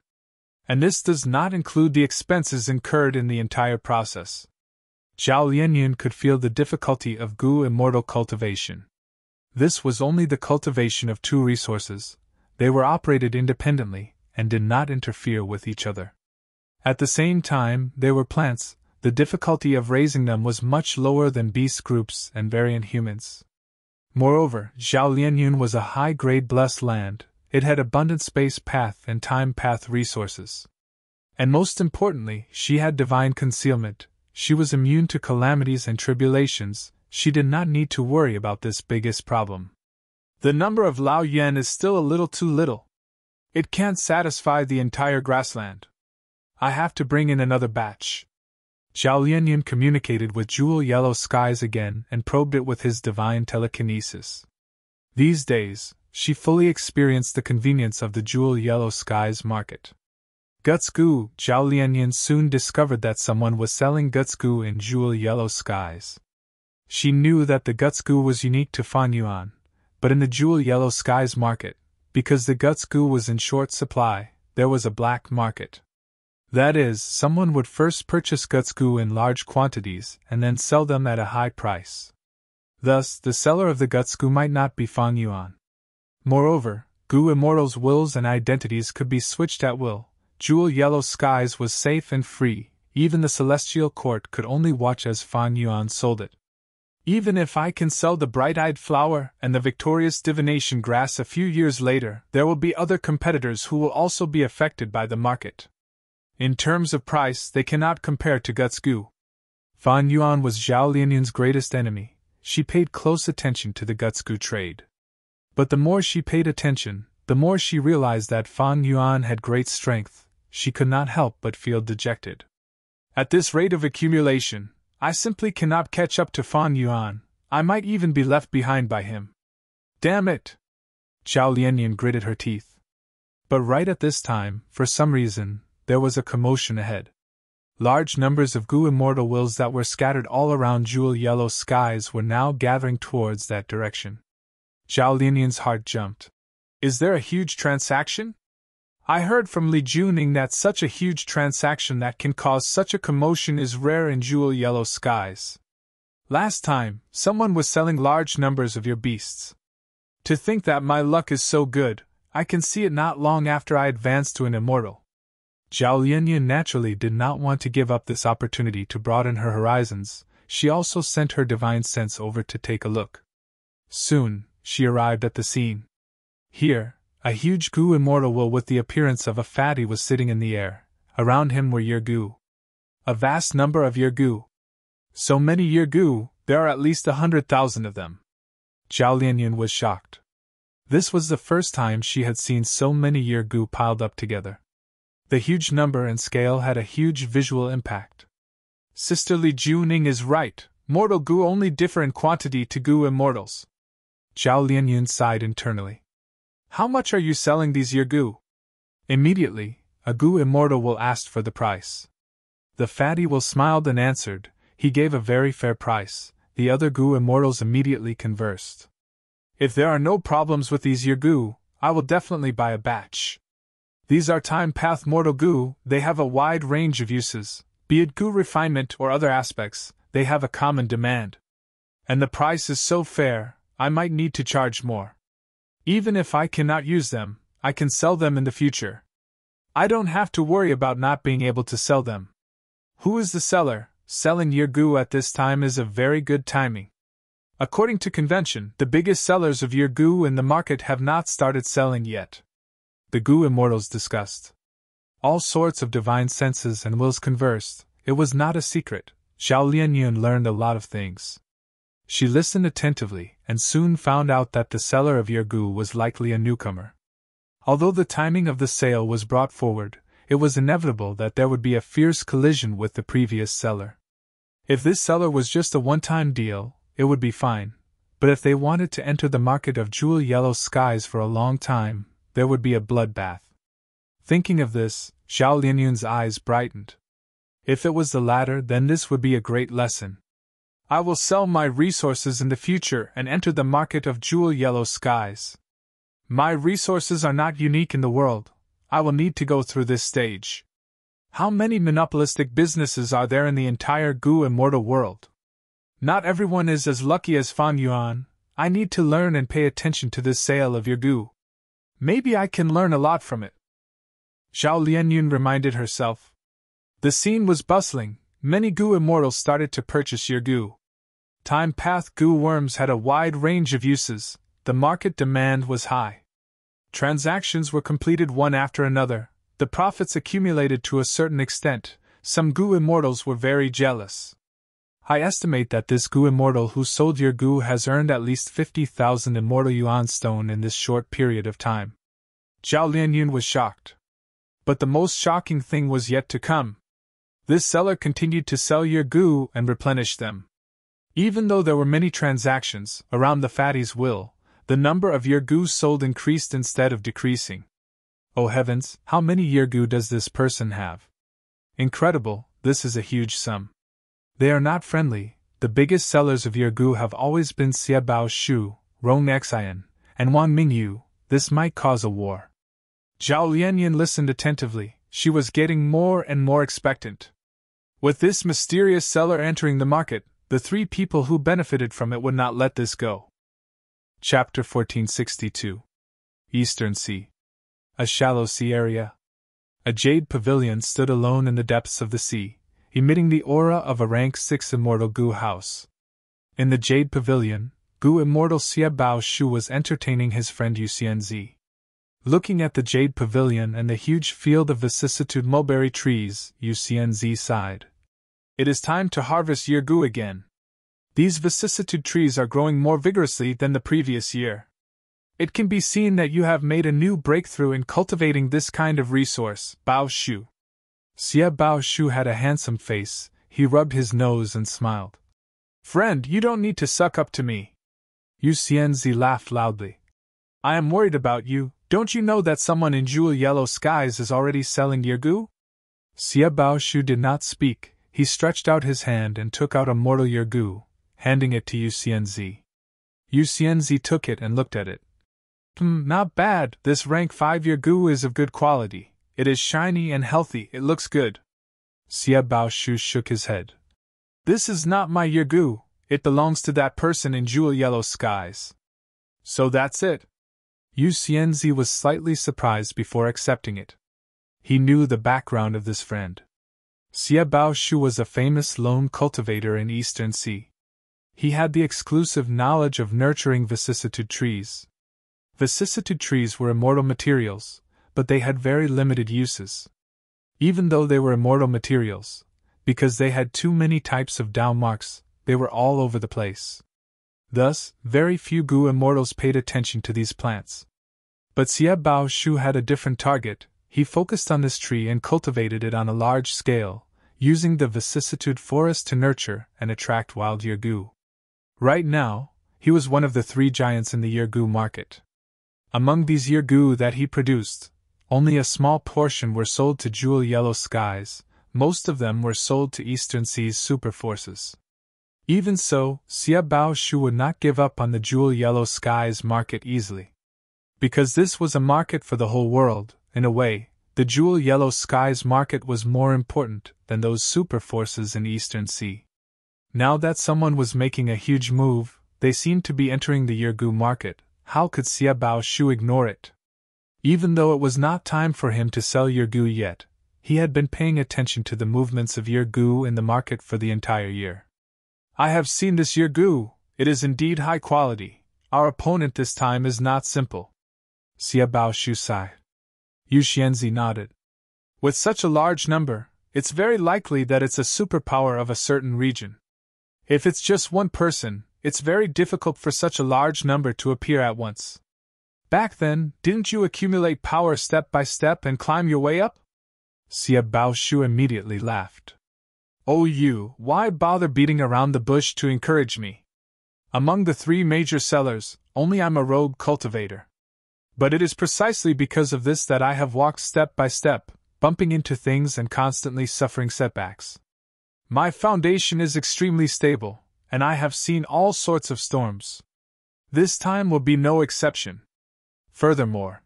And this does not include the expenses incurred in the entire process. Zhao Lianyun could feel the difficulty of Gu immortal cultivation. This was only the cultivation of two resources. They were operated independently, and did not interfere with each other. At the same time, they were plants. The difficulty of raising them was much lower than beast groups and variant humans. Moreover, Zhao Lianyun was a high-grade blessed land. It had abundant space path and time path resources. And most importantly, she had divine concealment. She was immune to calamities and tribulations. She did not need to worry about this biggest problem. The number of Lao Yuan is still a little too little. It can't satisfy the entire grassland. I have to bring in another batch. Zhao Lianyun communicated with Jewel Yellow Skies again and probed it with his divine telekinesis. These days, she fully experienced the convenience of the Jewel Yellow Skies market. Guts Gu. Zhao Lianyun soon discovered that someone was selling Guts Gu in Jewel Yellow Skies. She knew that the Guts Gu was unique to Fan Yuan, but in the Jewel Yellow Skies market, because the Guts Gu was in short supply, there was a black market. That is, someone would first purchase Guts Gu in large quantities and then sell them at a high price. Thus, the seller of the Guts Gu might not be Fan Yuan. Moreover, Gu Immortals' wills and identities could be switched at will. Jewel Yellow Skies was safe and free. Even the Celestial Court could only watch as Fan Yuan sold it. Even if I can sell the bright-eyed flower and the victorious divination grass a few years later, there will be other competitors who will also be affected by the market. In terms of price, they cannot compare to Guts Gu. Fan Yuan was Zhao Lianyun's greatest enemy. She paid close attention to the Guts Gu trade. But the more she paid attention, the more she realized that Fan Yuan had great strength. She could not help but feel dejected. At this rate of accumulation, I simply cannot catch up to Fan Yuan. I might even be left behind by him. Damn it! Zhao Lianyun gritted her teeth. But right at this time, for some reason, there was a commotion ahead. Large numbers of Gu immortal wills that were scattered all around Jewel Yellow Skies were now gathering towards that direction. Zhao Lianyun's heart jumped. Is there a huge transaction? I heard from Li Juning that such a huge transaction that can cause such a commotion is rare in Jewel Yellow Skies. Last time, someone was selling large numbers of your beasts. To think that my luck is so good, I can see it not long after I advance to an immortal. Zhao Lianyan naturally did not want to give up this opportunity to broaden her horizons. She also sent her divine sense over to take a look. Soon, she arrived at the scene. Here, a huge Gu immortal will with the appearance of a fatty was sitting in the air. Around him were Gu. A vast number of Gu. So many Gu, there are at least 100,000 of them. Zhao Lianyan was shocked. This was the first time she had seen so many Gu piled up together. The huge number and scale had a huge visual impact. Sister Li Juning is right, mortal Gu only differ in quantity to Gu immortals. Zhao Lianyan sighed internally. How much are you selling these Gu? Immediately, a Gu immortal will ask for the price. The fatty will smiled and answered, he gave a very fair price. The other Gu immortals immediately conversed. If there are no problems with these Gu, I will definitely buy a batch. These are time path mortal Gu, they have a wide range of uses, be it Gu refinement or other aspects, they have a common demand. And the price is so fair, I might need to charge more. Even if I cannot use them, I can sell them in the future. I don't have to worry about not being able to sell them. Who is the seller? Selling Gu at this time is a very good timing. According to convention, the biggest sellers of Gu in the market have not started selling yet. The Gu immortals discussed. All sorts of divine senses and wills conversed. It was not a secret. Zhao Lianyan learned a lot of things. She listened attentively and soon found out that the seller of Gu was likely a newcomer. Although the timing of the sale was brought forward, it was inevitable that there would be a fierce collision with the previous seller. If this seller was just a one-time deal, it would be fine, but if they wanted to enter the market of jewel yellow skies for a long time, there would be a bloodbath. Thinking of this, Zhao Lianyan's eyes brightened. If it was the latter, then this would be a great lesson. I will sell my resources in the future and enter the market of jewel yellow skies. My resources are not unique in the world. I will need to go through this stage. How many monopolistic businesses are there in the entire Gu immortal world? Not everyone is as lucky as Fan Yuan. I need to learn and pay attention to this sale of Gu. Maybe I can learn a lot from it. Zhao Lianyan reminded herself. The scene was bustling. Many Gu immortals started to purchase Gu. Time path Gu worms had a wide range of uses. The market demand was high. Transactions were completed one after another. The profits accumulated to a certain extent. Some Gu immortals were very jealous. I estimate that this Gu immortal who sold Gu has earned at least 50,000 immortal yuan stone in this short period of time. Zhao Lianyan was shocked. But the most shocking thing was yet to come. This seller continued to sell Gu and replenish them. Even though there were many transactions around the fatty's will, the number of Gu sold increased instead of decreasing. Oh heavens, how many Gu does this person have? Incredible, this is a huge sum. They are not friendly. The biggest sellers of Gu have always been Xie Bao Shu, Rong Xian, and Wang Mingyu. This might cause a war. Zhao Lianyan listened attentively. She was getting more and more expectant. With this mysterious seller entering the market, the three people who benefited from it would not let this go. Chapter 1462. Eastern Sea. A shallow sea area. A jade pavilion stood alone in the depths of the sea, emitting the aura of a rank 6 immortal Gu house. In the jade pavilion, Gu immortal Xie Bao Shu was entertaining his friend Yu Xianzi. Looking at the jade pavilion and the huge field of vicissitude mulberry trees, Yu Xianzi sighed. It is time to harvest Gu again. These vicissitude trees are growing more vigorously than the previous year. It can be seen that you have made a new breakthrough in cultivating this kind of resource, Bao Shu. Xie Bao Shu had a handsome face. He rubbed his nose and smiled. Friend, you don't need to suck up to me. Yu Xianzi laughed loudly. I am worried about you. Don't you know that someone in jewel yellow skies is already selling Gu? Xie Bao Shu did not speak. He stretched out his hand and took out a mortal Gu, handing it to Yu Xianzi. Yu Xianzi took it and looked at it. Not bad. This rank 5 Gu is of good quality. It is shiny and healthy. It looks good. Xie Bao Shu shook his head. This is not my Gu. It belongs to that person in jewel yellow skies. So that's it. Yu Xianzi was slightly surprised before accepting it. He knew the background of this friend. Xie Baoshu was a famous lone cultivator in Eastern Sea. He had the exclusive knowledge of nurturing vicissitude trees. Vicissitude trees were immortal materials, but they had very limited uses. Even though they were immortal materials, because they had too many types of Dao marks, they were all over the place. Thus, very few Gu immortals paid attention to these plants. But Xie Baoshu had a different target. He focused on this tree and cultivated it on a large scale, using the vicissitude forest to nurture and attract wild Yergu. Right now, he was one of the 3 giants in the Yergu market. Among these Yergu that he produced, only a small portion were sold to Jewel Yellow Skies, most of them were sold to Eastern Sea's super forces. Even so, Xie Baoshu would not give up on the Jewel Yellow Skies market easily. Because this was a market for the whole world, in a way, the Jewel Yellow Skies market was more important than those super forces in Eastern Sea. Now that someone was making a huge move, they seemed to be entering the Yergu market. How could Xie Baoshu ignore it? Even though it was not time for him to sell Yergu yet, he had been paying attention to the movements of Yergu in the market for the entire year. I have seen this Yergu, it is indeed high quality. Our opponent this time is not simple. Xie Baoshu sighed. Yu Xianzi nodded. With such a large number, it's very likely that it's a superpower of a certain region. If it's just one person, it's very difficult for such a large number to appear at once. Back then, didn't you accumulate power step by step and climb your way up? Xie Baoshu immediately laughed. Oh you, why bother beating around the bush to encourage me? Among the 3 major sellers, only I'm a rogue cultivator. But it is precisely because of this that I have walked step by step, bumping into things and constantly suffering setbacks. My foundation is extremely stable, and I have seen all sorts of storms. This time will be no exception. Furthermore,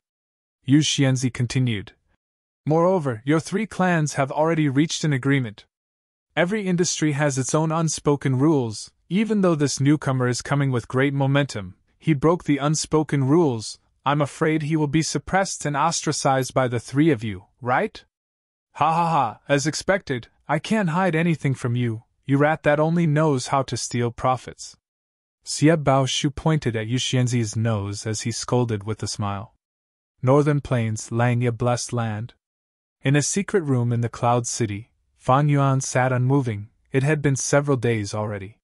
Yu Xianzi continued, moreover, your 3 clans have already reached an agreement. Every industry has its own unspoken rules. Even though this newcomer is coming with great momentum, he broke the unspoken rules. I'm afraid he will be suppressed and ostracized by the 3 of you, right? Ha ha ha, as expected, I can't hide anything from you, you rat that only knows how to steal profits. Xie Baoshu pointed at Yu Xianzi's nose as he scolded with a smile. Northern Plains, Langya blessed land. In a secret room in the Cloud City, Fan Yuan sat unmoving. It had been several days already.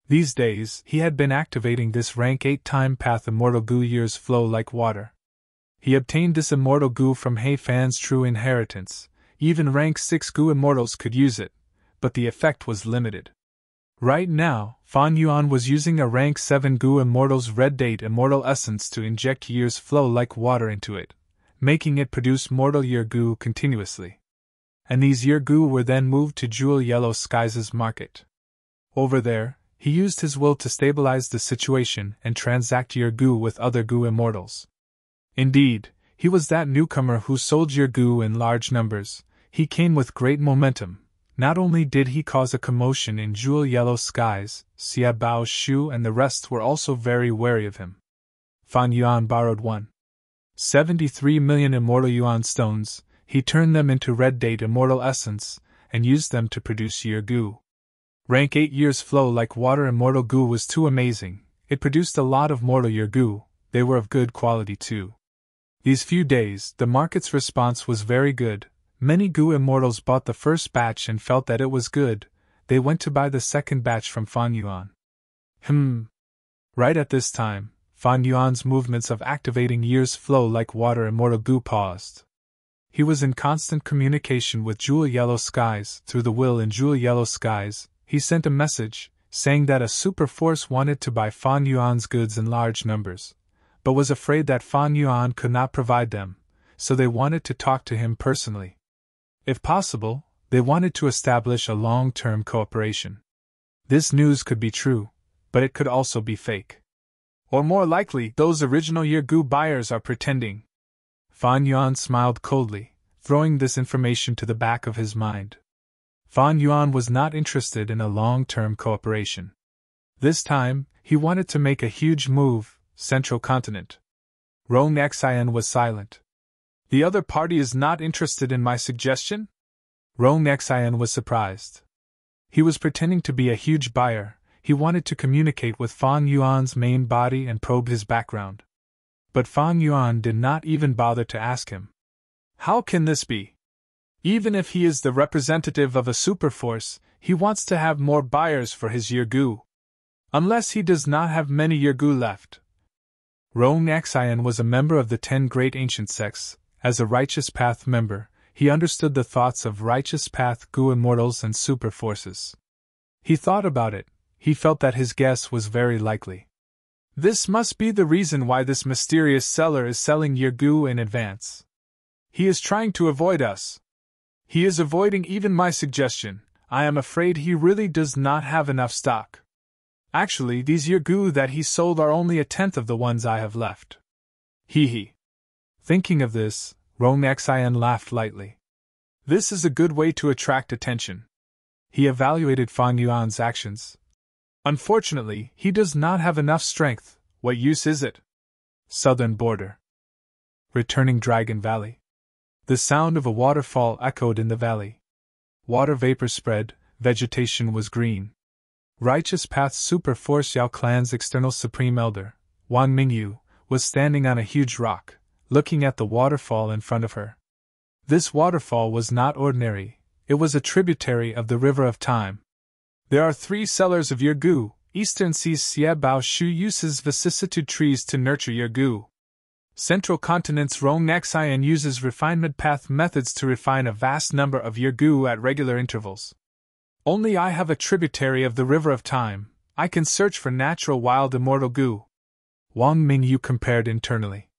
These days, he had been activating this rank 8 time path immortal Gu. Years flow like water. He obtained this immortal Gu from He Fan's true inheritance. Even rank 6 Gu immortals could use it, but the effect was limited. Right now, Fan Yuan was using a rank 7 Gu immortal's red date immortal essence to inject years flow like water into it, making it produce mortal year Gu continuously. And these year Gu were then moved to Jewel Yellow Skies' market. Over there, he used his will to stabilize the situation and transact year Gu with other Gu immortals. Indeed, he was that newcomer who sold year Gu in large numbers. He came with great momentum. Not only did he cause a commotion in Jewel Yellow Skies, Xie Baoshu and the rest were also very wary of him. Fan Yuan borrowed 1.73 million immortal yuan stones. He turned them into red date immortal essence, and used them to produce year Gu. Rank 8 years flow like water immortal Gu was too amazing. It produced a lot of mortal year Gu. They were of good quality too. These few days, the market's response was very good. Many Gu immortals bought the first batch and felt that it was good. They went to buy the second batch from Fan Yuan. Right at this time, Fan Yuan's movements of activating years flow like water immortal Gu paused. He was in constant communication with Jewel Yellow Skies. Through the will in Jewel Yellow Skies, he sent a message, saying that a super force wanted to buy Fan Yuan's goods in large numbers, but was afraid that Fan Yuan could not provide them, so they wanted to talk to him personally. If possible, they wanted to establish a long-term cooperation. This news could be true, but it could also be fake. Or more likely, those original year Gu buyers are pretending. Fan Yuan smiled coldly, throwing this information to the back of his mind. Fan Yuan was not interested in a long-term cooperation. This time, he wanted to make a huge move, Central Continent. Rong Xian was silent. The other party is not interested in my suggestion? Rong Xian was surprised. He was pretending to be a huge buyer. He wanted to communicate with Fang Yuan's main body and probe his background. But Fang Yuan did not even bother to ask him. How can this be? Even if he is the representative of a superforce, he wants to have more buyers for his Yurgu. Unless he does not have many Yurgu left. Rong Xian was a member of the 10 great ancient sects. As a Righteous Path member, he understood the thoughts of Righteous Path Gu immortals and superforces. He thought about it. He felt that his guess was very likely. This must be the reason why this mysterious seller is selling Yurgu in advance. He is trying to avoid us. He is avoiding even my suggestion. I am afraid he really does not have enough stock. Actually, these Yurgu that he sold are only 1/10 of the ones I have left. Hee. Thinking of this, Rong Xian laughed lightly. This is a good way to attract attention. He evaluated Fang Yuan's actions. Unfortunately, he does not have enough strength. What use is it? Southern border. Returning Dragon Valley. The sound of a waterfall echoed in the valley. Water vapor spread, vegetation was green. Righteous Path Super Force Yao Clan's external supreme elder, Wang Mingyu, was standing on a huge rock, looking at the waterfall in front of her. This waterfall was not ordinary, it was a tributary of the River of Time. There are 3 sellers of Yurgu. Eastern sees Xie Bao Shu uses vicissitude trees to nurture Yurgu. Central Continent's Rong Xian uses refinement path methods to refine a vast number of Yurgu at regular intervals. Only I have a tributary of the River of Time. I can search for natural wild immortal Gu. Wang Mingyu compared internally.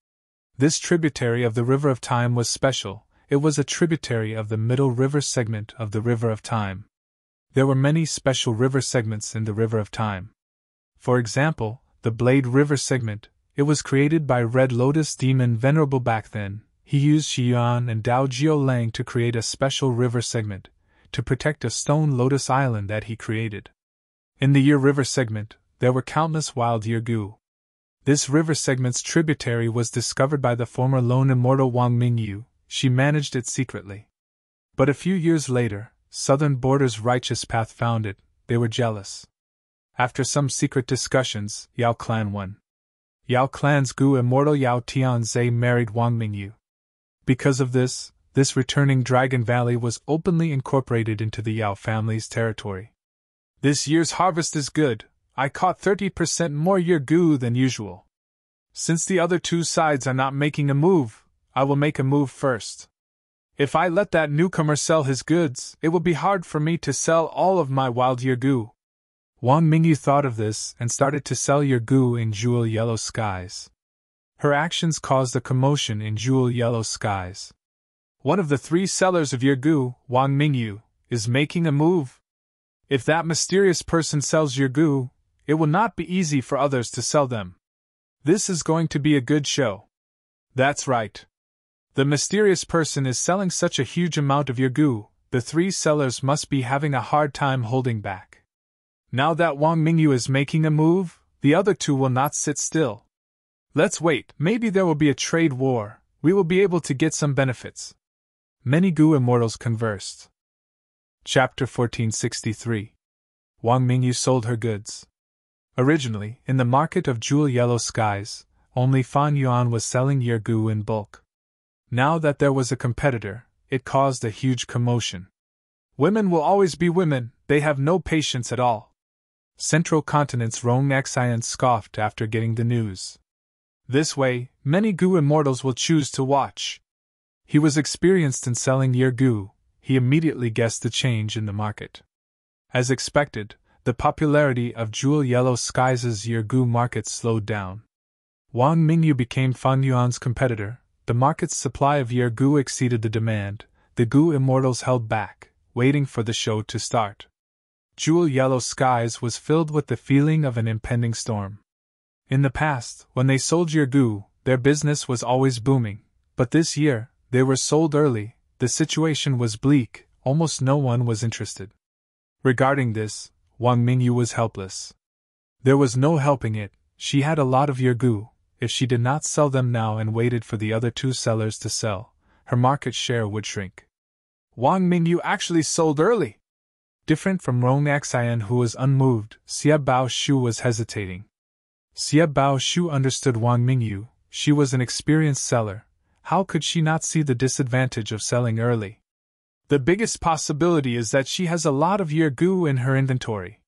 This tributary of the River of Time was special. It was a tributary of the middle river segment of the River of Time. There were many special river segments in the River of Time. For example, the Blade River segment. It was created by Red Lotus Demon Venerable back then. He used Xiyuan and Dao Jiu Lang to create a special river segment, to protect a stone lotus island that he created. In the Year River segment, there were countless wild Yurgu. This river segment's tributary was discovered by the former lone immortal Wang Mingyu. She managed it secretly. But a few years later, Southern Border's Righteous Path found it. They were jealous. After some secret discussions, Yao Clan won. Yao Clan's Gu immortal Yao Tianze married Wang Mingyu. Because of this, this returning Dragon Valley was openly incorporated into the Yao family's territory. This year's harvest is good. I caught 30% more Yurgu than usual. Since the other 2 sides are not making a move, I will make a move first. If I let that newcomer sell his goods, it will be hard for me to sell all of my wild Yurgu. Wang Mingyu thought of this and started to sell Yurgu in Jewel Yellow Skies. Her actions caused a commotion in Jewel Yellow Skies. One of the 3 sellers of Yurgu, Wang Mingyu, is making a move. If that mysterious person sells Yurgu, it will not be easy for others to sell them. This is going to be a good show. That's right. The mysterious person is selling such a huge amount of Yurgu, the 3 sellers must be having a hard time holding back. Now that Wang Mingyu is making a move, the other 2 will not sit still. Let's wait, maybe there will be a trade war, we will be able to get some benefits. Many Gu immortals conversed. Chapter 1463. Wang Mingyu sold her goods. Originally, in the market of Jewel Yellow Skies, only Fan Yuan was selling Yurgu in bulk. Now that there was a competitor, it caused a huge commotion. Women will always be women, they have no patience at all. Central Continent's Rong Xian scoffed after getting the news. This way, many Gu immortals will choose to watch. He was experienced in selling Yurgu, he immediately guessed the change in the market. As expected, the popularity of Jewel Yellow Skies' Yurgu market slowed down. Wang Mingyu became Fan Yuan's competitor. The market's supply of Yurgu exceeded the demand. The Gu immortals held back, waiting for the show to start. Jewel Yellow Skies was filled with the feeling of an impending storm. In the past, when they sold Yurgu, their business was always booming, but this year, they were sold early. The situation was bleak, almost no one was interested. Regarding this, Wang Mingyu was helpless. There was no helping it, she had a lot of Yurgu. If she did not sell them now and waited for the other 2 sellers to sell, her market share would shrink. Wang Mingyu actually sold early. Different from Rong Xian, who was unmoved, Xia Baoshu was hesitating. Xia Baoshu understood Wang Mingyu. She was an experienced seller. How could she not see the disadvantage of selling early? The biggest possibility is that she has a lot of Yergu in her inventory.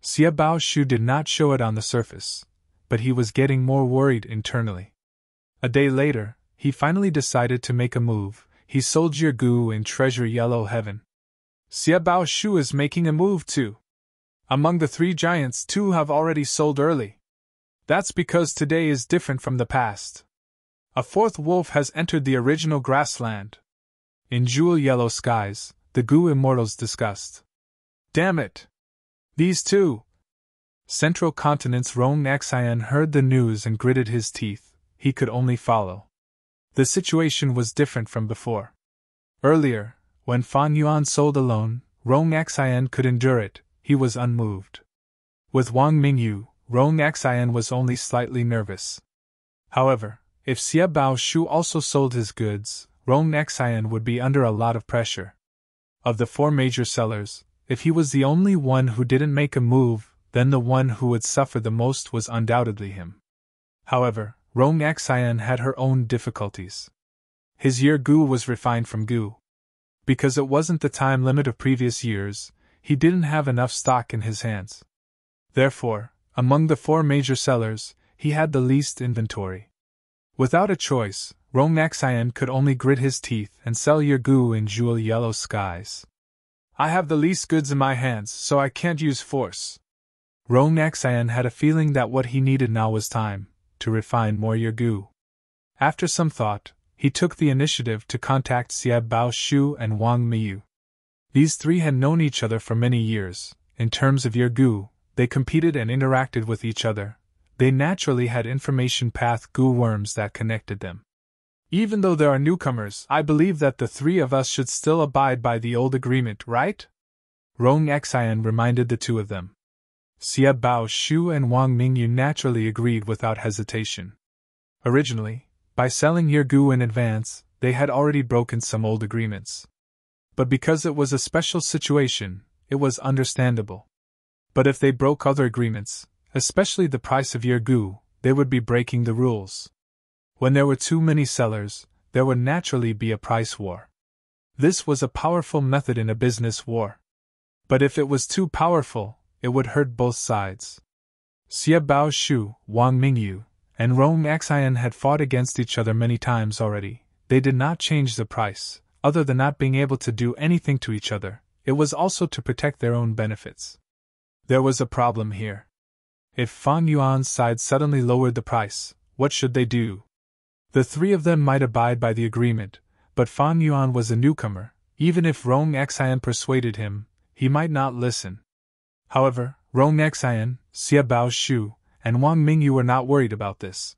Xia Baoshu did not show it on the surface, but he was getting more worried internally. A day later, he finally decided to make a move. He sold Yergu in Treasure Yellow Heaven. Xia Baoshu is making a move too. Among the three giants, two have already sold early. That's because today is different from the past. A fourth wolf has entered the original grassland. In Jewel Yellow Skies, the Gu immortals discussed. Damn it! These two! Central Continent's Rong Xian heard the news and gritted his teeth. He could only follow. The situation was different from before. Earlier, when Fan Yuan sold alone, Rong Xian could endure it. He was unmoved. With Wang Mingyu, Rong Xian was only slightly nervous. However, if Xia Baoshu also sold his goods, Rong Xian would be under a lot of pressure. Of the four major sellers, if he was the only one who didn't make a move, then the one who would suffer the most was undoubtedly him. However, Rong Xian had her own difficulties. His year Gu was refined from Gu. Because it wasn't the time limit of previous years, he didn't have enough stock in his hands. Therefore, among the four major sellers, he had the least inventory. Without a choice, Rong Xian could only grit his teeth and sell Yergu in Jewel Yellow Skies. I have the least goods in my hands, so I can't use force. Rong Xian had a feeling that what he needed now was time to refine more Yergu. After some thought, he took the initiative to contact Xia Baoshu and Wang Mingyu. These three had known each other for many years. In terms of Yergu, they competed and interacted with each other. They naturally had information path Gu worms that connected them. Even though there are newcomers, I believe that the three of us should still abide by the old agreement, right? Rong Xian reminded the two of them. Xia Baoshu and Wang Mingyu naturally agreed without hesitation. Originally, by selling Yergu in advance, they had already broken some old agreements. But because it was a special situation, it was understandable. But if they broke other agreements, especially the price of Yergu, they would be breaking the rules. When there were too many sellers, there would naturally be a price war. This was a powerful method in a business war. But if it was too powerful, it would hurt both sides. Xia Baoshu, Wang Mingyu, and Rong Xian had fought against each other many times already. They did not change the price, other than not being able to do anything to each other. It was also to protect their own benefits. There was a problem here. If Fan Yuan's side suddenly lowered the price, what should they do? The three of them might abide by the agreement, but Fan Yuan was a newcomer. Even if Rong Xian persuaded him, he might not listen. However, Rong Xian, Xia Baoshu, and Wang Mingyu were not worried about this.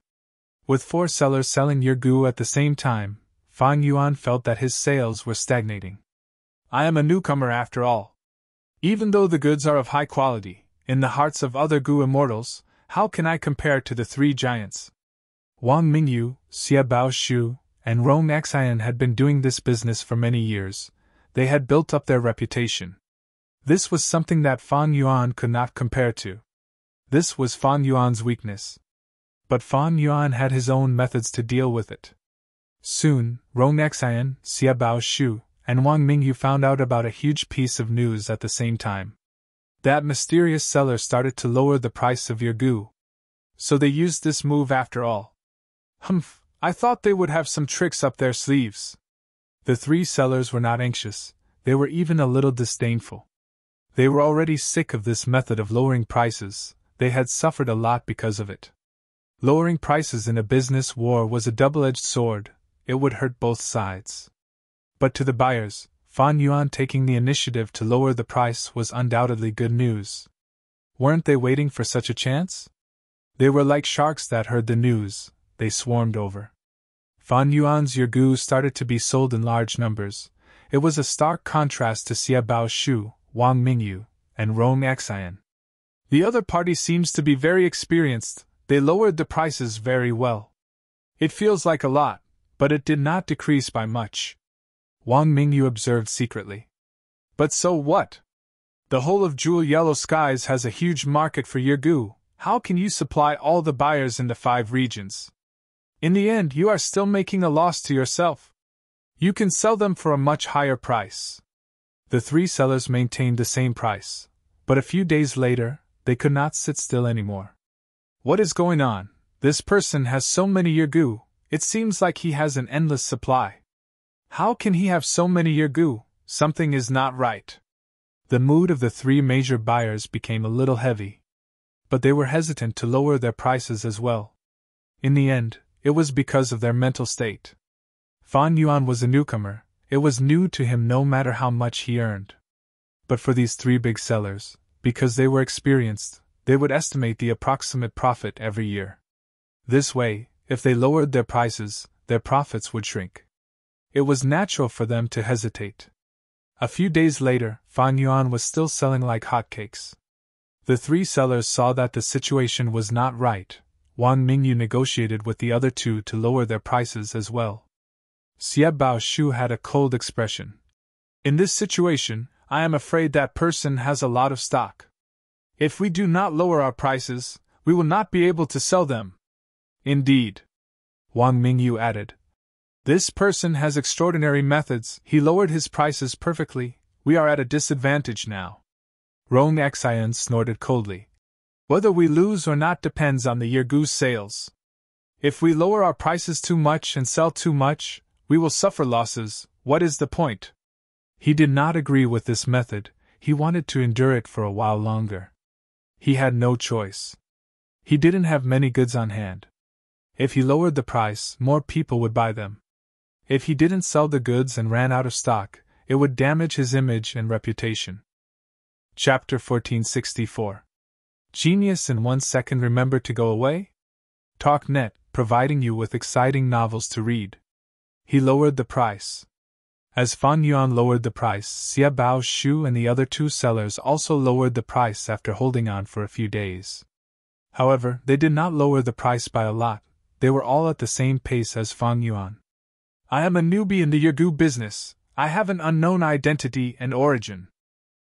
With four sellers selling Yergu at the same time, Fan Yuan felt that his sales were stagnating. I am a newcomer after all. Even though the goods are of high quality, in the hearts of other Gu immortals, how can I compare to the three giants? Wang Mingyu, Xia Baoshu, and Rong Xian had been doing this business for many years. They had built up their reputation. This was something that Fan Yuan could not compare to. This was Fan Yuan's weakness. But Fan Yuan had his own methods to deal with it. Soon, Rong Xian, Xia Baoshu, and Wang Mingyu found out about a huge piece of news at the same time. That mysterious seller started to lower the price of Yergu. So they used this move after all. Humph, I thought they would have some tricks up their sleeves. The three sellers were not anxious, they were even a little disdainful. They were already sick of this method of lowering prices. They had suffered a lot because of it. Lowering prices in a business war was a double-edged sword. It would hurt both sides. But to the buyers, Fan Yuan taking the initiative to lower the price was undoubtedly good news. Weren't they waiting for such a chance? They were like sharks that heard the news. They swarmed over. Fan Yuan's Yergu started to be sold in large numbers. It was a stark contrast to Xia Baoshu, Wang Mingyu, and Rong Xian. The other party seems to be very experienced. They lowered the prices very well. It feels like a lot, but it did not decrease by much. Wang Mingyu observed secretly. But so what? The whole of Jewel Yellow Skies has a huge market for your goo. How can you supply all the buyers in the 5 regions? In the end, you are still making a loss to yourself. You can sell them for a much higher price. The 3 sellers maintained the same price, but a few days later, they could not sit still anymore. What is going on? This person has so many year goo, it seems like he has an endless supply. How can he have so many year goo? Something is not right. The mood of the 3 major buyers became a little heavy. But they were hesitant to lower their prices as well. In the end, it was because of their mental state. Fan Yuan was a newcomer, it was new to him no matter how much he earned. But for these 3 big sellers, because they were experienced, they would estimate the approximate profit every year. This way, if they lowered their prices, their profits would shrink. It was natural for them to hesitate. A few days later, Fan Yuan was still selling like hotcakes. The 3 sellers saw that the situation was not right. Wang Mingyu negotiated with the other 2 to lower their prices as well. Xie Baoshu had a cold expression. In this situation, I am afraid that person has a lot of stock. If we do not lower our prices, we will not be able to sell them. Indeed. Wang Mingyu added. This person has extraordinary methods, he lowered his prices perfectly, we are at a disadvantage now. Rong Xian snorted coldly. Whether we lose or not depends on the year goose sales. If we lower our prices too much and sell too much, we will suffer losses. What is the point? He did not agree with this method, he wanted to endure it for a while longer. He had no choice. He didn't have many goods on hand. If he lowered the price, more people would buy them. If he didn't sell the goods and ran out of stock, it would damage his image and reputation. Chapter 1464. Genius in 1 second. Remember to go away? TalkNet, providing you with exciting novels to read. He lowered the price. As Fan Yuan lowered the price, Xie Baoshu and the other 2 sellers also lowered the price after holding on for a few days. However, they did not lower the price by a lot, they were all at the same pace as Fan Yuan. I am a newbie in the Yurgu business, I have an unknown identity and origin.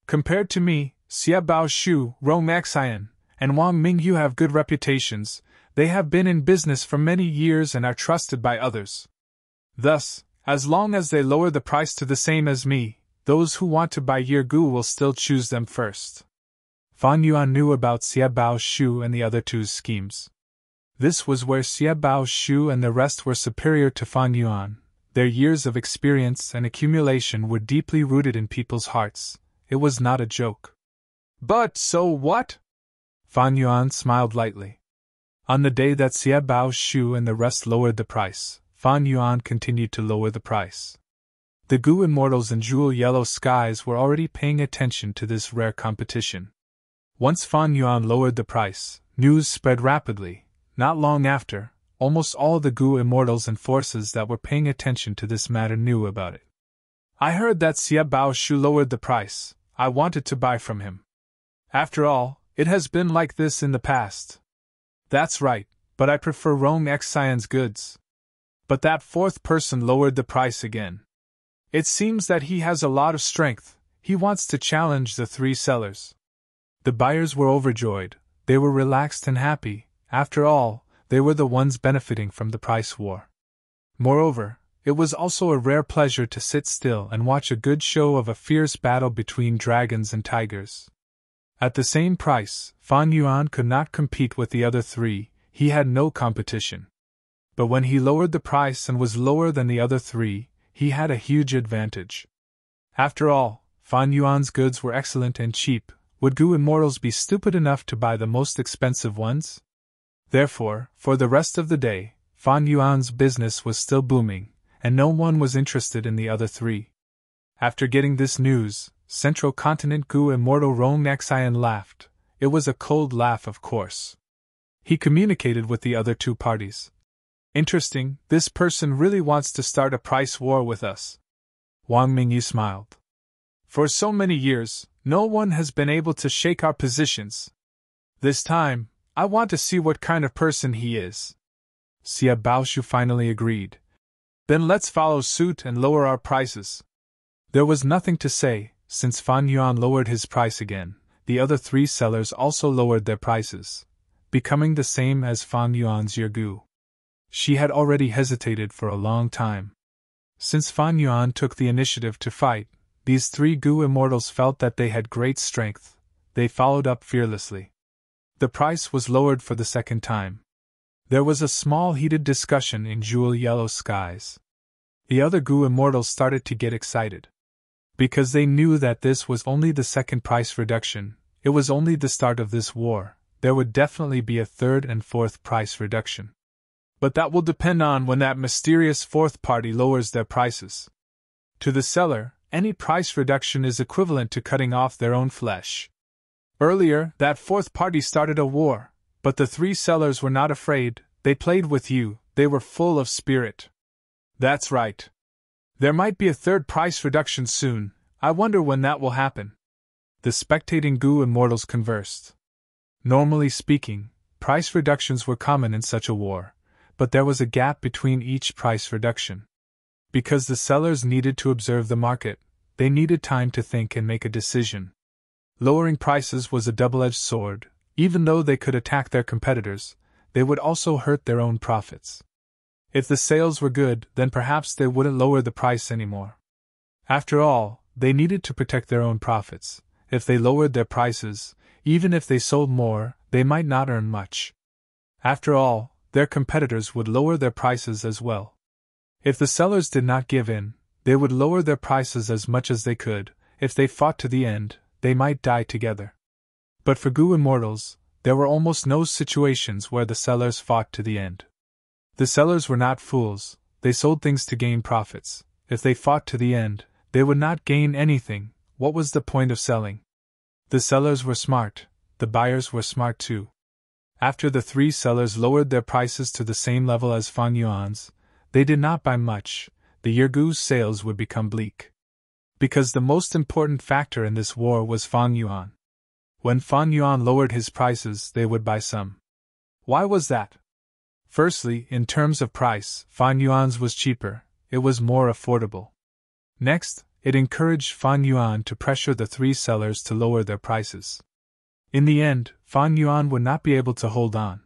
Compared to me, Xie Baoshu, Rong Xian, and Wang Mingyu have good reputations, they have been in business for many years and are trusted by others. Thus, as long as they lower the price to the same as me, those who want to buy Yurgu will still choose them first. Fan Yuan knew about Xie Baoshu and the other 2's schemes. This was where Xie Baoshu and the rest were superior to Fan Yuan. Their years of experience and accumulation were deeply rooted in people's hearts. It was not a joke. But so what? Fan Yuan smiled lightly. On the day that Xie Baoshu and the rest lowered the price, Fan Yuan continued to lower the price. The Gu Immortals in Jewel Yellow Skies were already paying attention to this rare competition. Once Fan Yuan lowered the price, news spread rapidly. Not long after, almost all the Gu Immortals and forces that were paying attention to this matter knew about it. I heard that Xie Baoshu lowered the price. I wanted to buy from him. After all, it has been like this in the past. That's right, but I prefer Rong Xian's goods. But that 4th person lowered the price again. It seems that he has a lot of strength, he wants to challenge the 3 sellers. The buyers were overjoyed, they were relaxed and happy, after all, they were the ones benefiting from the price war. Moreover, it was also a rare pleasure to sit still and watch a good show of a fierce battle between dragons and tigers. At the same price, Fan Yuan could not compete with the other 3, he had no competition. But when he lowered the price and was lower than the other 3, he had a huge advantage. After all, Fan Yuan's goods were excellent and cheap, would Gu Immortals be stupid enough to buy the most expensive ones? Therefore, for the rest of the day, Fan Yuan's business was still booming, and no one was interested in the other 3. After getting this news, Central Continent Gu Immortal Rong Xian laughed. It was a cold laugh, of course. He communicated with the other 2 parties. Interesting, this person really wants to start a price war with us. Wang Mingyu smiled. For so many years, no one has been able to shake our positions. This time, I want to see what kind of person he is. Xie Baoshu finally agreed. Then let's follow suit and lower our prices. There was nothing to say, since Fan Yuan lowered his price again. The other three sellers also lowered their prices, becoming the same as Fan Yuan's Yergu. She had already hesitated for a long time. Since Fan Yuan took the initiative to fight, these three Gu immortals felt that they had great strength. They followed up fearlessly. The price was lowered for the second time. There was a small heated discussion in jewel yellow skies. The other Gu immortals started to get excited. Because they knew that this was only the second price reduction, it was only the start of this war, there would definitely be a third and fourth price reduction. But that will depend on when that mysterious fourth party lowers their prices. To the seller, any price reduction is equivalent to cutting off their own flesh. Earlier, that fourth party started a war, but the three sellers were not afraid. They played with you, they were full of spirit. That's right. There might be a third price reduction soon. I wonder when that will happen. The spectating Gu immortals conversed. Normally speaking, price reductions were common in such a war, but there was a gap between each price reduction. Because the sellers needed to observe the market, they needed time to think and make a decision. Lowering prices was a double-edged sword. Even though they could attack their competitors, they would also hurt their own profits. If the sales were good, then perhaps they wouldn't lower the price anymore. After all, they needed to protect their own profits. If they lowered their prices, even if they sold more, they might not earn much. After all, their competitors would lower their prices as well. If the sellers did not give in, they would lower their prices as much as they could. If they fought to the end, they might die together. But for Gu immortals, there were almost no situations where the sellers fought to the end. The sellers were not fools, they sold things to gain profits. If they fought to the end, they would not gain anything. What was the point of selling? The sellers were smart, the buyers were smart too. After the three sellers lowered their prices to the same level as Fan Yuan's, they did not buy much. The Yergu's sales would become bleak. Because the most important factor in this war was Fan Yuan. When Fan Yuan lowered his prices, they would buy some. Why was that? Firstly, in terms of price, Fan Yuan's was cheaper, it was more affordable. Next, it encouraged Fan Yuan to pressure the three sellers to lower their prices. In the end, Fan Yuan would not be able to hold on.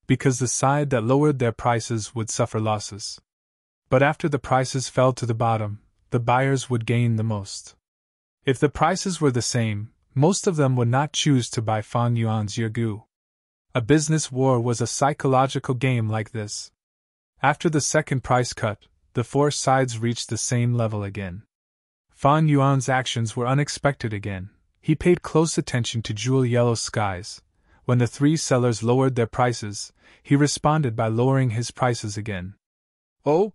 Because the side that lowered their prices would suffer losses. But after the prices fell to the bottom, the buyers would gain the most. If the prices were the same, most of them would not choose to buy Fan Yuan's Yergu. A business war was a psychological game like this. After the second price cut, the four sides reached the same level again. Fan Yuan's actions were unexpected again. He paid close attention to jewel yellow skies. When the three sellers lowered their prices, he responded by lowering his prices again. Oh!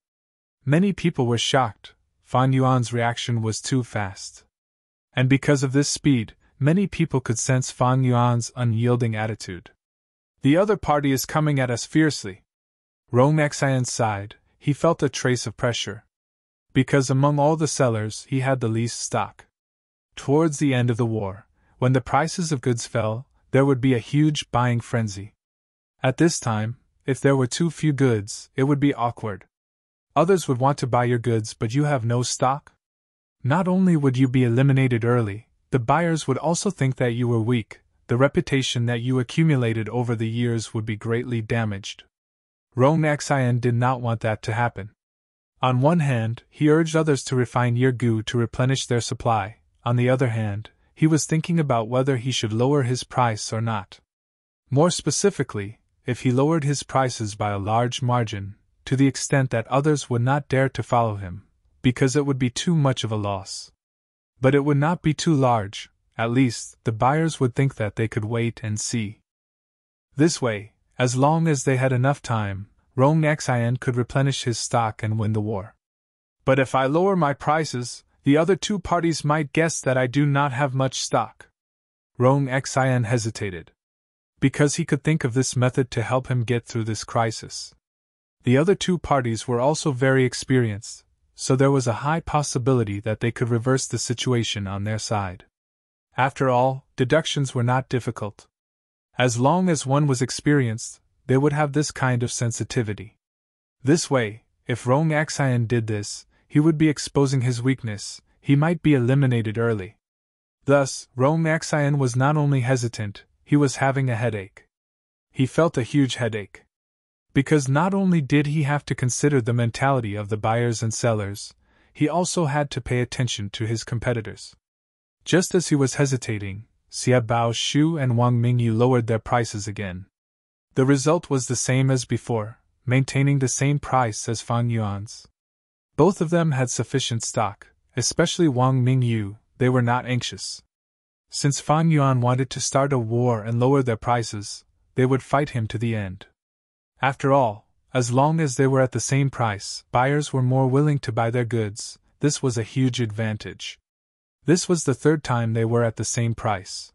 Many people were shocked. Fan Yuan's reaction was too fast. And because of this speed, many people could sense Fan Yuan's unyielding attitude. The other party is coming at us fiercely. Rong Xian sighed. He felt a trace of pressure. Because among all the sellers, he had the least stock. Towards the end of the war, when the prices of goods fell, there would be a huge buying frenzy. At this time, if there were too few goods, it would be awkward. Others would want to buy your goods, but you have no stock? Not only would you be eliminated early, the buyers would also think that you were weak. The reputation that you accumulated over the years would be greatly damaged. Rong Xian did not want that to happen. On one hand, he urged others to refine Yergu to replenish their supply. On the other hand, he was thinking about whether he should lower his price or not. More specifically, if he lowered his prices by a large margin, to the extent that others would not dare to follow him, because it would be too much of a loss. But it would not be too large. At least, the buyers would think that they could wait and see. This way, as long as they had enough time, Rong Xian could replenish his stock and win the war. But if I lower my prices, the other two parties might guess that I do not have much stock. Rong Xian hesitated. Because he could think of this method to help him get through this crisis. The other two parties were also very experienced, so there was a high possibility that they could reverse the situation on their side. After all, deductions were not difficult. As long as one was experienced, they would have this kind of sensitivity. This way, if Rong Xian did this, he would be exposing his weakness, he might be eliminated early. Thus, Rong Xian was not only hesitant, he was having a headache. He felt a huge headache. Because not only did he have to consider the mentality of the buyers and sellers, he also had to pay attention to his competitors. Just as he was hesitating, Xia Baoshu and Wang Mingyu lowered their prices again. The result was the same as before, maintaining the same price as Fan Yuan's. Both of them had sufficient stock, especially Wang Mingyu. They were not anxious. Since Fan Yuan wanted to start a war and lower their prices, they would fight him to the end. After all, as long as they were at the same price, buyers were more willing to buy their goods. This was a huge advantage. This was the third time they were at the same price.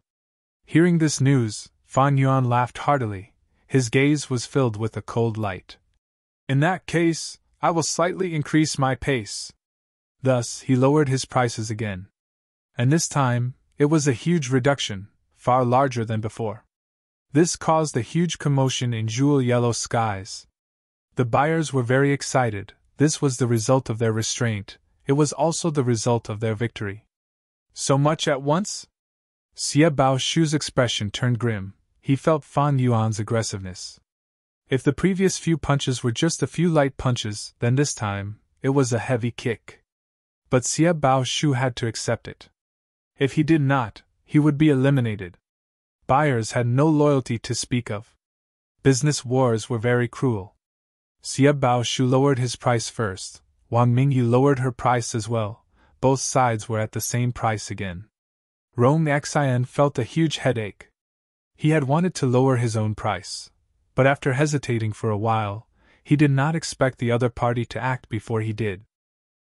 Hearing this news, Fan Yuan laughed heartily. His gaze was filled with a cold light. In that case, I will slightly increase my pace. Thus, he lowered his prices again. And this time, it was a huge reduction, far larger than before. This caused a huge commotion in jewel yellow skies. The buyers were very excited. This was the result of their restraint. It was also the result of their victory. So much at once? Xia Baoshu's expression turned grim. He felt Fan Yuan's aggressiveness. If the previous few punches were just a few light punches, then this time, it was a heavy kick. But Xia Baoshu had to accept it. If he did not, he would be eliminated. Buyers had no loyalty to speak of. Business wars were very cruel. Xia Baoshu lowered his price first. Wang Mingyu lowered her price as well. Both sides were at the same price again. Rong Xian felt a huge headache. He had wanted to lower his own price, but after hesitating for a while, he did not expect the other party to act before he did.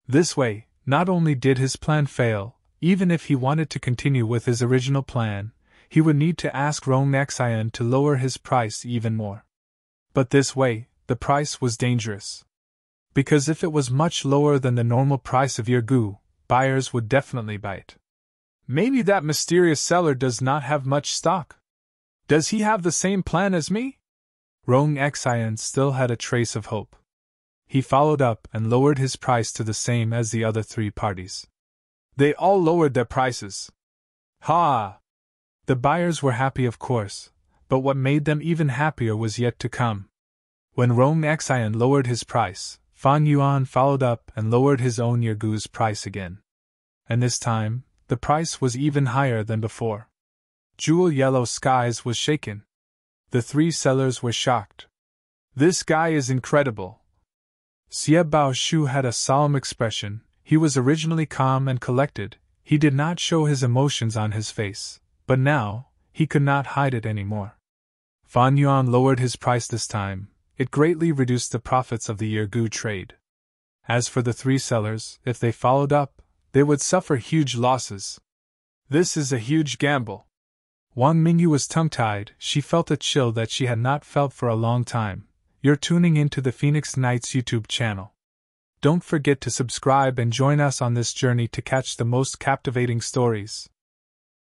This way, not only did his plan fail, even if he wanted to continue with his original plan, he would need to ask Rong Xian to lower his price even more. But this way, the price was dangerous. Because if it was much lower than the normal price of your gu, buyers would definitely buy it. Maybe that mysterious seller does not have much stock. Does he have the same plan as me? Rong Xian still had a trace of hope. He followed up and lowered his price to the same as the other three parties. They all lowered their prices. Ha! The buyers were happy, of course, but what made them even happier was yet to come. When Rong Xian lowered his price, Fan Yuan followed up and lowered his own Yergu's price again. And this time, the price was even higher than before. Jewel yellow skies was shaken. The three sellers were shocked. This guy is incredible. Xia Baoshu had a solemn expression. He was originally calm and collected. He did not show his emotions on his face, but now, he could not hide it anymore. Fan Yuan lowered his price this time. It greatly reduced the profits of the Yergu trade. As for the three sellers, if they followed up, they would suffer huge losses. This is a huge gamble. Wang Mingyu was tongue-tied. She felt a chill that she had not felt for a long time. You're tuning into the Phoenix Nights YouTube channel. Don't forget to subscribe and join us on this journey to catch the most captivating stories.